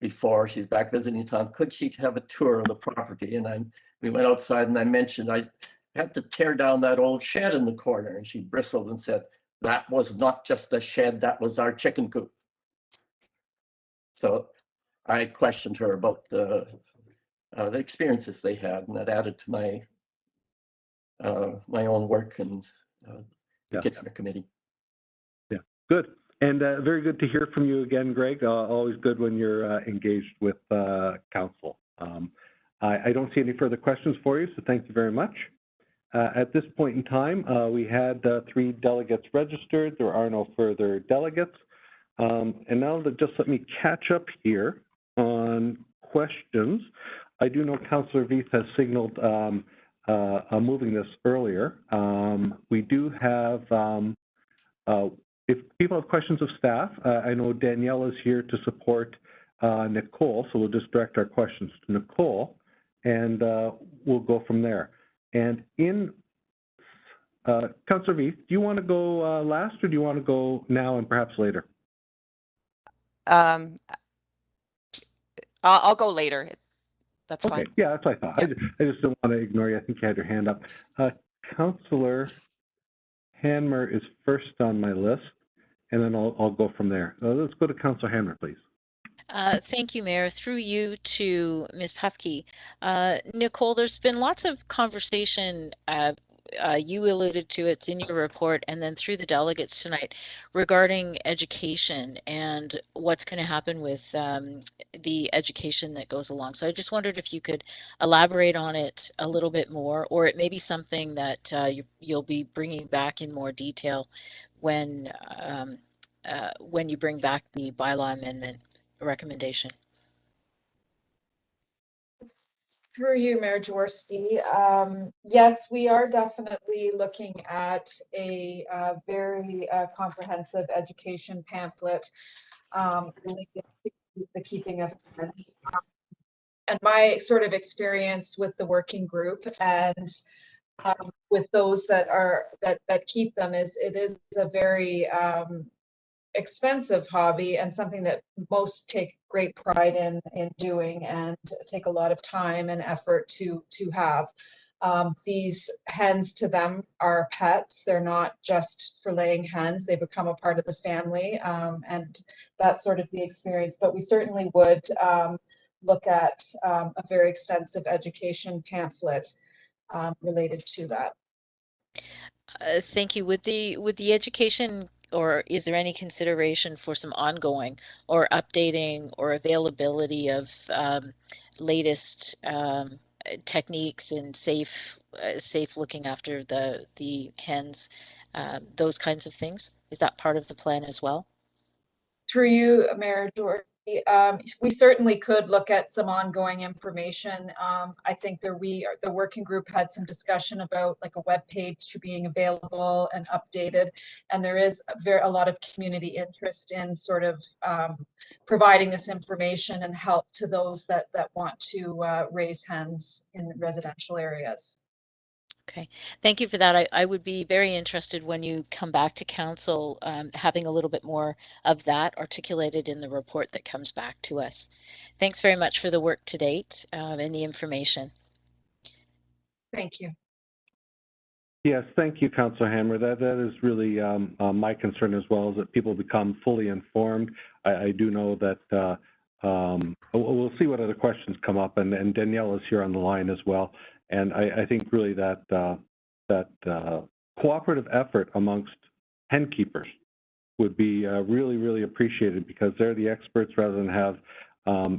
before. She's back visiting town. Could she have a tour of the property? And we went outside, and I mentioned I had to tear down that old shed in the corner. And she bristled and said, "That was not just a shed, that was our chicken coop." So I questioned her about the experiences they had, and that added to my own work and the Kitchener Committee. Yeah, good. And very good to hear from you again, Greg. Always good when you're engaged with council. I don't see any further questions for you, so thank you very much. At this point in time, we had 3 delegates registered. There are no further delegates. And now just let me catch up here on questions. I do know Councillor Veith has signaled moving this earlier. We do have, if people have questions of staff, I know Danielle is here to support Nicole, so we'll just direct our questions to Nicole, and we'll go from there. And Councillor Veith, do you want to go last, or do you want to go now and perhaps later? I'll go later. That's okay, fine. Yeah, that's what I thought. Yeah. I just don't want to ignore you. I think you had your hand up. Councillor Hanmer is first on my list, and then I'll go from there. Let's go to Councillor Hanmer, please. Thank you, Mayor. Through you to Ms. Pefke. Nicole, there's been lots of conversation, you alluded to it's in your report, and then through the delegates tonight regarding education and what's going to happen with the education that goes along. So I just wondered if you could elaborate on it a little bit more, or it may be something that you'll be bringing back in more detail when you bring back the bylaw amendment recommendation. Through you, Mayor Jaworski. Yes, we are definitely looking at a very comprehensive education pamphlet related to the keeping of hens. my sort of experience with the working group and with those that keep them is it is a very expensive hobby and something that most take great pride in doing and take a lot of time and effort to have. These hens to them are pets. They're not just for laying hens. They become a part of the family, and that's sort of the experience. But we certainly would look at a very extensive education pamphlet related to that. Thank you. With the education, or is there any consideration for some ongoing or updating or availability of latest techniques and safe looking after the hens, those kinds of things? Is that part of the plan as well? Through you, Mayor George, we certainly could look at some ongoing information. I think the working group had some discussion about like a web page to being available and updated, and there is a lot of community interest in sort of providing this information and help to those that want to raise hens in residential areas. Okay, thank you for that. I would be very interested when you come back to council, having a little bit more of that articulated in the report that comes back to us. Thanks very much for the work to date and the information. Thank you. Yes, thank you, Councillor Hammer. That is really my concern as well, is that people become fully informed. I do know that we'll see what other questions come up, and Danielle is here on the line as well. And I think really that cooperative effort amongst hen keepers would be really, really appreciated, because they're the experts rather than have,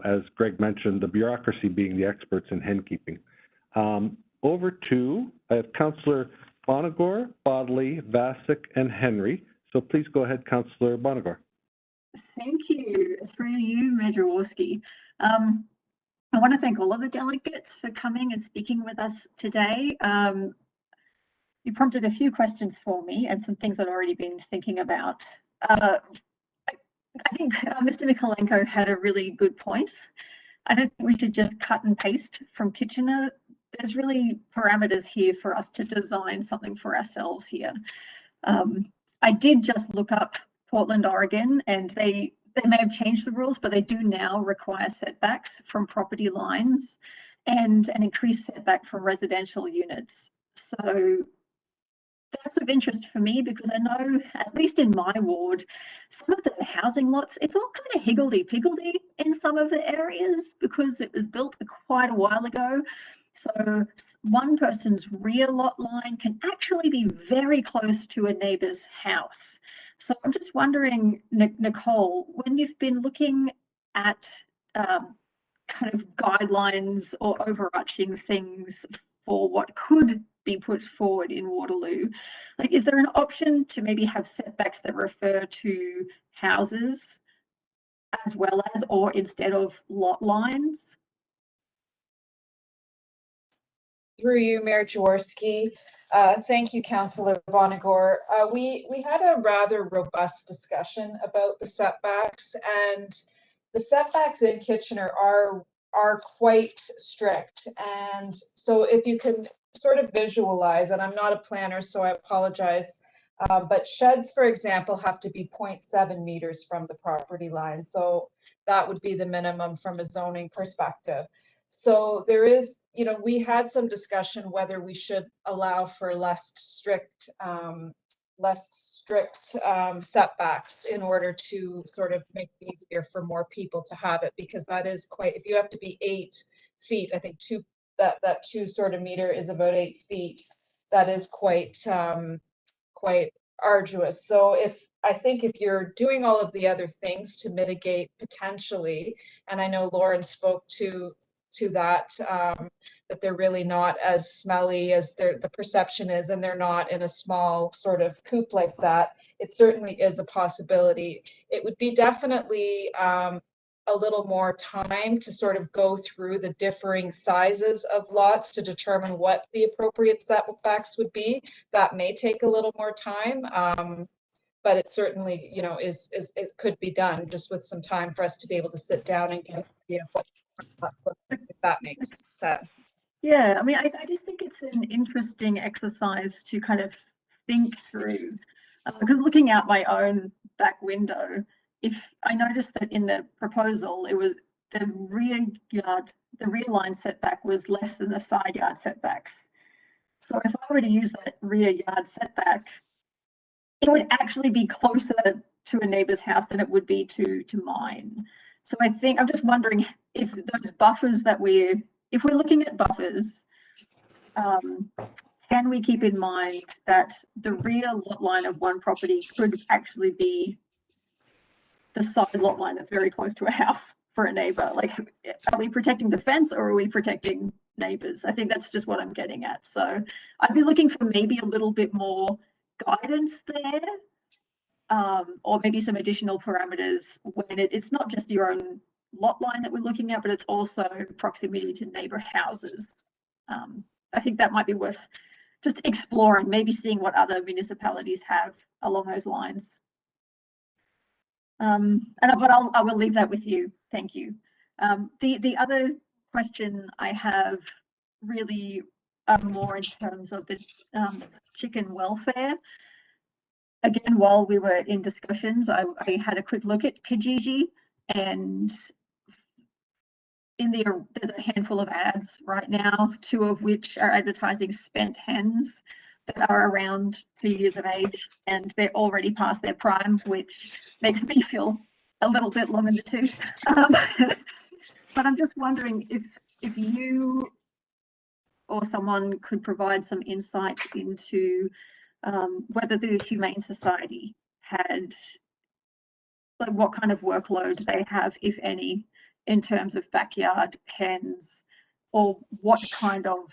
as Greg mentioned, the bureaucracy being the experts in hen keeping. Over to Councillor Bonagor, Bodley, Vasic, and Henry. So please go ahead, Councillor Bonagor. Thank you. Through you, Mayor Jaworski. I want to thank all of the delegates for coming and speaking with us today. You prompted a few questions for me and some things I've already been thinking about. I think Mr. Mikolenko had a really good point. I don't think we should just cut and paste from Kitchener. There's really parameters here for us to design something for ourselves here. I did just look up Portland, Oregon, and they may have changed the rules, but they do now require setbacks from property lines and an increased setback from residential units. So that's of interest for me, because I know, at least in my ward, some of the housing lots, it's all kind of higgledy-piggledy in some of the areas because it was built quite a while ago. So one person's rear lot line can actually be very close to a neighbour's house. So I'm just wondering, Nicole, when you've been looking at kind of guidelines or overarching things for what could be put forward in Waterloo, like, is there an option to maybe have setbacks that refer to houses as well as, or instead of lot lines? Through you, Mayor Jaworski. Thank you, Councillor Bonagor. We had a rather robust discussion about the setbacks, and the setbacks in Kitchener are quite strict. And so if you can sort of visualize, and I'm not a planner, so I apologize, but sheds, for example, have to be 0.7 meters from the property line. So that would be the minimum from a zoning perspective. So there is, we had some discussion whether we should allow for less strict setbacks in order to sort of make it easier for more people to have it, because that is quite, if you have to be 8 feet, I think that 2 sort of meter is about 8 feet. That is quite arduous. So I think if you're doing all of the other things to mitigate potentially, and I know Lauren spoke to that, that they're really not as smelly as the perception is, and they're not in a small sort of coop like that, it certainly is a possibility. It would be definitely a little more time to sort of go through the differing sizes of lots to determine what the appropriate setbacks would be. That may take a little more time, but it certainly, it could be done just with some time for us to be able to sit down and get if that makes sense. Yeah, I mean, I just think it's an interesting exercise to kind of think through, because looking out my own back window, if I noticed that in the proposal, it was the rear line setback was less than the side yard setbacks. So if I were to use that rear yard setback, it would actually be closer to a neighbor's house than it would be to mine. So I think I'm just wondering if those buffers that if we're looking at buffers, can we keep in mind that the rear lot line of one property could actually be the side lot line that's very close to a house for a neighbor? Like, are we protecting the fence or are we protecting neighbors? I think that's just what I'm getting at. So I'd be looking for maybe a little bit more guidance there, or maybe some additional parameters when it's not just your own lot line that we're looking at, but it's also proximity to neighbor houses. I think that might be worth just exploring, maybe seeing what other municipalities have along those lines. But I will leave that with you. Thank you. The other question I have really more in terms of the chicken welfare. Again, while we were in discussions, I had a quick look at Kijiji, and there's a handful of ads right now, 2 of which are advertising spent hens that are around 2 years of age, and they're already past their prime, which makes me feel a little bit long in the tooth. But I'm just wondering if you or someone could provide some insight into whether the Humane Society had, like, what kind of workload they have, if any, in terms of backyard hens, or what kind of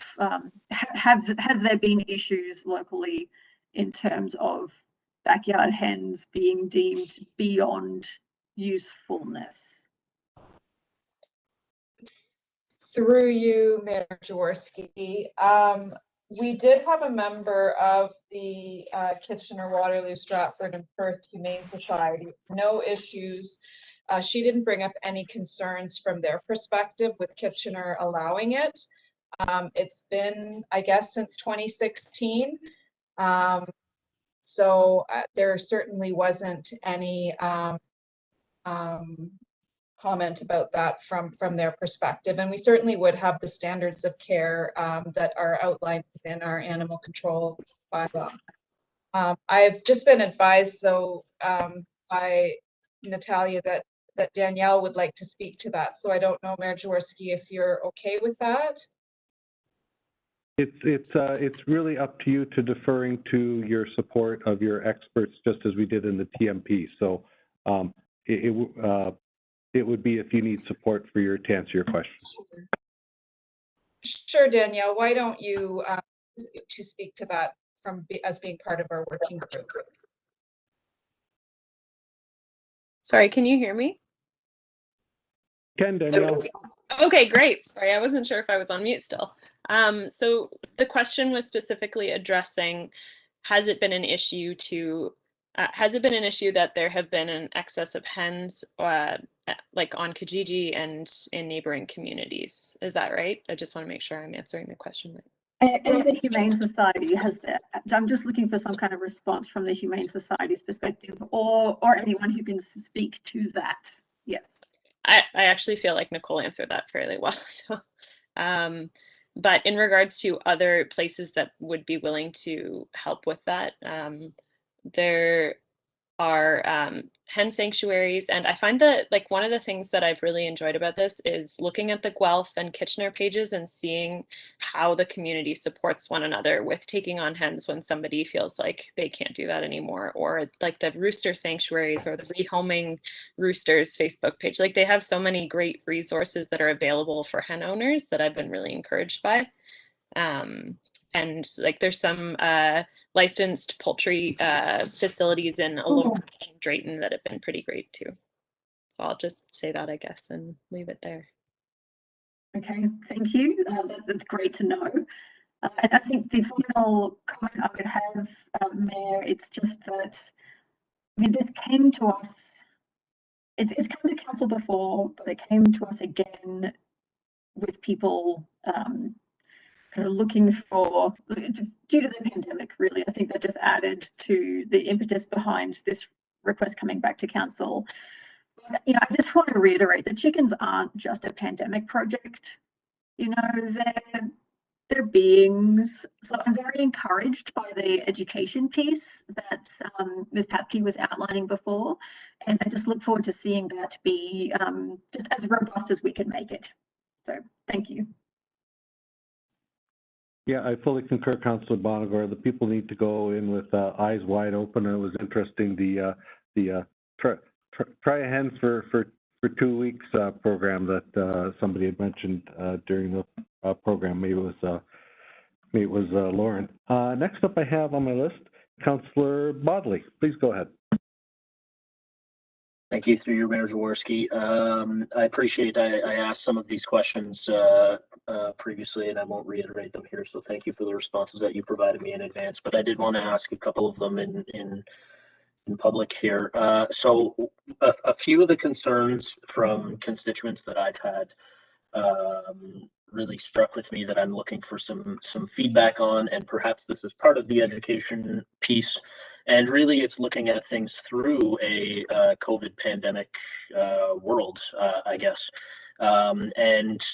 have there been issues locally in terms of backyard hens being deemed beyond usefulness? Through you, Mayor Jaworski, we did have a member of the Kitchener, Waterloo, Stratford, and Perth Humane Society. No issues. She didn't bring up any concerns from their perspective with Kitchener allowing it. It's been, I guess, since 2016. So there certainly wasn't any comment about that from their perspective, and we certainly would have the standards of care that are outlined within our animal control bylaw. I've just been advised, though, by Natalia that Danielle would like to speak to that. So I don't know, Mayor Jaworski, if you're okay with that. It's really up to you to deferring to your support of your experts, just as we did in the TMP. So it would be if you need support to answer your question. Sure, Danielle. Why don't you to speak to that as being part of our working group? Sorry, can you hear me? Can, Danielle. Okay, great. Sorry, I wasn't sure if I was on mute still. So the question was specifically addressing, has it been an issue that there have been an excess of hens like on Kijiji and in neighboring communities? Is that right? I just want to make sure I'm answering the question right. And the Humane Society has that. I'm just looking for some kind of response from the Humane Society's perspective, or anyone who can speak to that. Yes. I actually feel like Nicole answered that fairly well. So, but in regards to other places that would be willing to help with that, there are hen sanctuaries, and I find that, like, one of the things that I've really enjoyed about this is looking at the Guelph and Kitchener pages and seeing how the community supports one another with taking on hens when somebody feels like they can't do that anymore, or like the rooster sanctuaries or the Rehoming Roosters Facebook page. Like, they have so many great resources that are available for hen owners that I've been really encouraged by. And like, there's some licensed poultry facilities in Alok and Drayton that have been pretty great too. So I'll just say that, I guess, and leave it there. Okay, thank you. That's great to know. And I think the final comment I would have, Mayor, it's just that, I mean, this came to us, it's come to council before, but it came to us again with people kind of looking for, due to the pandemic, really. I think that just added to the impetus behind this request coming back to council. You know, I just want to reiterate that chickens aren't just a pandemic project. You know, they're beings. So I'm very encouraged by the education piece that Ms. Papke was outlining before. And I just look forward to seeing that be just as robust as we can make it. So thank you. Yeah, I fully concur, Councillor Bonagor. The people need to go in with eyes wide open. It was interesting, the try a hens for 2 weeks program that somebody had mentioned during the program. Maybe it was Lauren. Next up I have on my list, Councillor Bodley. Please go ahead. Thank you, through you, Mayor Jaworski. I appreciate I asked some of these questions previously, and I won't reiterate them here. So thank you for the responses that you provided me in advance. But I did want to ask a couple of them in public here. So a few of the concerns from constituents that I've had really struck with me that I'm looking for some feedback on, and perhaps this is part of the education piece. And really, it's looking at things through a COVID pandemic world, I guess. And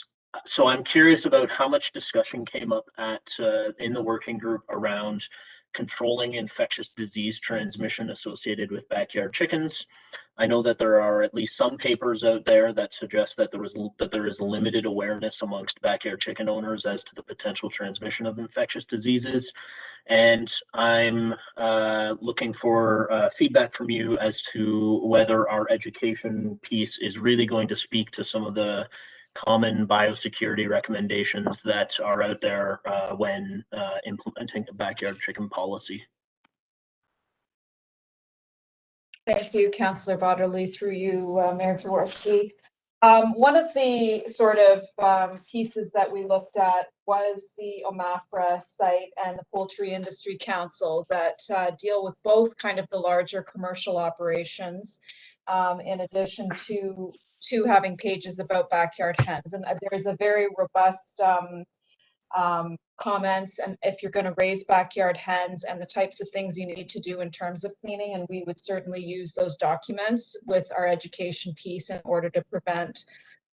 so I'm curious about how much discussion came up in the working group around controlling infectious disease transmission associated with backyard chickens. I know that there are at least some papers out there that suggest that there is limited awareness amongst backyard chicken owners as to the potential transmission of infectious diseases. And I'm looking for feedback from you as to whether our education piece is really going to speak to some of the common biosecurity recommendations that are out there when implementing a backyard chicken policy. Thank you, Councillor Waterloo, through you, Mayor Jaworski. One of the sort of pieces that we looked at was the OMAFRA site and the Poultry Industry Council that deal with both kind of the larger commercial operations, in addition to having pages about backyard hens. And there is a very robust comments, and if you're going to raise backyard hens and the types of things you need to do in terms of cleaning, and we would certainly use those documents with our education piece in order to prevent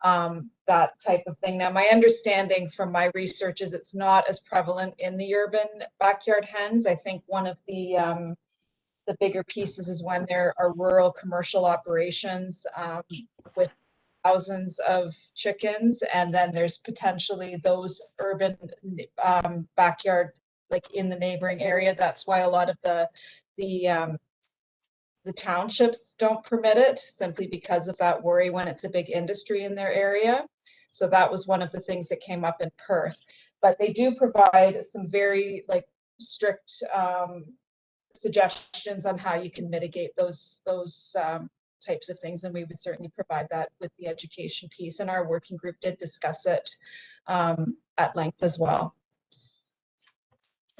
that type of thing. Now, my understanding from my research is it's not as prevalent in the urban backyard hens. I think one of the bigger pieces is when there are rural commercial operations with thousands of chickens, and then there's potentially those urban backyard, like in the neighboring area. That's why a lot of the townships don't permit it, simply because of that worry when it's a big industry in their area. So that was one of the things that came up in Perth. But they do provide some very strict suggestions on how you can mitigate those types of things, and we would certainly provide that with the education piece, and our working group did discuss it at length as well.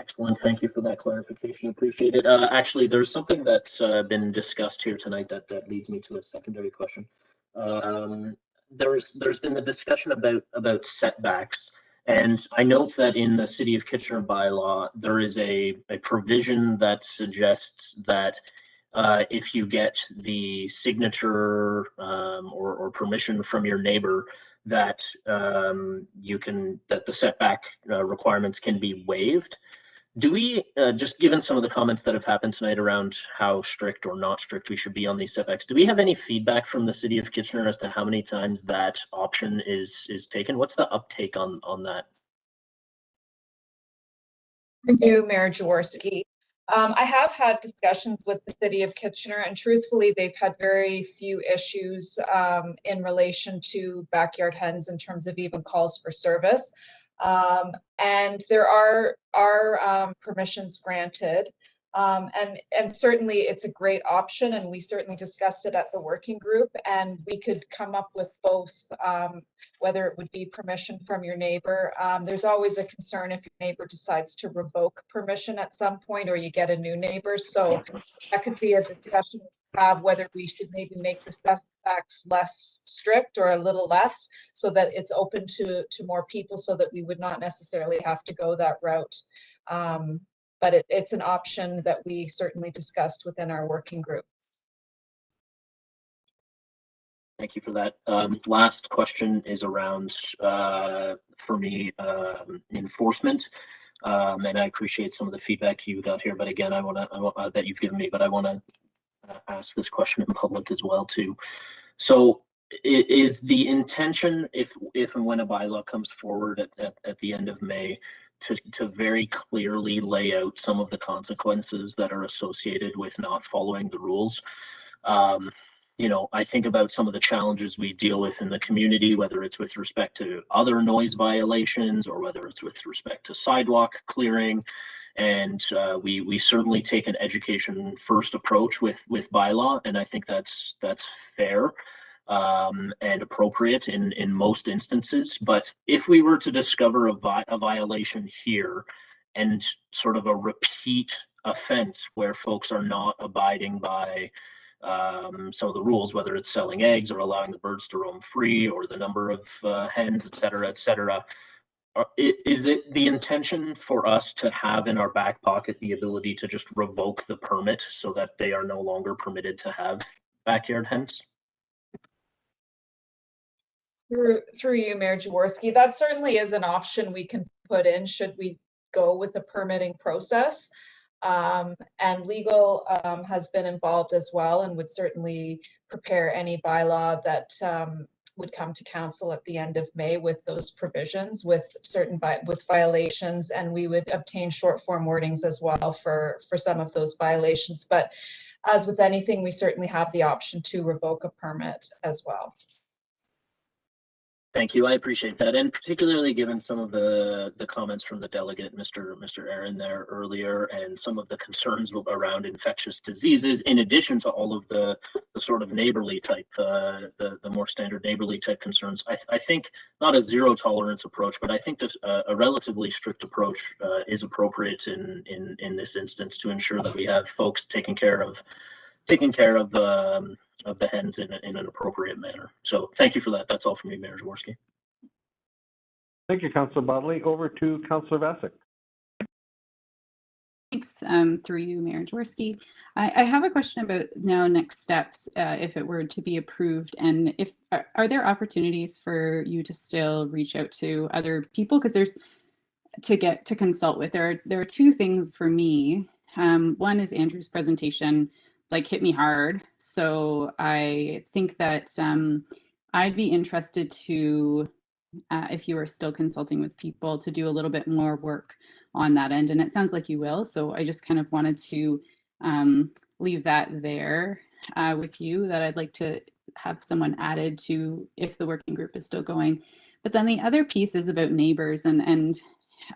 Excellent, thank you for that clarification, appreciate it. Actually, there's something that's been discussed here tonight that leads me to a secondary question. There's been the discussion about setbacks, and I note that in the City of Kitchener bylaw, there is a provision that suggests that if you get the signature or permission from your neighbor, that that the setback requirements can be waived. Do we, just given some of the comments that have happened tonight around how strict or not strict we should be on these setbacks, do we have any feedback from the City of Kitchener as to how many times that option is taken? What's the uptake on that? Thank you, Mayor Jaworski. I have had discussions with the City of Kitchener, and truthfully, they've had very few issues in relation to backyard hens in terms of even calls for service. And there are permissions granted. And certainly it's a great option, and we certainly discussed it at the working group, and we could come up with both, whether it would be permission from your neighbor. There's always a concern if your neighbor decides to revoke permission at some point, or you get a new neighbor. So that could be a discussion with have, whether we should maybe make the setbacks less strict or a little less, so that it's open to more people, so that we would not necessarily have to go that route. But it's an option that we certainly discussed within our working group. Thank you for that. Last question is around, for me, enforcement. And I appreciate some of the feedback you got here, but again, I want that you've given me, but I want to ask this question in public as well too. So is the intention, if and when a bylaw comes forward at the end of May, to very clearly lay out some of the consequences that are associated with not following the rules? You know, I think about some of the challenges we deal with in the community, whether it's with respect to other noise violations or whether it's with respect to sidewalk clearing. And we certainly take an education first approach with bylaw, and I think that's fair and appropriate in most instances. But if we were to discover a violation here and sort of a repeat offense where folks are not abiding by some of the rules, whether it's selling eggs or allowing the birds to roam free or the number of hens, et cetera, is it the intention for us to have in our back pocket the ability to just revoke the permit so that they are no longer permitted to have backyard hens? Through you, Mayor Jaworski, that certainly is an option we can put in should we go with the permitting process. And legal has been involved as well, and would certainly prepare any bylaw that would come to council at the end of May with those provisions, with certain violations, and we would obtain short form wordings as well for some of those violations. But as with anything, we certainly have the option to revoke a permit as well. Thank you. I appreciate that, and particularly given some of the comments from the delegate, Mr. Aaron, there earlier, and some of the concerns around infectious diseases, in addition to all of the sort of neighborly type, the more standard neighborly type concerns. I think not a zero tolerance approach, but I think a relatively strict approach is appropriate in this instance to ensure that we have folks taking care of the hens in an appropriate manner. So thank you for that. That's all from me, Mayor Jaworski. Thank you, Councillor Bodley. Over to Councillor Vasic. Thanks. Through you, Mayor Jaworski. I have a question about now next steps, if it were to be approved, and if are there opportunities for you to still reach out to other people, because there's to consult with. There are two things for me. One is Andrew's presentation like hit me hard, so I think that I'd be interested to, if you are still consulting with people, to do a little bit more work on that end, and it sounds like you will. So I just kind of wanted to leave that there with you, that I'd like to have someone added to if the working group is still going. But then the other piece is about neighbors, and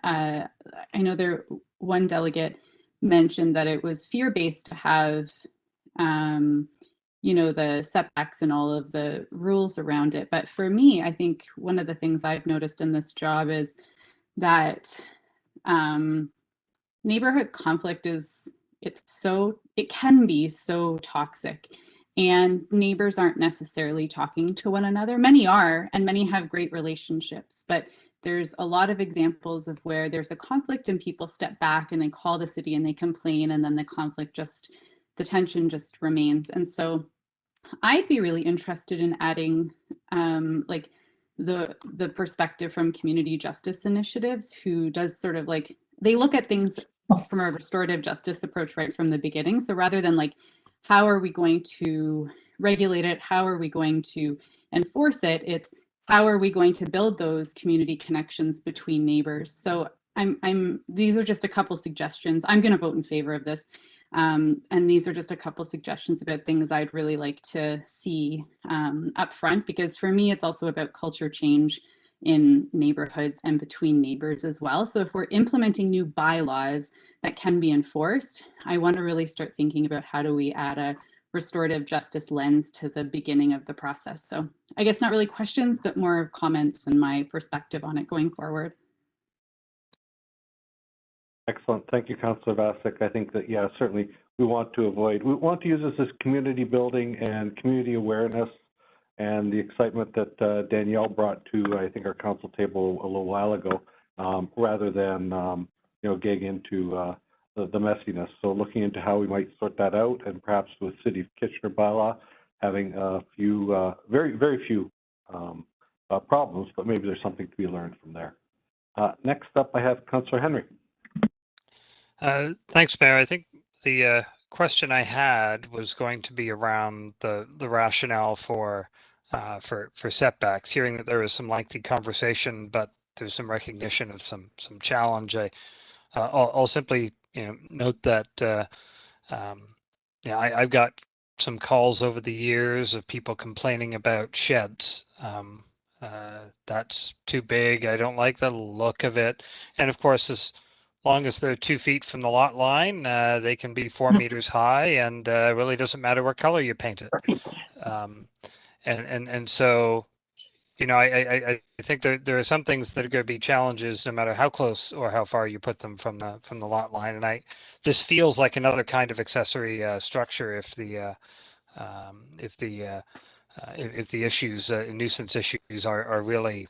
I know one delegate mentioned that it was fear-based to have you know, the setbacks and all of the rules around it. But for me, I think one of the things I've noticed in this job is that neighborhood conflict it can be so toxic, and neighbors aren't necessarily talking to one another. Many are, and many have great relationships, but there's a lot of examples of where there's a conflict and people step back and they call the city and they complain, and then the tension just remains. And so I'd be really interested in adding like the perspective from community justice initiatives, who does sort of like, they look at things from a restorative justice approach right from the beginning. So rather than like, how are we going to regulate it? How are we going to enforce it? It's how are we going to build those community connections between neighbors? So these are just a couple suggestions. I'm going to vote in favor of this. And these are just a couple suggestions about things I'd really like to see up front, because for me, it's also about culture change in neighborhoods and between neighbors as well. So if we're implementing new bylaws that can be enforced, I want to really start thinking about how do we add a restorative justice lens to the beginning of the process. So I guess not really questions, but more comments and my perspective on it going forward. Excellent. Thank you, Councillor Vasic. I think that, yeah, certainly we want to avoid. We want to use this as community building and community awareness, and the excitement that Danielle brought to, I think, our council table a little while ago, rather than getting into the messiness. So looking into how we might sort that out, and perhaps with City of Kitchener bylaw having a few, very few problems, but maybe there's something to be learned from there. Next up, I have Councillor Henry. Thanks, Mayor. I think the question I had was going to be around the rationale for setbacks. Hearing that there was some lengthy conversation, but there's some recognition of some challenge. I'll simply note that I've got some calls over the years of people complaining about sheds. That's too big. I don't like the look of it. And of course, as long as they're 2 feet from the lot line, they can be 4 meters high, and really doesn't matter what color you paint it. And so, I think there are some things that are going to be challenges no matter how close or how far you put them from the lot line. And this feels like another kind of accessory structure if the issues, nuisance issues, are really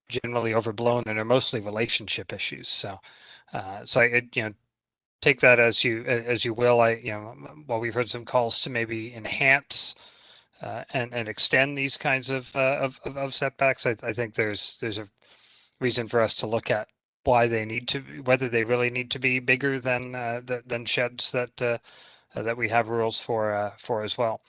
generally overblown and are mostly relationship issues. So I take that as you will. While we've heard some calls to maybe enhance and extend these kinds of setbacks, I think there's a reason for us to look at why they need to, whether they really need to be bigger than sheds that we have rules for as well.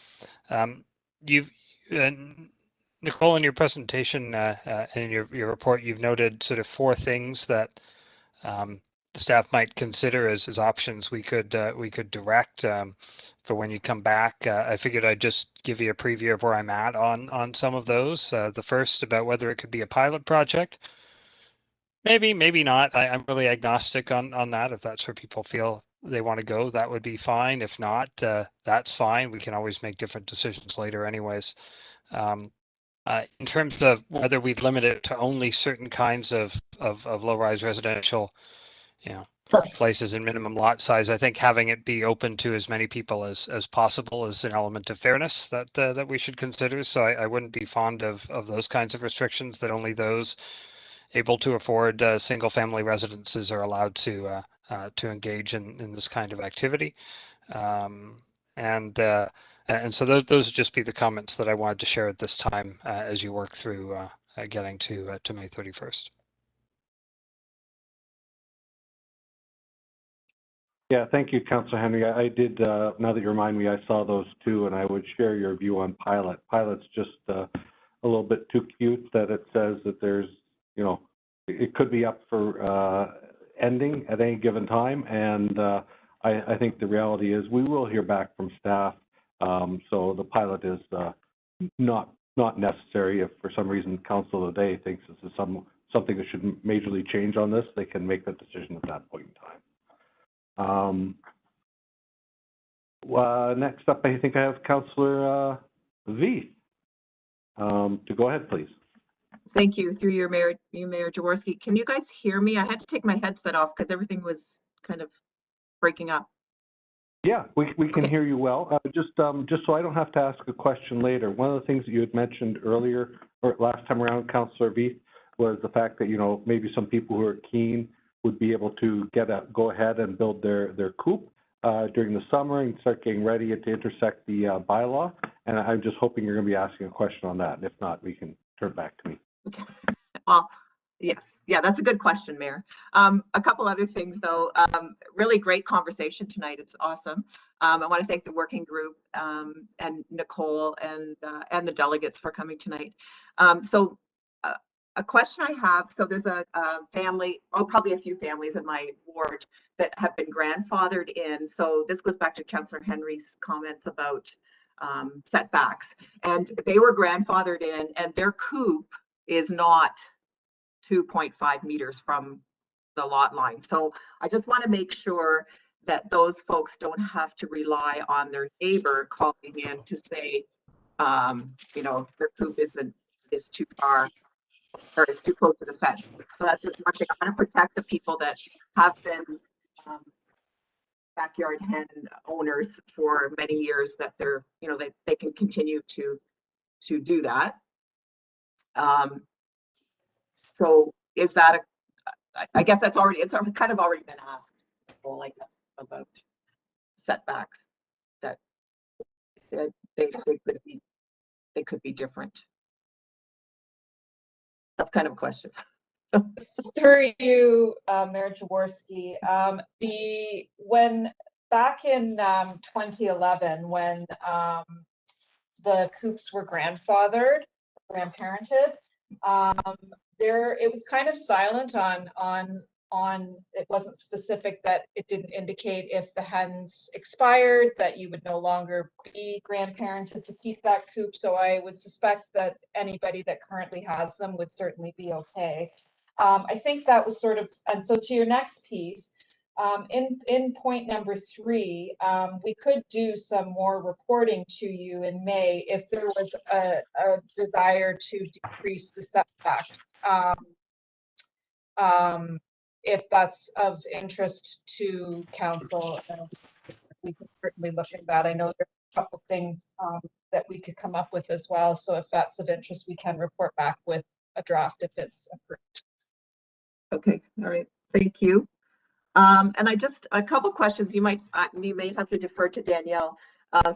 Nicole, in your presentation and in your report, you've noted sort of 4 things that the staff might consider as options we could direct for when you come back. I figured I'd just give you a preview of where I'm at on some of those. The first, about whether it could be a pilot project. Maybe not. I'm really agnostic on that. If that's where people feel they want to go, that would be fine. If not, that's fine. We can always make different decisions later anyways. In terms of whether we'd limit it to only certain kinds of low-rise residential places in minimum lot size, I think having it be open to as many people as possible is an element of fairness that we should consider. So I wouldn't be fond of those kinds of restrictions, that only those able to afford single family residences are allowed to engage in this kind of activity. And so those would just be the comments that I wanted to share at this time as you work through getting to May 31st. Yeah, thank you, Councillor Henry. I did, now that you remind me, I saw those too, and I would share your view on pilot. Pilot's just a little bit too cute, that it says that there's, it could be up for ending at any given time. And I think the reality is we will hear back from staff. So the pilot is not necessary. If for some reason council today thinks this is something that should majorly change on this, they can make that decision at that point in time. Next up, I think I have Councillor V. To go ahead, please. Thank you. Through your Mayor Jaworski. Can you guys hear me? I had to take my headset off because everything was kind of breaking up. Yeah, we can hear you well. Just so I don't have to ask a question later, one of the things that you had mentioned earlier, or last time around, Councillor V, was the fact that, maybe some people who are keen would be able to go ahead and build their coop during the summer and start getting ready to intersect the bylaw. And I'm just hoping you're going to be asking a question on that. And if not, we can turn it back to me. Okay. Well, yes. Yeah, that's a good question, Mayor. A couple other things, though. Really great conversation tonight. It's awesome. I want to thank the working group and Nicole and the delegates for coming tonight. A question I have, so there's a family, probably a few families in my ward that have been grandfathered in. So this goes back to Councillor Henry's comments about setbacks. And they were grandfathered in, and their coop is not 2.5 meters from the lot line. So I just want to make sure that those folks don't have to rely on their neighbor calling in to say, their coop is too far, or is too close to the fence. So that's just one thing. I want to protect the people that have been backyard hen owners for many years that they're, you know, they can continue to do that. So is that I guess that's already, it's kind of already been asked, well, I guess, about setbacks that they could be different. That's kind of a question. Through you, Mayor Jaworski, when back in 2011, when the coops were grandfathered, grandparented, it was kind of silent on it wasn't specific that it didn't indicate if the hens expired that you would no longer be grandparented to keep that coop. So I would suspect that anybody that currently has them would certainly be okay. I think that was sort of, and so to your next piece, in point number 3, we could do some more reporting to you in May if there was a desire to decrease the setbacks. If that's of interest to council, we can certainly look at that. I know there's a couple things that we could come up with as well. So if that's of interest, we can report back with a draft if it's approved. Okay, all right, thank you. And I just, a couple questions you may have to defer to Danielle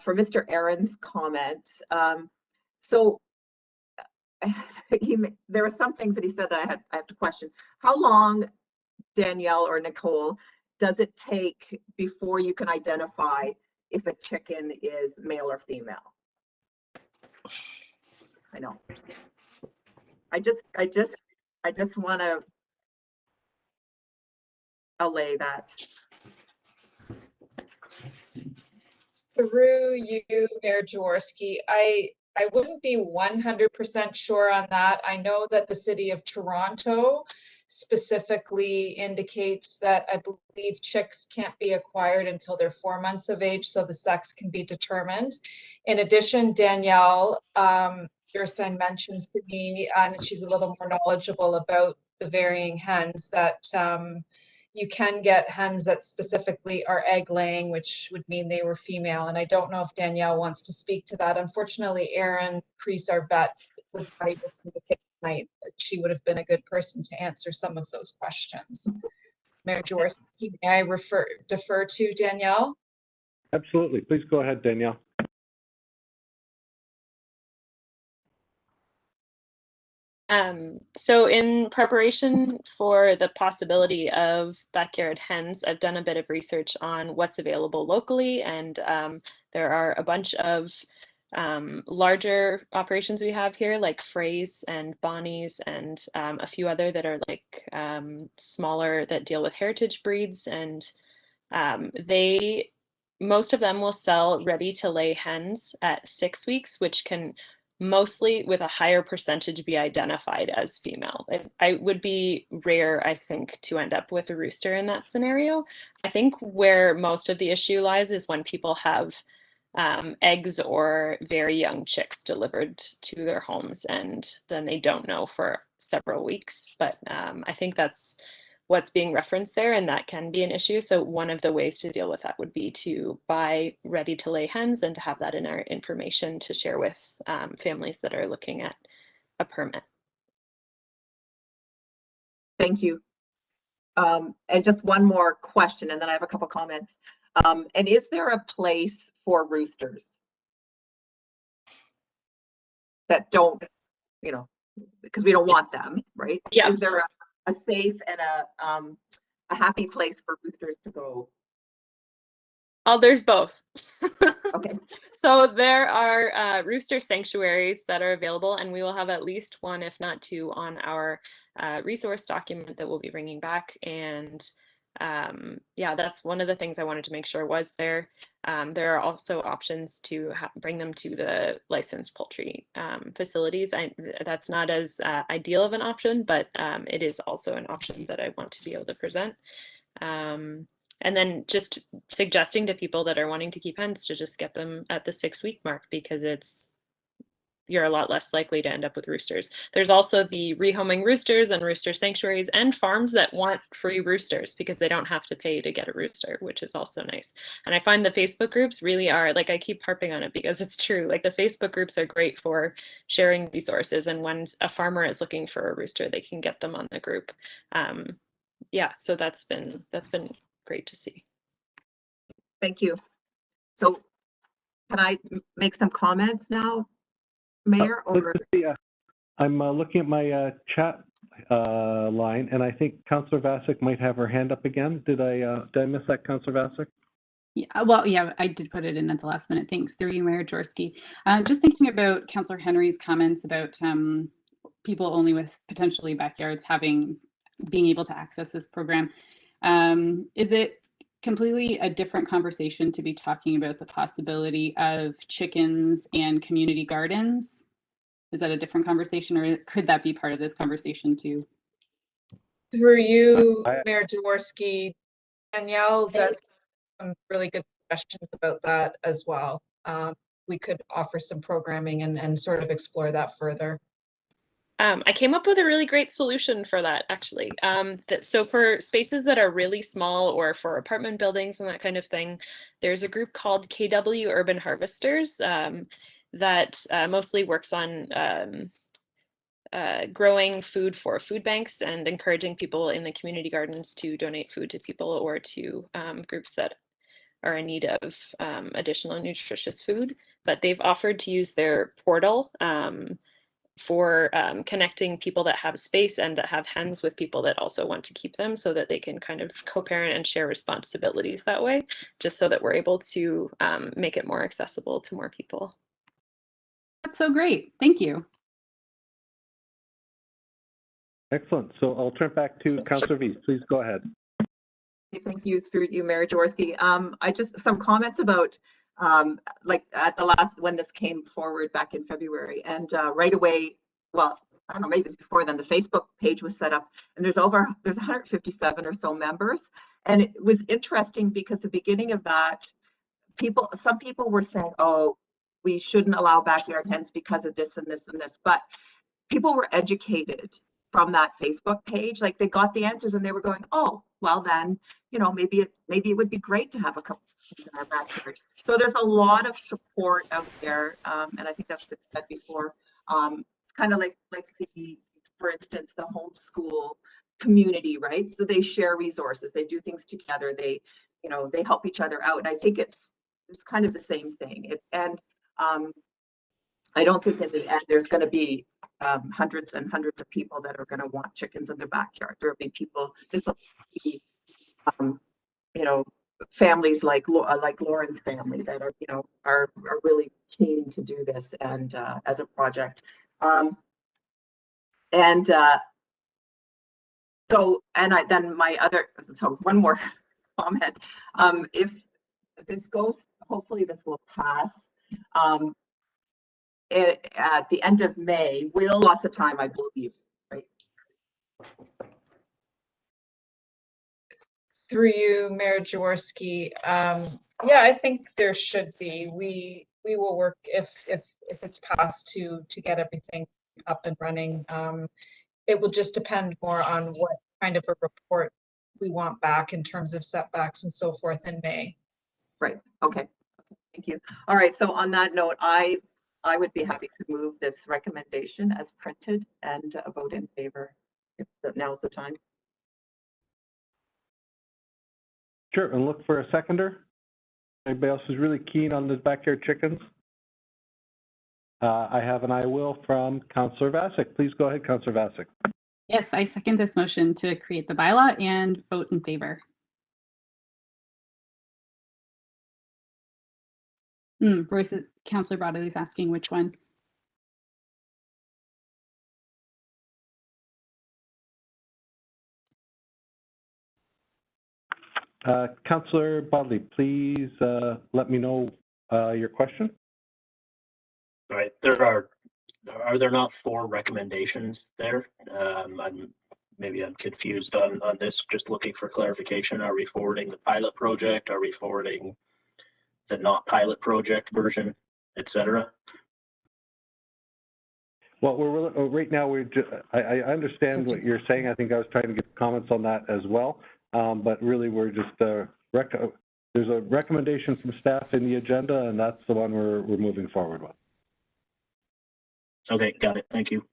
for Mr. Aaron's comments. So there are some things that he said that I have to question. How long, Danielle or Nicole, does it take before you can identify if a chicken is male or female? I know. I just want to allay that. Through you, Mayor Jaworski, I wouldn't be 100% sure on that. I know that the City of Toronto specifically indicates that I believe chicks can't be acquired until they're 4 months of age, so the sex can be determined. In addition, Danielle Gerstein mentioned to me, and she's a little more knowledgeable about the varying hens, that you can get hens that specifically are egg laying, which would mean they were female. And I don't know if Danielle wants to speak to that. Unfortunately, Erin Priest, our vet, was not able to make it tonight, but she would have been a good person to answer some of those questions. Mayor Jaworski, may I defer to Danielle? Absolutely. Please go ahead, Danielle. So in preparation for the possibility of backyard hens, I've done a bit of research on what's available locally, and there are a bunch of larger operations we have here, like Frey's and Bonnie's, and a few other that are like smaller that deal with heritage breeds, and most of them will sell ready to lay hens at 6 weeks, which can mostly with a higher percentage be identified as female. I would be rare, I think, to end up with a rooster in that scenario. I think where most of the issue lies is when people have eggs or very young chicks delivered to their homes and then they don't know for several weeks. But I think that's what's being referenced there, and that can be an issue. So one of the ways to deal with that would be to buy ready to lay hens and to have that in our information to share with families that are looking at a permit. Thank you. And just one more question, and then I have a couple comments. And is there a place for roosters that don't, you know, because we don't want them, right? Yeah. Is there a safe and a happy place for roosters to go? Oh, there's both. Okay. So there are rooster sanctuaries that are available, and we will have at least one, if not two, on our resource document that we'll be bringing back. And yeah, that's one of the things I wanted to make sure was there. There are also options to bring them to the licensed poultry facilities. That's not as ideal of an option, but it is also an option that I want to be able to present. And then just suggesting to people that are wanting to keep hens to just get them at the 6 week mark, because you're a lot less likely to end up with roosters. There's also the rehoming roosters and rooster sanctuaries and farms that want free roosters because they don't have to pay to get a rooster, which is also nice. And I find the Facebook groups really are, like, I keep harping on it because it's true. Like, the Facebook groups are great for sharing resources, and when a farmer is looking for a rooster, they can get them on the group. Yeah, so that's been great to see. Thank you. So can I make some comments now, Mayor? Or I'm looking at my chat line, and I think Councillor Vasic might have her hand up again. Did I miss that, Councillor Vasic? Yeah, well, yeah, I did put it in at the last minute. Thanks. Through you, Mayor Jaworski. Just thinking about Councillor Henry's comments about people only with potentially backyards being able to access this program. Is it completely a different conversation to be talking about the possibility of chickens and community gardens? Is that a different conversation, or could that be part of this conversation too? Through you, Mayor Jaworski, Danielle's asked some really good questions about that as well. We could offer some programming and sort of explore that further. I came up with a really great solution for that, actually. So for spaces that are really small, or for apartment buildings and that kind of thing, there's a group called KW Urban Harvesters that mostly works on growing food for food banks and encouraging people in the community gardens to donate food to people or to groups that are in need of additional nutritious food. But they've offered to use their portal for connecting people that have space and that have hens with people that also want to keep them, so that they can kind of co-parent and share responsibilities that way, just so that we're able to make it more accessible to more people. That's so great. Thank you. Excellent. So I'll turn back to Councillor Vies. Please go ahead. Thank you, through you, Mayor Jaworski. I just, some comments about like at the last, when this came forward back in February, and right away, well, I don't know, maybe it's before then, the Facebook page was set up, and there's 157 or so members. And it was interesting because the beginning of that, some people were saying, oh, we shouldn't allow backyard hens because of this and this and this, but people were educated from that Facebook page. Like, they got the answers and they were going, oh, well then, you know, maybe it would be great to have a couple in our backyard. So there's a lot of support out there, and I think that's been said before. Kind of like the, for instance, the homeschool community, right? So they share resources, they do things together, they, you know, they help each other out, and I think it's kind of the same thing. I don't think in the end there's going to be hundreds and hundreds of people that are going to want chickens in their backyard. There will be people, this will be, you know, families like Lauren's family that are, you know, are really keen to do this, and as a project. So one more comment. If this goes, hopefully this will pass. At the end of May, lots of time, I believe, right? Through you, Mayor Jaworski. Yeah, I think there should be. We will work if it's passed to get everything up and running. It will just depend more on what kind of a report we want back in terms of setbacks and so forth in May. Right. Okay. Thank you. All right. So on that note, I would be happy to move this recommendation as printed and vote in favor if now's the time. Sure, and look for a seconder. Anybody else who's really keen on the backyard chickens? I have an I will from Councillor Vasic. Please go ahead, Councillor Vasic. Yes, I second this motion to create the bylaw and vote in favor. Royce, Councillor Broadley's asking which one. Councillor Bodley, please let me know your question. All right, are there not 4 recommendations there? Maybe I'm confused on this, just looking for clarification. Are we forwarding the pilot project? Are we forwarding the not pilot project version, etc.? Well, right now, I understand what you're saying. I think I was trying to get comments on that as well. But really, we're just, there's a recommendation from staff in the agenda, and that's the one we're moving forward with. Okay, got it. Thank you.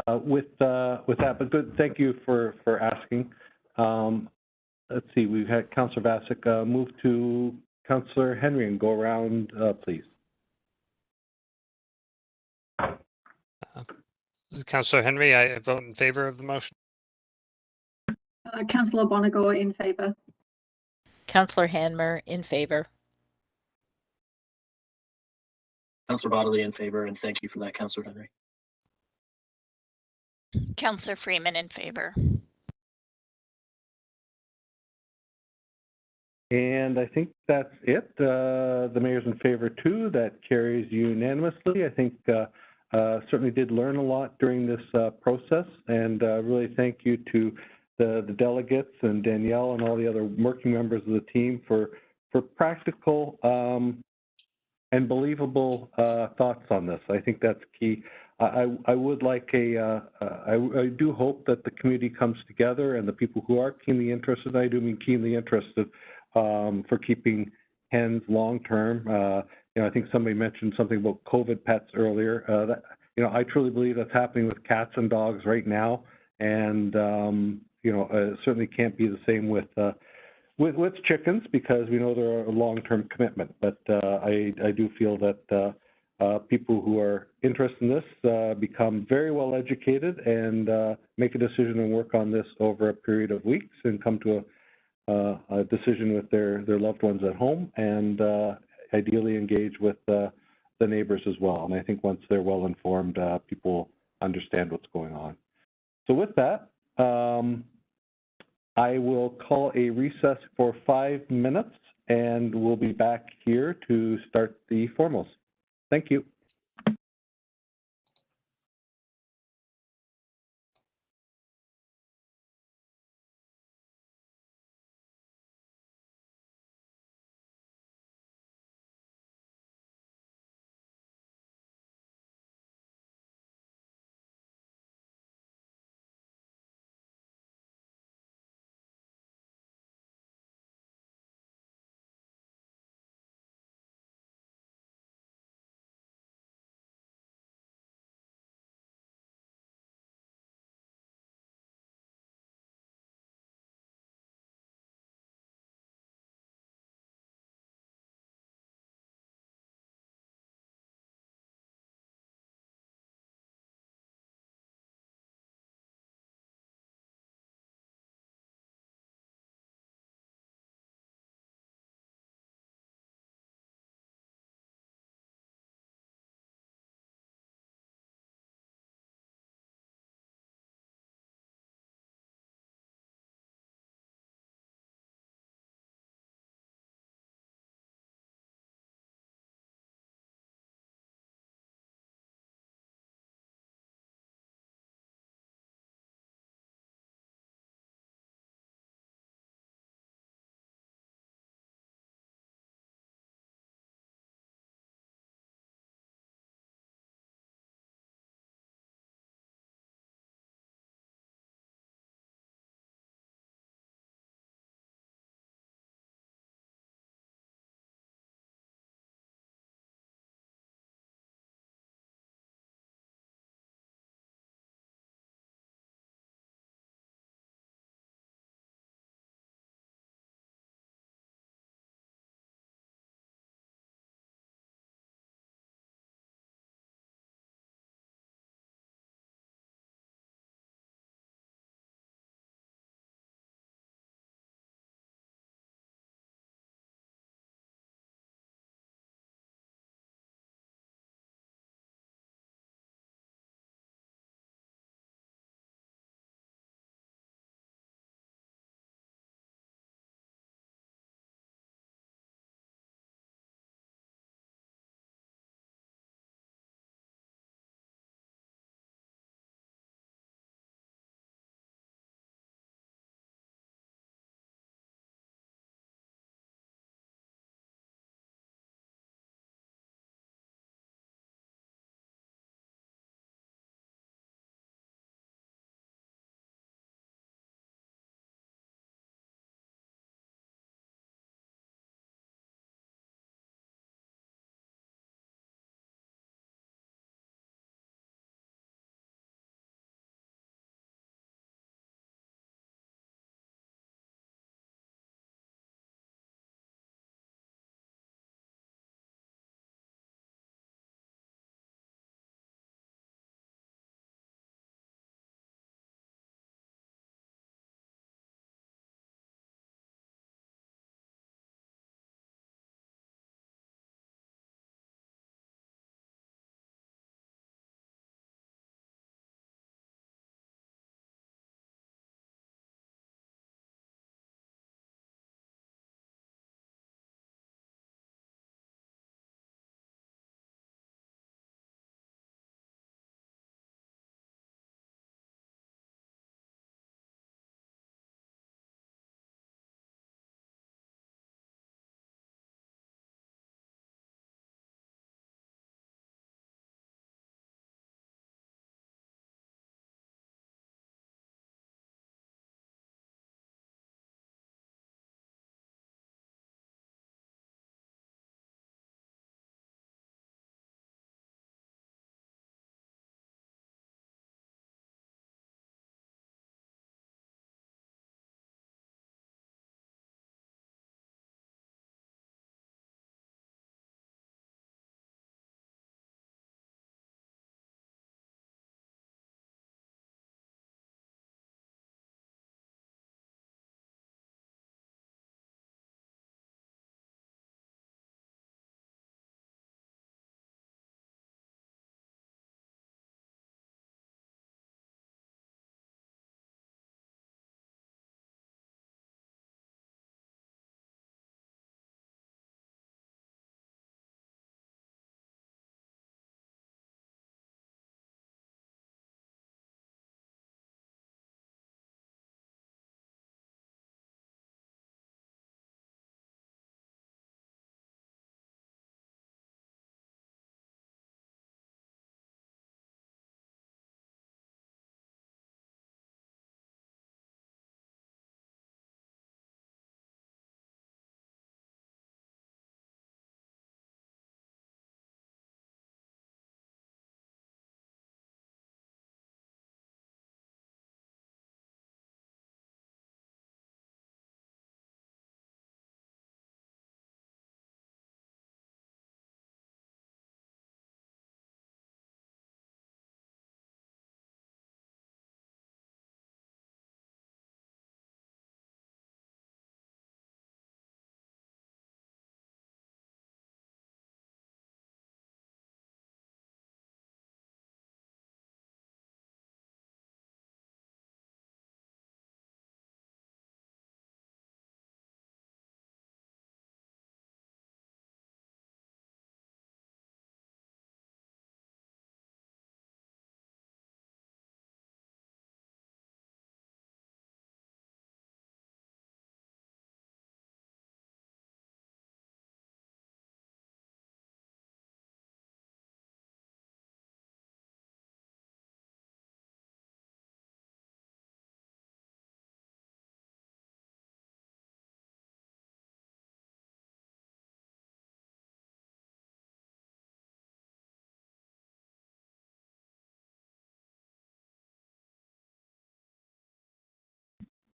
With that, but good, thank you for asking. Let's see, we've had Councillor Vasic move to Councillor Henry and go around, please. Councillor Henry, I vote in favor of the motion. Councillor Bonagor in favour. Councillor Hanmer in favor. Councillor Bodley in favor, and thank you for that, Councillor Henry. Councillor Freeman in favor. And I think that's it. The mayor's in favor too. That carries unanimously. I think certainly did learn a lot during this process, and really thank you to the delegates and Danielle and all the other working members of the team for practical and believable thoughts on this. I think that's key. I would like I do hope that the community comes together and the people who are keenly interested, I do mean keenly interested, for keeping hens long term. You know, I think somebody mentioned something about COVID pets earlier. That, you know, I truly believe that's happening with cats and dogs right now, and you know, it certainly can't be the same with chickens, because we know they're a long-term commitment. But I do feel that people who are interested in this become very well educated and make a decision and work on this over a period of weeks and come to a decision with their loved ones at home, and ideally engage with the neighbors as well. And I think once they're well informed, people understand what's going on. So with that, I will call a recess for 5 minutes, and we'll be back here to start the formals. Thank you.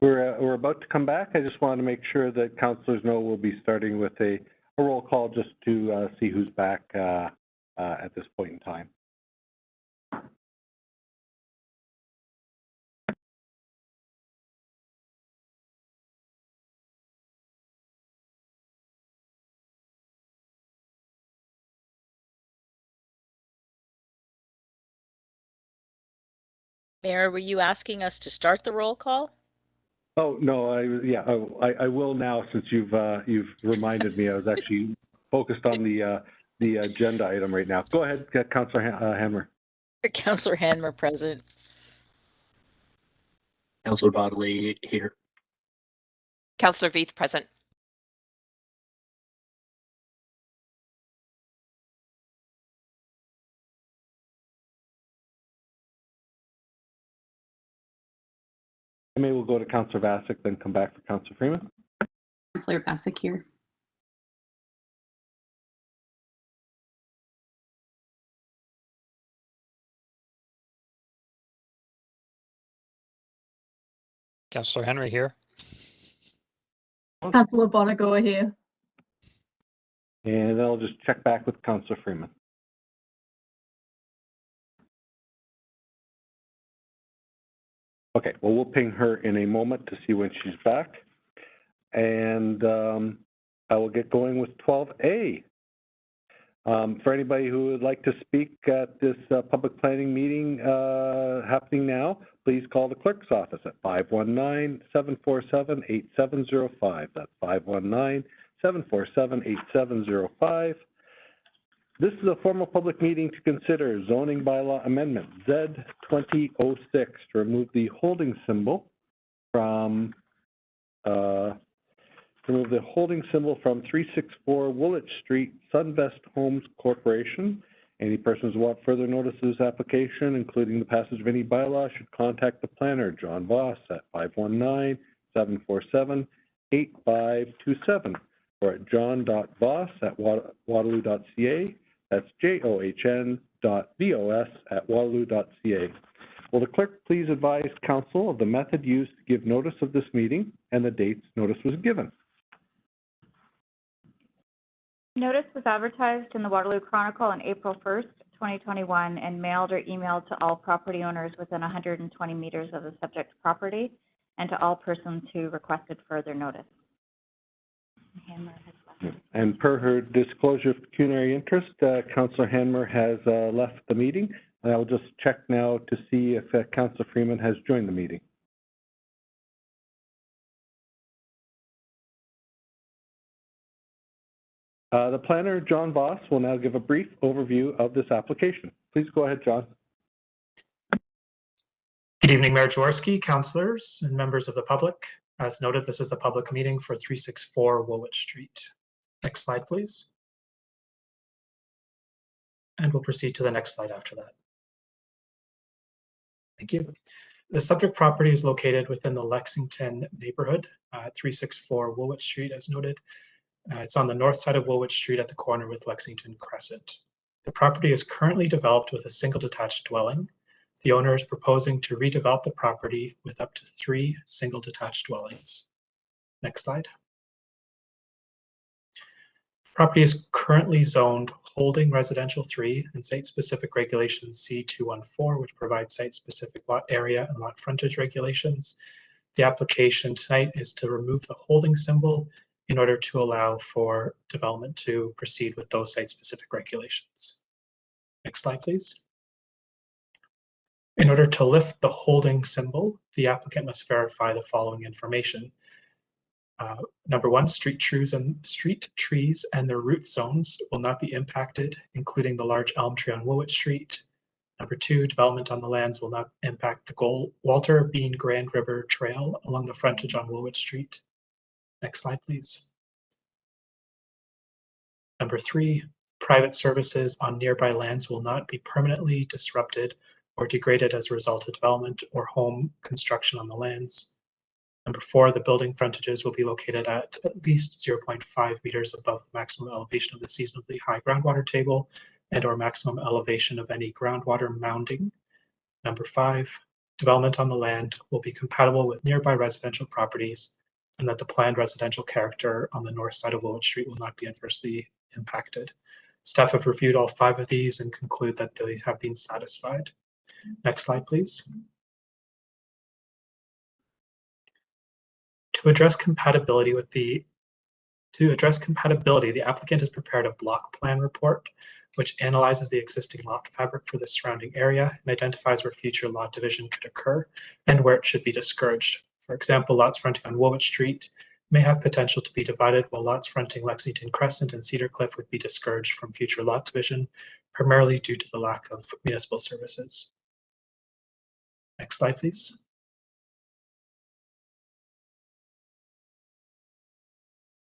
We're about to come back. I just want to make sure that councillors know we'll be starting with a roll call just to see who's back at this point in time. Mayor, were you asking us to start the roll call? Oh no, I will now since you've reminded me. I was actually focused on the agenda item right now. Go ahead, Councillor Hammer. Councillor Hanmer present. Councillor Bodley here. Councillor Veith present. Maybe we'll go to Councillor Vasic, then come back for Councillor Freeman. Councillor Bassick here. Councillor Henry here. Councillor Bonigo here. And then I'll just check back with Councillor Freeman. Okay, well, we'll ping her in a moment to see when she's back. And I will get going with 12A. For anybody who would like to speak at this public planning meeting happening now, please call the clerk's office at 519-747-8705. That's 519-747-8705. This is a formal public meeting to consider zoning bylaw amendment Z2006 to remove the holding symbol from 364 Woolwich Street, Sunvest Homes Corporation. Any persons who want further notice of this application, including the passage of any bylaw, should contact the planner, John Voss, at 519-747-8527 or at john.voss@waterloo.ca. That's john.vos@waterloo.ca. Will the clerk please advise council of the method used to give notice of this meeting and the dates notice was given? Notice was advertised in the Waterloo Chronicle on April 1st, 2021, and mailed or emailed to all property owners within 120 meters of the subject property and to all persons who requested further notice. And per her disclosure of pecuniary interest, Councillor Hanmer has left the meeting. I'll just check now to see if Councillor Freeman has joined the meeting. The planner, John Voss, will now give a brief overview of this application. Please go ahead, John. Good evening, Mayor Jaworski, councillors, and members of the public. As noted, this is the public meeting for 364 Woolwich Street. Next slide, please. And we'll proceed to the next slide after that. Thank you. The subject property is located within the Lexington neighborhood, 364 Woolwich Street, as noted. It's on the north side of Woolwich Street at the corner with Lexington Crescent. The property is currently developed with a single detached dwelling. The owner is proposing to redevelop the property with up to 3 single detached dwellings. Next slide. Property is currently zoned holding residential 3 and site-specific regulations C214, which provides site-specific lot area and lot frontage regulations. The application tonight is to remove the holding symbol in order to allow for development to proceed with those site-specific regulations. Next slide, please. In order to lift the holding symbol, the applicant must verify the following information. Number 1, street trees and their root zones will not be impacted, including the large elm tree on Woolwich Street. Number 2, development on the lands will not impact the Walter Bean Grand River Trail along the frontage on Woolwich Street. Next slide, please. Number 3, private services on nearby lands will not be permanently disrupted or degraded as a result of development or home construction on the lands. Number 4, the building frontages will be located at least 0.5 meters above the maximum elevation of the seasonally high groundwater table and or maximum elevation of any groundwater mounding. Number 5, development on the land will be compatible with nearby residential properties, and that the planned residential character on the north side of Woolwich Street will not be adversely impacted. Staff have reviewed all 5 of these and conclude that they have been satisfied. Next slide, please. To address compatibility, the applicant has prepared a block plan report, which analyzes the existing lot fabric for the surrounding area and identifies where future lot division could occur and where it should be discouraged. For example, lots fronting on Woolwich Street may have potential to be divided, while lots fronting Lexington Crescent and Cedar Cliff would be discouraged from future lot division, primarily due to the lack of municipal services. Next slide, please.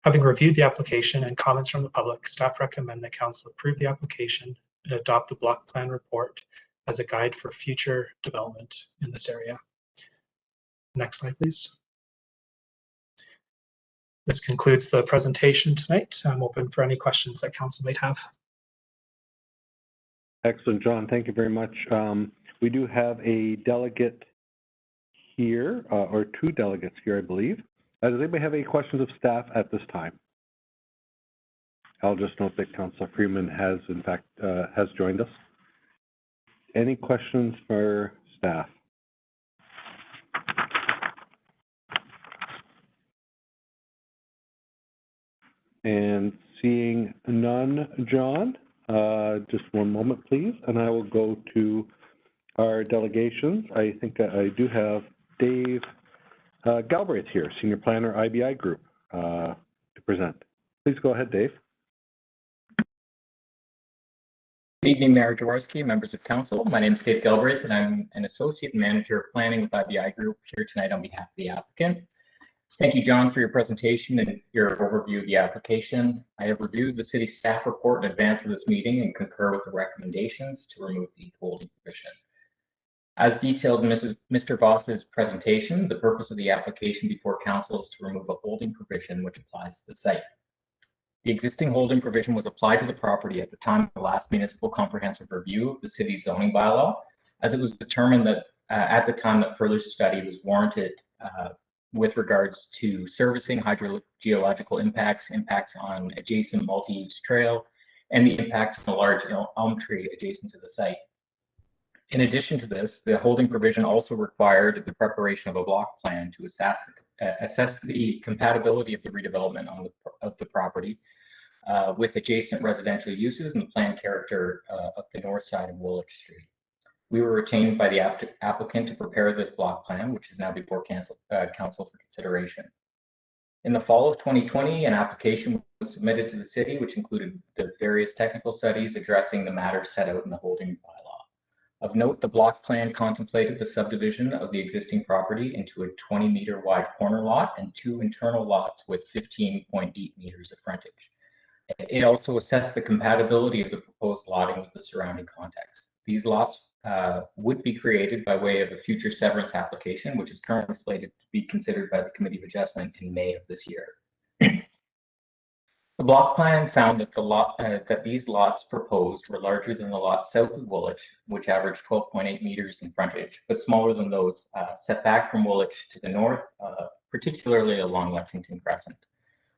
Having reviewed the application and comments from the public, staff recommend that Council approve the application and adopt the block plan report as a guide for future development in this area. Next slide, please. This concludes the presentation tonight. I'm open for any questions that Council might have. Excellent, John. Thank you very much. We do have a delegate here, or 2 delegates here, I believe. Does anybody have any questions of staff at this time? I'll just note that Councillor Freeman has, in fact, has joined us. Any questions for staff? And seeing none, John, just one moment, please, and I will go to our delegations. I think I do have Dave Galbraith here, Senior Planner, IBI Group, to present. Please go ahead, Dave. Good evening, Mayor Jaworski, members of council. My name is Dave Galbraith, and I'm an Associate Manager of Planning with IBI Group here tonight on behalf of the applicant. Thank you, John, for your presentation and your overview of the application. I have reviewed the city staff report in advance of this meeting and concur with the recommendations to remove the holding provision. As detailed in Mr. Voss's presentation, the purpose of the application before council is to remove a holding provision which applies to the site. The existing holding provision was applied to the property at the time of the last municipal comprehensive review of the city's zoning bylaw, as it was determined that at the time that further study was warranted with regards to servicing, hydrogeological impacts, impacts on adjacent multi-use trail, and the impacts from a large elm tree adjacent to the site. In addition to this, the holding provision also required the preparation of a block plan to assess the compatibility of the redevelopment of the property with adjacent residential uses and the planned character of the north side of Woolwich Street. We were retained by the applicant to prepare this block plan, which is now before council for consideration. In the fall of 2020, an application was submitted to the city, which included the various technical studies addressing the matters set out in the holding bylaw. Of note, the block plan contemplated the subdivision of the existing property into a 20-meter wide corner lot and 2 internal lots with 15.8 meters of frontage. It also assessed the compatibility of the proposed lotting with the surrounding context. These lots would be created by way of a future severance application, which is currently slated to be considered by the Committee of Adjustment in May of this year. The block plan found that that these lots proposed were larger than the lot south of Woolwich, which averaged 12.8 meters in frontage, but smaller than those set back from Woolwich to the north, particularly along Lexington Crescent,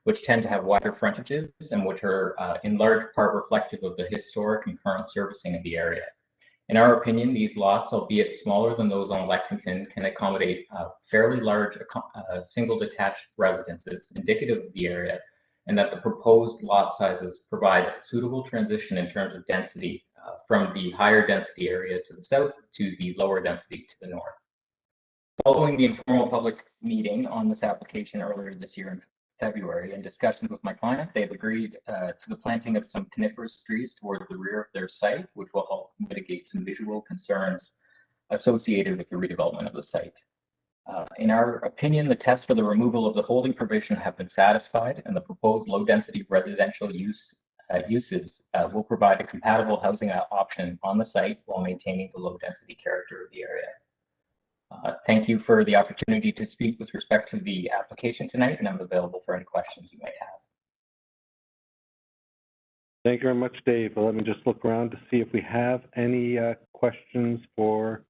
which tend to have wider frontages and which are in large part reflective of the historic and current servicing of the area. In our opinion, these lots, albeit smaller than those on Lexington, can accommodate fairly large single detached residences indicative of the area, and that the proposed lot sizes provide a suitable transition in terms of density from the higher density area to the south to the lower density to the north. Following the informal public meeting on this application earlier this year in February and discussions with my client, they've agreed to the planting of some coniferous trees toward the rear of their site, which will help mitigate some visual concerns associated with the redevelopment of the site. In our opinion, the tests for the removal of the holding provision have been satisfied, and the proposed low-density residential uses will provide a compatible housing option on the site while maintaining the low-density character of the area. Thank you for the opportunity to speak with respect to the application tonight, and I'm available for any questions you might have. Thank you very much, Dave. Let me just look around to see if we have any questions for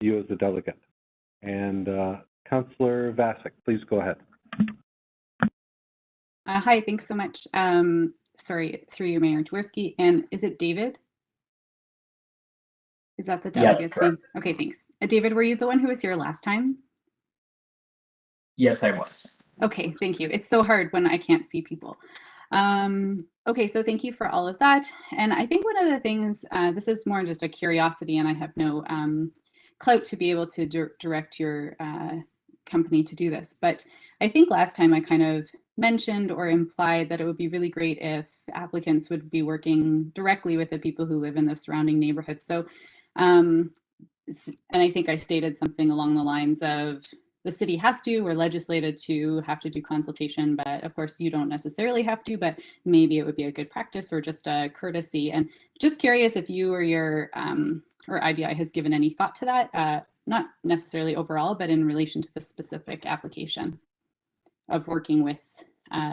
you as a delegate. And Councillor Vasek, please go ahead. Hi, thanks so much. Sorry, through you, Mayor Jaworski. And is it David? Is that the delegate's name? Okay, thanks. David, were you the one who was here last time? Yes, I was. Okay, thank you. It's so hard when I can't see people. Okay, so thank you for all of that. And I think one of the things, this is more just a curiosity, and I have no clout to be able to direct your company to do this. But I think last time I kind of mentioned or implied that it would be really great if applicants would be working directly with the people who live in the surrounding neighborhoods. So, and I think I stated something along the lines of the city has to, or legislated to have to do consultation, but of course you don't necessarily have to, but maybe it would be a good practice or just a courtesy. And just curious if you or your or IBI has given any thought to that, not necessarily overall, but in relation to the specific application of working with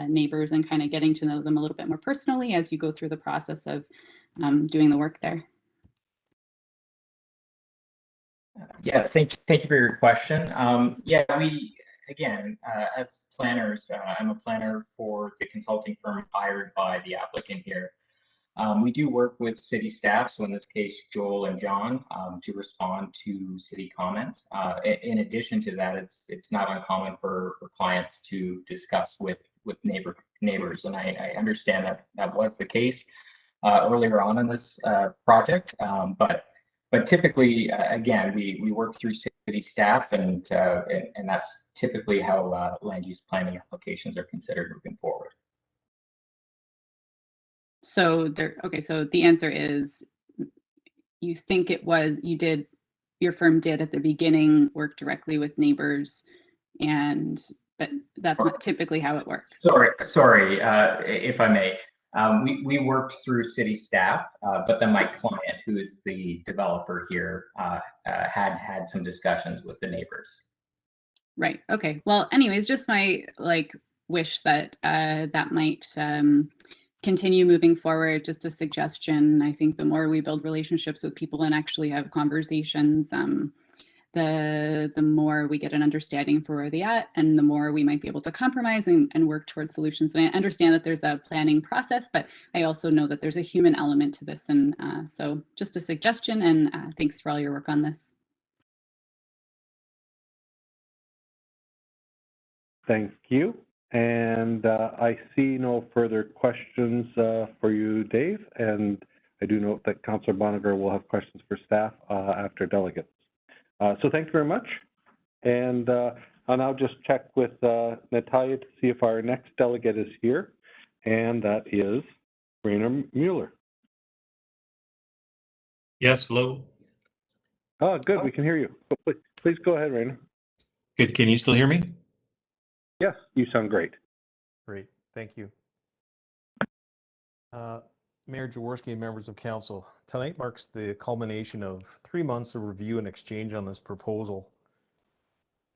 neighbors and kind of getting to know them a little bit more personally as you go through the process of doing the work there. Yeah, thank you for your question. Yeah, again, as planners, I'm a planner for the consulting firm hired by the applicant here. We do work with city staff, so in this case, Joel and John, to respond to city comments. In addition to that, it's not uncommon for clients to discuss with neighbors, and I understand that was the case earlier on in this project, but typically, again, we work through city staff, and that's typically how land use planning applications are considered moving forward. So okay, so the answer is you think it was, your firm did at the beginning work directly with neighbors, but that's not typically how it works. Sorry, if I may. We worked through city staff, but then my client, who is the developer here, had some discussions with the neighbors. Right. Okay. Well, anyways, just my wish that that might continue moving forward. Just a suggestion. I think the more we build relationships with people and actually have conversations, the more we get an understanding for where they're at, and the more we might be able to compromise and work towards solutions. And I understand that there's a planning process, but I also know that there's a human element to this. And so just a suggestion, and thanks for all your work on this. Thank you. And I see no further questions for you, Dave. And I do note that Councillor Boniger will have questions for staff after delegates. So thank you very much. And I'll now just check with Natalia to see if our next delegate is here. And that is Rainer Mueller. Yes, hello. Oh, good. We can hear you. Please go ahead, Rainer. Good. Can you still hear me? Yes, you sound great. Great. Thank you. Mayor Jaworski and members of council, tonight marks the culmination of 3 months of review and exchange on this proposal.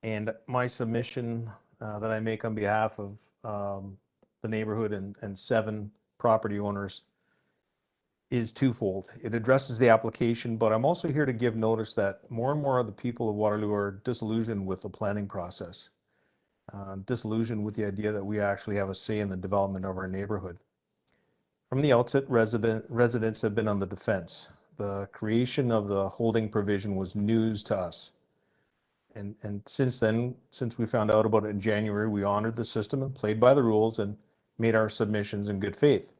And my submission that I make on behalf of the neighborhood and 7 property owners is twofold. It addresses the application, but I'm also here to give notice that more and more of the people of Waterloo are disillusioned with the planning process, disillusioned with the idea that we actually have a say in the development of our neighborhood. From the outset, residents have been on the defense. The creation of the holding provision was news to us. And since then, since we found out about it in January, we honored the system and played by the rules and made our submissions in good faith.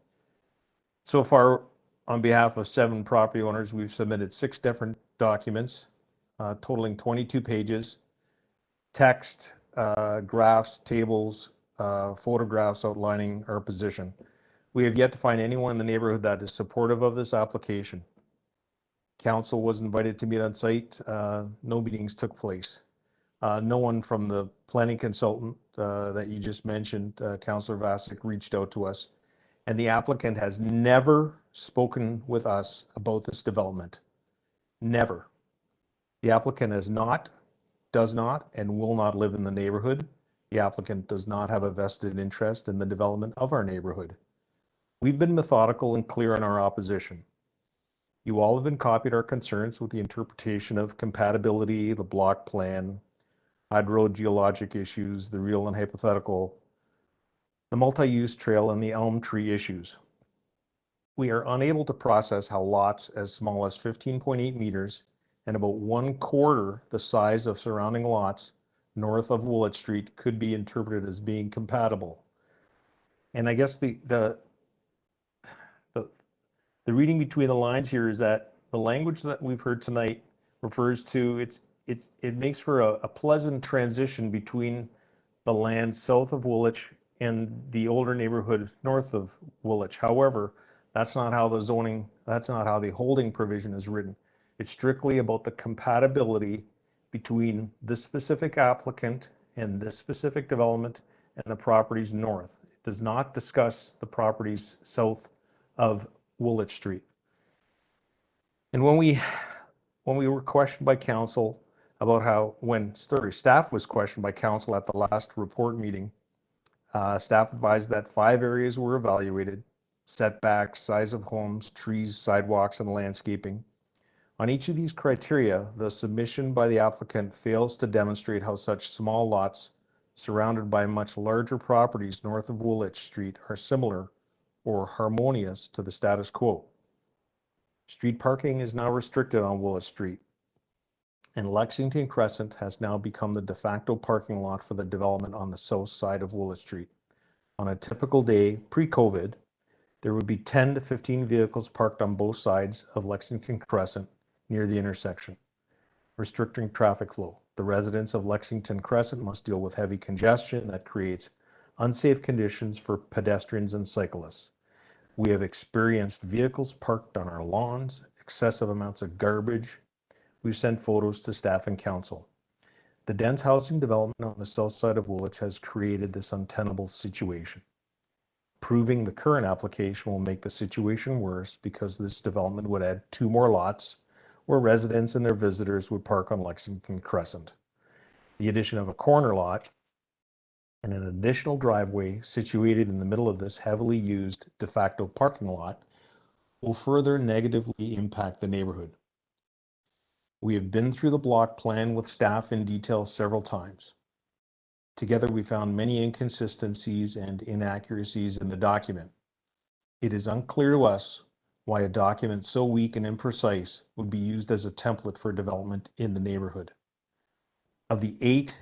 So far, on behalf of 7 property owners, we've submitted 6 different documents, totaling 22 pages, text, graphs, tables, photographs outlining our position. We have yet to find anyone in the neighborhood that is supportive of this application. Council was invited to meet on site. No meetings took place. No one from the planning consultant that you just mentioned, Councillor Vasek, reached out to us. And the applicant has never spoken with us about this development. Never. The applicant has not, does not, and will not live in the neighborhood. The applicant does not have a vested interest in the development of our neighborhood. We've been methodical and clear in our opposition. You all have been copied our concerns with the interpretation of compatibility, the block plan, hydrogeologic issues, the real and hypothetical, the multi-use trail, and the elm tree issues. We are unable to process how lots as small as 15.8 meters and about 1/4 the size of surrounding lots north of Willett Street could be interpreted as being compatible. And I guess the reading between the lines here is that the language that we've heard tonight refers to it makes for a pleasant transition between the land south of Woolwich and the older neighborhood north of Woolwich. However, that's not how the holding provision is written. It's strictly about the compatibility between this specific applicant and this specific development and the properties north. It does not discuss the properties south of Woolwich Street. And when we were questioned by council about staff was questioned by council at the last report meeting, staff advised that 5 areas were evaluated: setbacks, size of homes, trees, sidewalks, and landscaping. On each of these criteria, the submission by the applicant fails to demonstrate how such small lots surrounded by much larger properties north of Woolwich Street are similar or harmonious to the status quo. Street parking is now restricted on Woolwich Street, and Lexington Crescent has now become the de facto parking lot for the development on the south side of Woolwich Street. On a typical day pre-COVID, there would be 10 to 15 vehicles parked on both sides of Lexington Crescent near the intersection, restricting traffic flow. The residents of Lexington Crescent must deal with heavy congestion that creates unsafe conditions for pedestrians and cyclists. We have experienced vehicles parked on our lawns, excessive amounts of garbage. We've sent photos to staff and council. The dense housing development on the south side of Woolwich has created this untenable situation. Approving the current application will make the situation worse because this development would add 2 more lots where residents and their visitors would park on Lexington Crescent. The addition of a corner lot and an additional driveway situated in the middle of this heavily used de facto parking lot will further negatively impact the neighborhood. We have been through the block plan with staff in detail several times. Together, we found many inconsistencies and inaccuracies in the document. It is unclear to us why a document so weak and imprecise would be used as a template for development in the neighborhood. Of the 8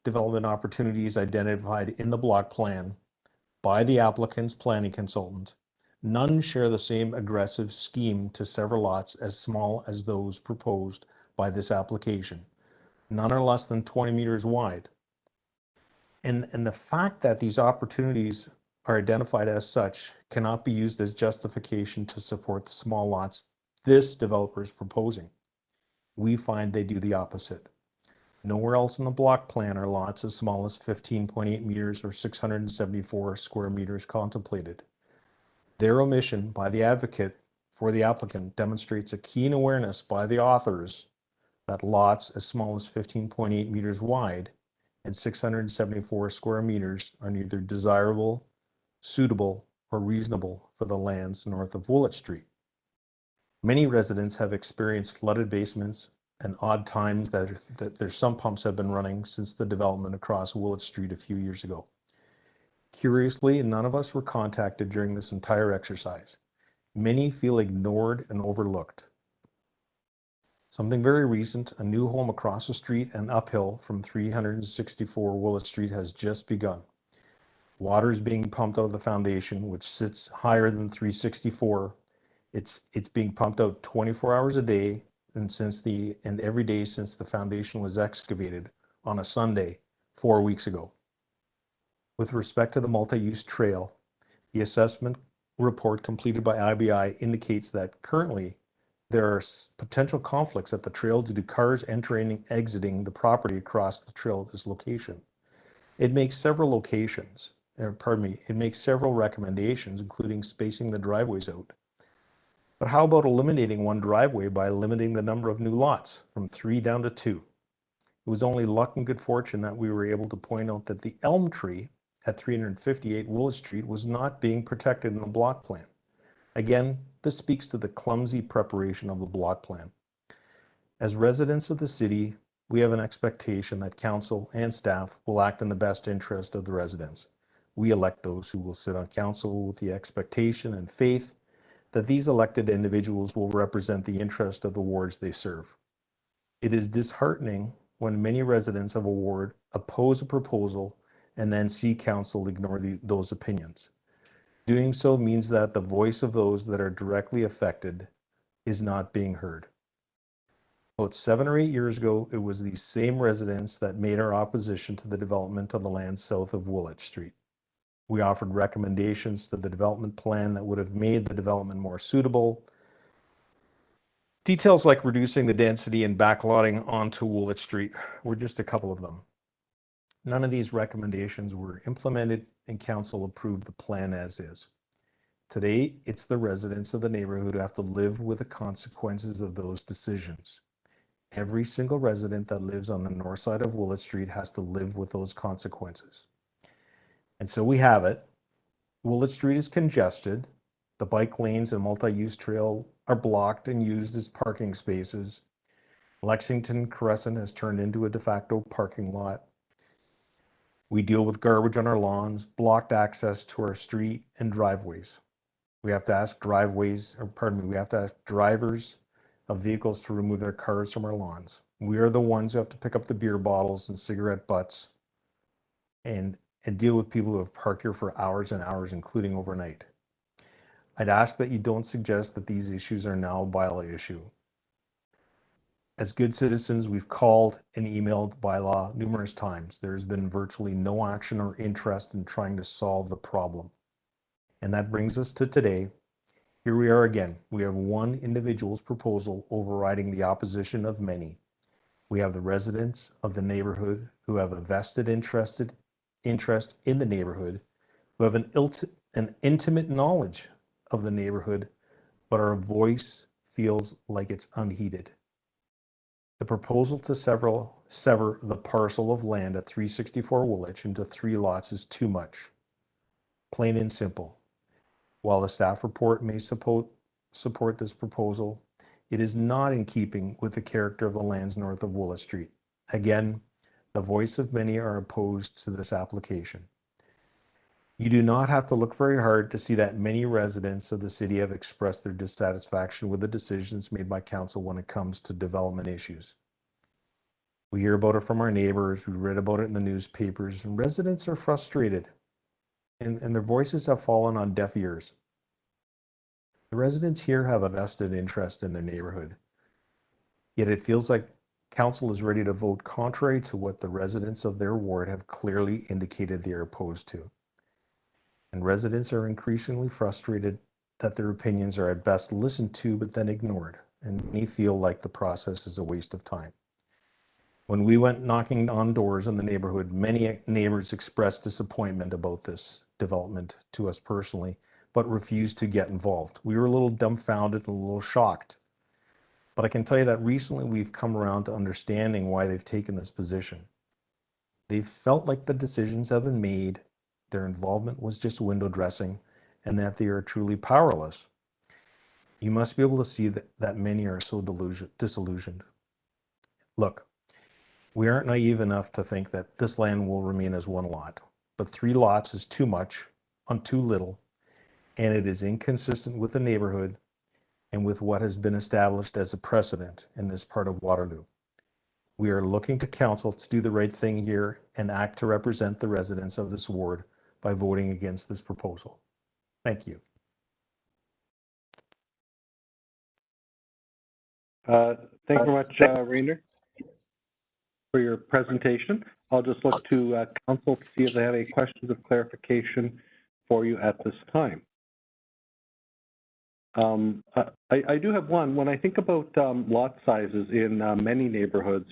development opportunities identified in the block plan by the applicant's planning consultant, none share the same aggressive scheme to several lots as small as those proposed by this application. None are less than 20 meters wide. And the fact that these opportunities are identified as such cannot be used as justification to support the small lots this developer is proposing. We find they do the opposite. Nowhere else in the block plan are lots as small as 15.8 meters or 674 square meters contemplated. Their omission by the advocate for the applicant demonstrates a keen awareness by the authors that lots as small as 15.8 meters wide and 674 square meters are neither desirable, suitable, or reasonable for the lands north of Woolwich Street. Many residents have experienced flooded basements and odd times that their sump pumps have been running since the development across Woolwich Street a few years ago. Curiously, none of us were contacted during this entire exercise. Many feel ignored and overlooked. Something very recent, a new home across the street and uphill from 364 Woolwich Street has just begun. Water is being pumped out of the foundation, which sits higher than 364. It's being pumped out 24 hours a day and every day since the foundation was excavated on a Sunday 4 weeks ago. With respect to the multi-use trail, the assessment report completed by IBI indicates that currently there are potential conflicts at the trail due to cars entering and exiting the property across the trail at this location. It makes several recommendations, including spacing the driveways out. But how about eliminating one driveway by limiting the number of new lots from 3 down to 2? It was only luck and good fortune that we were able to point out that the elm tree at 358 Woolwich Street was not being protected in the block plan. Again, this speaks to the clumsy preparation of the block plan. As residents of the city, we have an expectation that council and staff will act in the best interest of the residents. We elect those who will sit on council with the expectation and faith that these elected individuals will represent the interest of the wards they serve. It is disheartening when many residents of a ward oppose a proposal and then see council ignore those opinions. Doing so means that the voice of those that are directly affected is not being heard. About 7 or 8 years ago, it was these same residents that made our opposition to the development of the land south of Woolwich Street. We offered recommendations to the development plan that would have made the development more suitable. Details like reducing the density and backlotting onto Woolwich Street were just a couple of them. None of these recommendations were implemented, and council approved the plan as is. Today, it's the residents of the neighborhood who have to live with the consequences of those decisions. Every single resident that lives on the north side of Woolwich Street has to live with those consequences. And so we have it. Woolwich Street is congested. The bike lanes and multi-use trail are blocked and used as parking spaces. Lexington Crescent has turned into a de facto parking lot. We deal with garbage on our lawns, blocked access to our street and driveways. We have to ask we have to ask drivers of vehicles to remove their cars from our lawns. We are the ones who have to pick up the beer bottles and cigarette butts and deal with people who have parked here for hours and hours, including overnight. I'd ask that you don't suggest that these issues are now a bylaw issue. As good citizens, we've called and emailed bylaw numerous times. There has been virtually no action or interest in trying to solve the problem. And that brings us to today. Here we are again. We have one individual's proposal overriding the opposition of many. We have the residents of the neighborhood who have a vested interest in the neighborhood, who have an intimate knowledge of the neighborhood, but our voice feels like it's unheeded. The proposal to sever the parcel of land at 364 Woolwich into 3 lots is too much. Plain and simple. While the staff report may support this proposal, it is not in keeping with the character of the lands north of Woolwich Street. Again, the voice of many are opposed to this application. You do not have to look very hard to see that many residents of the city have expressed their dissatisfaction with the decisions made by council when it comes to development issues. We hear about it from our neighbors, we read about it in the newspapers, and residents are frustrated, and their voices have fallen on deaf ears. The residents here have a vested interest in their neighborhood, yet it feels like council is ready to vote contrary to what the residents of their ward have clearly indicated they are opposed to. And residents are increasingly frustrated that their opinions are at best listened to but then ignored, and may feel like the process is a waste of time. When we went knocking on doors in the neighborhood, many neighbors expressed disappointment about this development to us personally, but refused to get involved. We were a little dumbfounded and a little shocked. But I can tell you that recently we've come around to understanding why they've taken this position. They've felt like the decisions have been made, their involvement was just window dressing, and that they are truly powerless. You must be able to see that many are so disillusioned. Look, we aren't naive enough to think that this land will remain as 1 lot, but 3 lots is too much on too little, and it is inconsistent with the neighborhood and with what has been established as a precedent in this part of Waterloo. We are looking to council to do the right thing here and act to represent the residents of this ward by voting against this proposal. Thank you. Thank you very much, Rainer, for your presentation. I'll just look to council to see if they have any questions of clarification for you at this time. I do have one. When I think about lot sizes in many neighborhoods,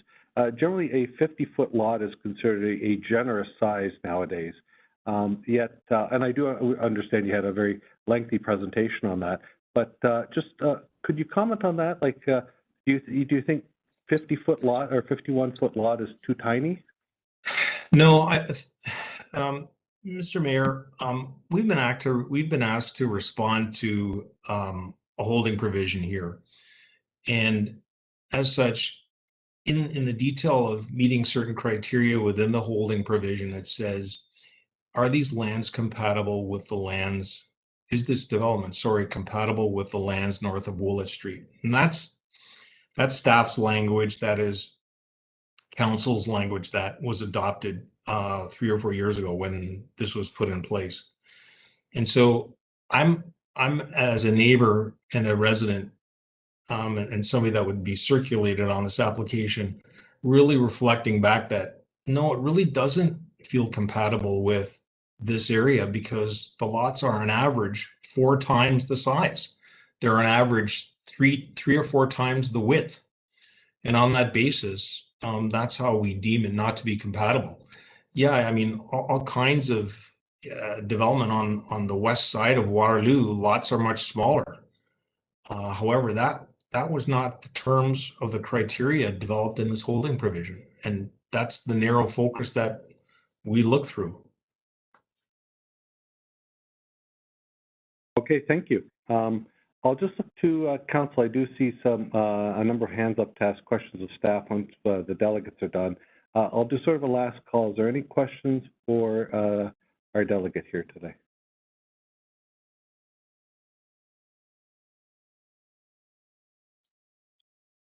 generally a 50-foot lot is considered a generous size nowadays. Yet, and I do understand you had a very lengthy presentation on that, but just could you comment on that? Like, do you think 50-foot lot or 51-foot lot is too tiny? No, Mr. Mayor, we've been asked to respond to a holding provision here, and as such, in the detail of meeting certain criteria within the holding provision, it says, are these lands compatible with the lands, is this development, sorry, compatible with the lands north of Woollet Street? And that's staff's language, that is council's language that was adopted 3 or 4 years ago when this was put in place. And so I'm as a neighbor and a resident and somebody that would be circulated on this application, really reflecting back that, no, it really doesn't feel compatible with this area because the lots are on average 4 times the size. They're on average three or 4 times the width. And on that basis, that's how we deem it not to be compatible. Yeah, I mean, all kinds of development on the west side of Waterloo, lots are much smaller. However, that was not the terms of the criteria developed in this holding provision. And that's the narrow focus that we look through. Okay, thank you. I'll just look to council. I do see a number of hands up to ask questions of staff once the delegates are done. I'll do sort of a last call. Is there any questions for our delegate here today?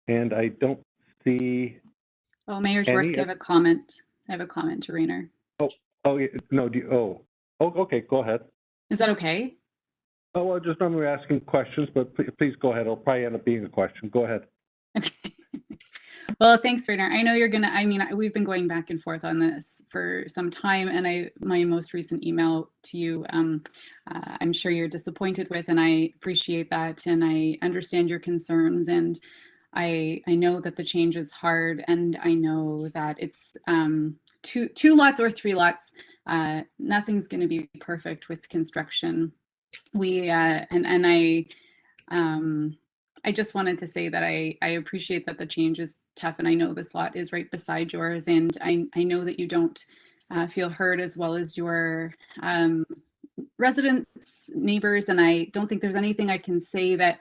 And I don't see. Oh, Mayor Jaworski, I have a comment. I have a comment to Rainer. Oh, yeah, no, okay, go ahead. Is that okay? Oh, well, just normally asking questions, but please go ahead. It'll probably end up being a question. Go ahead. Okay. Well, thanks, Rainer. I know you're gonna, I mean, we've been going back and forth on this for some time, and my most recent email to you, I'm sure you're disappointed with, and I appreciate that, and I understand your concerns, and I know that the change is hard, and I know that it's two lots or 3 lots. Nothing's going to be perfect with construction. We I just wanted to say that I appreciate that the change is tough, and I know this lot is right beside yours, and I know that you don't feel heard as well as your residents, neighbors, and I don't think there's anything I can say that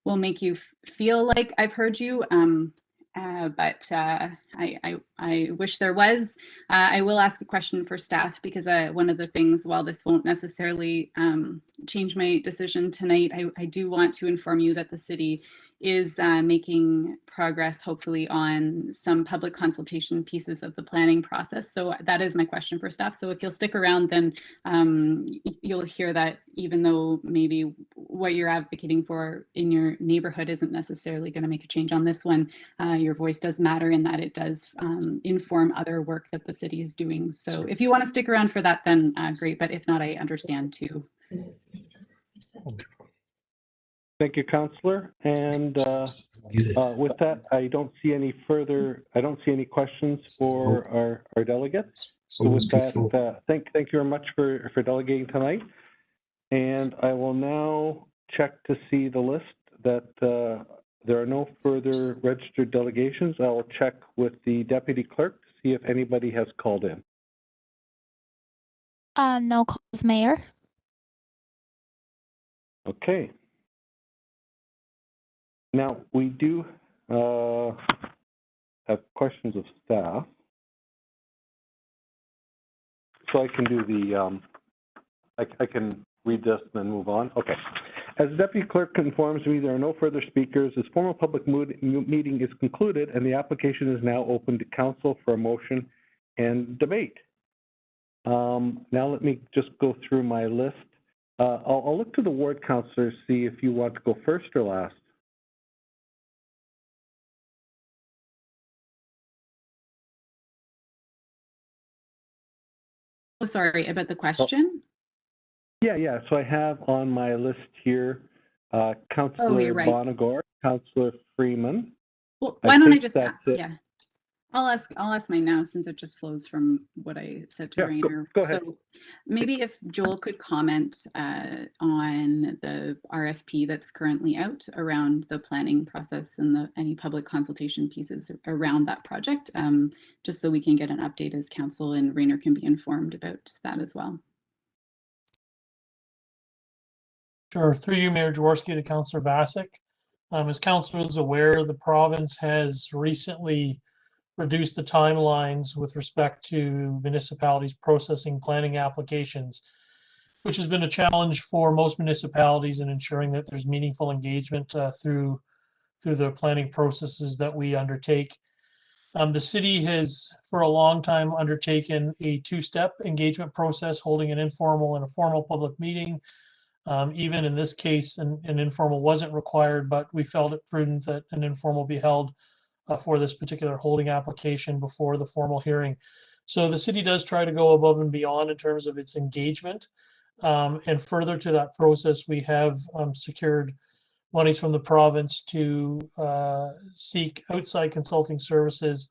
will make you feel like I've heard you. But I wish there was. I will ask a question for staff because one of the things, while this won't necessarily change my decision tonight, I do want to inform you that the city is making progress, hopefully, on some public consultation pieces of the planning process. So that is my question for staff. So if you'll stick around, then you'll hear that even though maybe what you're advocating for in your neighborhood isn't necessarily going to make a change on this one, your voice does matter in that it does inform other work that the city is doing. So if you want to stick around for that, then great. But if not, I understand too. Thank you, Councillor. And with that, I don't see any questions for our delegate. So with that, thank you very much for delegating tonight. And I will now check to see the list that there are no further registered delegations. I will check with the deputy clerk to see if anybody has called in. No calls, Mayor. Okay. Now, we do have questions of staff. So I can do the, I can read this and then move on. Okay. As the Deputy Clerk informs me, there are no further speakers. This formal public meeting is concluded and the application is now open to Council for a motion and debate. Now let me just go through my list. I'll look to the ward councillors, see if you want to go first or last. Oh, sorry, about the question? Yeah. So I have on my list here Councillor Bonagor, Councillor Freeman. Well, why don't I just yeah. I'll ask mine now since it just flows from what I said to Rainer. Go ahead. So maybe if Joel could comment on the RFP that's currently out around the planning process and any public consultation pieces around that project, just so we can get an update as council and Rainer can be informed about that as well. Sure. Through you, Mayor Jaworski, to Councillor Vasic. As council is aware, the province has recently reduce the timelines with respect to municipalities processing planning applications, which has been a challenge for most municipalities in ensuring that there's meaningful engagement through the planning processes that we undertake. The city has for a long time undertaken a two-step engagement process, holding an informal and a formal public meeting. Even in this case, an informal wasn't required, but we felt it prudent that an informal be held for this particular holding application before the formal hearing. So the city does try to go above and beyond in terms of its engagement. And further to that process, we have secured monies from the province to seek outside consulting services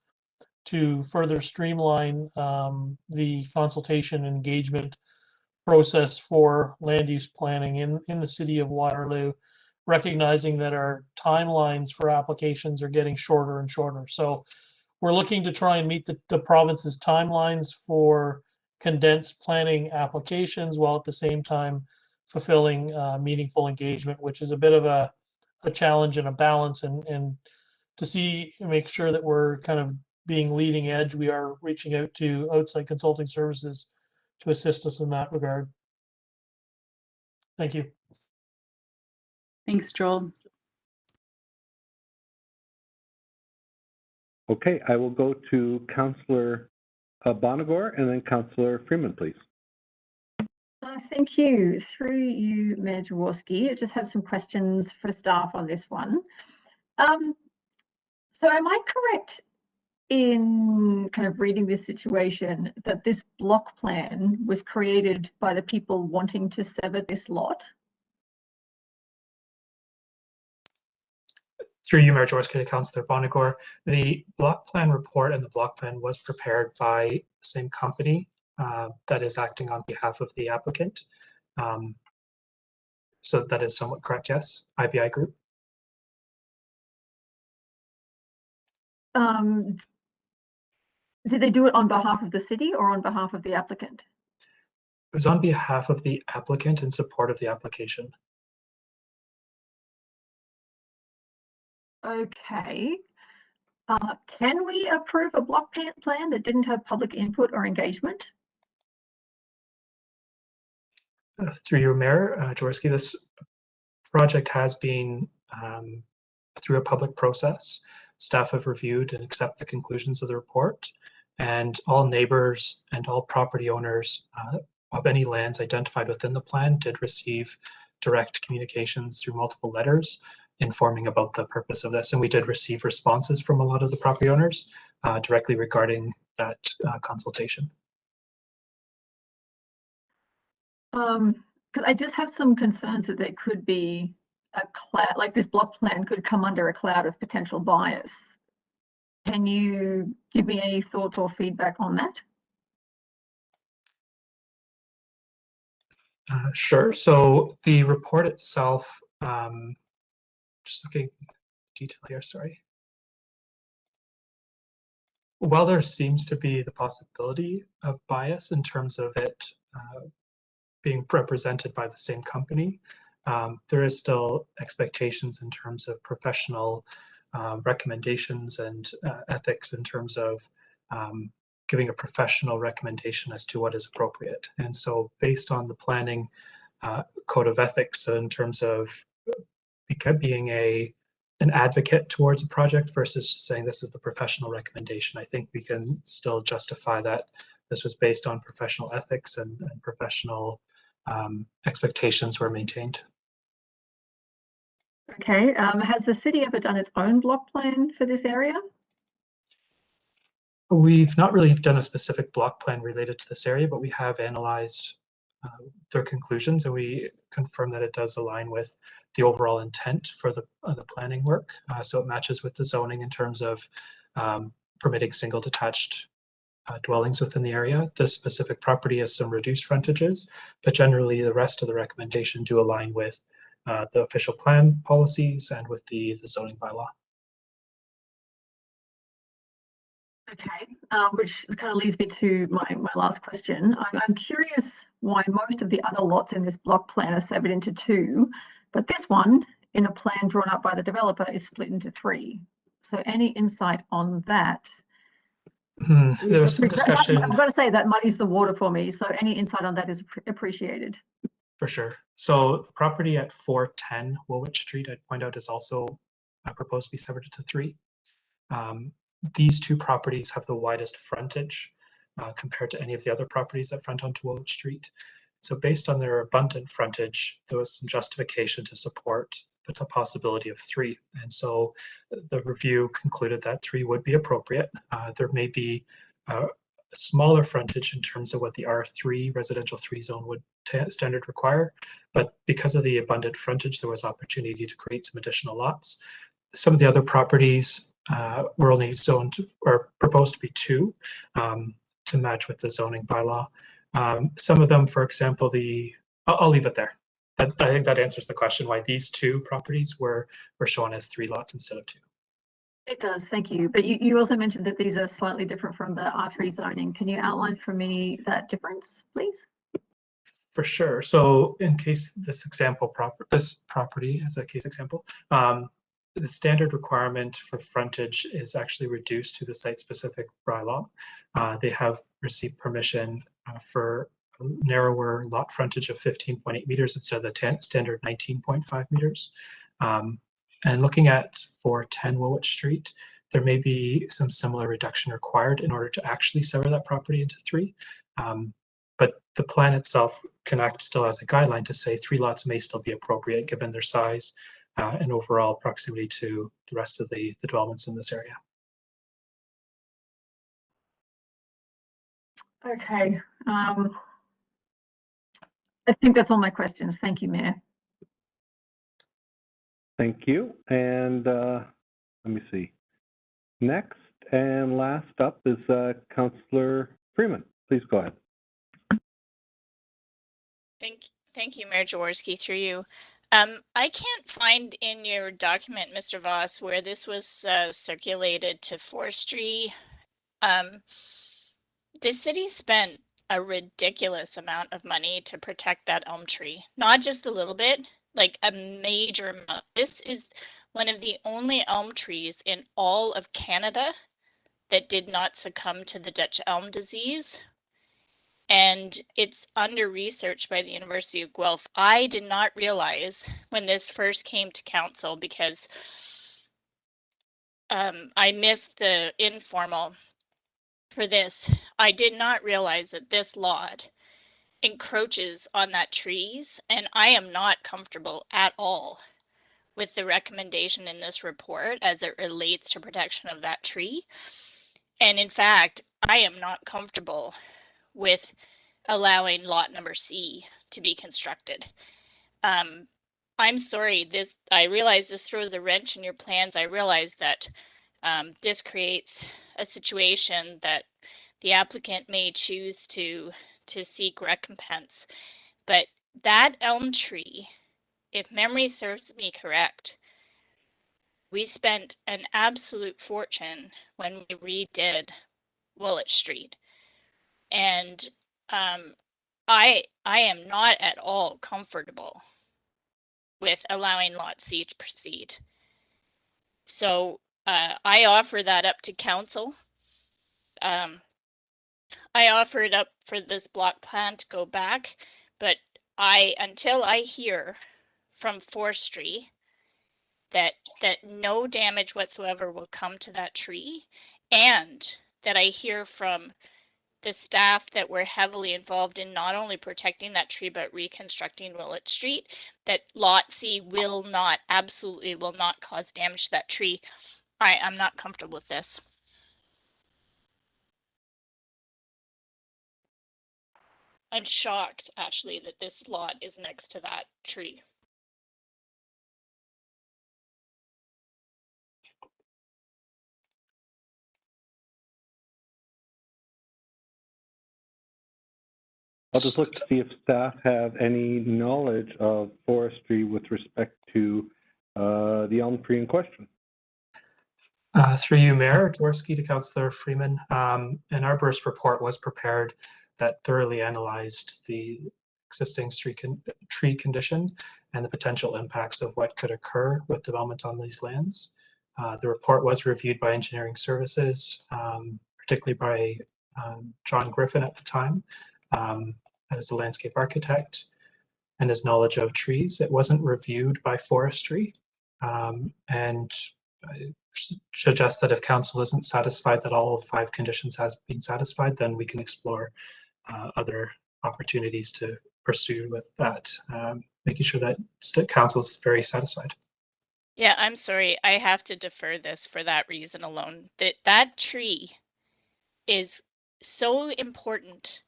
to further streamline the consultation and engagement process for land use planning in the city of Waterloo, recognizing that our timelines for applications are getting shorter and shorter. So we're looking to try and meet the province's timelines for condensed planning applications while at the same time fulfilling meaningful engagement, which is a bit of a challenge and a balance. And to make sure that we're kind of being leading edge, we are reaching out to outside consulting services to assist us in that regard. Thank you. Thanks, Joel. Okay, I will go to Councillor Bonagor and then Councillor Freeman, please. Thank you. Through you, Mayor Jaworski, I just have some questions for staff on this one. So am I correct in kind of reading this situation that this block plan was created by the people wanting to sever this lot? Through you, Mayor Jaworski, to Councillor Bonagor, the block plan report and the block plan was prepared by the same company that is acting on behalf of the applicant. So that is somewhat correct, yes, IBI Group. Did they do it on behalf of the city or on behalf of the applicant? It was on behalf of the applicant in support of the application. Okay. Can we approve a block plan that didn't have public input or engagement? Through you, Mayor Jaworski, this project has been through a public process. Staff have reviewed and accept the conclusions of the report, and all neighbors and all property owners of any lands identified within the plan did receive direct communications through multiple letters informing about the purpose of this, and we did receive responses from a lot of the property owners directly regarding that consultation. Because I just have some concerns that there could be a cloud, like this block plan could come under a cloud of potential bias. Can you give me any thoughts or feedback on that? Sure. So the report itself, just looking at detail here, sorry. While there seems to be the possibility of bias in terms of it being represented by the same company, there is still expectations in terms of professional recommendations and ethics in terms of giving a professional recommendation as to what is appropriate. And so based on the planning code of ethics in terms of being an advocate towards a project versus just saying this is the professional recommendation, I think we can still justify that this was based on professional ethics and professional expectations were maintained. Okay, has the city ever done its own block plan for this area? We've not really done a specific block plan related to this area, but we have analyzed their conclusions, and we confirm that it does align with the overall intent for the planning work. So it matches with the zoning in terms of permitting single detached dwellings within the area. This specific property has some reduced frontages, but generally the rest of the recommendation do align with the official plan policies and with the zoning bylaw. Okay, which kind of leads me to my last question. I'm curious why most of the other lots in this block plan are severed into two, but this one in a plan drawn up by the developer is split into three. So any insight on that? There was some discussion. I've got to say that muddies the water for me. So any insight on that is appreciated. For sure. So the property at 410 Woolwich Street, I'd point out, is also proposed to be severed to 3. These 2 properties have the widest frontage compared to any of the other properties that front onto Woolwich Street. So based on their abundant frontage, there was some justification to support the possibility of 3. And so the review concluded that 3 would be appropriate. There may be a smaller frontage in terms of what the R3 residential 3 zone would standard require, but because of the abundant frontage, there was opportunity to create some additional lots. Some of the other properties were only zoned or proposed to be 2 to match with the zoning bylaw. Some of them, for example, I'll leave it there. I think that answers the question why these 2 properties were shown as 3 lots instead of 2. It does, thank you. But you also mentioned that these are slightly different from the R3 zoning. Can you outline for me that difference, please? For sure. So in case this property as a case example, the standard requirement for frontage is actually reduced to the site-specific bylaw. They have received permission for a narrower lot frontage of 15.8 meters instead of the standard 19.5 meters. And looking at 410 Woolwich Street, there may be some similar reduction required in order to actually sever that property into 3. But the plan itself can act still as a guideline to say 3 lots may still be appropriate given their size and overall proximity to the rest of the developments in this area. Okay. I think that's all my questions. Thank you, Mayor. Thank you. And let me see. Next and last up is Councillor Freeman. Please go ahead. Thank you, Mayor Jaworski, through you. I can't find in your document, Mr. Voss, where this was circulated to forestry. The city spent a ridiculous amount of money to protect that elm tree, not just a little bit, like a major amount. This is one of the only elm trees in all of Canada that did not succumb to the Dutch elm disease. And it's under research by the University of Guelph. I did not realize when this first came to council, because I missed the informal for this. I did not realize that this lot encroaches on that trees, and I am not comfortable at all with the recommendation in this report as it relates to protection of that tree. And in fact, I am not comfortable with allowing lot number C to be constructed. I'm sorry, I realize this throws a wrench in your plans. I realize that this creates a situation that the applicant may choose to seek recompense. But that elm tree, if memory serves me correct, we spent an absolute fortune when we redid Woolwich Street. And I am not at all comfortable with allowing Lot C to proceed. So I offer that up to council. I offer it up for this block plan to go back, but until I hear from forestry that no damage whatsoever will come to that tree, and that I hear from the staff that were heavily involved in not only protecting that tree, but reconstructing Woolwich Street, that Lot C will not, absolutely will not cause damage to that tree, I'm not comfortable with this. I'm shocked, actually, that this lot is next to that tree. I'll just look to see if staff have any knowledge of forestry with respect to the elm tree in question. Through you, Mayor Jaworski, to Councillor Freeman. An arborist report was prepared that thoroughly analyzed the existing tree condition and the potential impacts of what could occur with development on these lands. The report was reviewed by engineering services particularly by John Griffin at the time, as a landscape architect, and his knowledge of trees. It wasn't reviewed by forestry, and I suggest that if council isn't satisfied that all of 5 conditions has been satisfied, then we can explore other opportunities to pursue with that, making sure that council is very satisfied. Yeah, I'm sorry. I have to defer this for that reason alone. That tree is so important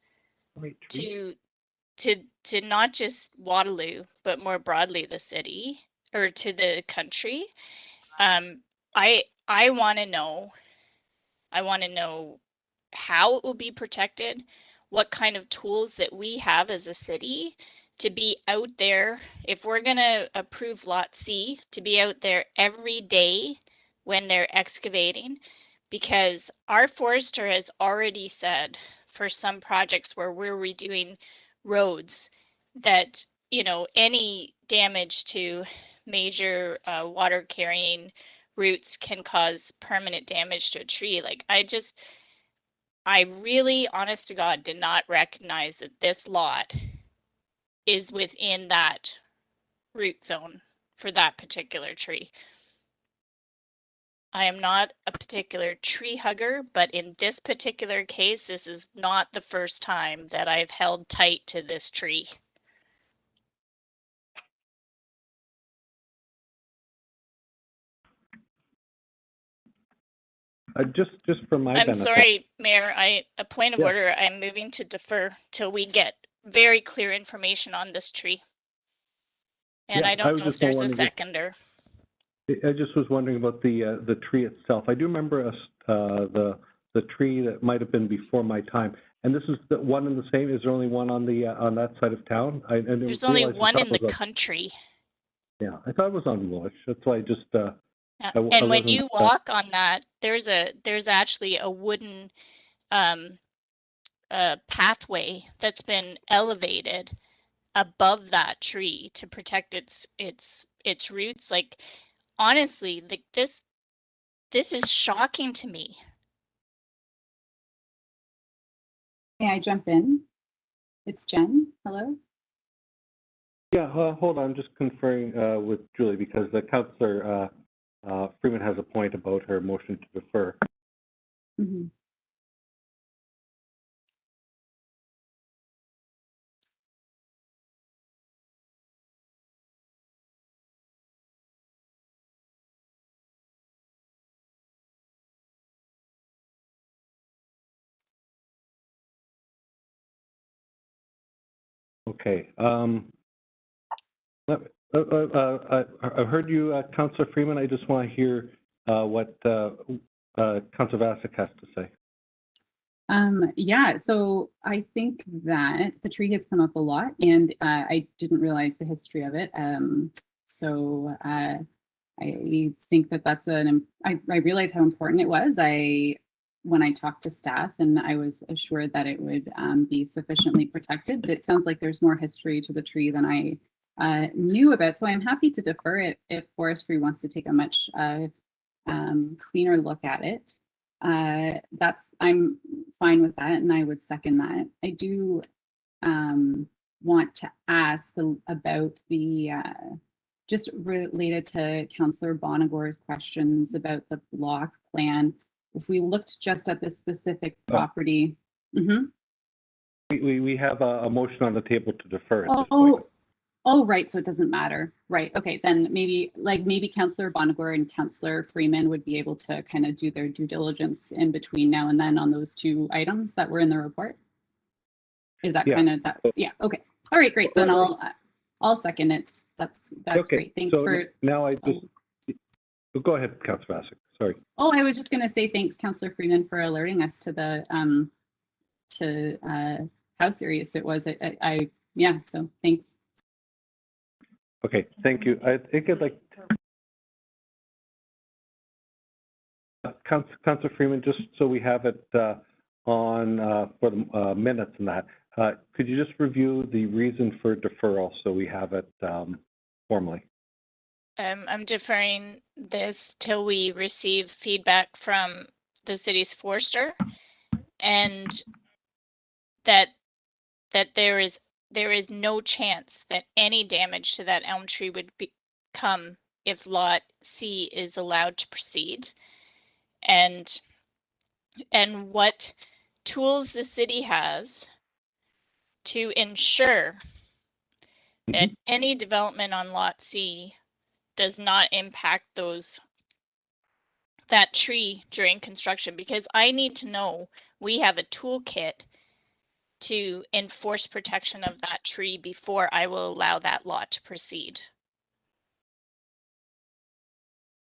to not just Waterloo, but more broadly the city or to the country. I want to know. I want to know how it will be protected, what kind of tools that we have as a city to be out there. If we're going to approve Lot C, to be out there every day when they're excavating, because our forester has already said for some projects where we're redoing roads that, you know, any damage to major water carrying roots can cause permanent damage to a tree. Like, I really, honest to God, did not recognize that this lot is within that root zone for that particular tree. I am not a particular tree hugger, but in this particular case, this is not the first time that I've held tight to this tree. Just for my I'm benefit. sorry, Mayor, a point of Yeah. order. I'm moving to defer till we get very clear information on this tree. And Yeah, I don't was know if just there's a wondering seconder. I just was wondering about the tree itself. I do remember the tree that might have been before my time. And this is the one and the same. Is there only one on the on that side of town? There's only one in the country. Yeah, I thought it was on Woolwich. That's why I just. And when you walk on that, there's actually a wooden pathway that's been elevated above that tree to protect its roots. Like, honestly, this is shocking to me. May I jump in? It's Jen. Hello. Yeah, hold on. I'm just conferring with Julie because the Councillor Freeman has a point about her motion to defer. Mm-hmm. Okay. I heard you, Councillor Freeman. I just want to hear what Councillor Vasek has to say. Yeah, so I think that the tree has come up a lot, and I didn't realize the history of it. So I think that that's I realize how important it was. When I talked to staff, and I was assured that it would be sufficiently protected, but it sounds like there's more history to the tree than I knew about. So I'm happy to defer it if forestry wants to take a much cleaner look at it. I'm fine with that, and I would second that. I do want to ask about the just related to Councillor Bonagor's questions about the block plan. If we looked just at this specific property, we have a motion on the table to defer at this point. Oh, right. So it doesn't matter. Right. Okay. Then maybe Councillor Bonagor and Councillor Freeman would be able to kind of do their due diligence in between now and then on those 2 items that were in the report. Is that kind of that? Yeah. Okay. All right. Great. Then I'll second it. That's okay. Great. Thanks for. Now I just go ahead, Councillor Vasek. Sorry. Oh, I was just going to say thanks, Councillor Freeman, for alerting us to the how serious it was. Yeah. So thanks. Okay, thank you. I think I'd like Councillor Freeman, just so we have it on for the minutes and that, could you just review the reason for deferral so we have it formally? I'm deferring this till we receive feedback from the city's forester, and that there is no chance that any damage to that elm tree would come if Lot C is allowed to proceed, and what tools the city has to ensure that any development on Lot C does not impact that tree during construction, because I need to know we have a toolkit to enforce protection of that tree before I will allow that lot to proceed.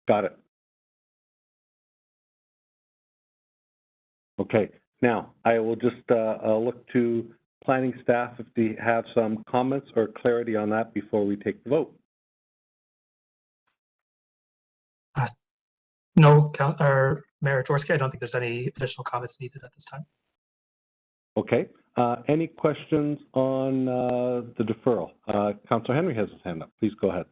Got it. Okay, now I will just look to planning staff if they have some comments or clarity on that before we take the vote. No, Mayor Jaworski, I don't think there's any additional comments needed at this time. Okay, any questions on the deferral? Councillor Henry has his hand up. Please go ahead.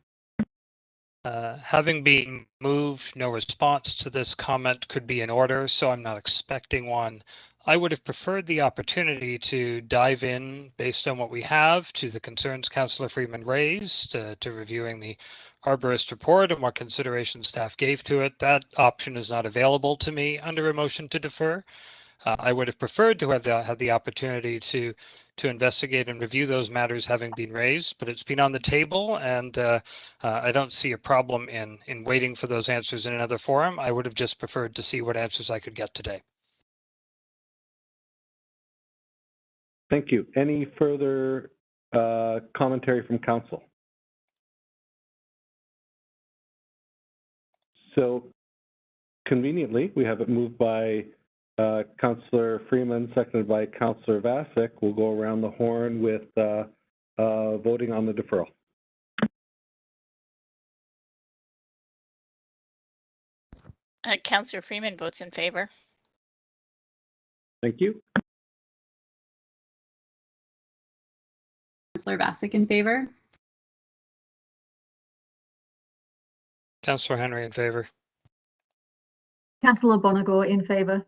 Having been moved, no response to this comment could be in order, so I'm not expecting one. I would have preferred the opportunity to dive in based on what we have to the concerns Councillor Freeman raised, to reviewing the arborist report and what consideration staff gave to it. That option is not available to me under a motion to defer. I would have preferred to have had the opportunity to investigate and review those matters having been raised, but it's been on the table, and I don't see a problem in waiting for those answers in another forum. I would have just preferred to see what answers I could get today. Thank you. Any further commentary from council? So conveniently, we have it moved by Councillor Freeman, seconded by Councillor Vasek. We'll go around the horn with voting on the deferral. Councillor Freeman votes in favor. Thank you. Councillor Vasek in favor. Councillor Henry in favor. Councillor Bonago in favor.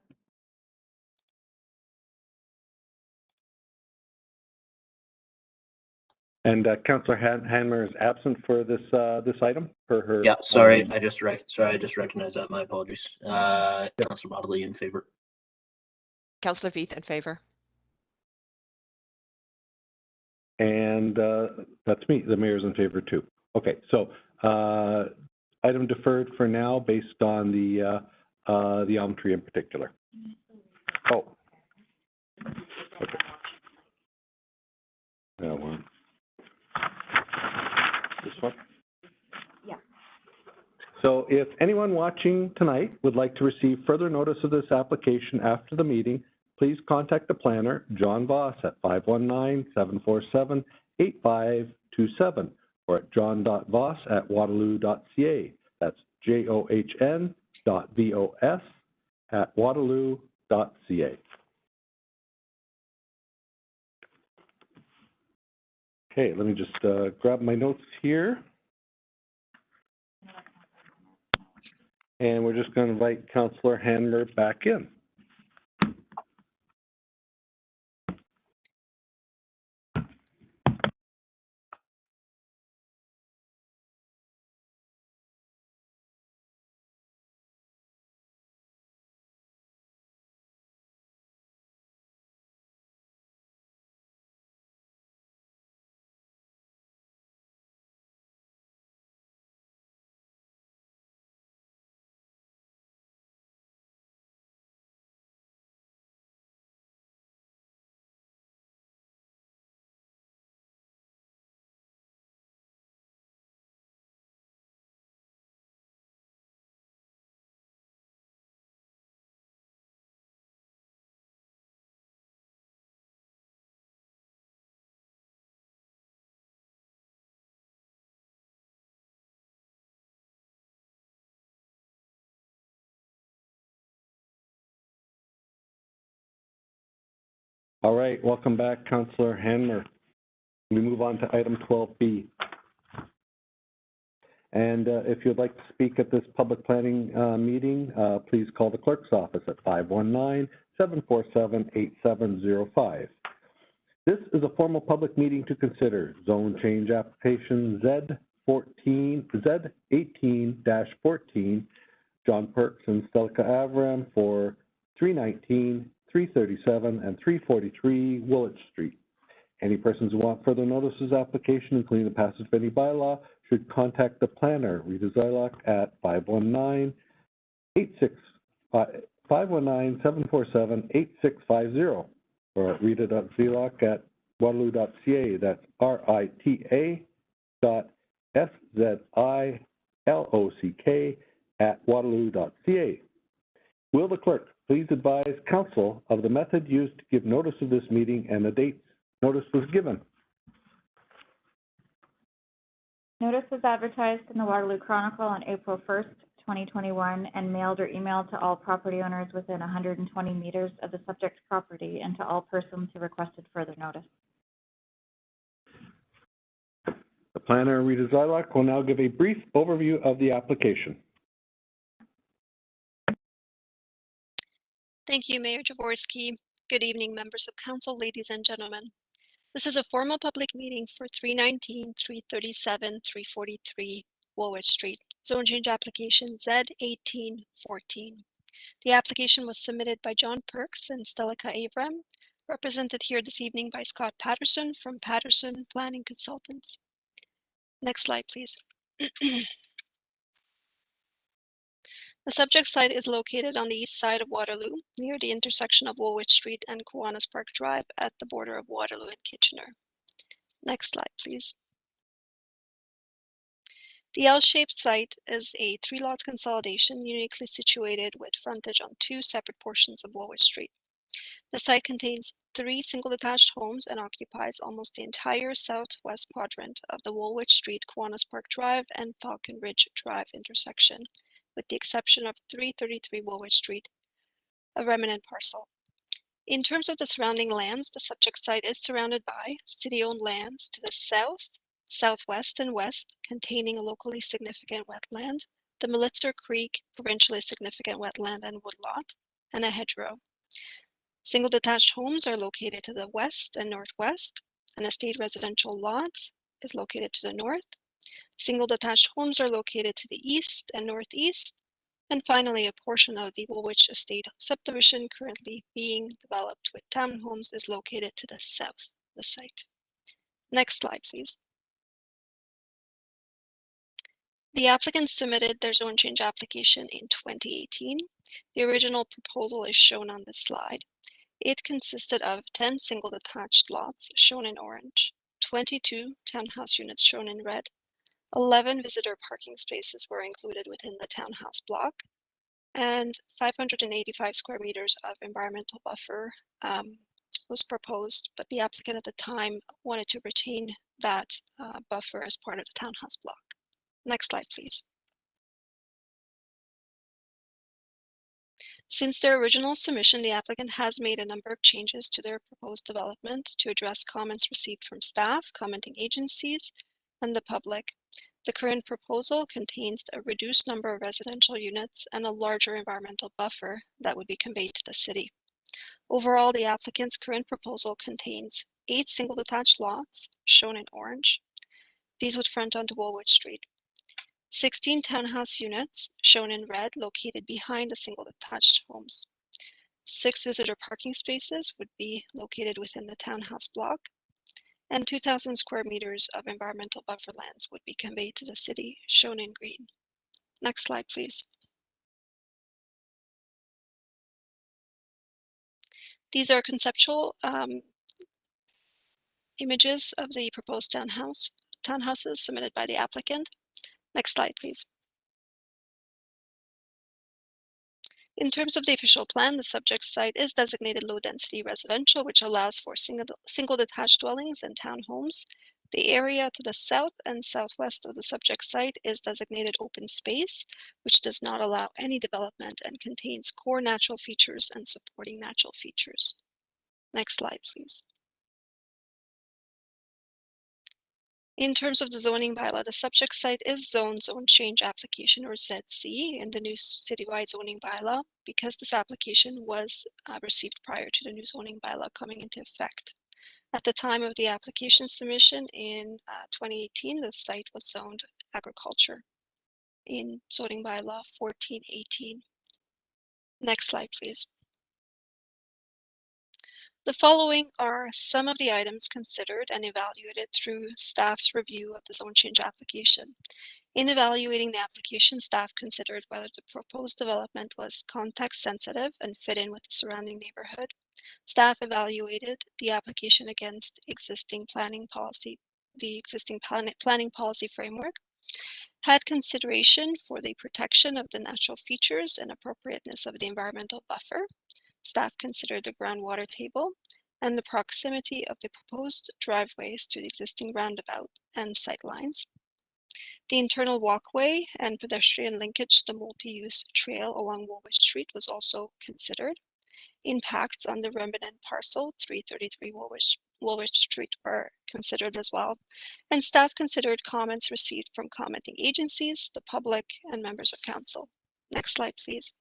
And Councillor Hanmer is absent for this item for her. Yeah, sorry, I just recognized that. My apologies. Councillor Waterloo in favor. Councillor Veith in favor. And that's me. The mayor's in favor too. Okay, so item deferred for now based on the elm tree in particular. Oh. Okay. That one. This one? Yeah. So if anyone watching tonight would like to receive further notice of this application after the meeting, please contact the planner, John Voss, at 519-747-8527 or at john.voss@waterloo.ca. That's john.vos@waterloo.ca. Okay, let me just grab my notes here. And we're just going to invite Councillor Hanmer back in. All right, welcome back, Councillor Hanmer. We move on to item 12B. And if you'd like to speak at this public planning meeting, please call the clerk's office at 519-747-8705. This is a formal public meeting to consider zone change application Z18-14, John Perks and Stelka Avram for 319, 337, and 343 Woolwich Street. Any persons who want further notice of this application, including the passage of any bylaw, should contact the planner, Rita Zylock, at 519-747-8650, or at rita.zylock at waterloo.ca. That's RITA.SZILOCK at waterloo.ca. Will the clerk please advise council of the method used to give notice of this meeting and the dates notice was given? Notice was advertised in the Waterloo Chronicle on April 1st, 2021, and mailed or emailed to all property owners within 120 meters of the subject property and to all persons who requested further notice. The planner, Rita Zylock, will now give a brief overview of the application. Thank you, Mayor Jaworski. Good evening, members of council, ladies and gentlemen. This is a formal public meeting for 319, 337, 343 Woolwich Street, zone change application Z1814. The application was submitted by John Perks and Stelka Avram, represented here this evening by Scott Patterson from Patterson Planning Consultants. Next slide, please. The subject site is located on the east side of Waterloo, near the intersection of Woolwich Street and Kiwanis Park Drive at the border of Waterloo and Kitchener. Next slide, please. The L-shaped site is a 3-lot consolidation uniquely situated with frontage on 2 separate portions of Woolwich Street. The site contains 3 single detached homes and occupies almost the entire southwest quadrant of the Woolwich Street, Kiwanis Park Drive, and Falcon Ridge Drive intersection, with the exception of 333 Woolwich Street, a remnant parcel. In terms of the surrounding lands, the subject site is surrounded by city-owned lands to the south, southwest, and west, containing a locally significant wetland, the Melitzer Creek provincially significant wetland and woodlot, and a hedgerow. Single detached homes are located to the west and northwest. An estate residential lot is located to the north. Single detached homes are located to the east and northeast. And finally, a portion of the Woolwich Estate subdivision currently being developed with townhomes is located to the south of the site. Next slide, please. The applicant submitted their zone change application in 2018. The original proposal is shown on this slide. It consisted of 10 single detached lots shown in orange, 22 townhouse units shown in red, 11 visitor parking spaces were included within the townhouse block, and 585 square meters of environmental buffer was proposed, but the applicant at the time wanted to retain that buffer as part of the townhouse block. Next slide, please. Since their original submission, the applicant has made a number of changes to their proposed development to address comments received from staff, commenting agencies, and the public. The current proposal contains a reduced number of residential units and a larger environmental buffer that would be conveyed to the city. Overall, the applicant's current proposal contains 8 single detached lots, shown in orange. These would front onto Woolwich Street. 16 townhouse units, shown in red, located behind the single detached homes. 6 visitor parking spaces would be located within the townhouse block, and 2,000 square meters of environmental buffer lands would be conveyed to the city, shown in green. Next slide, please. These are conceptual images of the proposed townhouses submitted by the applicant. Next slide, please. In terms of the official plan, the subject site is designated low-density residential, which allows for single detached dwellings and townhomes. The area to the south and southwest of the subject site is designated open space, which does not allow any development and contains core natural features and supporting natural features. Next slide, please. In terms of the zoning bylaw, the subject site is zone change application, or ZC, in the new citywide zoning bylaw, because this application was received prior to the new zoning bylaw coming into effect. At the time of the application submission in 2018, the site was zoned agriculture in zoning bylaw 1418. Next slide, please. The following are some of the items considered and evaluated through staff's review of the zone change application. In evaluating the application, staff considered whether the proposed development was context sensitive and fit in with the surrounding neighborhood. Staff evaluated the application against existing planning policy, the existing planning policy framework, had consideration for the protection of the natural features and appropriateness of the environmental buffer. Staff considered the groundwater table and the proximity of the proposed driveways to the existing roundabout and sightlines. The internal walkway and pedestrian linkage to the multi-use trail along Woolwich Street was also considered. Impacts on the remnant parcel 333 Woolwich Street were considered as well. And staff considered comments received from commenting agencies, the public, and members of council. Next slide, please.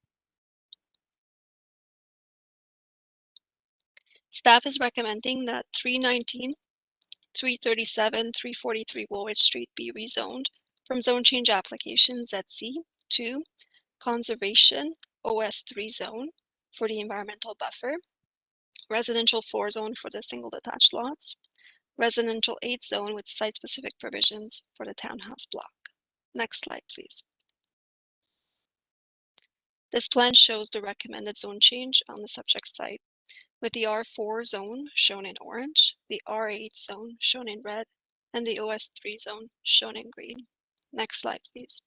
Staff is recommending that 319, 337, 343 Woolwich Street be rezoned from zone change applications at C to conservation OS3 zone for the environmental buffer, residential 4 zone for the single detached lots, residential 8 zone with site-specific provisions for the townhouse block. Next slide, please. This plan shows the recommended zone change on the subject site, with the R4 zone shown in orange, the R8 zone shown in red, and the OS3 zone shown in green. Next slide, please.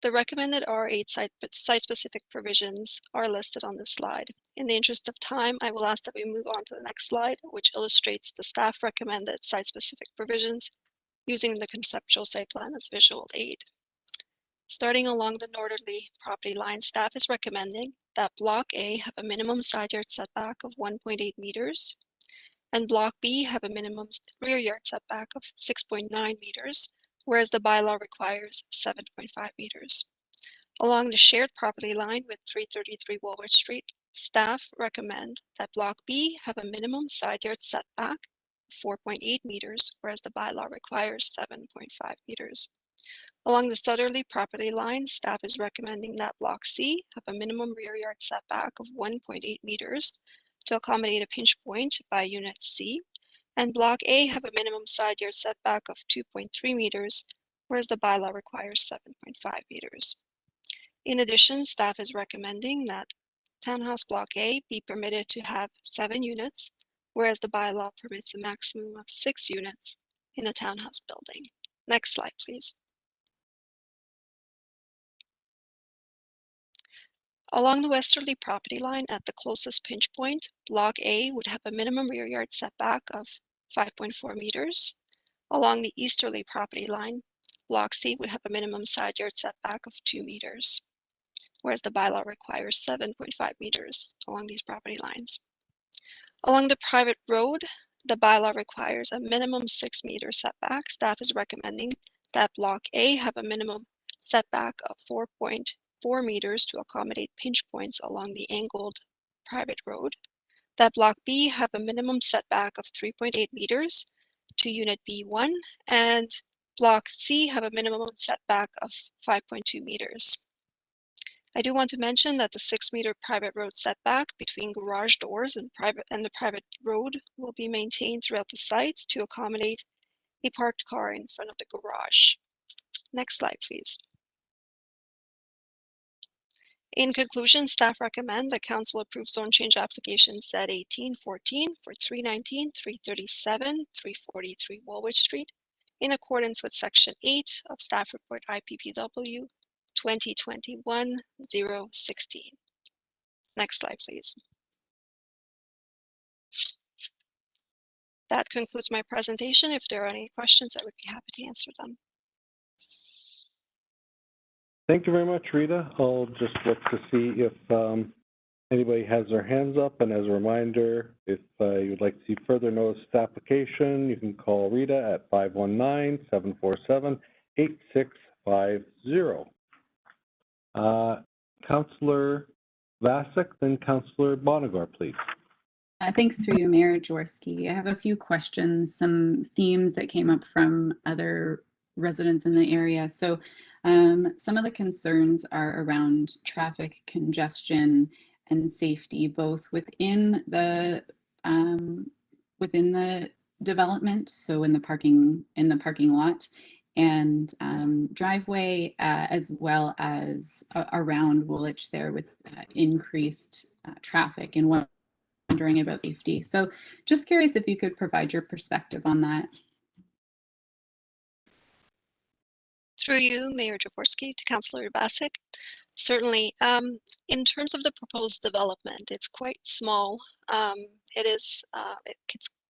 The recommended R8 site-specific provisions are listed on this slide. In the interest of time, I will ask that we move on to the next slide, which illustrates the staff recommended site-specific provisions using the conceptual site plan as visual aid. Starting along the northerly property line, staff is recommending that Block A have a minimum side yard setback of 1.8 meters, and Block B have a minimum rear yard setback of 6.9 meters, whereas the bylaw requires 7.5 meters. Along the shared property line with 333 Woolwich Street, staff recommend that Block B have a minimum side yard setback of 4.8 meters, whereas the bylaw requires 7.5 meters. Along the southerly property line, staff is recommending that Block C have a minimum rear yard setback of 1.8 meters to accommodate a pinch point by Unit C, and Block A have a minimum side yard setback of 2.3 meters, whereas the bylaw requires 7.5 meters. In addition, staff is recommending that Townhouse Block A be permitted to have 7 units, whereas the bylaw permits a maximum of 6 units in a townhouse building. Next slide, please. Along the westerly property line at the closest pinch point, Block A would have a minimum rear yard setback of 5.4 meters. Along the easterly property line, Block C would have a minimum side yard setback of 2 meters, whereas the bylaw requires 7.5 meters along these property lines. Along the private road, the bylaw requires a minimum 6 meter setback. Staff is recommending that Block A have a minimum setback of 4.4 meters to accommodate pinch points along the angled private road. That Block B have a minimum setback of 3.8 meters to Unit B1, and Block C have a minimum setback of 5.2 meters. I do want to mention that the 6 meter private road setback between garage doors and the private road will be maintained throughout the site to accommodate a parked car in front of the garage. Next slide, please. In conclusion, staff recommend that council approve zone change application Z 1814 for 319, 337, 343 Woolwich Street in accordance with section 8 of staff report IPPW 2021-016. Next slide, please. That concludes my presentation. If there are any questions, I would be happy to answer them. Thank you very much, Rita. I'll just look to see if Anybody has their hands up, and as a reminder, if you would like to see further notice of application, you can call Rita at 519-747-8650. Councillor Vasek, then Councillor Bonnegar, please. Thanks through you, Mayor Jaworski. I have a few questions, some themes that came up from other residents in the area. So some of the concerns are around traffic congestion and safety, both within the development, so in the parking lot and driveway, as well as around Woolwich there with increased traffic and wondering about safety. So just curious if you could provide your perspective on that. Through you, Mayor Jaworski, to Councillor Vasek. Certainly, in terms of the proposed development, it's quite small. It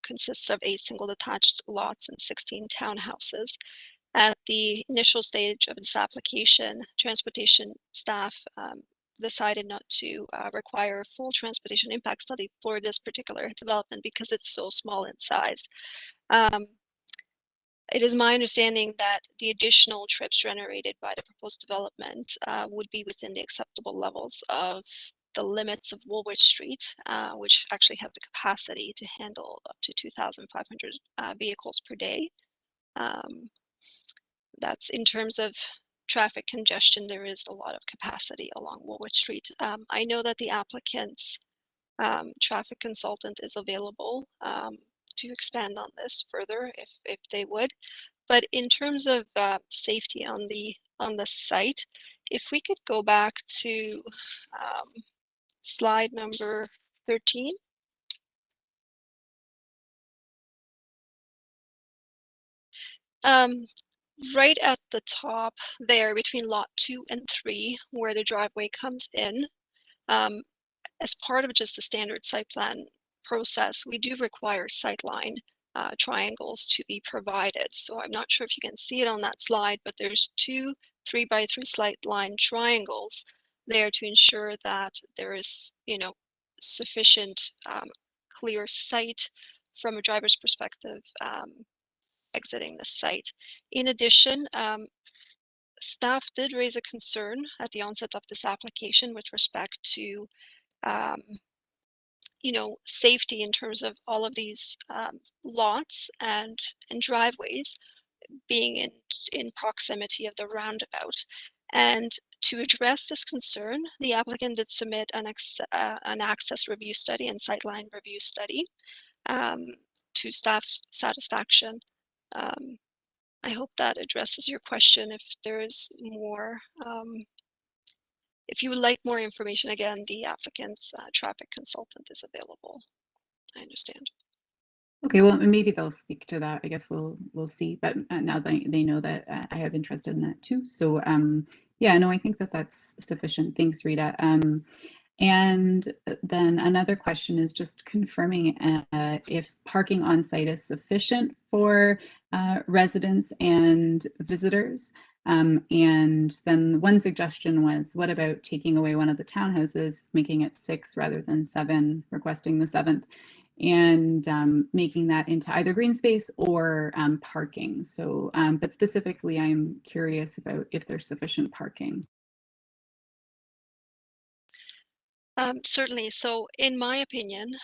consists of 8 single detached lots and 16 townhouses. At the initial stage of this application, transportation staff decided not to require a full transportation impact study for this particular development because it's so small in size. It is my understanding that the additional trips generated by the proposed development would be within the acceptable levels of the limits of Woolwich Street, which actually has the capacity to handle up to 2,500 vehicles per day. That's in terms of traffic congestion. There is a lot of capacity along Woolwich Street. I know that the applicant's traffic consultant is available to expand on this further if they would. But in terms of safety on the site, if we could go back to slide number 13. Right at the top there between lot 2 and 3, where the driveway comes in, as part of just a standard site plan process, we do require sightline triangles to be provided. So I'm not sure if you can see it on that slide, but there's 2 3x3 sightline triangles there to ensure that there is, sufficient clear sight from a driver's perspective exiting the site. In addition, staff did raise a concern at the onset of this application with respect to safety in terms of all of these lots and driveways being in proximity of the roundabout. And to address this concern, the applicant did submit an access review study and sightline review study to staff's satisfaction. I hope that addresses your question. If there is more, if you would like more information, again, the applicant's traffic consultant is available. I understand. Okay, well, maybe they'll speak to that. I guess we'll see. But now they know that I have interest in that too. So yeah, no, I think that's sufficient. Thanks, Rita. And then another question is just confirming if parking on site is sufficient for residents and visitors. And then one suggestion was, what about taking away one of the townhouses, making it 6 rather than 7, requesting the 7th, and making that into either green space or parking. So, but specifically, I'm curious about if there's sufficient parking. Certainly. So in my opinion,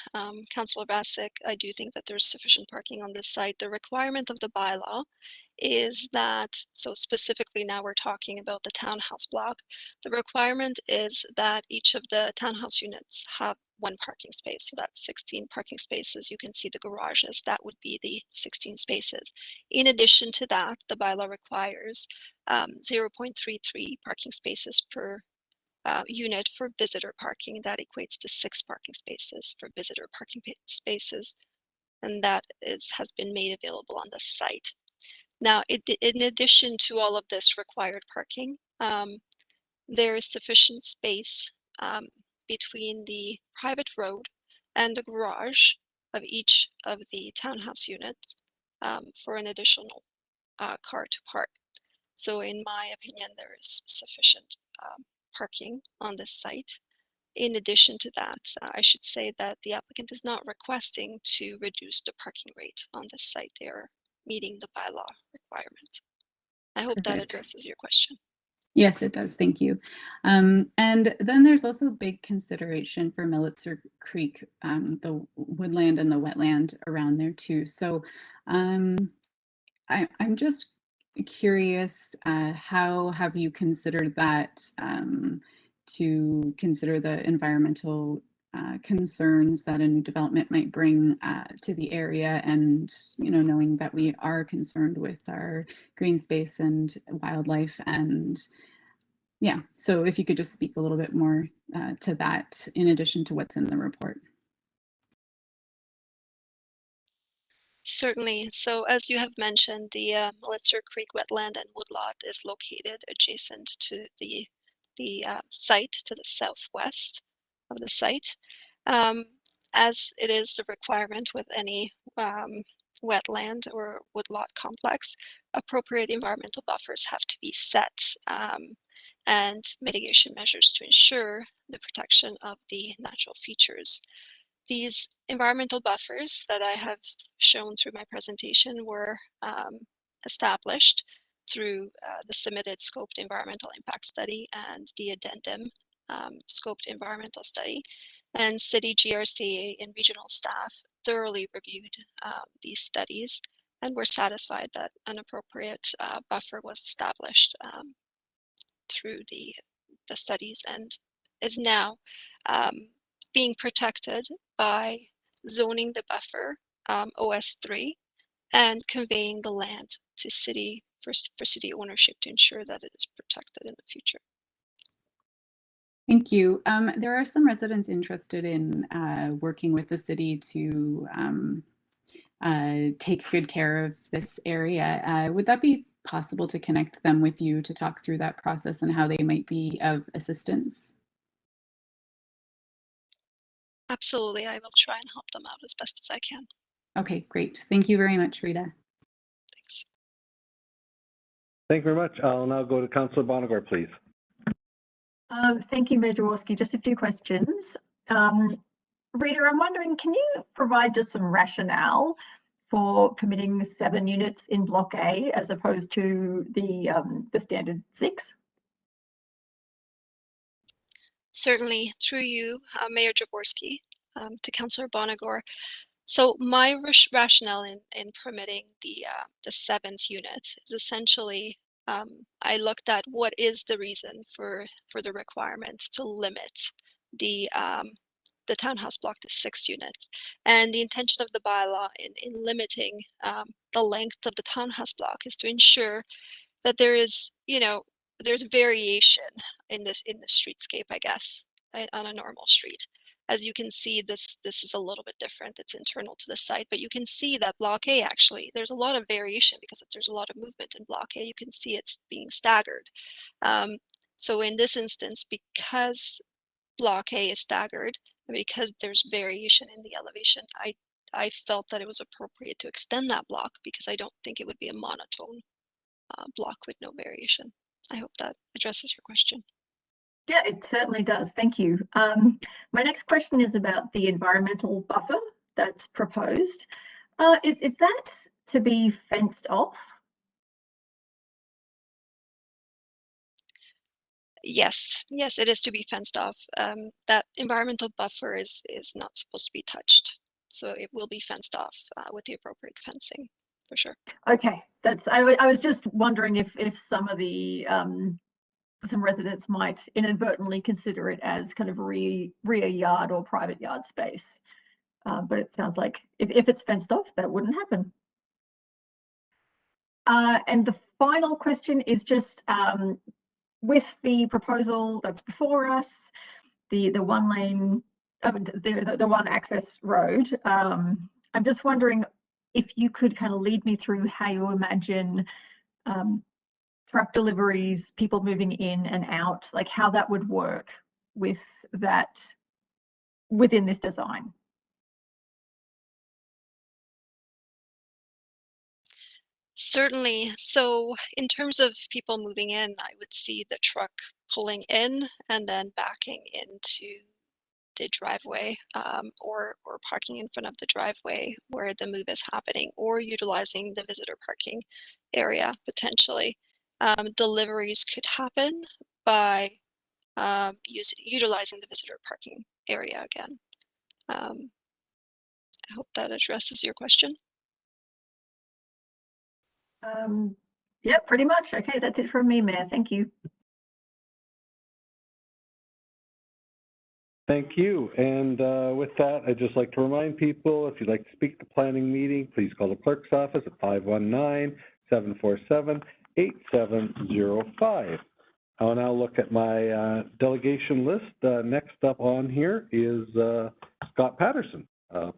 Councillor Vasek, I do think that there's sufficient parking on this site. The requirement of the bylaw is that, so specifically now we're talking about the townhouse block, the requirement is that each of the townhouse units have 1 parking space. So that's 16 parking spaces. You can see the garages, that would be the 16 spaces. In addition to that, the bylaw requires 0.33 parking spaces per unit for visitor parking. That equates to 6 parking spaces for visitor parking spaces, and that has been made available on the site. Now, in addition to all of this required parking, there is sufficient space between the private road and the garage of each of the townhouse units for an additional car to park. So in my opinion, there is sufficient parking on this site. in addition to that, I should say that the applicant is not requesting to reduce the parking rate on this site. They are meeting the bylaw requirement. I hope that Perfect. addresses your question. Yes, it does. Thank you. And then there's also big consideration for Militzer Creek, the woodland and the wetland around there too. So I'm just curious, how have you considered that, to consider the environmental concerns that a new development might bring to the area, and knowing that we are concerned with our green space and wildlife, and yeah, so if you could just speak a little bit more to that in addition to what's in the report. Certainly. So as you have mentioned, the Militzer Creek wetland and woodlot is located adjacent to the site to the southwest of the site. As it is the requirement with any wetland or woodlot complex, appropriate environmental buffers have to be set, and mitigation measures to ensure the protection of the natural features. These environmental buffers that I have shown through my presentation were established through the submitted scoped environmental impact study and the addendum scoped environmental study. And city GRCA and regional staff thoroughly reviewed these studies and were satisfied that an appropriate buffer was established through the studies, and is now being protected by zoning the buffer OS3 and conveying the land to city for city ownership to ensure that it is protected in the future. Thank you. There are some residents interested in working with the city to take good care of this area. Would that be possible to connect them with you to talk through that process and how they might be of assistance? Absolutely, I will try and help them out as best as I can. Okay, great. Thank you very much, Rita. Thanks. Thank you very much. I'll now go to Councillor Bonagor, please. Thank you, Mayor Jaworski. Just a few questions. Rita, I'm wondering, can you provide just some rationale for permitting 7 units in Block A as opposed to the standard 6? Certainly, through you, Mayor Jaworski, to Councillor Bonagor. So my rationale in permitting the 7th unit is essentially, I looked at what is the reason for the requirement to limit the townhouse block to 6 units, and the intention of the bylaw in limiting the length of the townhouse block is to ensure that there is, there's variation in the streetscape, I guess, on a normal street. As you can see, this is a little bit different. It's internal to the site, but you can see that Block A actually, there's a lot of variation because there's a lot of movement in Block A. You can see it's being staggered. So in this instance, because Block A is staggered, and because there's variation in the elevation, I felt that it was appropriate to extend that block because I don't think it would be a monotone block with no variation. I hope that addresses your question. Yeah, it certainly does. Thank you. My next question is about the environmental buffer that's proposed. Is that to be fenced off? Yes, it is to be fenced off. That environmental buffer is not supposed to be touched, so it will be fenced off with the appropriate fencing, for sure. Okay, I was just wondering if some of the some residents might inadvertently consider it as kind of rear yard or private yard space, but it sounds like if it's fenced off, that wouldn't happen. And the final question is just with the proposal that's before us, the one lane, the one access road. I'm just wondering if you could kind of lead me through how you imagine truck deliveries, people moving in and out, like how that would work with that within this design. Certainly. So in terms of people moving in, I would see the truck pulling in and then backing into the driveway or parking in front of the driveway where the move is happening, or utilizing the visitor parking area potentially. Deliveries could happen by utilizing the visitor parking area again. I hope that addresses your question. Yeah, pretty much. Okay, that's it from me, Mayor. Thank you. Thank you. And with that, I'd just like to remind people, if you'd like to speak at the planning meeting, please call the clerk's office at 519-747-8705. I'll now look at my delegation list. Next up on here is Scott Patterson,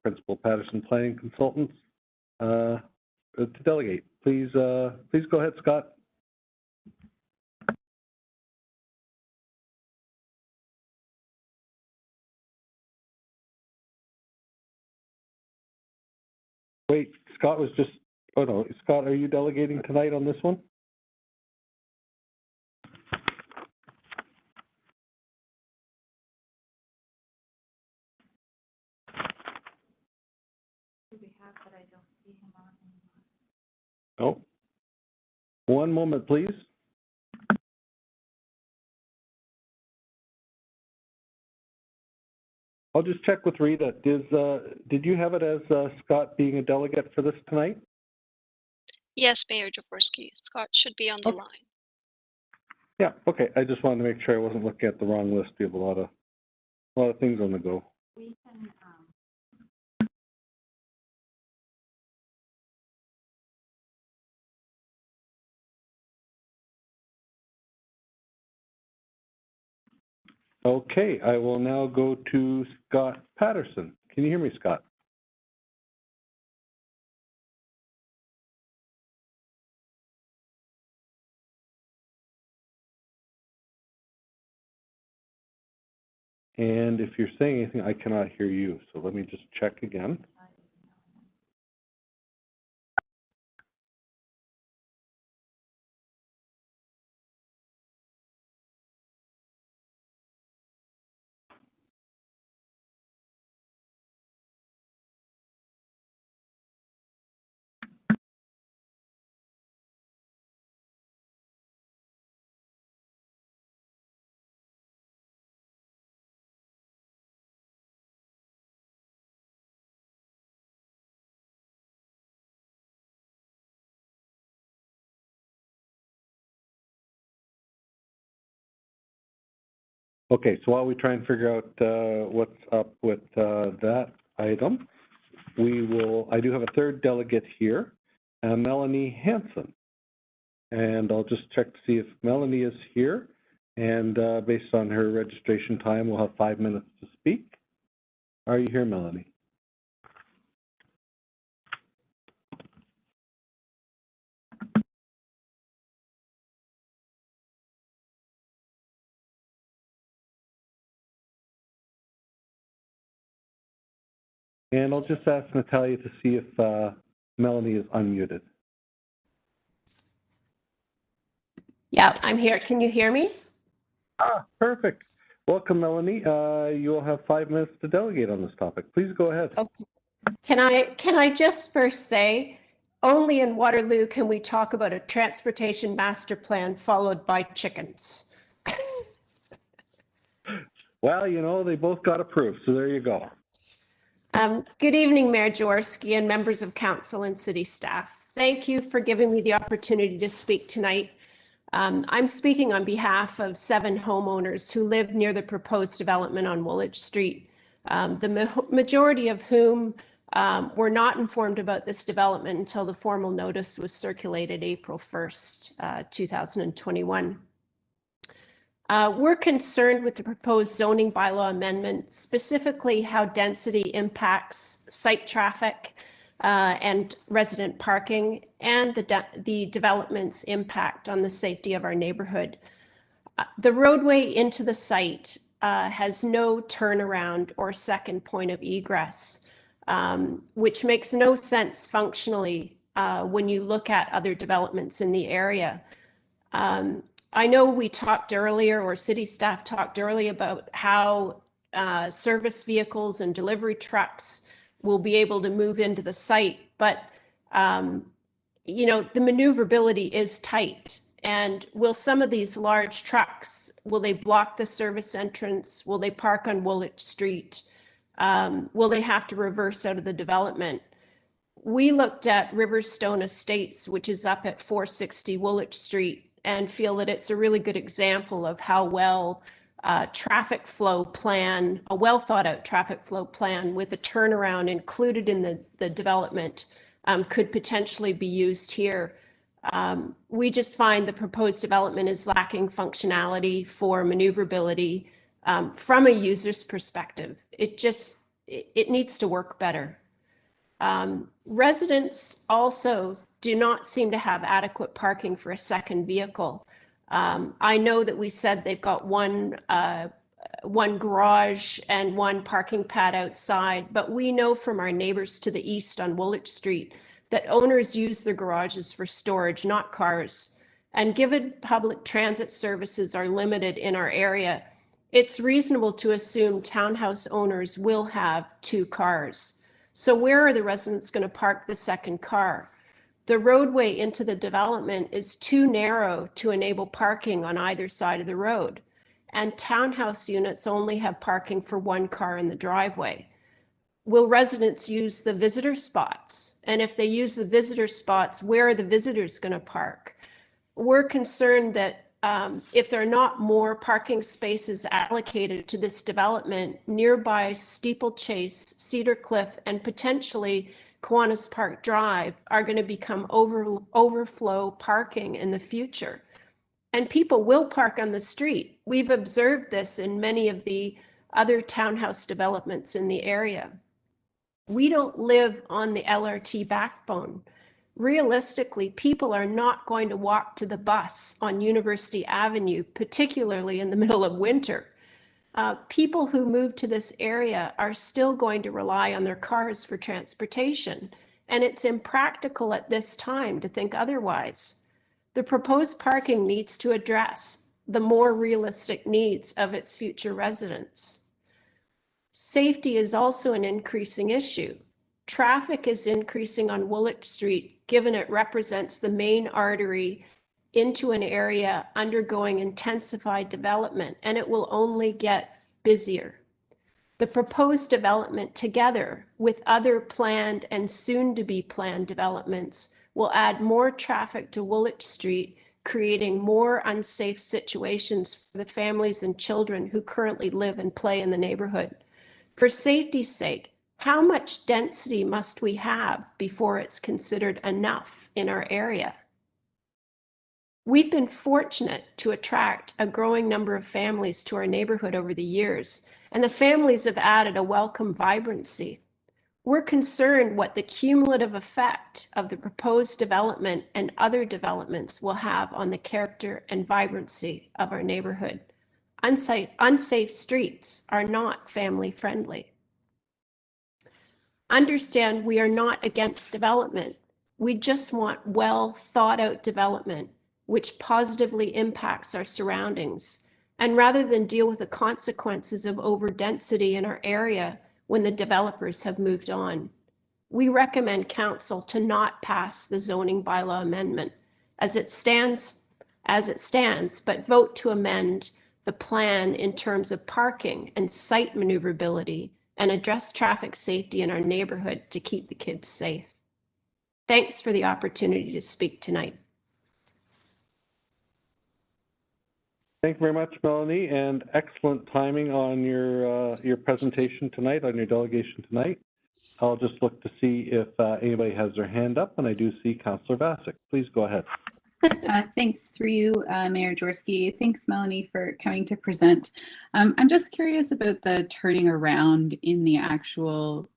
Principal Patterson Planning Consultants, to delegate. Please go ahead, Scott. Wait, Scott was just, oh no, Scott, are you delegating tonight on this one? Oh, one moment, please. I'll just check with Rita. Did you have it as Scott being a delegate for this tonight? Yes, Mayor Jaworski. Scott should be on the line. Yeah, okay. I just wanted to make sure I wasn't looking at the wrong list. We have a lot of things on the go. We can, Okay, I will now go to Scott Patterson. Can you hear me, Scott? And if you're saying anything, I cannot hear you. So let me just check again. Okay, so while we try and figure out what's up with that item, I do have a third delegate here, Melanie Hanson. And I'll just check to see if Melanie is here. And based on her registration time, we'll have 5 minutes to speak. Are you here, Melanie? And I'll just ask Natalia to see if Melanie is unmuted. Yeah, I'm here. Can you hear me? Ah, perfect. Welcome, Melanie. You will have 5 minutes to delegate on this topic. Please go ahead. Okay. Can I just first say, only in Waterloo can we talk about a transportation master plan followed by chickens. Well, you know, they both got approved, so there you go. Good evening, Mayor Jaworski and members of council and city staff. Thank you for giving me the opportunity to speak tonight. I'm speaking on behalf of 7 homeowners who live near the proposed development on Woolwich Street, the majority of whom were not informed about this development until the formal notice was circulated April 1st, 2021. We're concerned with the proposed zoning bylaw amendment, specifically how density impacts site traffic and resident parking, and the development's impact on the safety of our neighborhood. The roadway into the site has no turnaround or second point of egress, which makes no sense functionally when you look at other developments in the area. I know we talked earlier, or city staff talked earlier, about how service vehicles and delivery trucks will be able to move into the site. But, you know, the maneuverability is tight. And will some of these large trucks, will they block the service entrance? Will they park on Woolwich Street? Will they have to reverse out of the development? We looked at Riverstone Estates, which is up at 460 Woolwich Street, and feel that it's a really good example of how well traffic flow plan, a well thought out traffic flow plan with a turnaround included in the development could potentially be used here. We just find the proposed development is lacking functionality for maneuverability from a user's perspective. It needs to work better. Residents also do not seem to have adequate parking for a second vehicle. I know that we said they've got one garage and one parking pad outside, but we know from our neighbors to the east on Woolwich Street that owners use their garages for storage, not cars. And given public transit services are limited in our area, it's reasonable to assume townhouse owners will have 2 cars. So where are the residents going to park the second car? The roadway into the development is too narrow to enable parking on either side of the road. And townhouse units only have parking for 1 car in the driveway. Will residents use the visitor spots? And if they use the visitor spots, where are the visitors going to park? We're concerned that if there are not more parking spaces allocated to this development, nearby Steeplechase, Cedar Cliff, and potentially Kiwanis Park Drive are going to become overflow parking in the future. And people will park on the street. We've observed this in many of the other townhouse developments in the area. We don't live on the LRT backbone. Realistically, people are not going to walk to the bus on University Avenue, particularly in the middle of winter. People who move to this area are still going to rely on their cars for transportation, and it's impractical at this time to think otherwise. The proposed parking needs to address the more realistic needs of its future residents. Safety is also an increasing issue. Traffic is increasing on Woolwich Street, given it represents the main artery into an area undergoing intensified development, and it will only get busier. The proposed development, together with other planned and soon-to-be planned developments, will add more traffic to Woolwich Street, creating more unsafe situations for the families and children who currently live and play in the neighborhood. For safety's sake, how much density must we have before it's considered enough in our area? We've been fortunate to attract a growing number of families to our neighborhood over the years, and the families have added a welcome vibrancy. We're concerned what the cumulative effect of the proposed development and other developments will have on the character and vibrancy of our neighborhood. Unsafe streets are not family friendly. Understand we are not against development. We just want well thought out development which positively impacts our surroundings. And rather than deal with the consequences of overdensity in our area when the developers have moved on, we recommend council to not pass the zoning bylaw amendment as it stands, but vote to amend the plan in terms of parking and site maneuverability and address traffic safety in our neighborhood to keep the kids safe. Thanks for the opportunity to speak tonight. Thank you very much, Melanie, and excellent timing on your presentation tonight, on your delegation tonight. I'll just look to see if anybody has their hand up, and I do see Councillor Bassick. Please go ahead. Thanks through you, Mayor Jaworski. Thanks, Melanie, for coming to present. I'm just curious about the turning around in the actual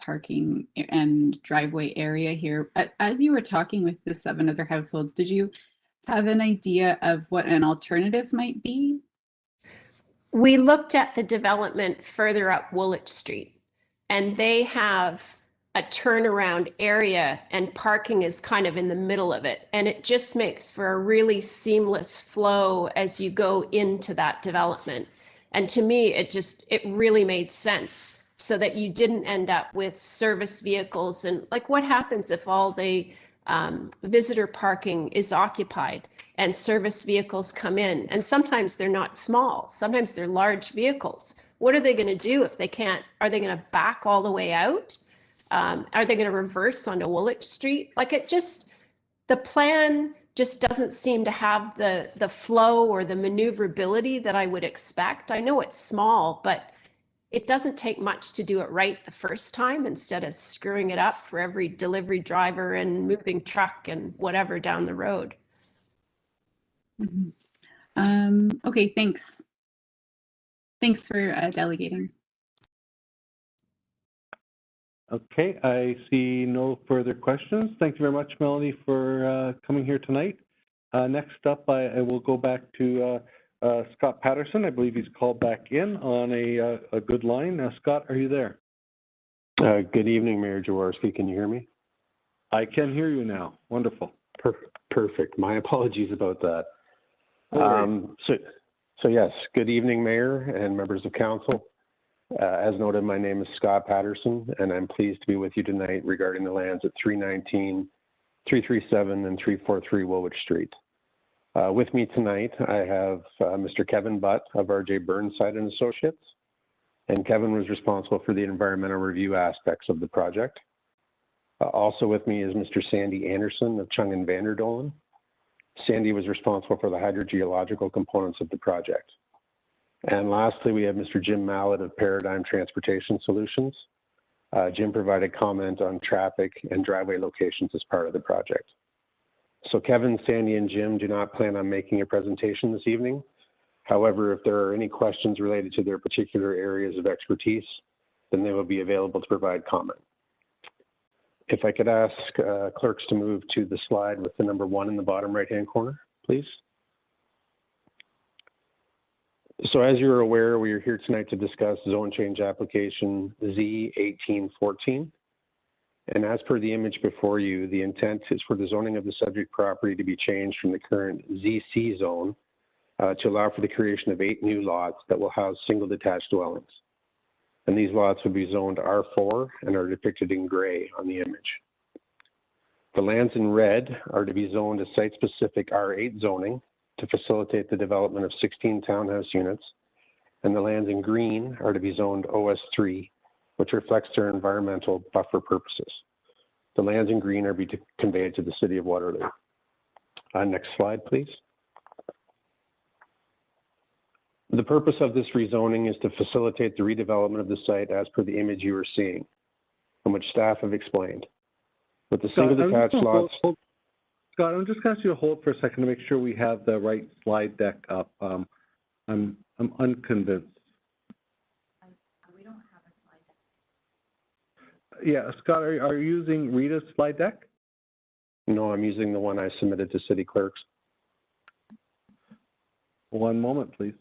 parking and driveway area here. As you were talking with the 7 other households, did you have an idea of what an alternative might be? We looked at the development further up Woolwich Street, and they have a turnaround area and parking is kind of in the middle of it. And it just makes for a really seamless flow as you go into that development. And to me, it really made sense so that you didn't end up with service vehicles. And like, what happens if all the visitor parking is occupied and service vehicles come in? And sometimes they're not small, sometimes they're large vehicles. What are they going to do if they can't? Are they going to back all the way out? Are they going to reverse onto Woolwich Street? Like, the plan just doesn't seem to have the flow or the maneuverability that I would expect. I know it's small, but it doesn't take much to do it right the first time instead of screwing it up for every delivery driver and moving truck and whatever down the road. Okay, thanks. Thanks for delegating. Okay, I see no further questions. Thank you very much, Melanie, for coming here tonight. Next up, I will go back to Scott Patterson. I believe he's called back in on a good line. Scott, are you there? Good evening, Mayor Jaworski. Can you hear me? I can hear you now. Wonderful. Perfect. My apologies about that. No worries. So yes, good evening, Mayor and members of Council. As noted, my name is Scott Patterson, and I'm pleased to be with you tonight regarding the lands at 319, 337, and 343 Woolwich Street. With me tonight, I have Mr. Kevin Butt of RJ Burnside and Associates, and Kevin was responsible for the environmental review aspects of the project. Also with me is Mr. Sandy Anderson of Chung and Vanderdolen. Sandy was responsible for the hydrogeological components of the project. And lastly, we have Mr. Jim Mallett of Paradigm Transportation Solutions. Jim provided comment on traffic and driveway locations as part of the project. So Kevin, Sandy, and Jim do not plan on making a presentation this evening. However, if there are any questions related to their particular areas of expertise, then they will be available to provide comment. If I could ask clerks to move to the slide with the number 1 in the bottom right-hand corner, please. So as you're aware, we are here tonight to discuss zone change application Z1814. And as per the image before you, the intent is for the zoning of the subject property to be changed from the current ZC zone to allow for the creation of 8 new lots that will house single detached dwellings. And these lots would be zoned R4 and are depicted in gray on the image. The lands in red are to be zoned as site-specific R8 zoning to facilitate the development of 16 townhouse units, and the lands in green are to be zoned OS3, which reflects their environmental buffer purposes. The lands in green are to be conveyed to the City of Waterloo. Next slide, please. The purpose of this rezoning is to facilitate the redevelopment of the site as per the image you are seeing, from which staff have explained. With the single detached lots. Scott, I'm just going to ask you to hold for a second to make sure we have the right slide deck up. I'm unconvinced. We don't have a slide deck. Yeah, Scott, are you using Rita's slide deck? No, I'm using the one I submitted to city clerks. One moment, please.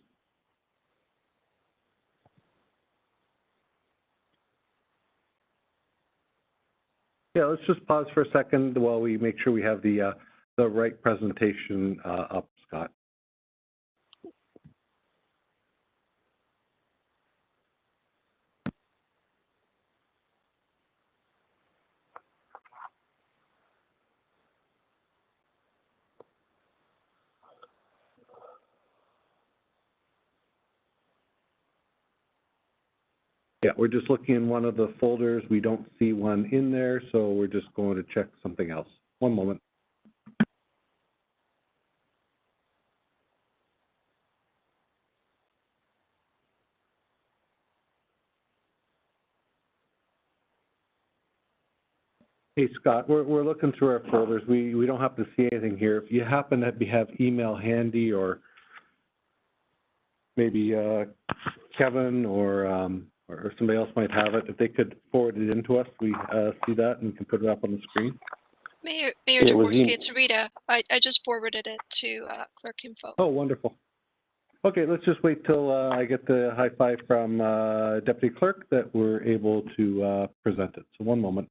Yeah, let's just pause for a second while we make sure we have the right presentation up, Scott. Yeah, we're just looking in one of the folders. We don't see one in there, so we're just going to check something else. One moment. Hey, Scott, we're looking through our folders. We don't have to see anything here. If you happen to have email handy, or maybe Kevin or somebody else might have it, if they could forward it in to us, we see that and can put it up on the screen. Mayor Jaworski, it's Rita. I just forwarded it to clerk info. Oh, wonderful. Okay, let's just wait till I get the high five from Deputy Clerk that we're able to present it. So one moment.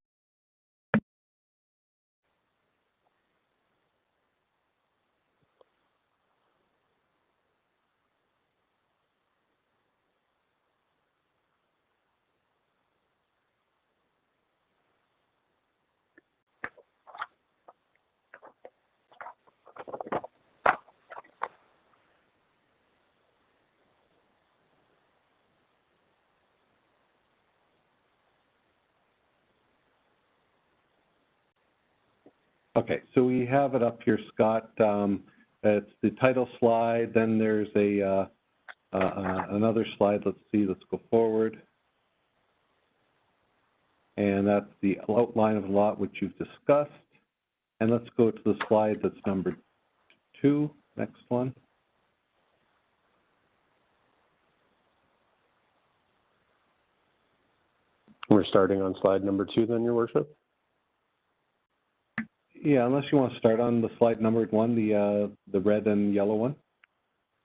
Okay, so we have it up here, Scott. It's the title slide, then there's a another slide. Let's see, let's go forward. And that's the outline of the lot which you've discussed. And let's go to the slide that's numbered 2, next one. We're starting on slide number 2 then, Your Worship? Yeah, unless you want to start on the slide numbered 1, the red and yellow one.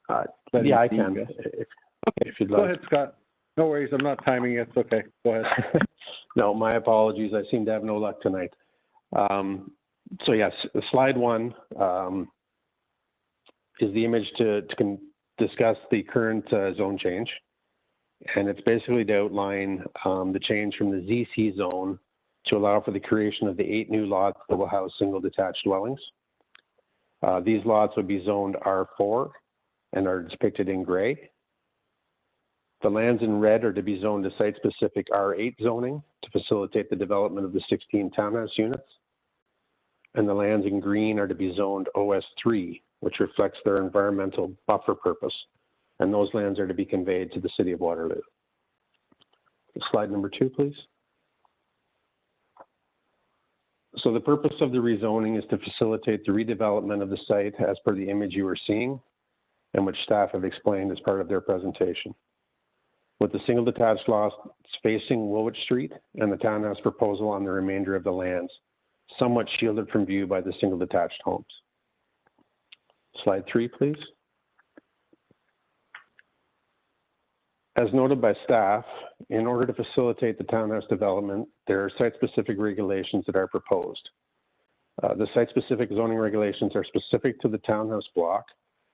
Yeah, I can. If you'd like. Go ahead, Scott. No worries, I'm not timing it. It's okay. Go ahead. No, my apologies. I seem to have no luck tonight. So yes, slide 1 is the image to discuss the current zone change. And it's basically to outline the change from the ZC zone to allow for the creation of the 8 new lots that will house single detached dwellings. These lots would be zoned R4 and are depicted in gray. The lands in red are to be zoned to site-specific R8 zoning to facilitate the development of the 16 townhouse units. And the lands in green are to be zoned OS3, which reflects their environmental buffer purpose. And those lands are to be conveyed to the City of Waterloo. Slide number 2, please. So the purpose of the rezoning is to facilitate the redevelopment of the site as per the image you are seeing and which staff have explained as part of their presentation. With the single detached lots facing Woolwich Street and the townhouse proposal on the remainder of the lands, somewhat shielded from view by the single detached homes. Slide 3, please. As noted by staff, in order to facilitate the townhouse development, there are site-specific regulations that are proposed. The site-specific zoning regulations are specific to the townhouse block,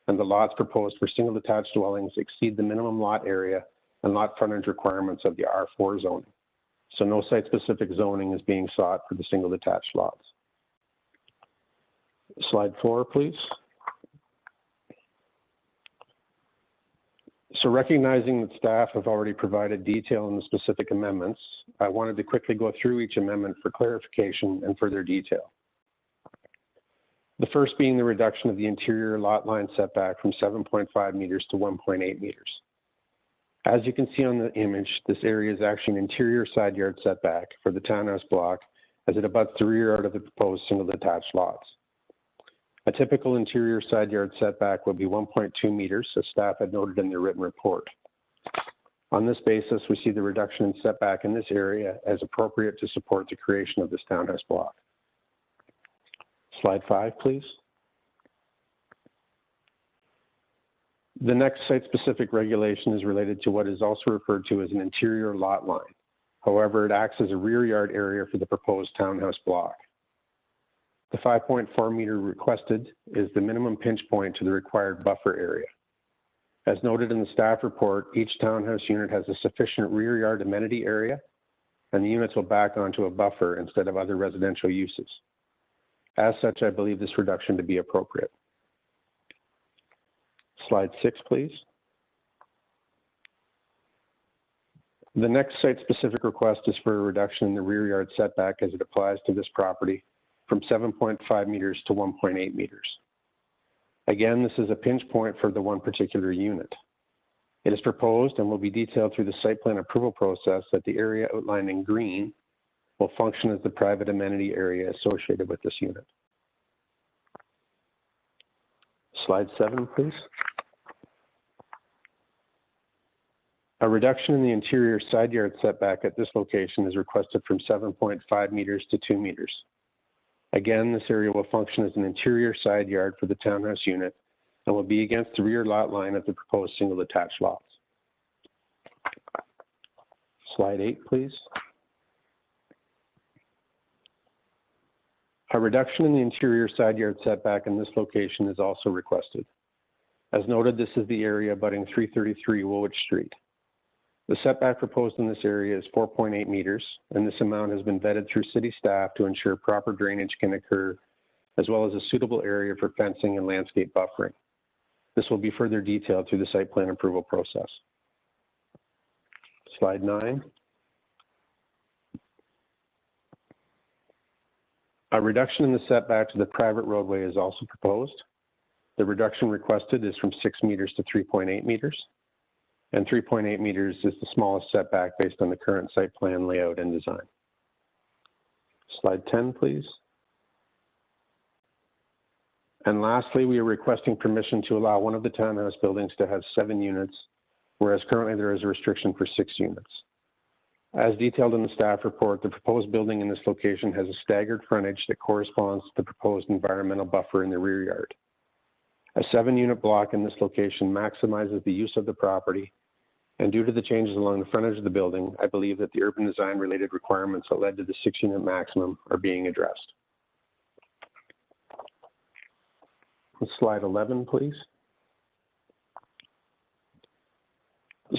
and the lots proposed for single detached dwellings exceed the minimum lot area and lot frontage requirements of the R4 zoning. So no site-specific zoning is being sought for the single detached lots. Slide 4, please. So recognizing that staff have already provided detail on the specific amendments, I wanted to quickly go through each amendment for clarification and further detail. The first being the reduction of the interior lot line setback from 7.5 meters to 1.8 meters. As you can see on the image, this area is actually an interior side yard setback for the townhouse block as it abuts the rear yard of the proposed single detached lots. A typical interior side yard setback would be 1.2 meters, as staff had noted in their written report. On this basis, we see the reduction in setback in this area as appropriate to support the creation of this townhouse block. Slide 5, please. The next site-specific regulation is related to what is also referred to as an interior lot line. However, it acts as a rear yard area for the proposed townhouse block. The 5.4 meter requested is the minimum pinch point to the required buffer area. As noted in the staff report, each townhouse unit has a sufficient rear yard amenity area, and the units will back onto a buffer instead of other residential uses. As such, I believe this reduction to be appropriate. Slide 6, please. The next site-specific request is for a reduction in the rear yard setback as it applies to this property from 7.5 meters to 1.8 meters. Again, this is a pinch point for the one particular unit. It is proposed and will be detailed through the site plan approval process that the area outlined in green will function as the private amenity area associated with this unit. Slide 7, please. A reduction in the interior side yard setback at this location is requested from 7.5 meters to 2 meters. Again, this area will function as an interior side yard for the townhouse unit and will be against the rear lot line of the proposed single detached lots. Slide 8, please. A reduction in the interior side yard setback in this location is also requested. As noted, this is the area abutting 333 Woolwich Street. The setback proposed in this area is 4.8 meters, and this amount has been vetted through city staff to ensure proper drainage can occur, as well as a suitable area for fencing and landscape buffering. This will be further detailed through the site plan approval process. Slide 9. A A reduction in the setback to the private roadway is also proposed. The reduction requested is from 6 meters to 3.8 meters. And 3.8 meters is the smallest setback based on the current site plan layout and design. Slide 10, please. And lastly, we are requesting permission to allow one of the townhouse buildings to have 7 units, whereas currently there is a restriction for 6 units. As detailed in the staff report, the proposed building in this location has a staggered frontage that corresponds to the proposed environmental buffer in the rear yard. A 7-unit block in this location maximizes the use of the property, and due to the changes along the frontage of the building, I believe that the urban design related requirements that led to the 6-unit maximum are being addressed. Slide 11, please.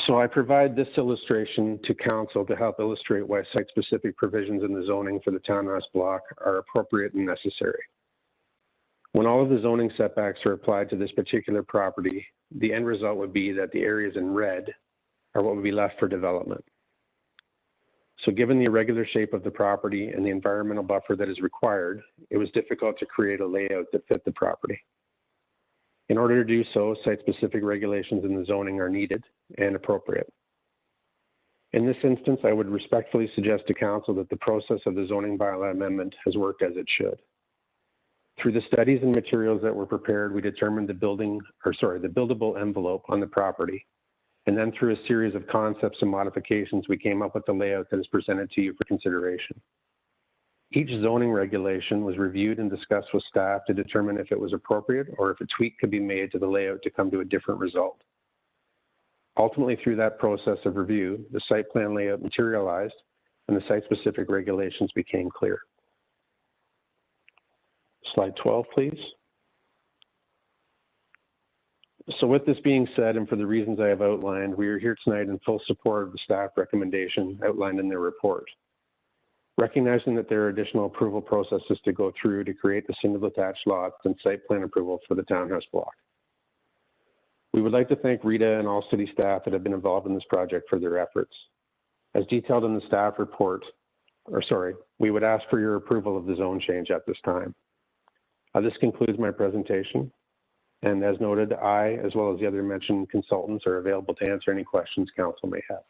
So I provide this illustration to council to help illustrate why site-specific provisions in the zoning for the townhouse block are appropriate and necessary. When all of the zoning setbacks are applied to this particular property, the end result would be that the areas in red are what would be left for development. So given the irregular shape of the property and the environmental buffer that is required, it was difficult to create a layout that fit the property. In order to do so, site-specific regulations in the zoning are needed and appropriate. In this instance, I would respectfully suggest to council that the process of the zoning bylaw amendment has worked as it should. Through the studies and materials that were prepared, we determined the buildable envelope on the property. And then through a series of concepts and modifications, we came up with the layout that is presented to you for consideration. Each zoning regulation was reviewed and discussed with staff to determine if it was appropriate or if a tweak could be made to the layout to come to a different result. Ultimately, through that process of review, the site plan layout materialized and the site-specific regulations became clear. Slide 12, please. So with this being said, and for the reasons I have outlined, we are here tonight in full support of the staff recommendation outlined in their report. Recognizing that there are additional approval processes to go through to create the single detached lots and site plan approval for the townhouse block. We would like to thank Rita and all city staff that have been involved in this project for their efforts. As detailed in the staff report, we would ask for your approval of the zone change at this time. This concludes my presentation. And as noted, I, as well as the other mentioned consultants, are available to answer any questions council may have.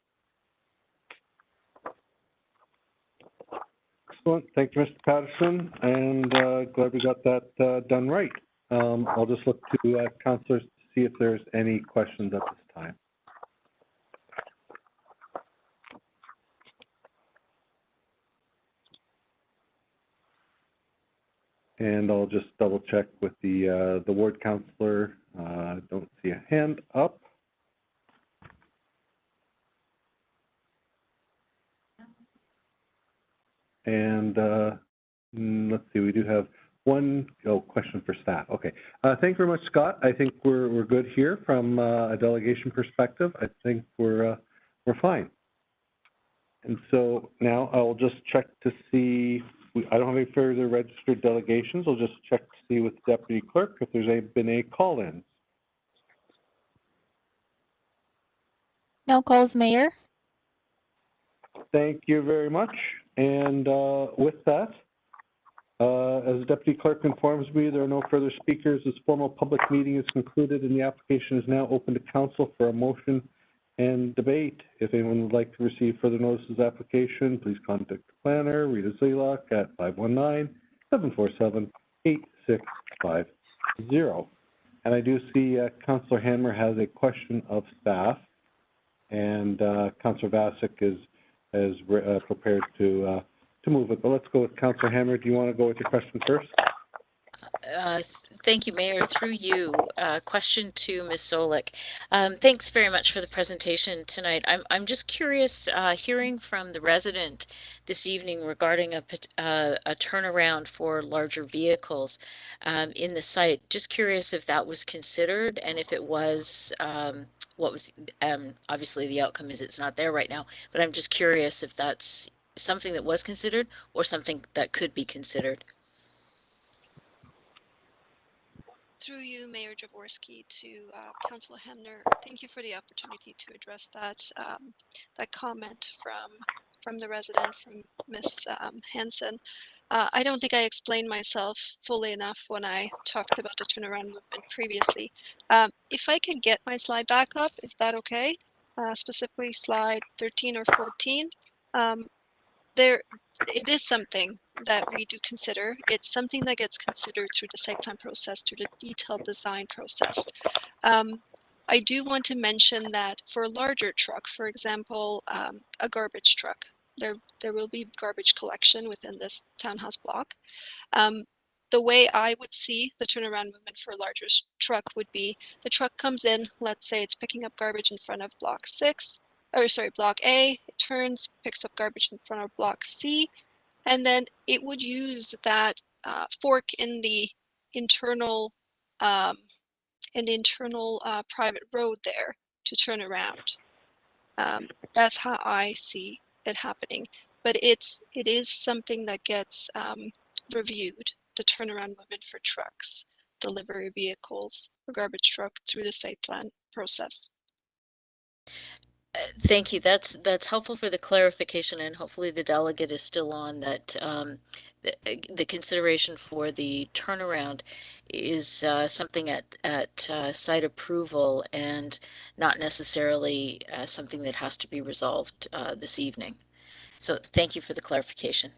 Excellent. Thank you, Mr. Patterson, and glad we got that done right. I'll just look to councillors to see if there's any questions at this time. And I'll just double check with the ward councillor. Don't see a hand up. And let's see, we do have one question for staff. Okay, thank you very much, Scott. I think we're good here from a delegation perspective. I think we're fine. And so now I'll just check to see. I don't have any further registered delegations. I'll just check to see with Deputy Clerk if there's been a call-in. No calls, Mayor. Thank you very much. And with that, as the Deputy Clerk informs me, there are no further speakers. This formal public meeting is concluded and the application is now open to council for a motion and debate. If anyone would like to receive further notices of the application, please contact the planner, Rita Zelak, at 519-747-8650. And I do see Councillor Hammer has a question of staff, and Councillor Vasic is prepared to move it. But let's go with Councillor Hammer. Do you want to go with your question first? Thank you, Mayor. Through you, question to Ms. Solik. Thanks very much for the presentation tonight. I'm just curious, hearing from the resident this evening regarding a turnaround for larger vehicles in the site. Just curious if that was considered, and if it was, what was, obviously the outcome is it's not there right now, but I'm just curious if that's something that was considered or something that could be considered. Through you, Mayor Jaworski, to Councillor Henner, thank you for the opportunity to address that that comment from the resident, from Ms. Hansen. I don't think I explained myself fully enough when I talked about the turnaround movement previously. If I could get my slide back up, is that okay? Specifically slide 13 or 14. It is something that we do consider. It's something that gets considered through the site plan process, through the detailed design process. I do want to mention that for a larger truck, for example, a garbage truck, there will be garbage collection within this townhouse block. The way I would see the turnaround movement for a larger truck would be the truck comes in, let's say it's picking up garbage in front of block A, it turns, picks up garbage in front of block C, and then it would use that fork in the internal private road there to turn around. That's how I see it happening. But it is something that gets reviewed, the turnaround movement for trucks, delivery vehicles, or garbage truck through the site plan process. Thank you. That's helpful for the clarification, and hopefully the delegate is still on that. The consideration for the turnaround is something at site approval and not necessarily something that has to be resolved this evening. So thank you for the clarification.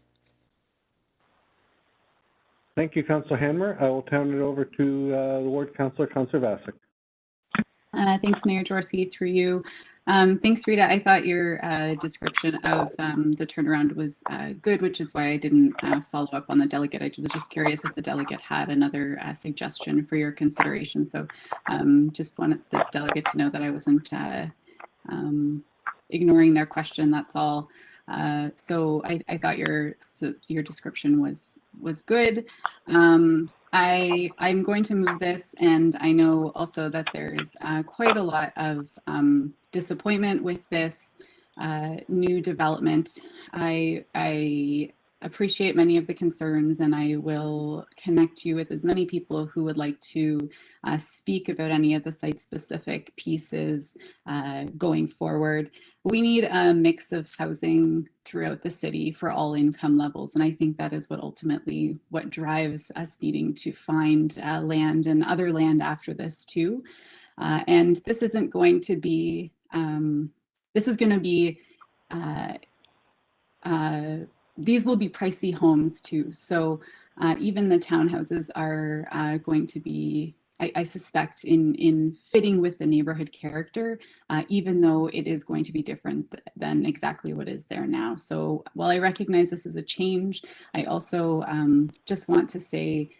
Thank you, Councillor Hanmer. I will turn it over to the Ward Councillor, Councillor Vasek. Thanks, Mayor Jaworski, through you. Thanks, Rita. I thought your description of the turnaround was good, which is why I didn't follow up on the delegate. I was just curious if the delegate had another suggestion for your consideration. So just wanted the delegate to know that I wasn't ignoring their question, that's all. So I thought your description was good. I'm going to move this, and I know also that there's quite a lot of disappointment with this new development. I appreciate many of the concerns, and I will connect you with as many people who would like to speak about any of the site-specific pieces going forward. We need a mix of housing throughout the city for all income levels, and I think that is what drives us needing to find land and other land after this too. And this isn't going to be, this is going to be, these will be pricey homes too. So even the townhouses are going to be, I suspect, in fitting with the neighborhood character, even though it is going to be different than exactly what is there now. So while I recognize this is a change, I also just want to say,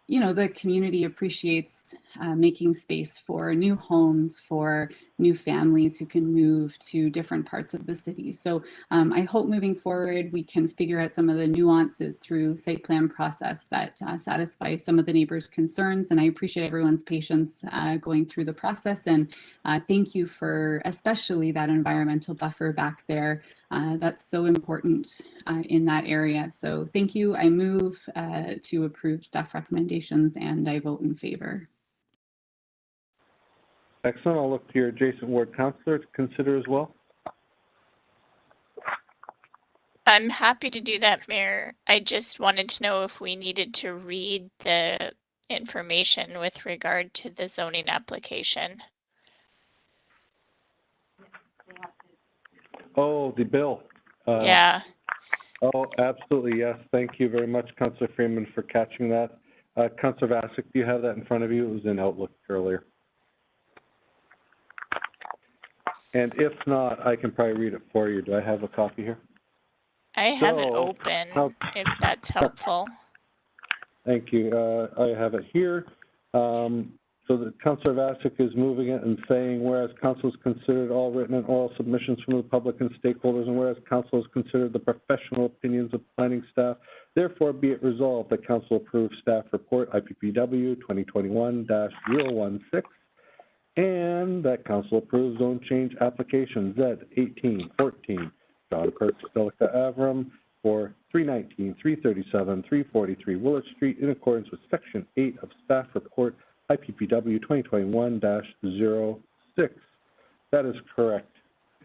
you know, the community appreciates making space for new homes, for new families who can move to different parts of the city. So I hope moving forward, we can figure out some of the nuances through site plan process that satisfy some of the neighbors' concerns. And I appreciate everyone's patience going through the process. And thank you for especially that environmental buffer back there. That's so important in that area. So thank you. I move to approve staff recommendations, and I vote in favor. Excellent. I'll look to your adjacent ward councillor to consider as well. I'm happy to do that, Mayor. I just wanted to know if we needed to read the information with regard to the zoning application. Oh, the bill. Yeah. Oh, absolutely, yes. Thank you very much, Councillor Freeman, for catching that. Councillor Vasek, do you have that in front of you? It was in Outlook earlier. And if not, I can probably read it for you. Do I have a copy here? I have it open, if that's helpful. Thank you. I have it here. So that Councillor Vasek is moving it and saying, whereas Council has considered all written and oral submissions from the public and stakeholders, and whereas Council has considered the professional opinions of planning staff, therefore be it resolved that Council approves staff report IPPW 2021-016, and that Council approves zone change application Z1814, John Perks, Delica Avram, for 319, 337, 343 Willard Street in accordance with Section 8 of Staff Report IPPW 2021-06. That is correct.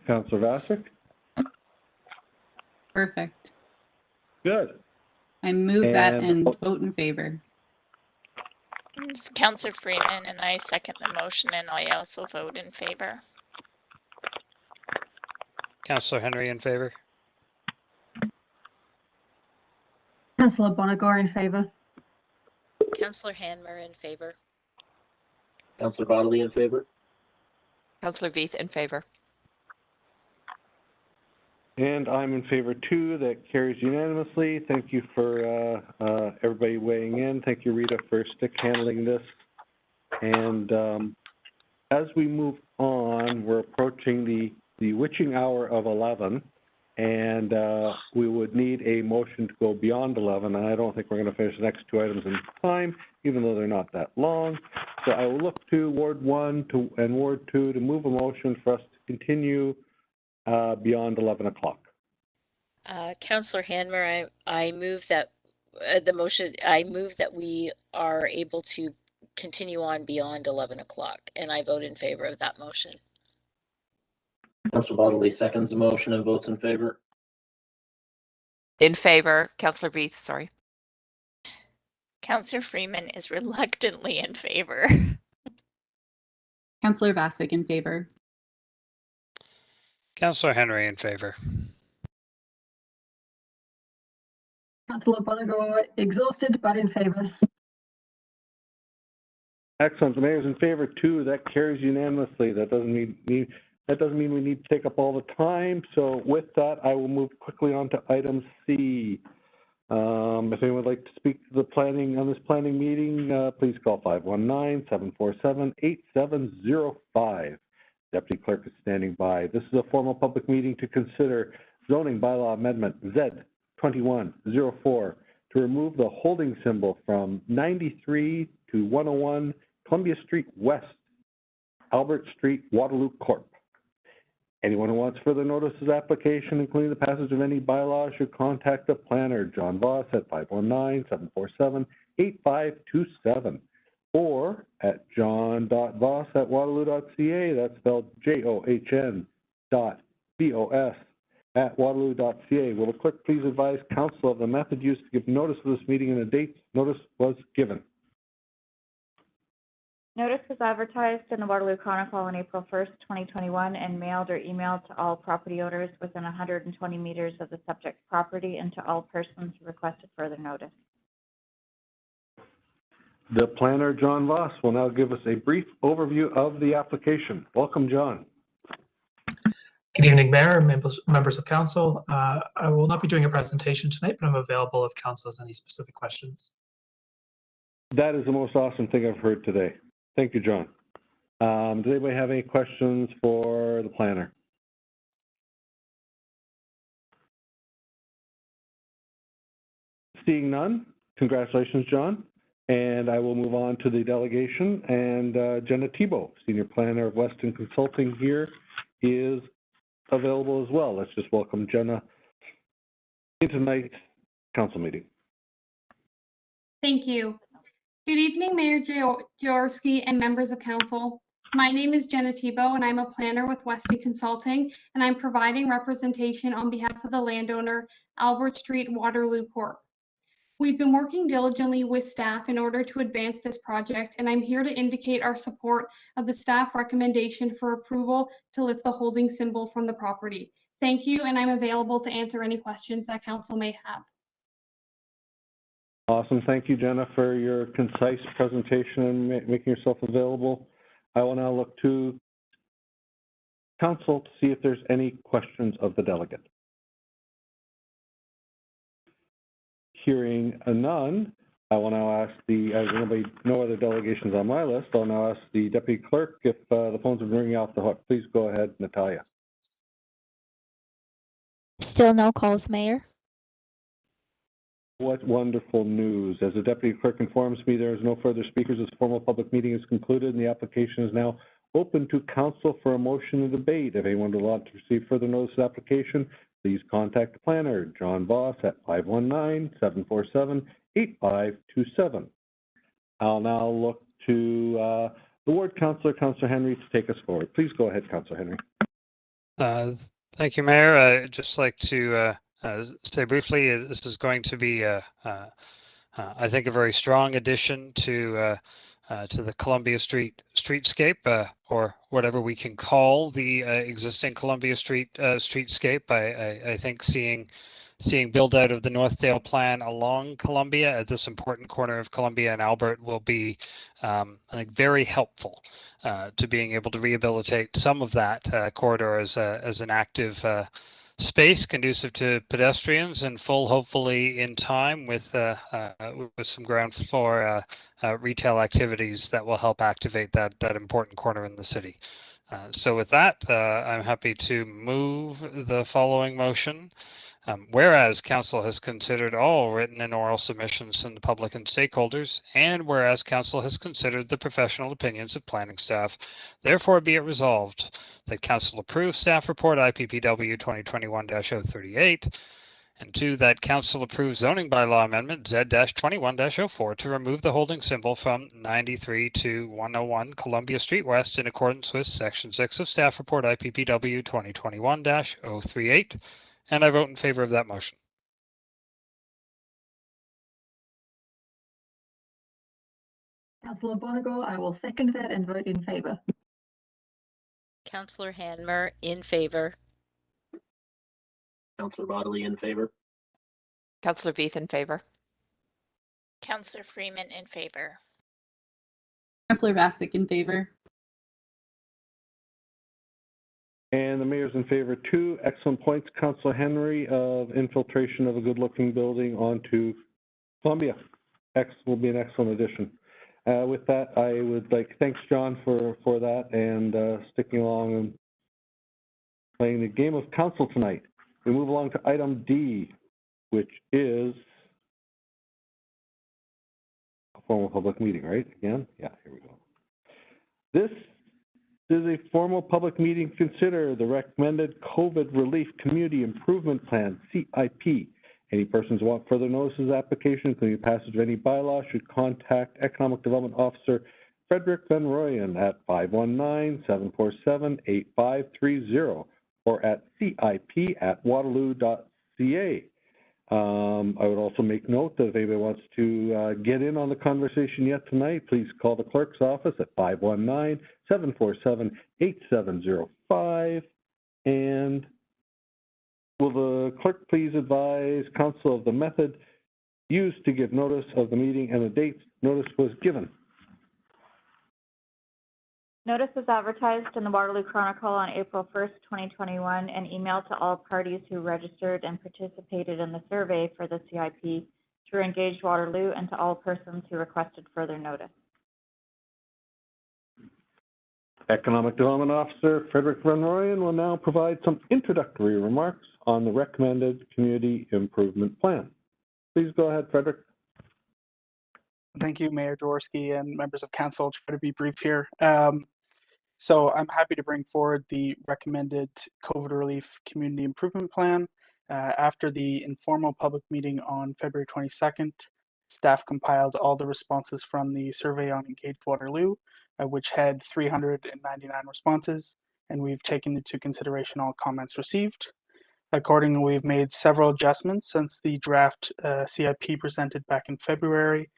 Councillor Vasek? Perfect. Good. I move that And- and vote in favor. It's Councillor Freeman, and I second the motion, and I also vote in favor. Councillor Henry in favor. Councillor Bonagor in favour. Councillor Hanmer in favor. Councillor Bodley in favor. Councillor Veith in favor. And I'm in favor too. That carries unanimously. Thank you for everybody weighing in. Thank you, Rita, for stick handling this. And as we move on, we're approaching the witching hour of 11, and we would need a motion to go beyond 11. And I don't think we're going to finish the next two items in time, even though they're not that long. So I will look to Ward 1 and Ward 2 to move a motion for us to continue beyond 11 o'clock. Councillor Hanmer, I move that I move that we are able to continue on beyond 11 o'clock, and I vote in favor of that motion. Councillor Bodley seconds the motion and votes in favor. In favor, Councillor Veith, sorry. Councillor Freeman is reluctantly in favor. Councillor Vasek in favor. Councillor Henry in favor. Councillor Bonagor exhausted but in favour. Excellent. The mayor's in favor too. That carries unanimously. That doesn't mean we need to take up all the time. So with that, I will move quickly on to item C. If anyone would like to speak to the planning on this planning meeting, please call 519-747-8705. Deputy Clerk is standing by. This is a formal public meeting to consider zoning bylaw amendment Z2104 to remove the holding symbol from 93 to 101 Columbia Street West, Albert Street, Waterloo Corp. Anyone who wants further notice of this application, including the passage of any bylaw, should contact the planner, John Voss, at 519-747-8527, or at john.voss@waterloo.ca. That's spelled JOHN.VOS@waterloo.ca. Will the clerk please advise council of the method used to give notice of this meeting and the date notice was given? Notice was advertised in the Waterloo Chronicle on April 1st, 2021, and mailed or emailed to all property owners within 120 meters of the subject property and to all persons who requested further notice. The planner, John Voss, will now give us a brief overview of the application. Welcome, John. Good evening, Mayor, members of Council. I will not be doing a presentation tonight, but I'm available if Council has any specific questions. That is the most awesome thing I've heard today. Thank you, John. Does anybody have any questions for the planner? Seeing none, congratulations, John. And I will move on to the delegation. And Jenna Thibault, Senior Planner of Weston Consulting here, is available as well. Let's just welcome Jenna into tonight's council meeting. Thank you. Good evening, Mayor Jaworski and members of council. My name is Jenna Thibault, and I'm a planner with Weston Consulting, and I'm providing representation on behalf of the landowner, Albert Street Waterloo Corp. We've been working diligently with staff in order to advance this project, and I'm here to indicate our support of the staff recommendation for approval to lift the holding symbol from the property. Thank you, and I'm available to answer any questions that council may have. Awesome. Thank you, Jenna, for your concise presentation and making yourself available. I will now look to council to see if there's any questions of the delegate. Hearing none, I will now ask no other delegations on my list. I'll now ask the deputy clerk if the phones are ringing off the hook. Please go ahead, Natalia. Still no calls, Mayor. What wonderful news. As the deputy clerk informs me, there is no further speakers. This formal public meeting is concluded and the application is now open to council for a motion and debate. If anyone would like to receive further notice of the application, please contact the planner, John Voss, at 519-747-8527. I'll now look to the ward councillor, Councillor Henry, to take us forward. Please go ahead, Councillor Henry. Thank you, Mayor. I'd just like to say briefly, this is going to be, I think, a very strong addition to the Columbia streetscape, or whatever we can call the existing Columbia streetscape. I think seeing build out of the Northdale plan along Columbia at this important corner of Columbia and Albert will be, I think, very helpful to being able to rehabilitate some of that corridor as an active space conducive to pedestrians, and full, hopefully, in time with some ground floor retail activities that will help activate that important corner in the city. So with that, I'm happy to move the following motion. Whereas Council has considered all written and oral submissions from the public and stakeholders, and whereas Council has considered the professional opinions of planning staff, therefore be it resolved that Council approves staff report IPPW 2021-038, and 2, that Council approves zoning bylaw amendment Z-21-04 to remove the holding symbol from 93 to 101 Columbia Street West in accordance with Section 6 of staff report IPPW 2021-038. And I vote in favor of that motion. Councillor Bonigal, I will second that and vote in favour. Councillor Hanmer, in favor. Councillor Bodley, in favor. Councillor Veith, in favor. Councillor Freeman, in favor. Councillor Vassick, in favor. And the mayor's in favor too. Excellent points, Councillor Henry, of infiltration of a good-looking building onto Columbia. Will be an excellent addition. With that, I would like thanks, John, for that and sticking along and playing the game of council tonight. We move along to item D, which is a formal public meeting, right? Again? Yeah, here we go. This is a formal public meeting to consider the recommended COVID relief community improvement plan, CIP. Any persons who want further notice of the application, including passage of any bylaw, should contact Economic Development Officer Frederick Van Royen at 519-747-8530 or at cip@waterloo.ca. I would also make note that if anybody wants to get in on the conversation yet tonight, please call the clerk's office at 519-747-8705. And will the clerk please advise council of the method used to give notice of the meeting and the dates notice was given? Notice was advertised in the Waterloo Chronicle on April 1st, 2021, and emailed to all parties who registered and participated in the survey for the CIP through Engage Waterloo, and to all persons who requested further notice. Economic Development Officer Frederick Van Royen will now provide some introductory remarks on the recommended community improvement plan. Please go ahead, Frederick. Thank you, Mayor Jaworski and members of council. I'll try to be brief here. So I'm happy to bring forward the recommended COVID relief community improvement plan. After the informal public meeting on February 22nd, staff compiled all the responses from the survey on Engage Waterloo, which had 399 responses, and we've taken into consideration all comments received. Accordingly, we've made several adjustments since the draft CIP presented back in February.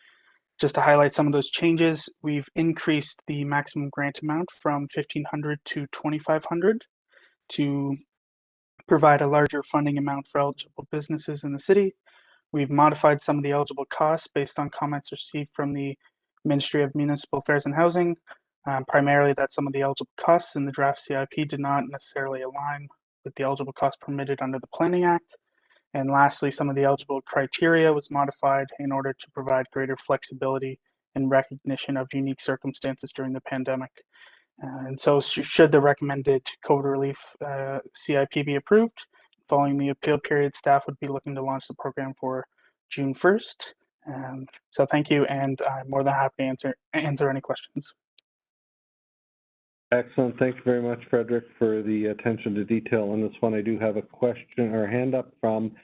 Just to highlight some of those changes, we've increased the maximum grant amount from $1,500 to $2,500 to provide a larger funding amount for eligible businesses in the city. We've modified some of the eligible costs based on comments received from the Ministry of Municipal Affairs and Housing. Primarily that some of the eligible costs in the draft CIP did not necessarily align with the eligible costs permitted under the Planning Act. And lastly, some of the eligible criteria was modified in order to provide greater flexibility and recognition of unique circumstances during the pandemic. And so should the recommended COVID relief CIP be approved, following the appeal period, staff would be looking to launch the program for June 1st. So thank you, and I'm more than happy to answer any questions. Excellent. Thank you very much, Frederick, for the attention to detail on this one. I do have a question or a hand up from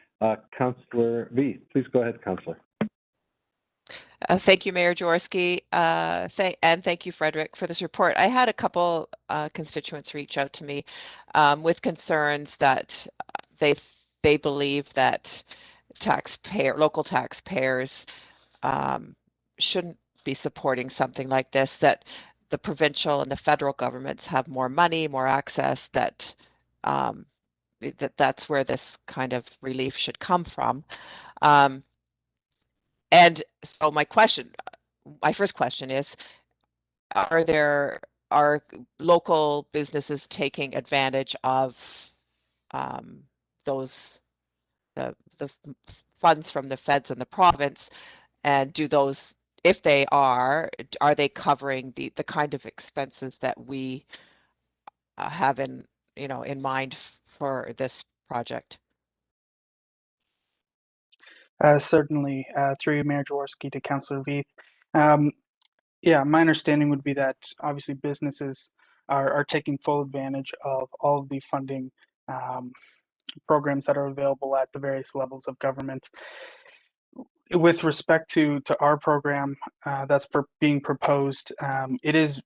Councillor V. Please go ahead, Councillor. Thank you, Mayor Jaworski, and thank you, Frederick, for this report. I had a couple constituents reach out to me with concerns that they they believe that local taxpayers shouldn't be supporting something like this, that the provincial and the federal governments have more money, more access, that that's where this kind of relief should come from. And so my first question is, are local businesses taking advantage of those the funds from the feds and the province, and do those, if they are they covering the kind of expenses that we have in mind for this project? Certainly, through you, Mayor Jaworski, to Councillor Veith. Yeah, my understanding would be that obviously businesses are taking full advantage of all of the funding programs that are available at the various levels of government. With respect to our program that's being proposed, it is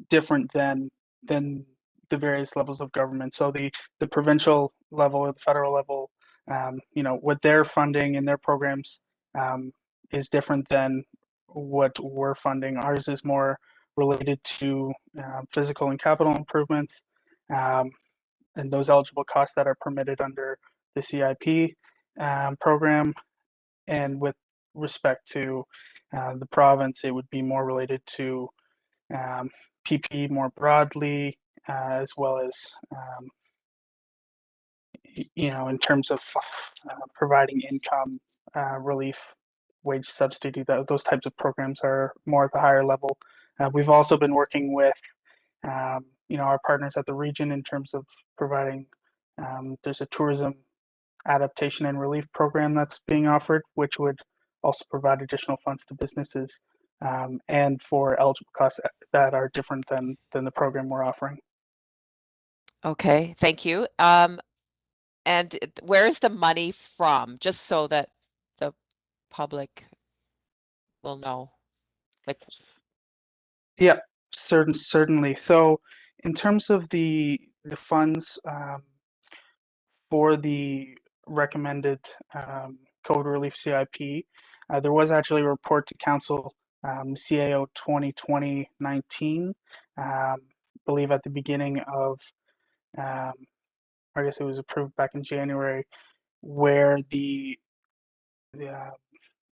different than the various levels of government. So the provincial level or the federal level, what they're funding in their programs is different than what we're funding. Ours is more related to physical and capital improvements, and those eligible costs that are permitted under the CIP program. And with respect to the province, it would be more related to PP more broadly, as well as in terms of providing income relief, wage subsidy. Those types of programs are more at the higher level. We've also been working with our partners at the region in terms of providing. There's a tourism adaptation and relief program that's being offered, which would also provide additional funds to businesses and for eligible costs that are different than the program we're offering. Okay, thank you. And where is the money from? Just so that the public will know. Like, yeah, certainly. So in terms of the funds for the recommended COVID relief CIP, there was actually a report to Council CAO 2020-19, believe at the beginning of, I guess it was approved back in January, where the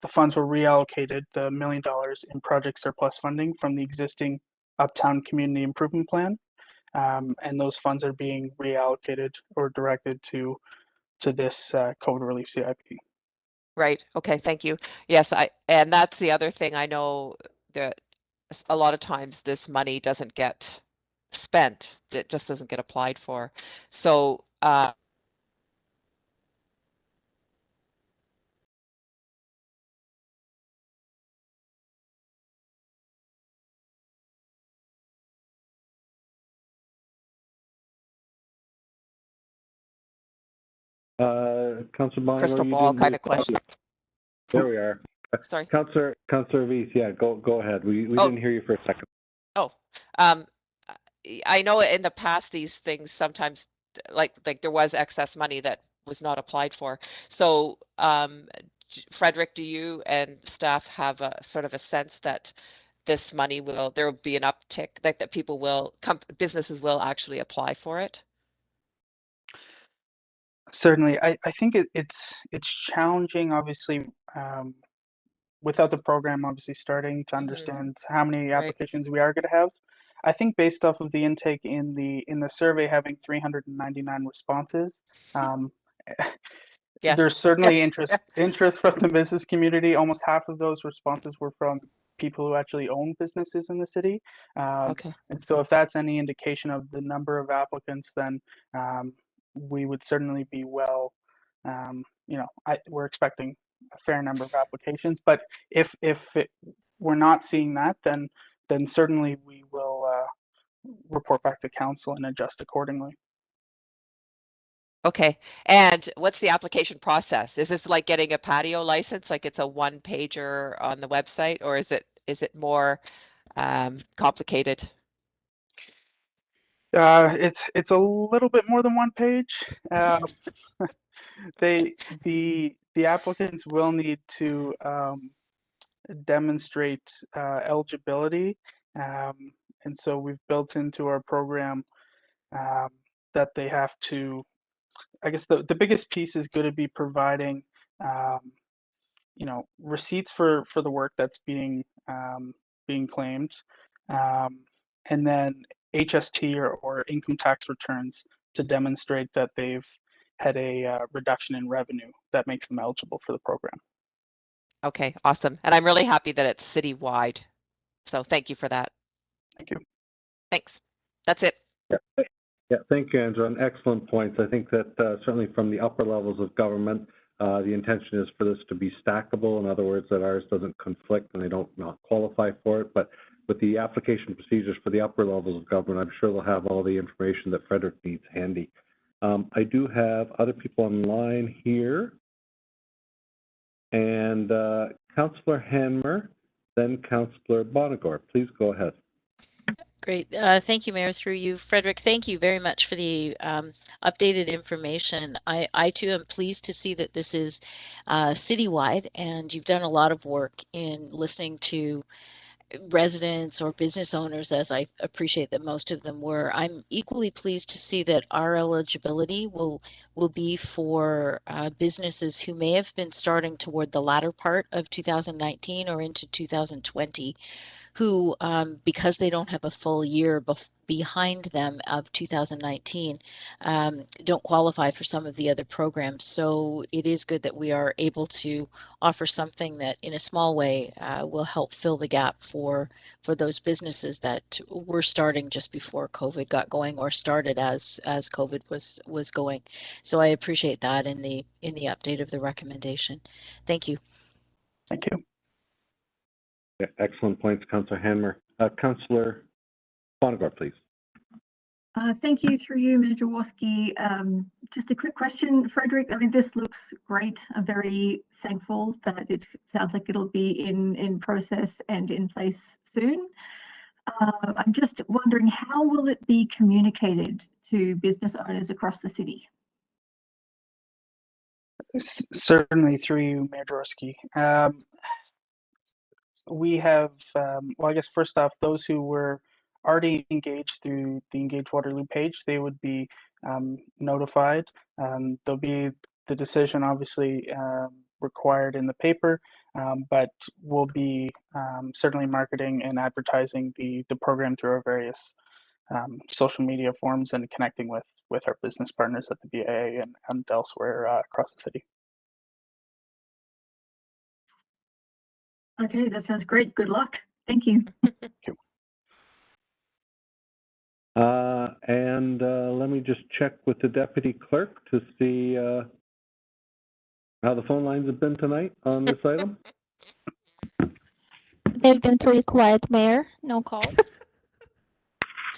funds were reallocated, the $1 million in project surplus funding from the existing Uptown Community Improvement Plan, and those funds are being reallocated or directed to this COVID relief CIP. right. Okay, thank you. Yes, and that's the other thing. I know that a lot of times this money doesn't get spent. It just doesn't get applied for. So Councillor Bonner, crystal you ball didn't kind of question. There we are. Sorry. Councillor Veith, yeah, go ahead. We didn't hear you for a second. Oh, I know in the past these things sometimes, like there was excess money that was not applied for. So Frederick, do you and staff have a sort of a sense that this money there will be an uptick, that people businesses will actually apply for it? Certainly, I think it's challenging, obviously, without the program obviously starting to understand how many applications we are going to have. I think based off of the intake in the survey having 399 responses, yeah, there's certainly interest from the business community. Almost half of those responses were from people who actually own businesses in the city. Okay. And so if that's any indication of the number of applicants, then we would certainly be well, we're expecting a fair number of applications. But if we're not seeing that, then certainly we will report back to council and adjust accordingly. Okay, and what's the application process? Is this like getting a patio license, like it's a one-pager on the website, or is it more complicated? It's a little bit more than one page. the applicants will need to demonstrate eligibility, and so we've built into our program that they have to. I guess the biggest piece is going to be providing, receipts for the work that's being claimed, and then HST or income tax returns to demonstrate that they've had a reduction in revenue that makes them eligible for the program. Okay, awesome. And I'm really happy that it's citywide. So thank you for that. Thank you. Thanks. That's it. Yeah, thank you, Andrew. And excellent points. I think that certainly from the upper levels of government, the intention is for this to be stackable. In other words, that ours doesn't conflict and they don't not qualify for it. But with the application procedures for the upper levels of government, I'm sure they'll have all the information that Frederick needs handy. I do have other people online here. And Councillor Hanmer, then Councillor Bonagor. Please go ahead. Great. Thank you, Mayor. Through you, Frederick, thank you very much for the updated information. I too am pleased to see that this is citywide, and you've done a lot of work in listening to residents or business owners, as I appreciate that most of them were. I'm equally pleased to see that our eligibility will be for businesses who may have been starting toward the latter part of 2019 or into 2020, who, because they don't have a full year behind them of 2019, don't qualify for some of the other programs. So it is good that we are able to offer something that in a small way will help fill the gap for those businesses that were starting just before COVID got going or started as COVID was going. So I appreciate that in the update of the recommendation. Thank you. Thank you. Yeah, excellent points, Councillor Hanmer. Councillor Bonagor, please. Thank you, through you, Mayor Jaworski. Just a quick question, Frederick. I mean, this looks great. I'm very thankful that it sounds like it'll be in process and in place soon. I'm just wondering, how will it be communicated to business owners across the city? Certainly, through you, Mayor Jaworski. We have, well, I guess first off, those who were already engaged through the Engage Waterloo page, they would be notified. There'll be the decision obviously required in the paper, but we'll be certainly marketing and advertising the program through our various social media forums and connecting with our business partners at the BIA and elsewhere across the city. Okay, that sounds great. Good luck. Thank you. Thank you. And let me just check with the deputy clerk to see how the phone lines have been tonight on this item. They've been pretty quiet, Mayor. No calls.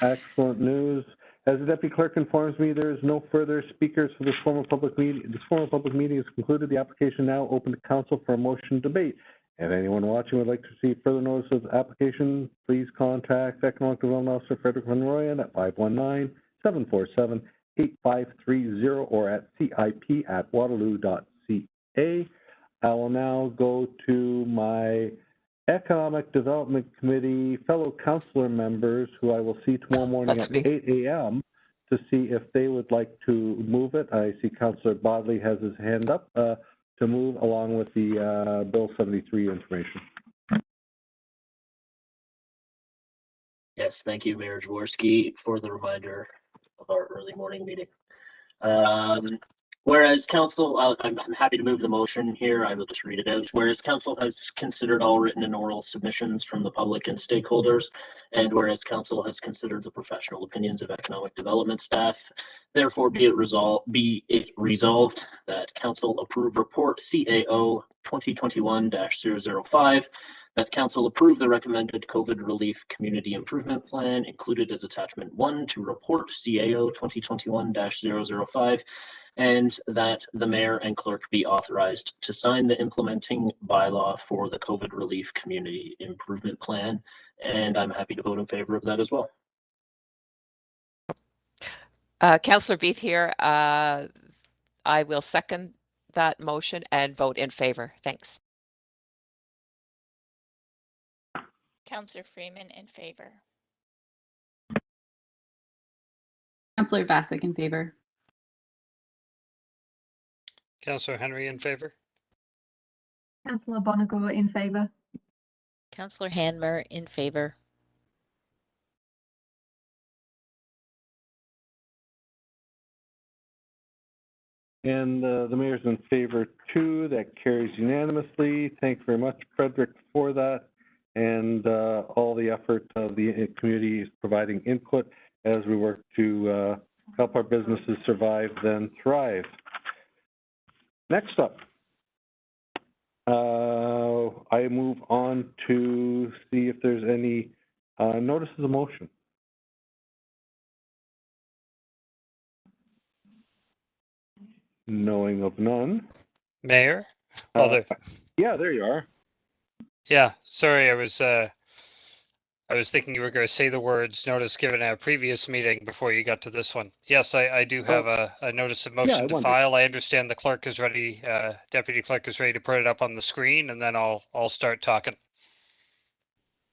Excellent news. As the deputy clerk informs me, there is no further speakers for this formal public meeting. This formal public meeting is concluded. The application now open to council for a motion debate. If anyone watching would like to receive further notice of the application, please contact Economic Development Officer Frederick Van Royen at 519-747-8530 or at cip@waterloo.ca. I will now go to my Economic Development Committee fellow councillor members who I will see tomorrow morning at 8 a.m. to see if they would like to move it. I see Councillor Bodley has his hand up to move along with the Bill 73 information. Yes, thank you, Mayor Jaworski, for the reminder of our early morning meeting. Whereas council, I'm happy to move the motion here. I will just read it out. Whereas council has considered all written and oral submissions from the public and stakeholders, and whereas council has considered the professional opinions of economic development staff, therefore be it resolved that council approve report CAO 2021-005, that council approve the recommended COVID relief community improvement plan included as attachment 1 to report CAO 2021-005, and that the mayor and clerk be authorized to sign the implementing bylaw for the COVID relief community improvement plan. And I'm happy to vote in favor of that as well. Councillor Beath here. I will second that motion and vote in favor. Thanks. Councillor Freeman in favor. Councillor Vassic in favor. Councillor Henry in favor. Councillor Bonagor in favor. Councillor Hanmer in favor. And the mayor's in favor too. That carries unanimously. Thanks very much, Frederick, for that. And all the effort of the community is providing input as we work to help our businesses survive, then thrive. Next up, I move on to see if there's any notices of motion. Knowing of none. Mayor? Yeah, there you are. Yeah, sorry, I was thinking you were going to say the words notice given at a previous meeting before you got to this one. Yes, I do have a notice of motion to file. I understand the clerk is ready, deputy clerk is ready to put it up on the screen, and then I'll start talking.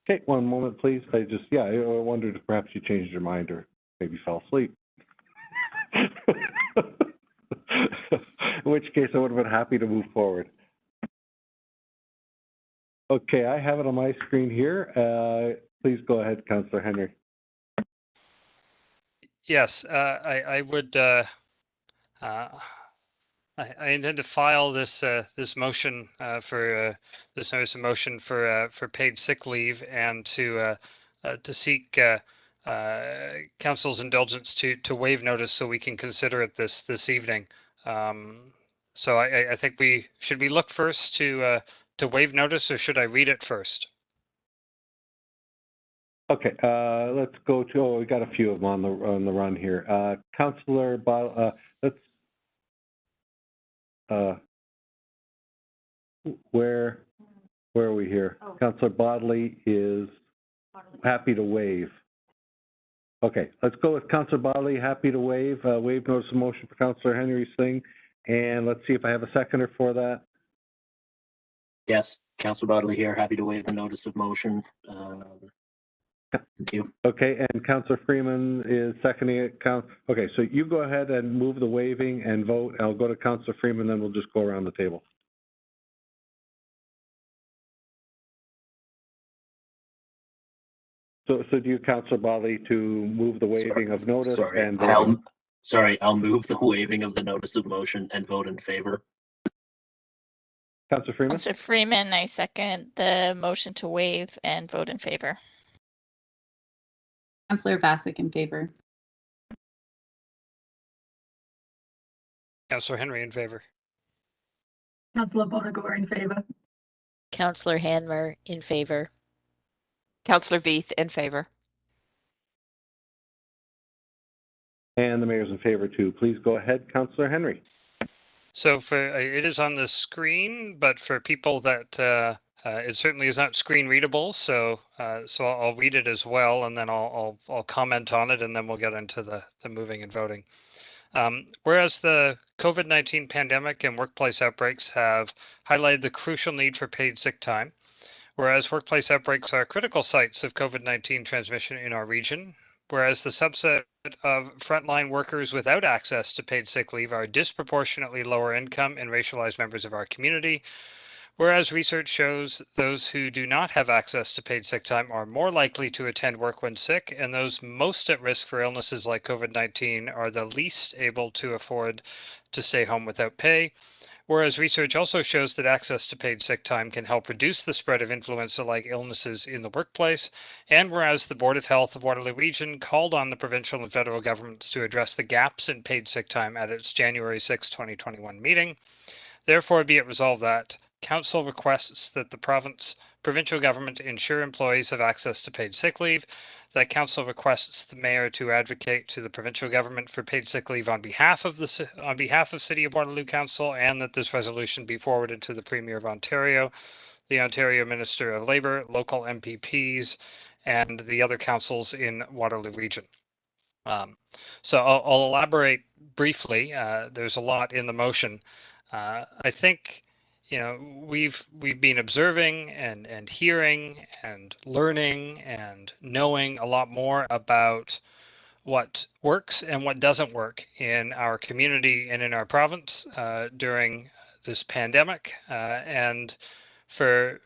Okay, one moment, please. I wondered if perhaps you changed your mind or maybe fell asleep. In which case, I would have been happy to move forward. Okay, I have it on my screen here. Please go ahead, Councillor Henry. Yes, I would. I intend to file this this motion for this notice of motion for paid sick leave and to seek council's indulgence to waive notice so we can consider it this evening. So I think should we look first to waive notice, or should I read it first? Okay, let's go to. We got a few of them on the run here. Councillor, let's. Where are we here? Oh. Councillor Bodley is happy to waive. Okay, let's go with Councillor Bodley, happy to waive. Waive notice of motion for Councillor Henry Singh. And let's see if I have a seconder for that. Yes, Councillor Bodley here, happy to waive the notice of motion. Thank you. Okay, and Councillor Freeman is seconding it. Okay, so you go ahead and move the waiving and vote. I'll go to Councillor Freeman, then we'll just go around the table. So do you, Councillor Bodley, to move the waiving of notice? I'll move the waiving of the notice of motion and vote in favor. Councillor Freeman? Councillor Freeman, I second the motion to waive and vote in favor. Councillor Vassic in favor. Councillor Henry in favor. Councillor Bonagor in favor. Councillor Hanmer in favor. Councillor Veith in favor. And the mayor's in favor too. Please go ahead, Councillor Henry. So it is on the screen, but for people that it certainly is not screen readable. So I'll read it as well, and then I'll comment on it, and then we'll get into the moving and voting. Whereas the COVID-19 pandemic and workplace outbreaks have highlighted the crucial need for paid sick time, whereas workplace outbreaks are critical sites of COVID-19 transmission in our region, whereas the subset of frontline workers without access to paid sick leave are disproportionately lower income and racialized members of our community, whereas research shows those who do not have access to paid sick time are more likely to attend work when sick, and those most at risk for illnesses like COVID-19 are the least able to afford to stay home without pay. Whereas research also shows that access to paid sick time can help reduce the spread of influenza-like illnesses in the workplace, and whereas the Board of Health of Waterloo Region called on the provincial and federal governments to address the gaps in paid sick time at its January 6, 2021 meeting, therefore be it resolved that Council requests that the provincial government ensure employees have access to paid sick leave, that Council requests the Mayor to advocate to the provincial government for paid sick leave on behalf of City of Waterloo Council, and that this resolution be forwarded to the Premier of Ontario, the Ontario Minister of Labour, local MPPs, and the other councils in Waterloo Region. So I'll elaborate briefly. There's a lot in the motion. I think, you know, we've been observing and hearing and learning and knowing a lot more about what works and what doesn't work in our community and in our province during this pandemic. And for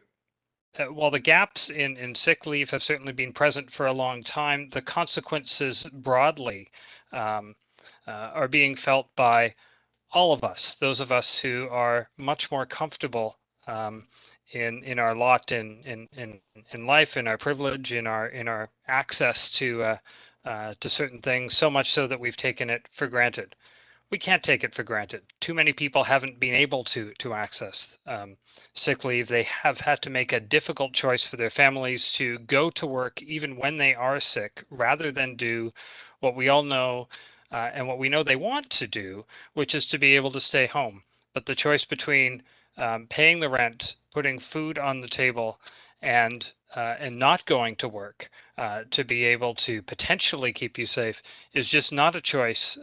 while the gaps in sick leave have certainly been present for a long time, the consequences broadly are being felt by all of us, those of us who are much more comfortable in our lot in life, in our privilege, in our access to certain things, so much so that we've taken it for granted. We can't take it for granted. Too many people haven't been able to access sick leave. They have had to make a difficult choice for their families to go to work even when they are sick, rather than do what we all know and what we know they want to do, which is to be able to stay home. But the choice between paying the rent, putting food on the table, and not going to work to be able to potentially keep you safe is just not a choice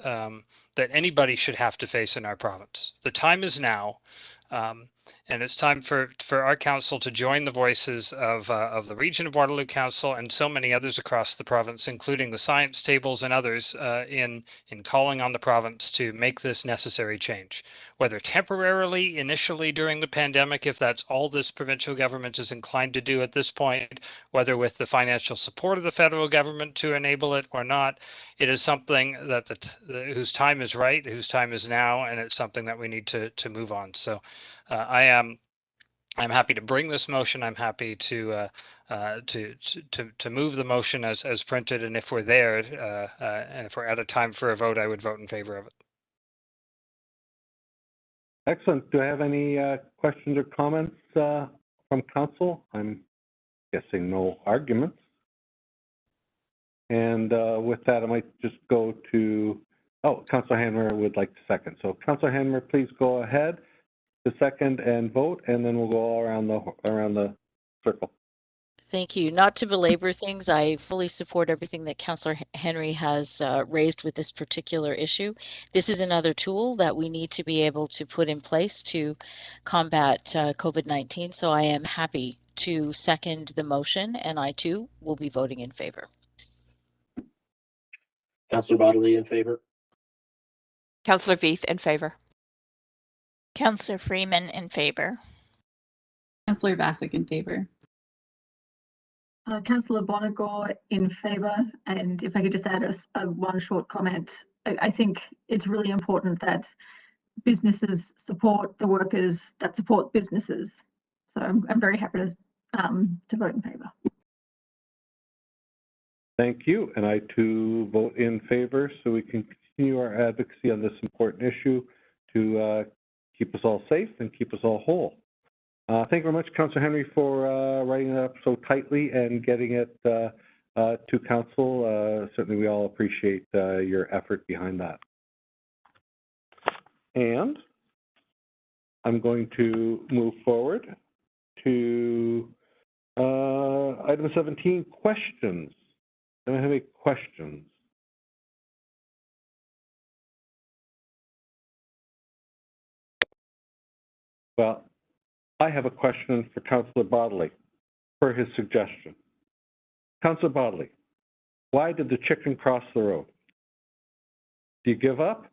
that anybody should have to face in our province. The time is now, and it's time for our council to join the voices of the Region of Waterloo Council and so many others across the province, including the science tables and others, in calling on the province to make this necessary change, whether temporarily, initially during the pandemic, if that's all this provincial government is inclined to do at this point, whether with the financial support of the federal government to enable it or not. It is something that whose time is right, whose time is now, and it's something that we need to move on. So I'm happy to bring this motion. I'm happy to move the motion as printed, and if we're there, and if we're at a time for a vote, I would vote in favor of it. Excellent. Do I have any questions or comments from council? I'm guessing no arguments. And with that, I might just go to, Councillor Hanmer would like to second. So Councillor Hanmer, please go ahead to second and vote, and then we'll go all around the circle. Thank you. Not to belabor things, I fully support everything that Councillor Henry has raised with this particular issue. This is another tool that we need to be able to put in place to combat COVID-19. So I am happy to second the motion, and I too will be voting in favor. Councillor Bodley in favor. Councillor Veith in favor. Councillor Freeman in favor. Councillor Bassick in favor. Councillor Bonagor in favour, and if I could just add one short comment, I think it's really important that businesses support the workers that support businesses. So I'm very happy to vote in favour. Thank you, and I too vote in favor so we can continue our advocacy on this important issue to keep us all safe and keep us all whole. Thank you very much, Councillor Henry, for writing that up so tightly and getting it to council. Certainly we all appreciate your effort behind that. And I'm going to move forward to item 17, questions. Do I have any questions? Well, I have a question for Councillor Bodley for his suggestion. Councillor Bodley, why did the chicken cross the road? Do you give up?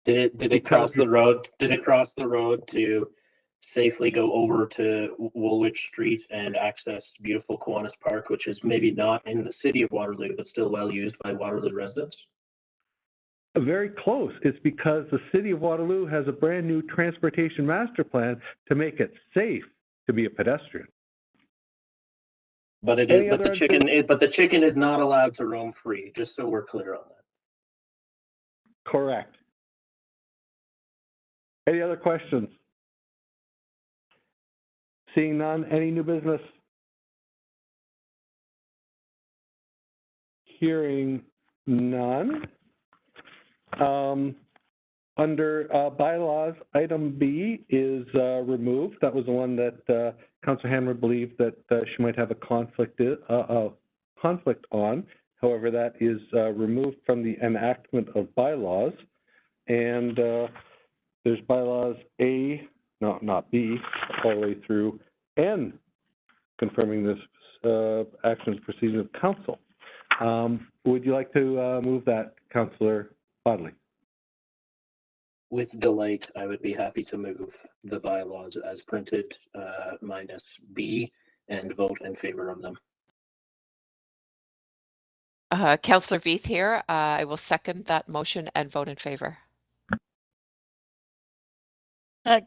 Did it cross the road? Did it cross the road to safely go over to Woolwich Street and access beautiful Kiwanis Park, which is maybe not in the city of Waterloo, but still well used by Waterloo residents? Very close. It's because the city of Waterloo has a brand new transportation master plan to make it safe to be a pedestrian. But the chicken is not allowed to roam free, just so we're clear on that. Correct. Any other questions? Seeing none, any new business? Hearing none. Under bylaws, item B is removed. That was the one that Councillor Hanmer believed that she might have a conflict on. However, that is removed from the enactment of bylaws. And there's bylaws A, no, not B, all the way through N, confirming this actions proceeding of council. Would you like to move that, Councillor Bodley? With delight, I would be happy to move the bylaws as printed minus B and vote in favor of them. Councillor Veith here. I will second that motion and vote in favor.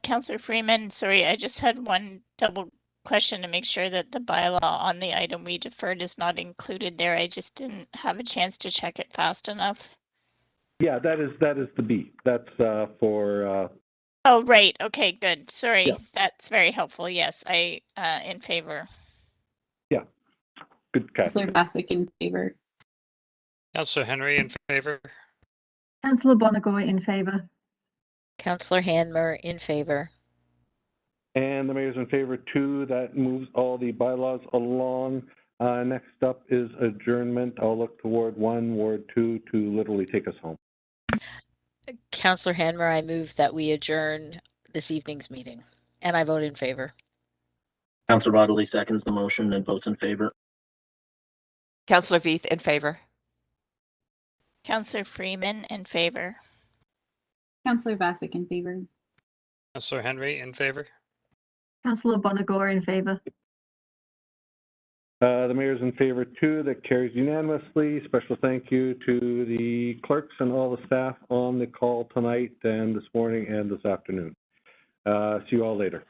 Councillor Freeman, sorry, I just had one double question to make sure that the bylaw on the item we deferred is not included there. I just didn't have a chance to check it fast enough. Yeah, that is the B. That's for. Oh, right. Okay, good. Sorry, yeah. That's very helpful. Yes, I in favor. Yeah, good catch. Councillor Bassick in favor. Councillor Henry in favor. Councillor Bonagoy in favor. Councillor Hanmer in favor. And the mayor's in favor too. That moves all the bylaws along. Next up is adjournment. I'll look to Ward 1, Ward 2 to literally take us home. Councillor Hanmer, I move that we adjourn this evening's meeting, and I vote in favor. Councillor Bodley seconds the motion and votes in favor. Councillor Veith in favor. Councillor Freeman in favor. Councillor Bassick in favor. Councillor Henry in favor. Councillor Bonagor in favor. The mayor's in favor too. That carries unanimously. Special thank you to the clerks and all the staff on the call tonight and this morning and this afternoon. See you all later.